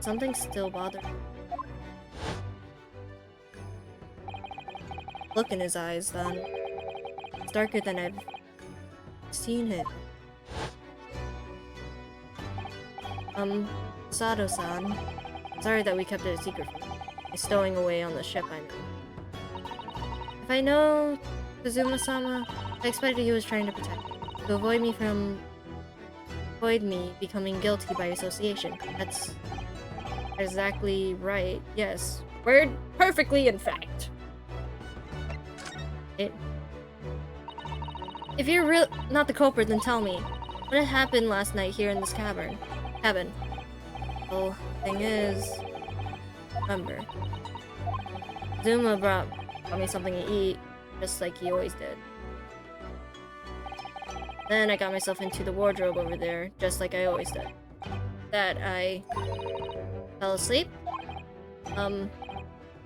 Something still bothered me. Look in his eyes, then. It's darker than I've seen it. Sato-san. Sorry that we kept it a secret from you. By stowing away on the ship, I mean. If I know Kazuma-sama, I expected he was trying to protect me. To avoid me becoming guilty by association. That's exactly right. Yes. Word perfectly, in fact. If you're not the culprit, then tell me. What had happened last night here in this cabin? Well, thing is... Remember. Zuma brought me something to eat, just like he always did. Then I got myself into the wardrobe over there, just like I always did. That I... fell asleep?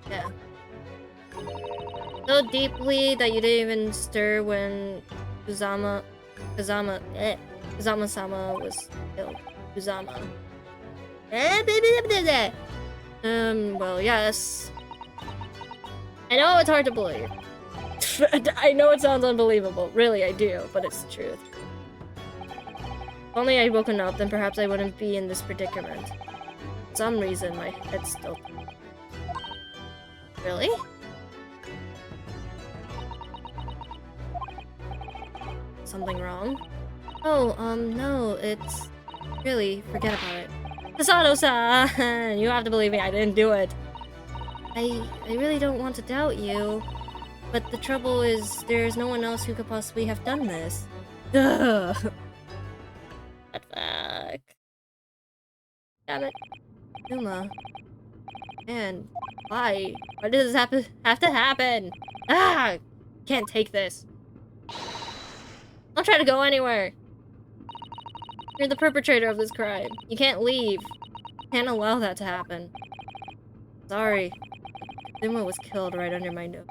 Yeah. So deeply that you didn't even stir when Kazama-sama was killed. Kazama. Well, yes. I know it's hard to believe. I know it sounds unbelievable. Really, I do, but it's the truth. If only I'd woken up, then perhaps I wouldn't be in this predicament. For some reason, my head's still... Really? Something wrong? Oh, no, it's... Really, forget about it. Sato-san! You have to believe me, I didn't do it. I really don't want to doubt you. But the trouble is, there's no one else who could possibly have done this. Ugh. What the fuck? Damn it. Uma. Man, why? Why does this have to happen? Ah! Can't take this. Don't try to go anywhere. You're the perpetrator of this crime. You can't leave. Can't allow that to happen. Sorry. Uma was killed right under my nose.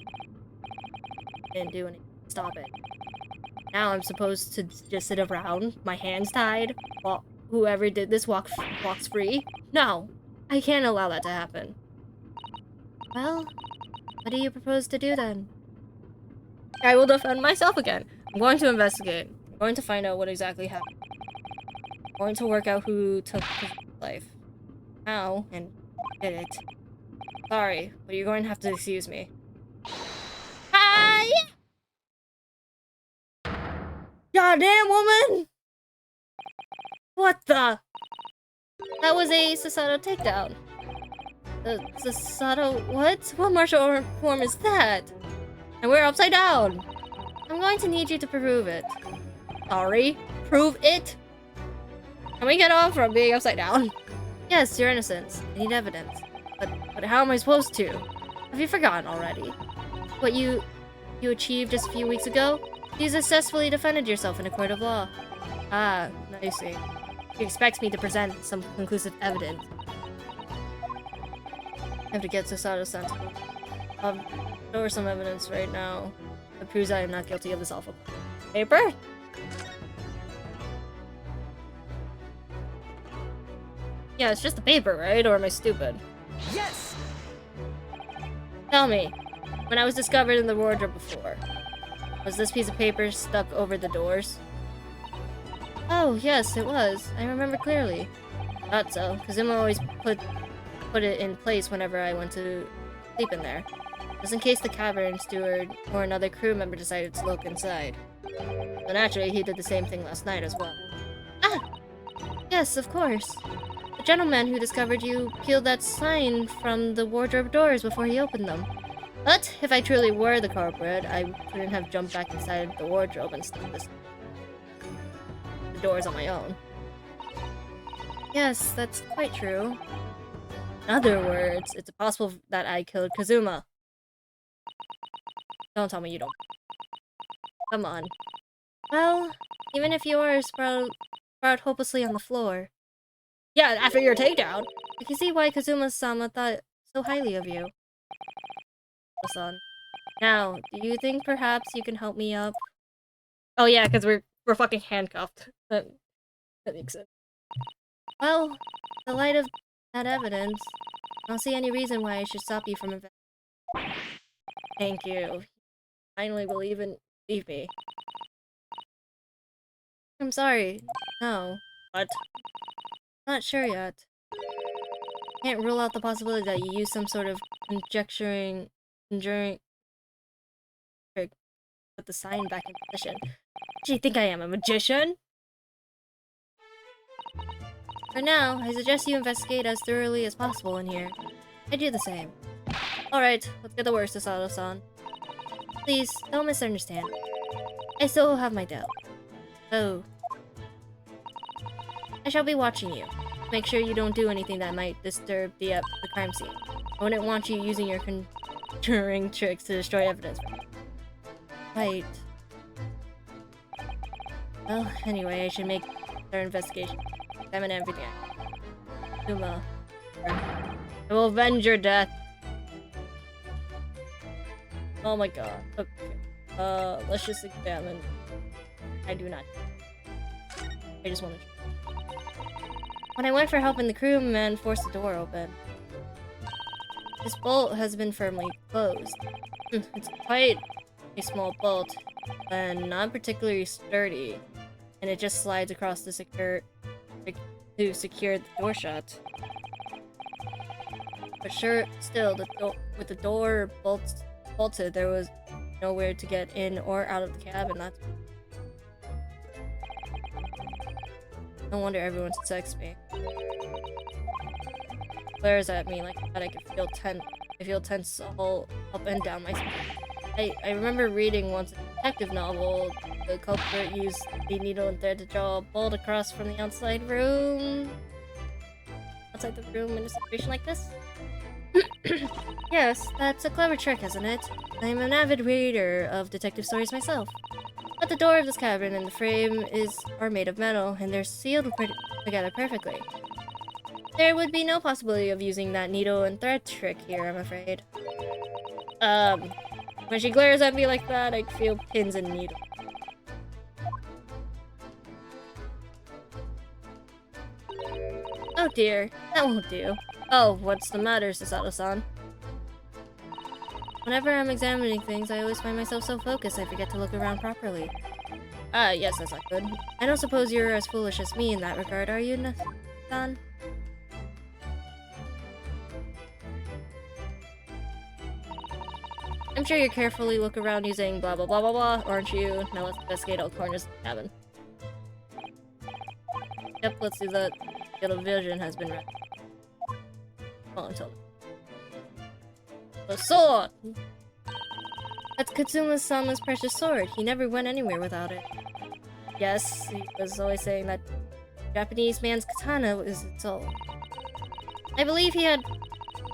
Didn't do anything. Stop it. Now I'm supposed to just sit around, my hands tied, while whoever did this walks free? No! I can't allow that to happen. Well, what do you propose to do then? I will defend myself again. I'm going to investigate. I'm going to find out what exactly happened. I'm going to work out who took his life. How, and did it. Sorry, but you're going to have to excuse me. Hi! Goddamn woman! What the? That was a Sasato takedown. The Sasato what? What martial form is that? And we're upside down! I'm going to need you to prove it. Sorry? Prove it? Can we get off from being upside down? Yes, your innocence. I need evidence. But how am I supposed to? Have you forgotten already? What you achieved just a few weeks ago? You successfully defended yourself in a court of law. Ah, I see. He expects me to present some conclusive evidence. I have to get Sasato-san to show her some evidence right now that proves I am not guilty of this awful crime. Paper? Yeah, it's just a paper, right? Or am I stupid? Yes! Tell me, when I was discovered in the wardrobe before, was this piece of paper stuck over the doors? Oh, yes, it was. I remember clearly. Thought so, because Emma always put it in place whenever I went to sleep in there. Just in case the cavern steward or another crew member decided to look inside. So naturally, he did the same thing last night as well. Ah! Yes, of course. The gentleman who discovered you peeled that sign from the wardrobe doors before he opened them. But if I truly were the culprit, I couldn't have jumped back inside the wardrobe and stuck the doors on my own. Yes, that's quite true. In other words, it's possible that I killed Kazuma. Don't tell me you don't. Come on. Well, even if you are sprawled hopelessly on the floor. Yeah, after your takedown. I can see why Kazuma-sama thought so highly of you. Son. Now, do you think perhaps you can help me up? Oh yeah, because we're fucking handcuffed. That makes sense. Well, in the light of that evidence, I don't see any reason why I should stop you from investigating. Thank you. Finally believe me. I'm sorry. No. What? Not sure yet. Can't rule out the possibility that you use some sort of conjuring trick. Put the sign back in position. Do you think I am a magician? For now, I suggest you investigate as thoroughly as possible in here. I do the same. Alright, let's get the worst, Sato-san. Please, don't misunderstand. I still have my doubt. Oh. I shall be watching you. Make sure you don't do anything that might disturb the crime scene. I wouldn't want you using your conjuring tricks to destroy evidence. Right. Well, anyway, I should make our investigation. Examine everything. Uma. I will avenge your death. Oh my god. Okay. Let's just examine. I do not. I just want to. When I went for help in the crewman forced the door open. This bolt has been firmly closed. It's quite a small bolt, and not particularly sturdy, and it just slides across to secure the door shut. But still, with the door bolted, there was nowhere to get in or out of the cabin. No wonder everyone texts me. Glares at me like that. I could feel tense. I feel tense all up and down my spine. I remember reading once a detective novel. The culprit used the needle and thread to draw a bolt across from the outside the room in a situation like this. Yes, that's a clever trick, isn't it? I'm an avid reader of detective stories myself. But the door of this cabin and the frame are made of metal, and they're sealed together perfectly. There would be no possibility of using that needle and thread trick here, I'm afraid. When she glares at me like that, I feel pins and needles. Oh dear, that won't do. Oh, what's the matter, Sasato-san? Whenever I'm examining things, I always find myself so focused I forget to look around properly. Yes, that's not good. I don't suppose you're as foolish as me in that regard, are you, San? I'm sure you carefully look around using blah blah blah blah blah, aren't you? Now let's investigate all corners of the cabin. Yep, let's do that. The vision has been read. Well, until the sword! That's Katsuma-sama's precious sword. He never went anywhere without it. Yes, he was always saying that Japanese man's katana is its soul. I believe he had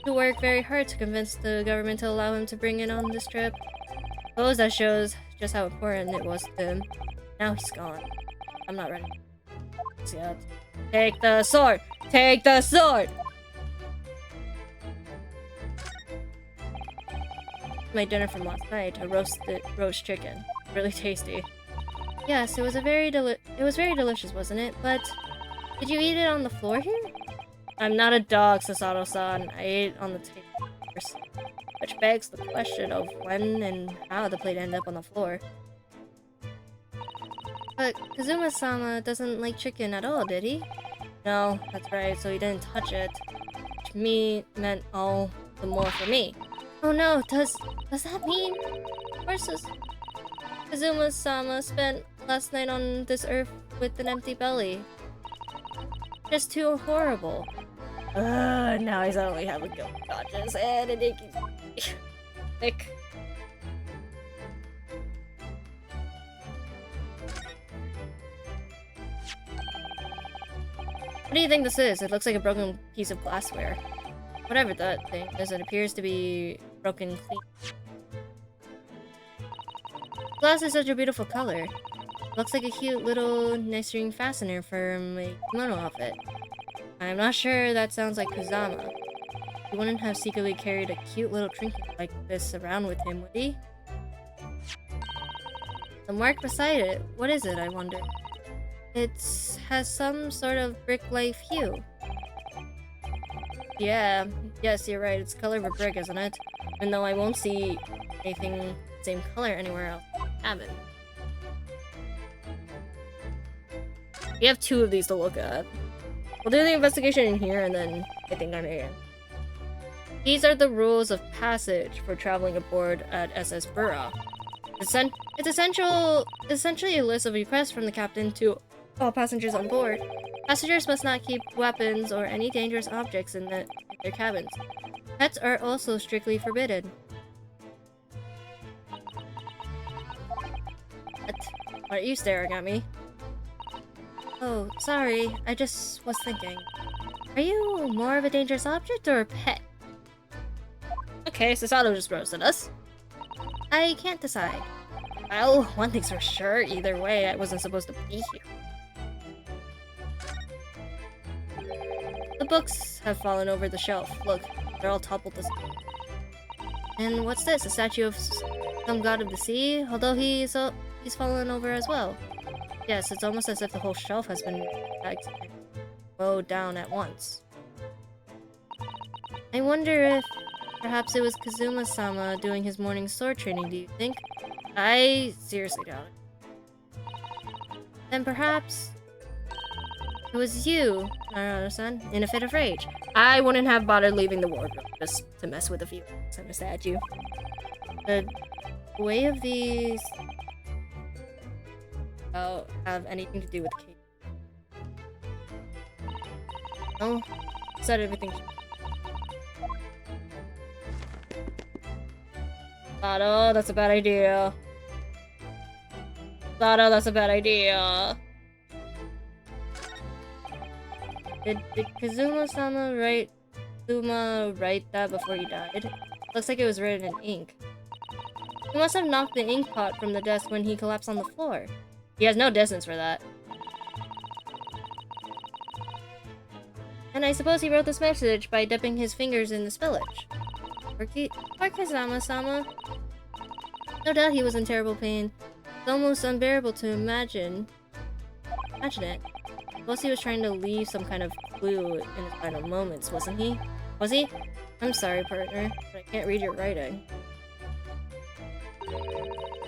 to work very hard to convince the government to allow him to bring it on this trip. I suppose that shows just how important it was to him. Now he's gone. I'm not ready yet. Take the sword! Take the sword! My dinner from last night, a roast chicken. Really tasty. Yes, it was very delicious, wasn't it? But did you eat it on the floor here? I'm not a dog, Sasato-san. I ate on the table first. Which begs the question of when and how the plate ended up on the floor. But Kazuma-sama doesn't like chicken at all, did he? No, that's right, so he didn't touch it. Which meant all the more for me. Oh no, does that mean? Of course, Kazuma-sama spent last night on this earth with an empty belly. Just too horrible. Now I suddenly have a guilt conscience and an icky thick. What do you think this is? It looks like a broken piece of glassware. Whatever that thing is, it appears to be broken clean. Glass is such a beautiful color. Looks like a cute little nice-ring fastener for my kimono outfit. I'm not sure that sounds like Kuzama. He wouldn't have secretly carried a cute little trinket like this around with him, would he? The mark beside it, what is it, I wonder? It has some sort of brick-like hue. Yeah, yes, you're right. It's the color of a brick, isn't it? Even though I won't see anything the same color anywhere else. Haven't. We have 2 of these to look at. We'll do the investigation in here and then I think on here. These are the rules of passage for traveling aboard at SS Burra. It's essentially a list of requests from the captain to all passengers on board. Passengers must not keep weapons or any dangerous objects in their cabins. Pets are also strictly forbidden. What? Why are you staring at me? Oh, sorry. I just was thinking. Are you more of a dangerous object or a pet? Okay, Sasato just roasted us. I can't decide. Well, one thing's for sure. Either way, I wasn't supposed to be here. The books have fallen over the shelf. Look, they're all toppled this way. And what's this? A statue of some god of the sea? Although he's fallen over as well. Yes, it's almost as if the whole shelf has been mowed down at once. I wonder if perhaps it was Kazuma-sama doing his morning sword training, do you think? I seriously doubt it. Then perhaps it was you, Naruto-san, in a fit of rage. I wouldn't have bothered leaving the wardrobe just to mess with a few of the statue. The way of these don't have anything to do with Kate. Oh, said everything. Sato, that's a bad idea. Sato, that's a bad idea. Did Kazuma-sama write that before he died? Looks like it was written in ink. He must have knocked the ink pot from the desk when he collapsed on the floor. He has no distance for that. And I suppose he wrote this message by dipping his fingers in the spillage. Poor Kazama-sama. No doubt he was in terrible pain. It's almost unbearable to imagine it. Suppose he was trying to leave some kind of clue in his final moments, wasn't he? Was he? I'm sorry, partner, but I can't read your writing.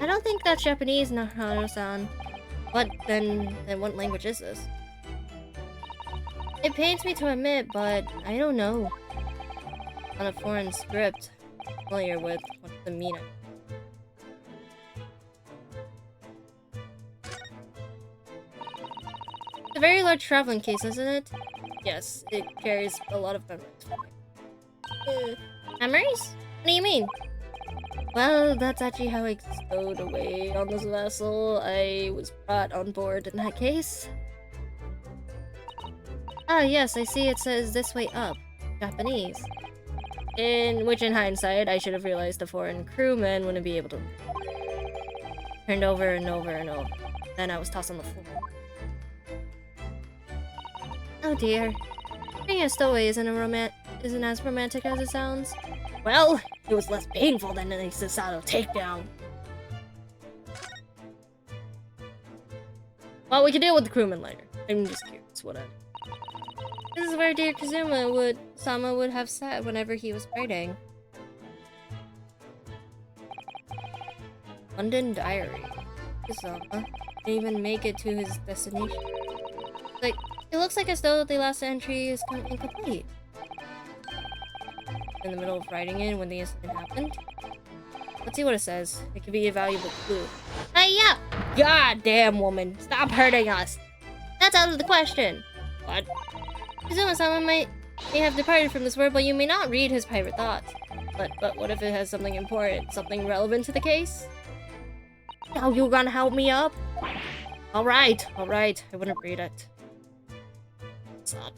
I don't think that's Japanese, Naruto-san. Then what language is this? It pains me to admit, but I don't know. On a foreign script, I'm familiar with what's the meaning. It's a very large traveling case, isn't it? Yes, it carries a lot of memories. Memories? What do you mean? Well, that's actually how I stowed away on this vessel. I was brought on board in that case. Ah, yes, I see it says this way up. Japanese. Which in hindsight, I should have realized the foreign crewmen wouldn't be able to. Turned over and over and over. Then I was tossed on the floor. Oh dear. Being a stowaway isn't as romantic as it sounds. Well, it was less painful than a Sasato takedown. Well, we can deal with the crewman later. I'm just curious what I... This is where dear Kazuma-sama would have sat whenever he was writing. London Diary. Kazuma didn't even make it to his destination. It looks like as though the last entry is incomplete. In the middle of writing it when the incident happened. Let's see what it says. It could be a valuable clue. Hey-ya! Goddamn woman! Stop hurting us! That's out of the question! What? Kazuma-sama may have departed from this world, but you may not read his private thoughts. But what if it has something important? Something relevant to the case? Now you gonna help me up? Alright. I wouldn't read it. Stop.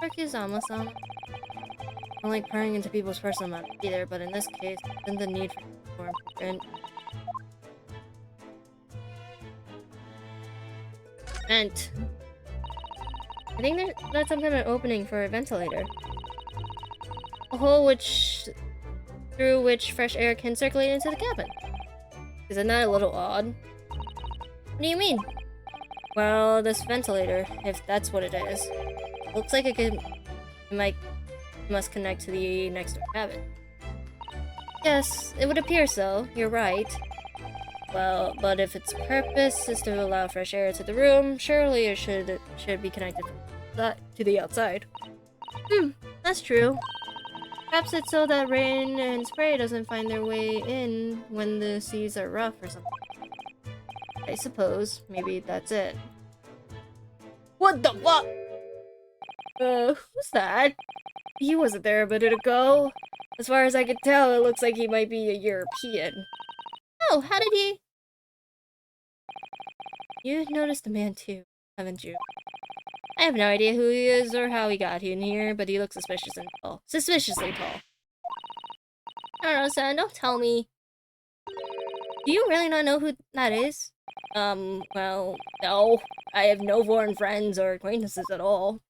Poor Kazama-sama. I don't like prying into people's personal matters either, but in this case, isn't the need for more important? Vent. I think that's some kind of opening for a ventilator. A hole through which fresh air can circulate into the cabin. Isn't that a little odd? What do you mean? Well, this ventilator, if that's what it is, looks like it must connect to the next door cabin. Yes, it would appear so. You're right. Well, but if its purpose is to allow fresh air to the room, surely it should be connected to the outside. That's true. Perhaps it's so that rain and spray doesn't find their way in when the seas are rough or something. I suppose. Maybe that's it. What the fuck? Who's that? He wasn't there a minute ago. As far as I can tell, it looks like he might be a European. Oh, how did he... You noticed the man too, haven't you? I have no idea who he is or how he got in here, but he looks suspiciously tall. Suspiciously tall. I don't know, son, don't tell me. Do you really not know who that is? Well, no. I have no foreign friends or acquaintances at all.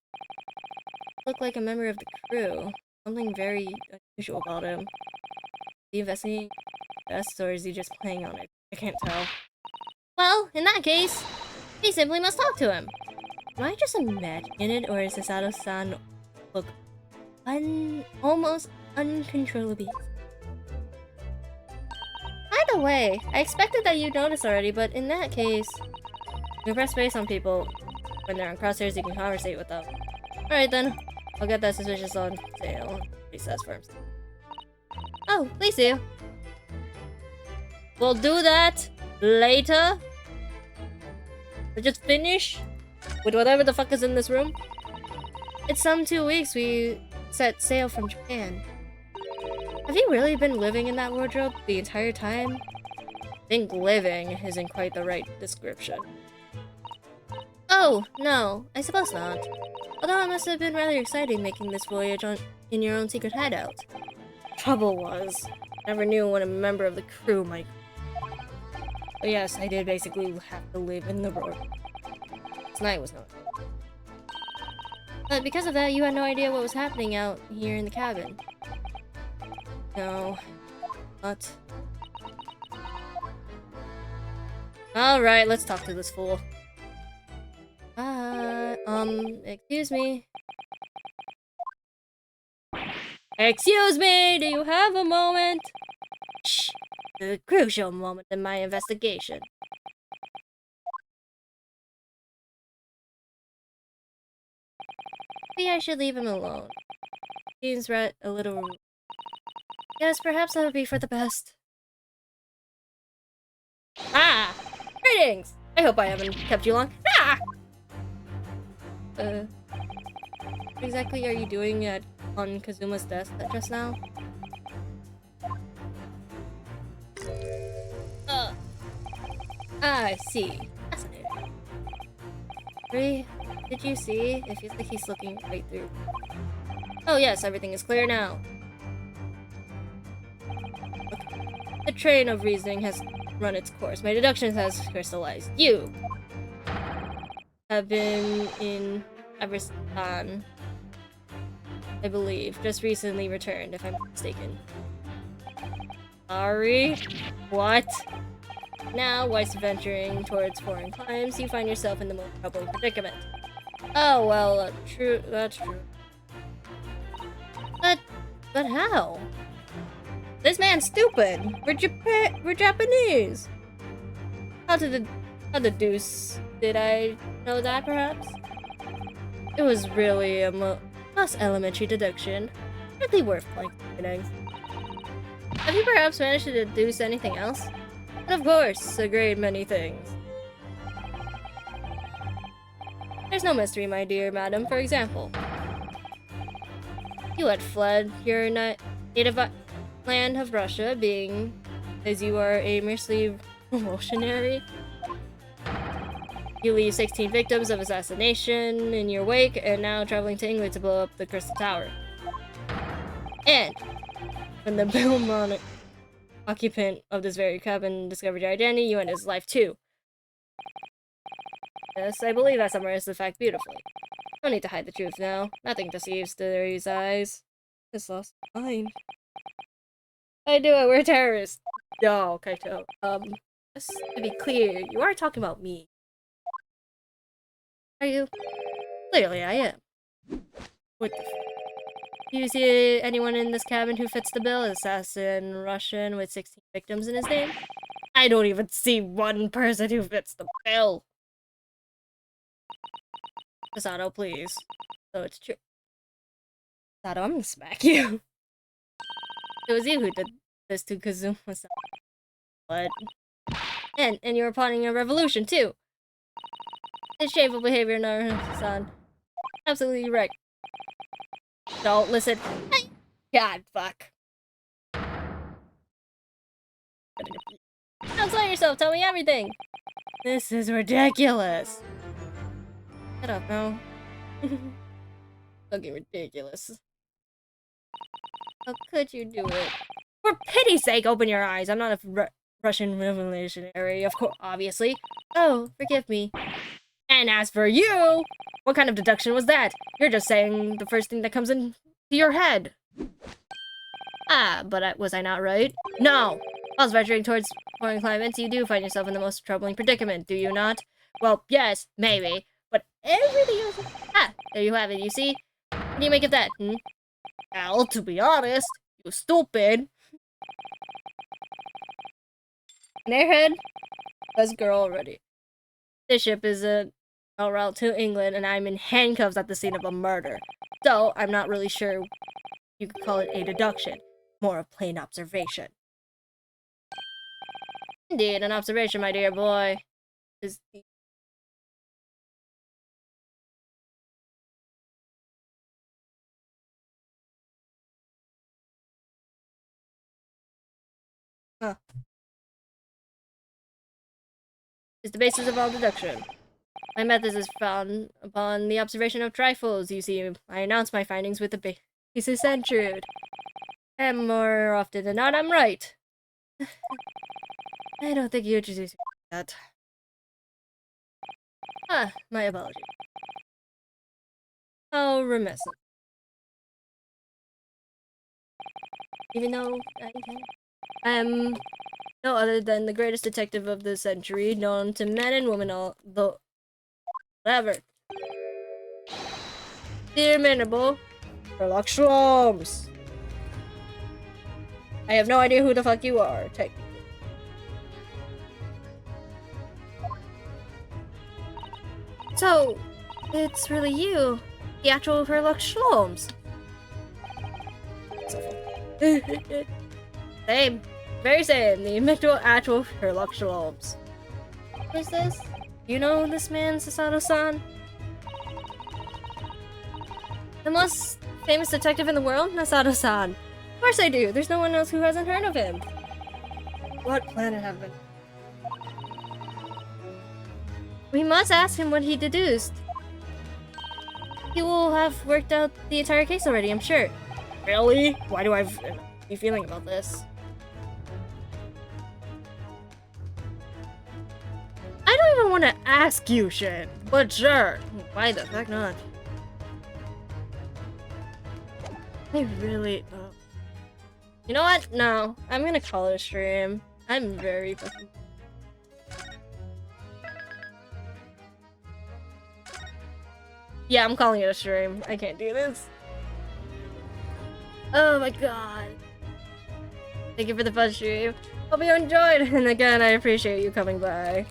Look like a member of the crew. Something very unusual about him. Is he investigating us, or is he just playing on it? I can't tell. Well, in that case, we simply must talk to him. Am I just imagining it, or is this Sato-san look almost uncontrollably? By the way, I expected that you'd notice already, but in that case, you can press space on people. When they're on crosshairs, you can conversate with them. Alright then, I'll get that suspicious on sale. He says first. Oh, please do. We'll do that later. We'll just finish with whatever the fuck is in this room. It's some 2 weeks we set sail from Japan. Have you really been living in that wardrobe the entire time? I think living isn't quite the right description. Oh, no, I suppose not. Although it must have been rather exciting making this voyage in your own secret hideout. Trouble was, I never knew when a member of the crew might... But yes, I did basically have to live in the road. Tonight was not. But because of that, you had no idea what was happening out here in the cabin. No. But... Alright, let's talk to this fool. Excuse me. Excuse me, do you have a moment? Shh. A crucial moment in my investigation. Maybe I should leave him alone. Seems a little rude. Yes, perhaps that would be for the best. Ah! Greetings! I hope I haven't kept you long. Ah! What exactly are you doing on Kazuma's desk just now? I see. Fascinating. Did you see? It feels like he's looking right through. Oh yes, everything is clear now. The train of reasoning has run its course. My deductions has crystallized. You have been in Aristan, I believe, just recently returned, if I'm not mistaken. Sorry? What? Now, whilst venturing towards foreign climes, you find yourself in the most troubling predicament. Oh, well, true, that's true. But how? This man's stupid! We're Japanese! How the deuce did I know that, perhaps? It was really a most elementary deduction. Hardly worth pointing. Have you perhaps managed to deduce anything else? And of course, a great many things. There's no mystery, my dear madam. For example, you had fled your native land of Russia, being as you are a merely revolutionary. You leave 16 victims of assassination in your wake, and now traveling to England to blow up the Crystal Tower. And when the Belmont occupant of this very cabin discovered your identity, you end his life too. Yes, I believe I summarized the fact beautifully. No need to hide the truth now. Nothing deceives Theory's eyes. This lost mind. I do it, we're terrorists. No, Kaito. Just to be clear, you are talking about me. Are you? Clearly I am. What the f- Do you see anyone in this cabin who fits the bill? Assassin, Russian, with 16 victims in his name? I don't even see one person who fits the bill. Masato, please. So it's true. Masato, I'm gonna smack you. It was you who did this to Kazuma-san. What? And you were plotting a revolution, too. It's shameful behavior, Naruto-san. Absolutely right. Don't listen. God, fuck. Don't sell yourself, tell me everything. This is ridiculous. Shut up, no. Fucking ridiculous. How could you do it? For pity's sake, open your eyes. I'm not a Russian revolutionary, of course, obviously. Oh, forgive me. And as for you, what kind of deduction was that? You're just saying the first thing that comes into your head. Ah, but was I not right? No! Whilst venturing towards foreign climates, you do find yourself in the most troubling predicament, do you not? Well, yes, maybe. But everything else... Ah, there you have it, you see? What do you make of that, Well, to be honest, you stupid. An airhead? Let's go already. This ship is en route to England, and I'm in handcuffs at the scene of a murder. So, I'm not really sure you could call it a deduction. More a plain observation. Indeed, an observation, my dear boy. Is the... Huh. Is the basis of all deduction. My method is found upon the observation of trifles. You see, I announce my findings with the basis centered. And more often than not, I'm right. I don't think you introduced me to that. Ah, my apology. How remiss. Even though I'm no other than the greatest detective of the century, known to men and women all the whatever. Dear Manable, Sherlock Sholmes. I have no idea who the fuck you are, technically. So, it's really you, the actual Sherlock Sholmes. Same. Very same. The actual Sherlock Sholmes. Who is this? Do you know this man, Sasato-san? The most famous detective in the world, Masato-san. Of course I do. There's no one else who hasn't heard of him. What planet have been? We must ask him what he deduced. He will have worked out the entire case already, I'm sure. Really? Why do I be feeling about this? I don't even want to ask you shit, but sure. Why the fuck not? I really... You know what? No. I'm gonna call it a stream. I'm very fucking... Yeah, I'm calling it a stream. I can't do this. Oh my god. Thank you for the fun stream. Hope you enjoyed. And again, I appreciate you coming by.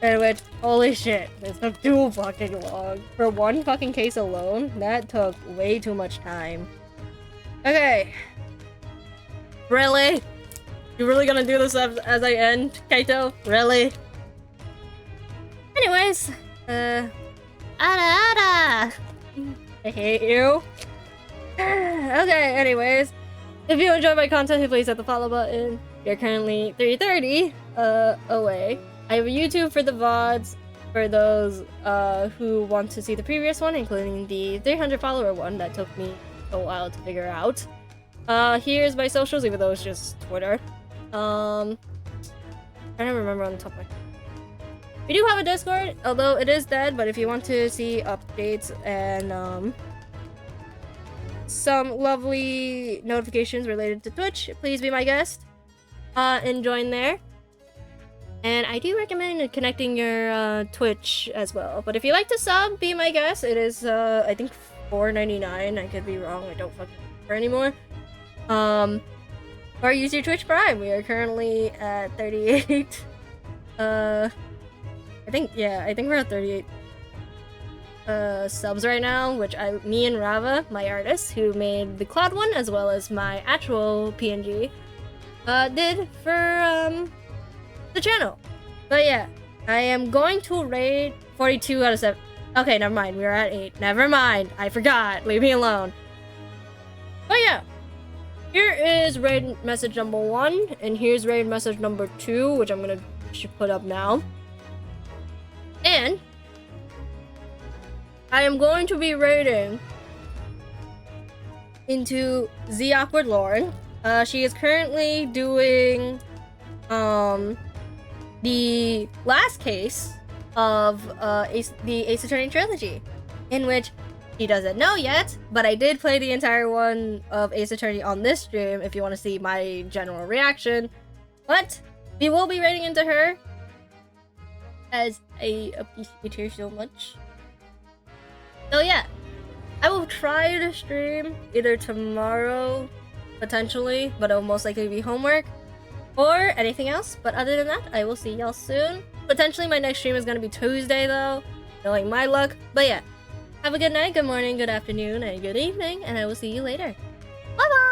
Anyway, holy shit. This took too fucking long. For one fucking case alone, that took way too much time. Okay. Really? You really gonna do this as I end, Kaito? Really? Anyways, Ada! I hate you. Okay, anyways. If you enjoy my content, please hit the follow button. You're currently 330 away. I have a YouTube for the VODs for those who want to see the previous one, including the 300 follower one that took me a while to figure out. Here's my socials, even though it's just Twitter. I don't remember on the top of my head. We do have a Discord, although it is dead, but if you want to see updates and some lovely notifications related to Twitch, please be my guest and join there. And I do recommend connecting your Twitch as well. But if you like to sub, be my guest. It is I think $4.99. I could be wrong. I don't fucking remember anymore. Or use your Twitch Prime. We are currently at 38. I think we're at 38 subs right now, which me and Rava, my artist who made the cloud one as well as my actual PNG, did for the channel. But yeah, I am going to rate 42 out of 7. Okay, never mind. We are at 8. Never mind. I forgot. Leave me alone. But yeah, here is raid message number 1, and here's raid message number 2, which I'm gonna put up now. And I am going to be raiding into The Awkward Lauren. She is currently doing the last case of the Ace Attorney trilogy, in which he doesn't know yet, but I did play the entire one of Ace Attorney on this stream if you want to see my general reaction. But we will be raiding into her, as I appreciate her so much. So yeah, I will try to stream either tomorrow, potentially, but it'll most likely be homework, or anything else. But other than that, I will see y'all soon. Potentially my next stream is going to be Tuesday though, knowing my luck. But yeah, have a good night, good morning, good afternoon, and good evening, and I will see you later. Bye bye!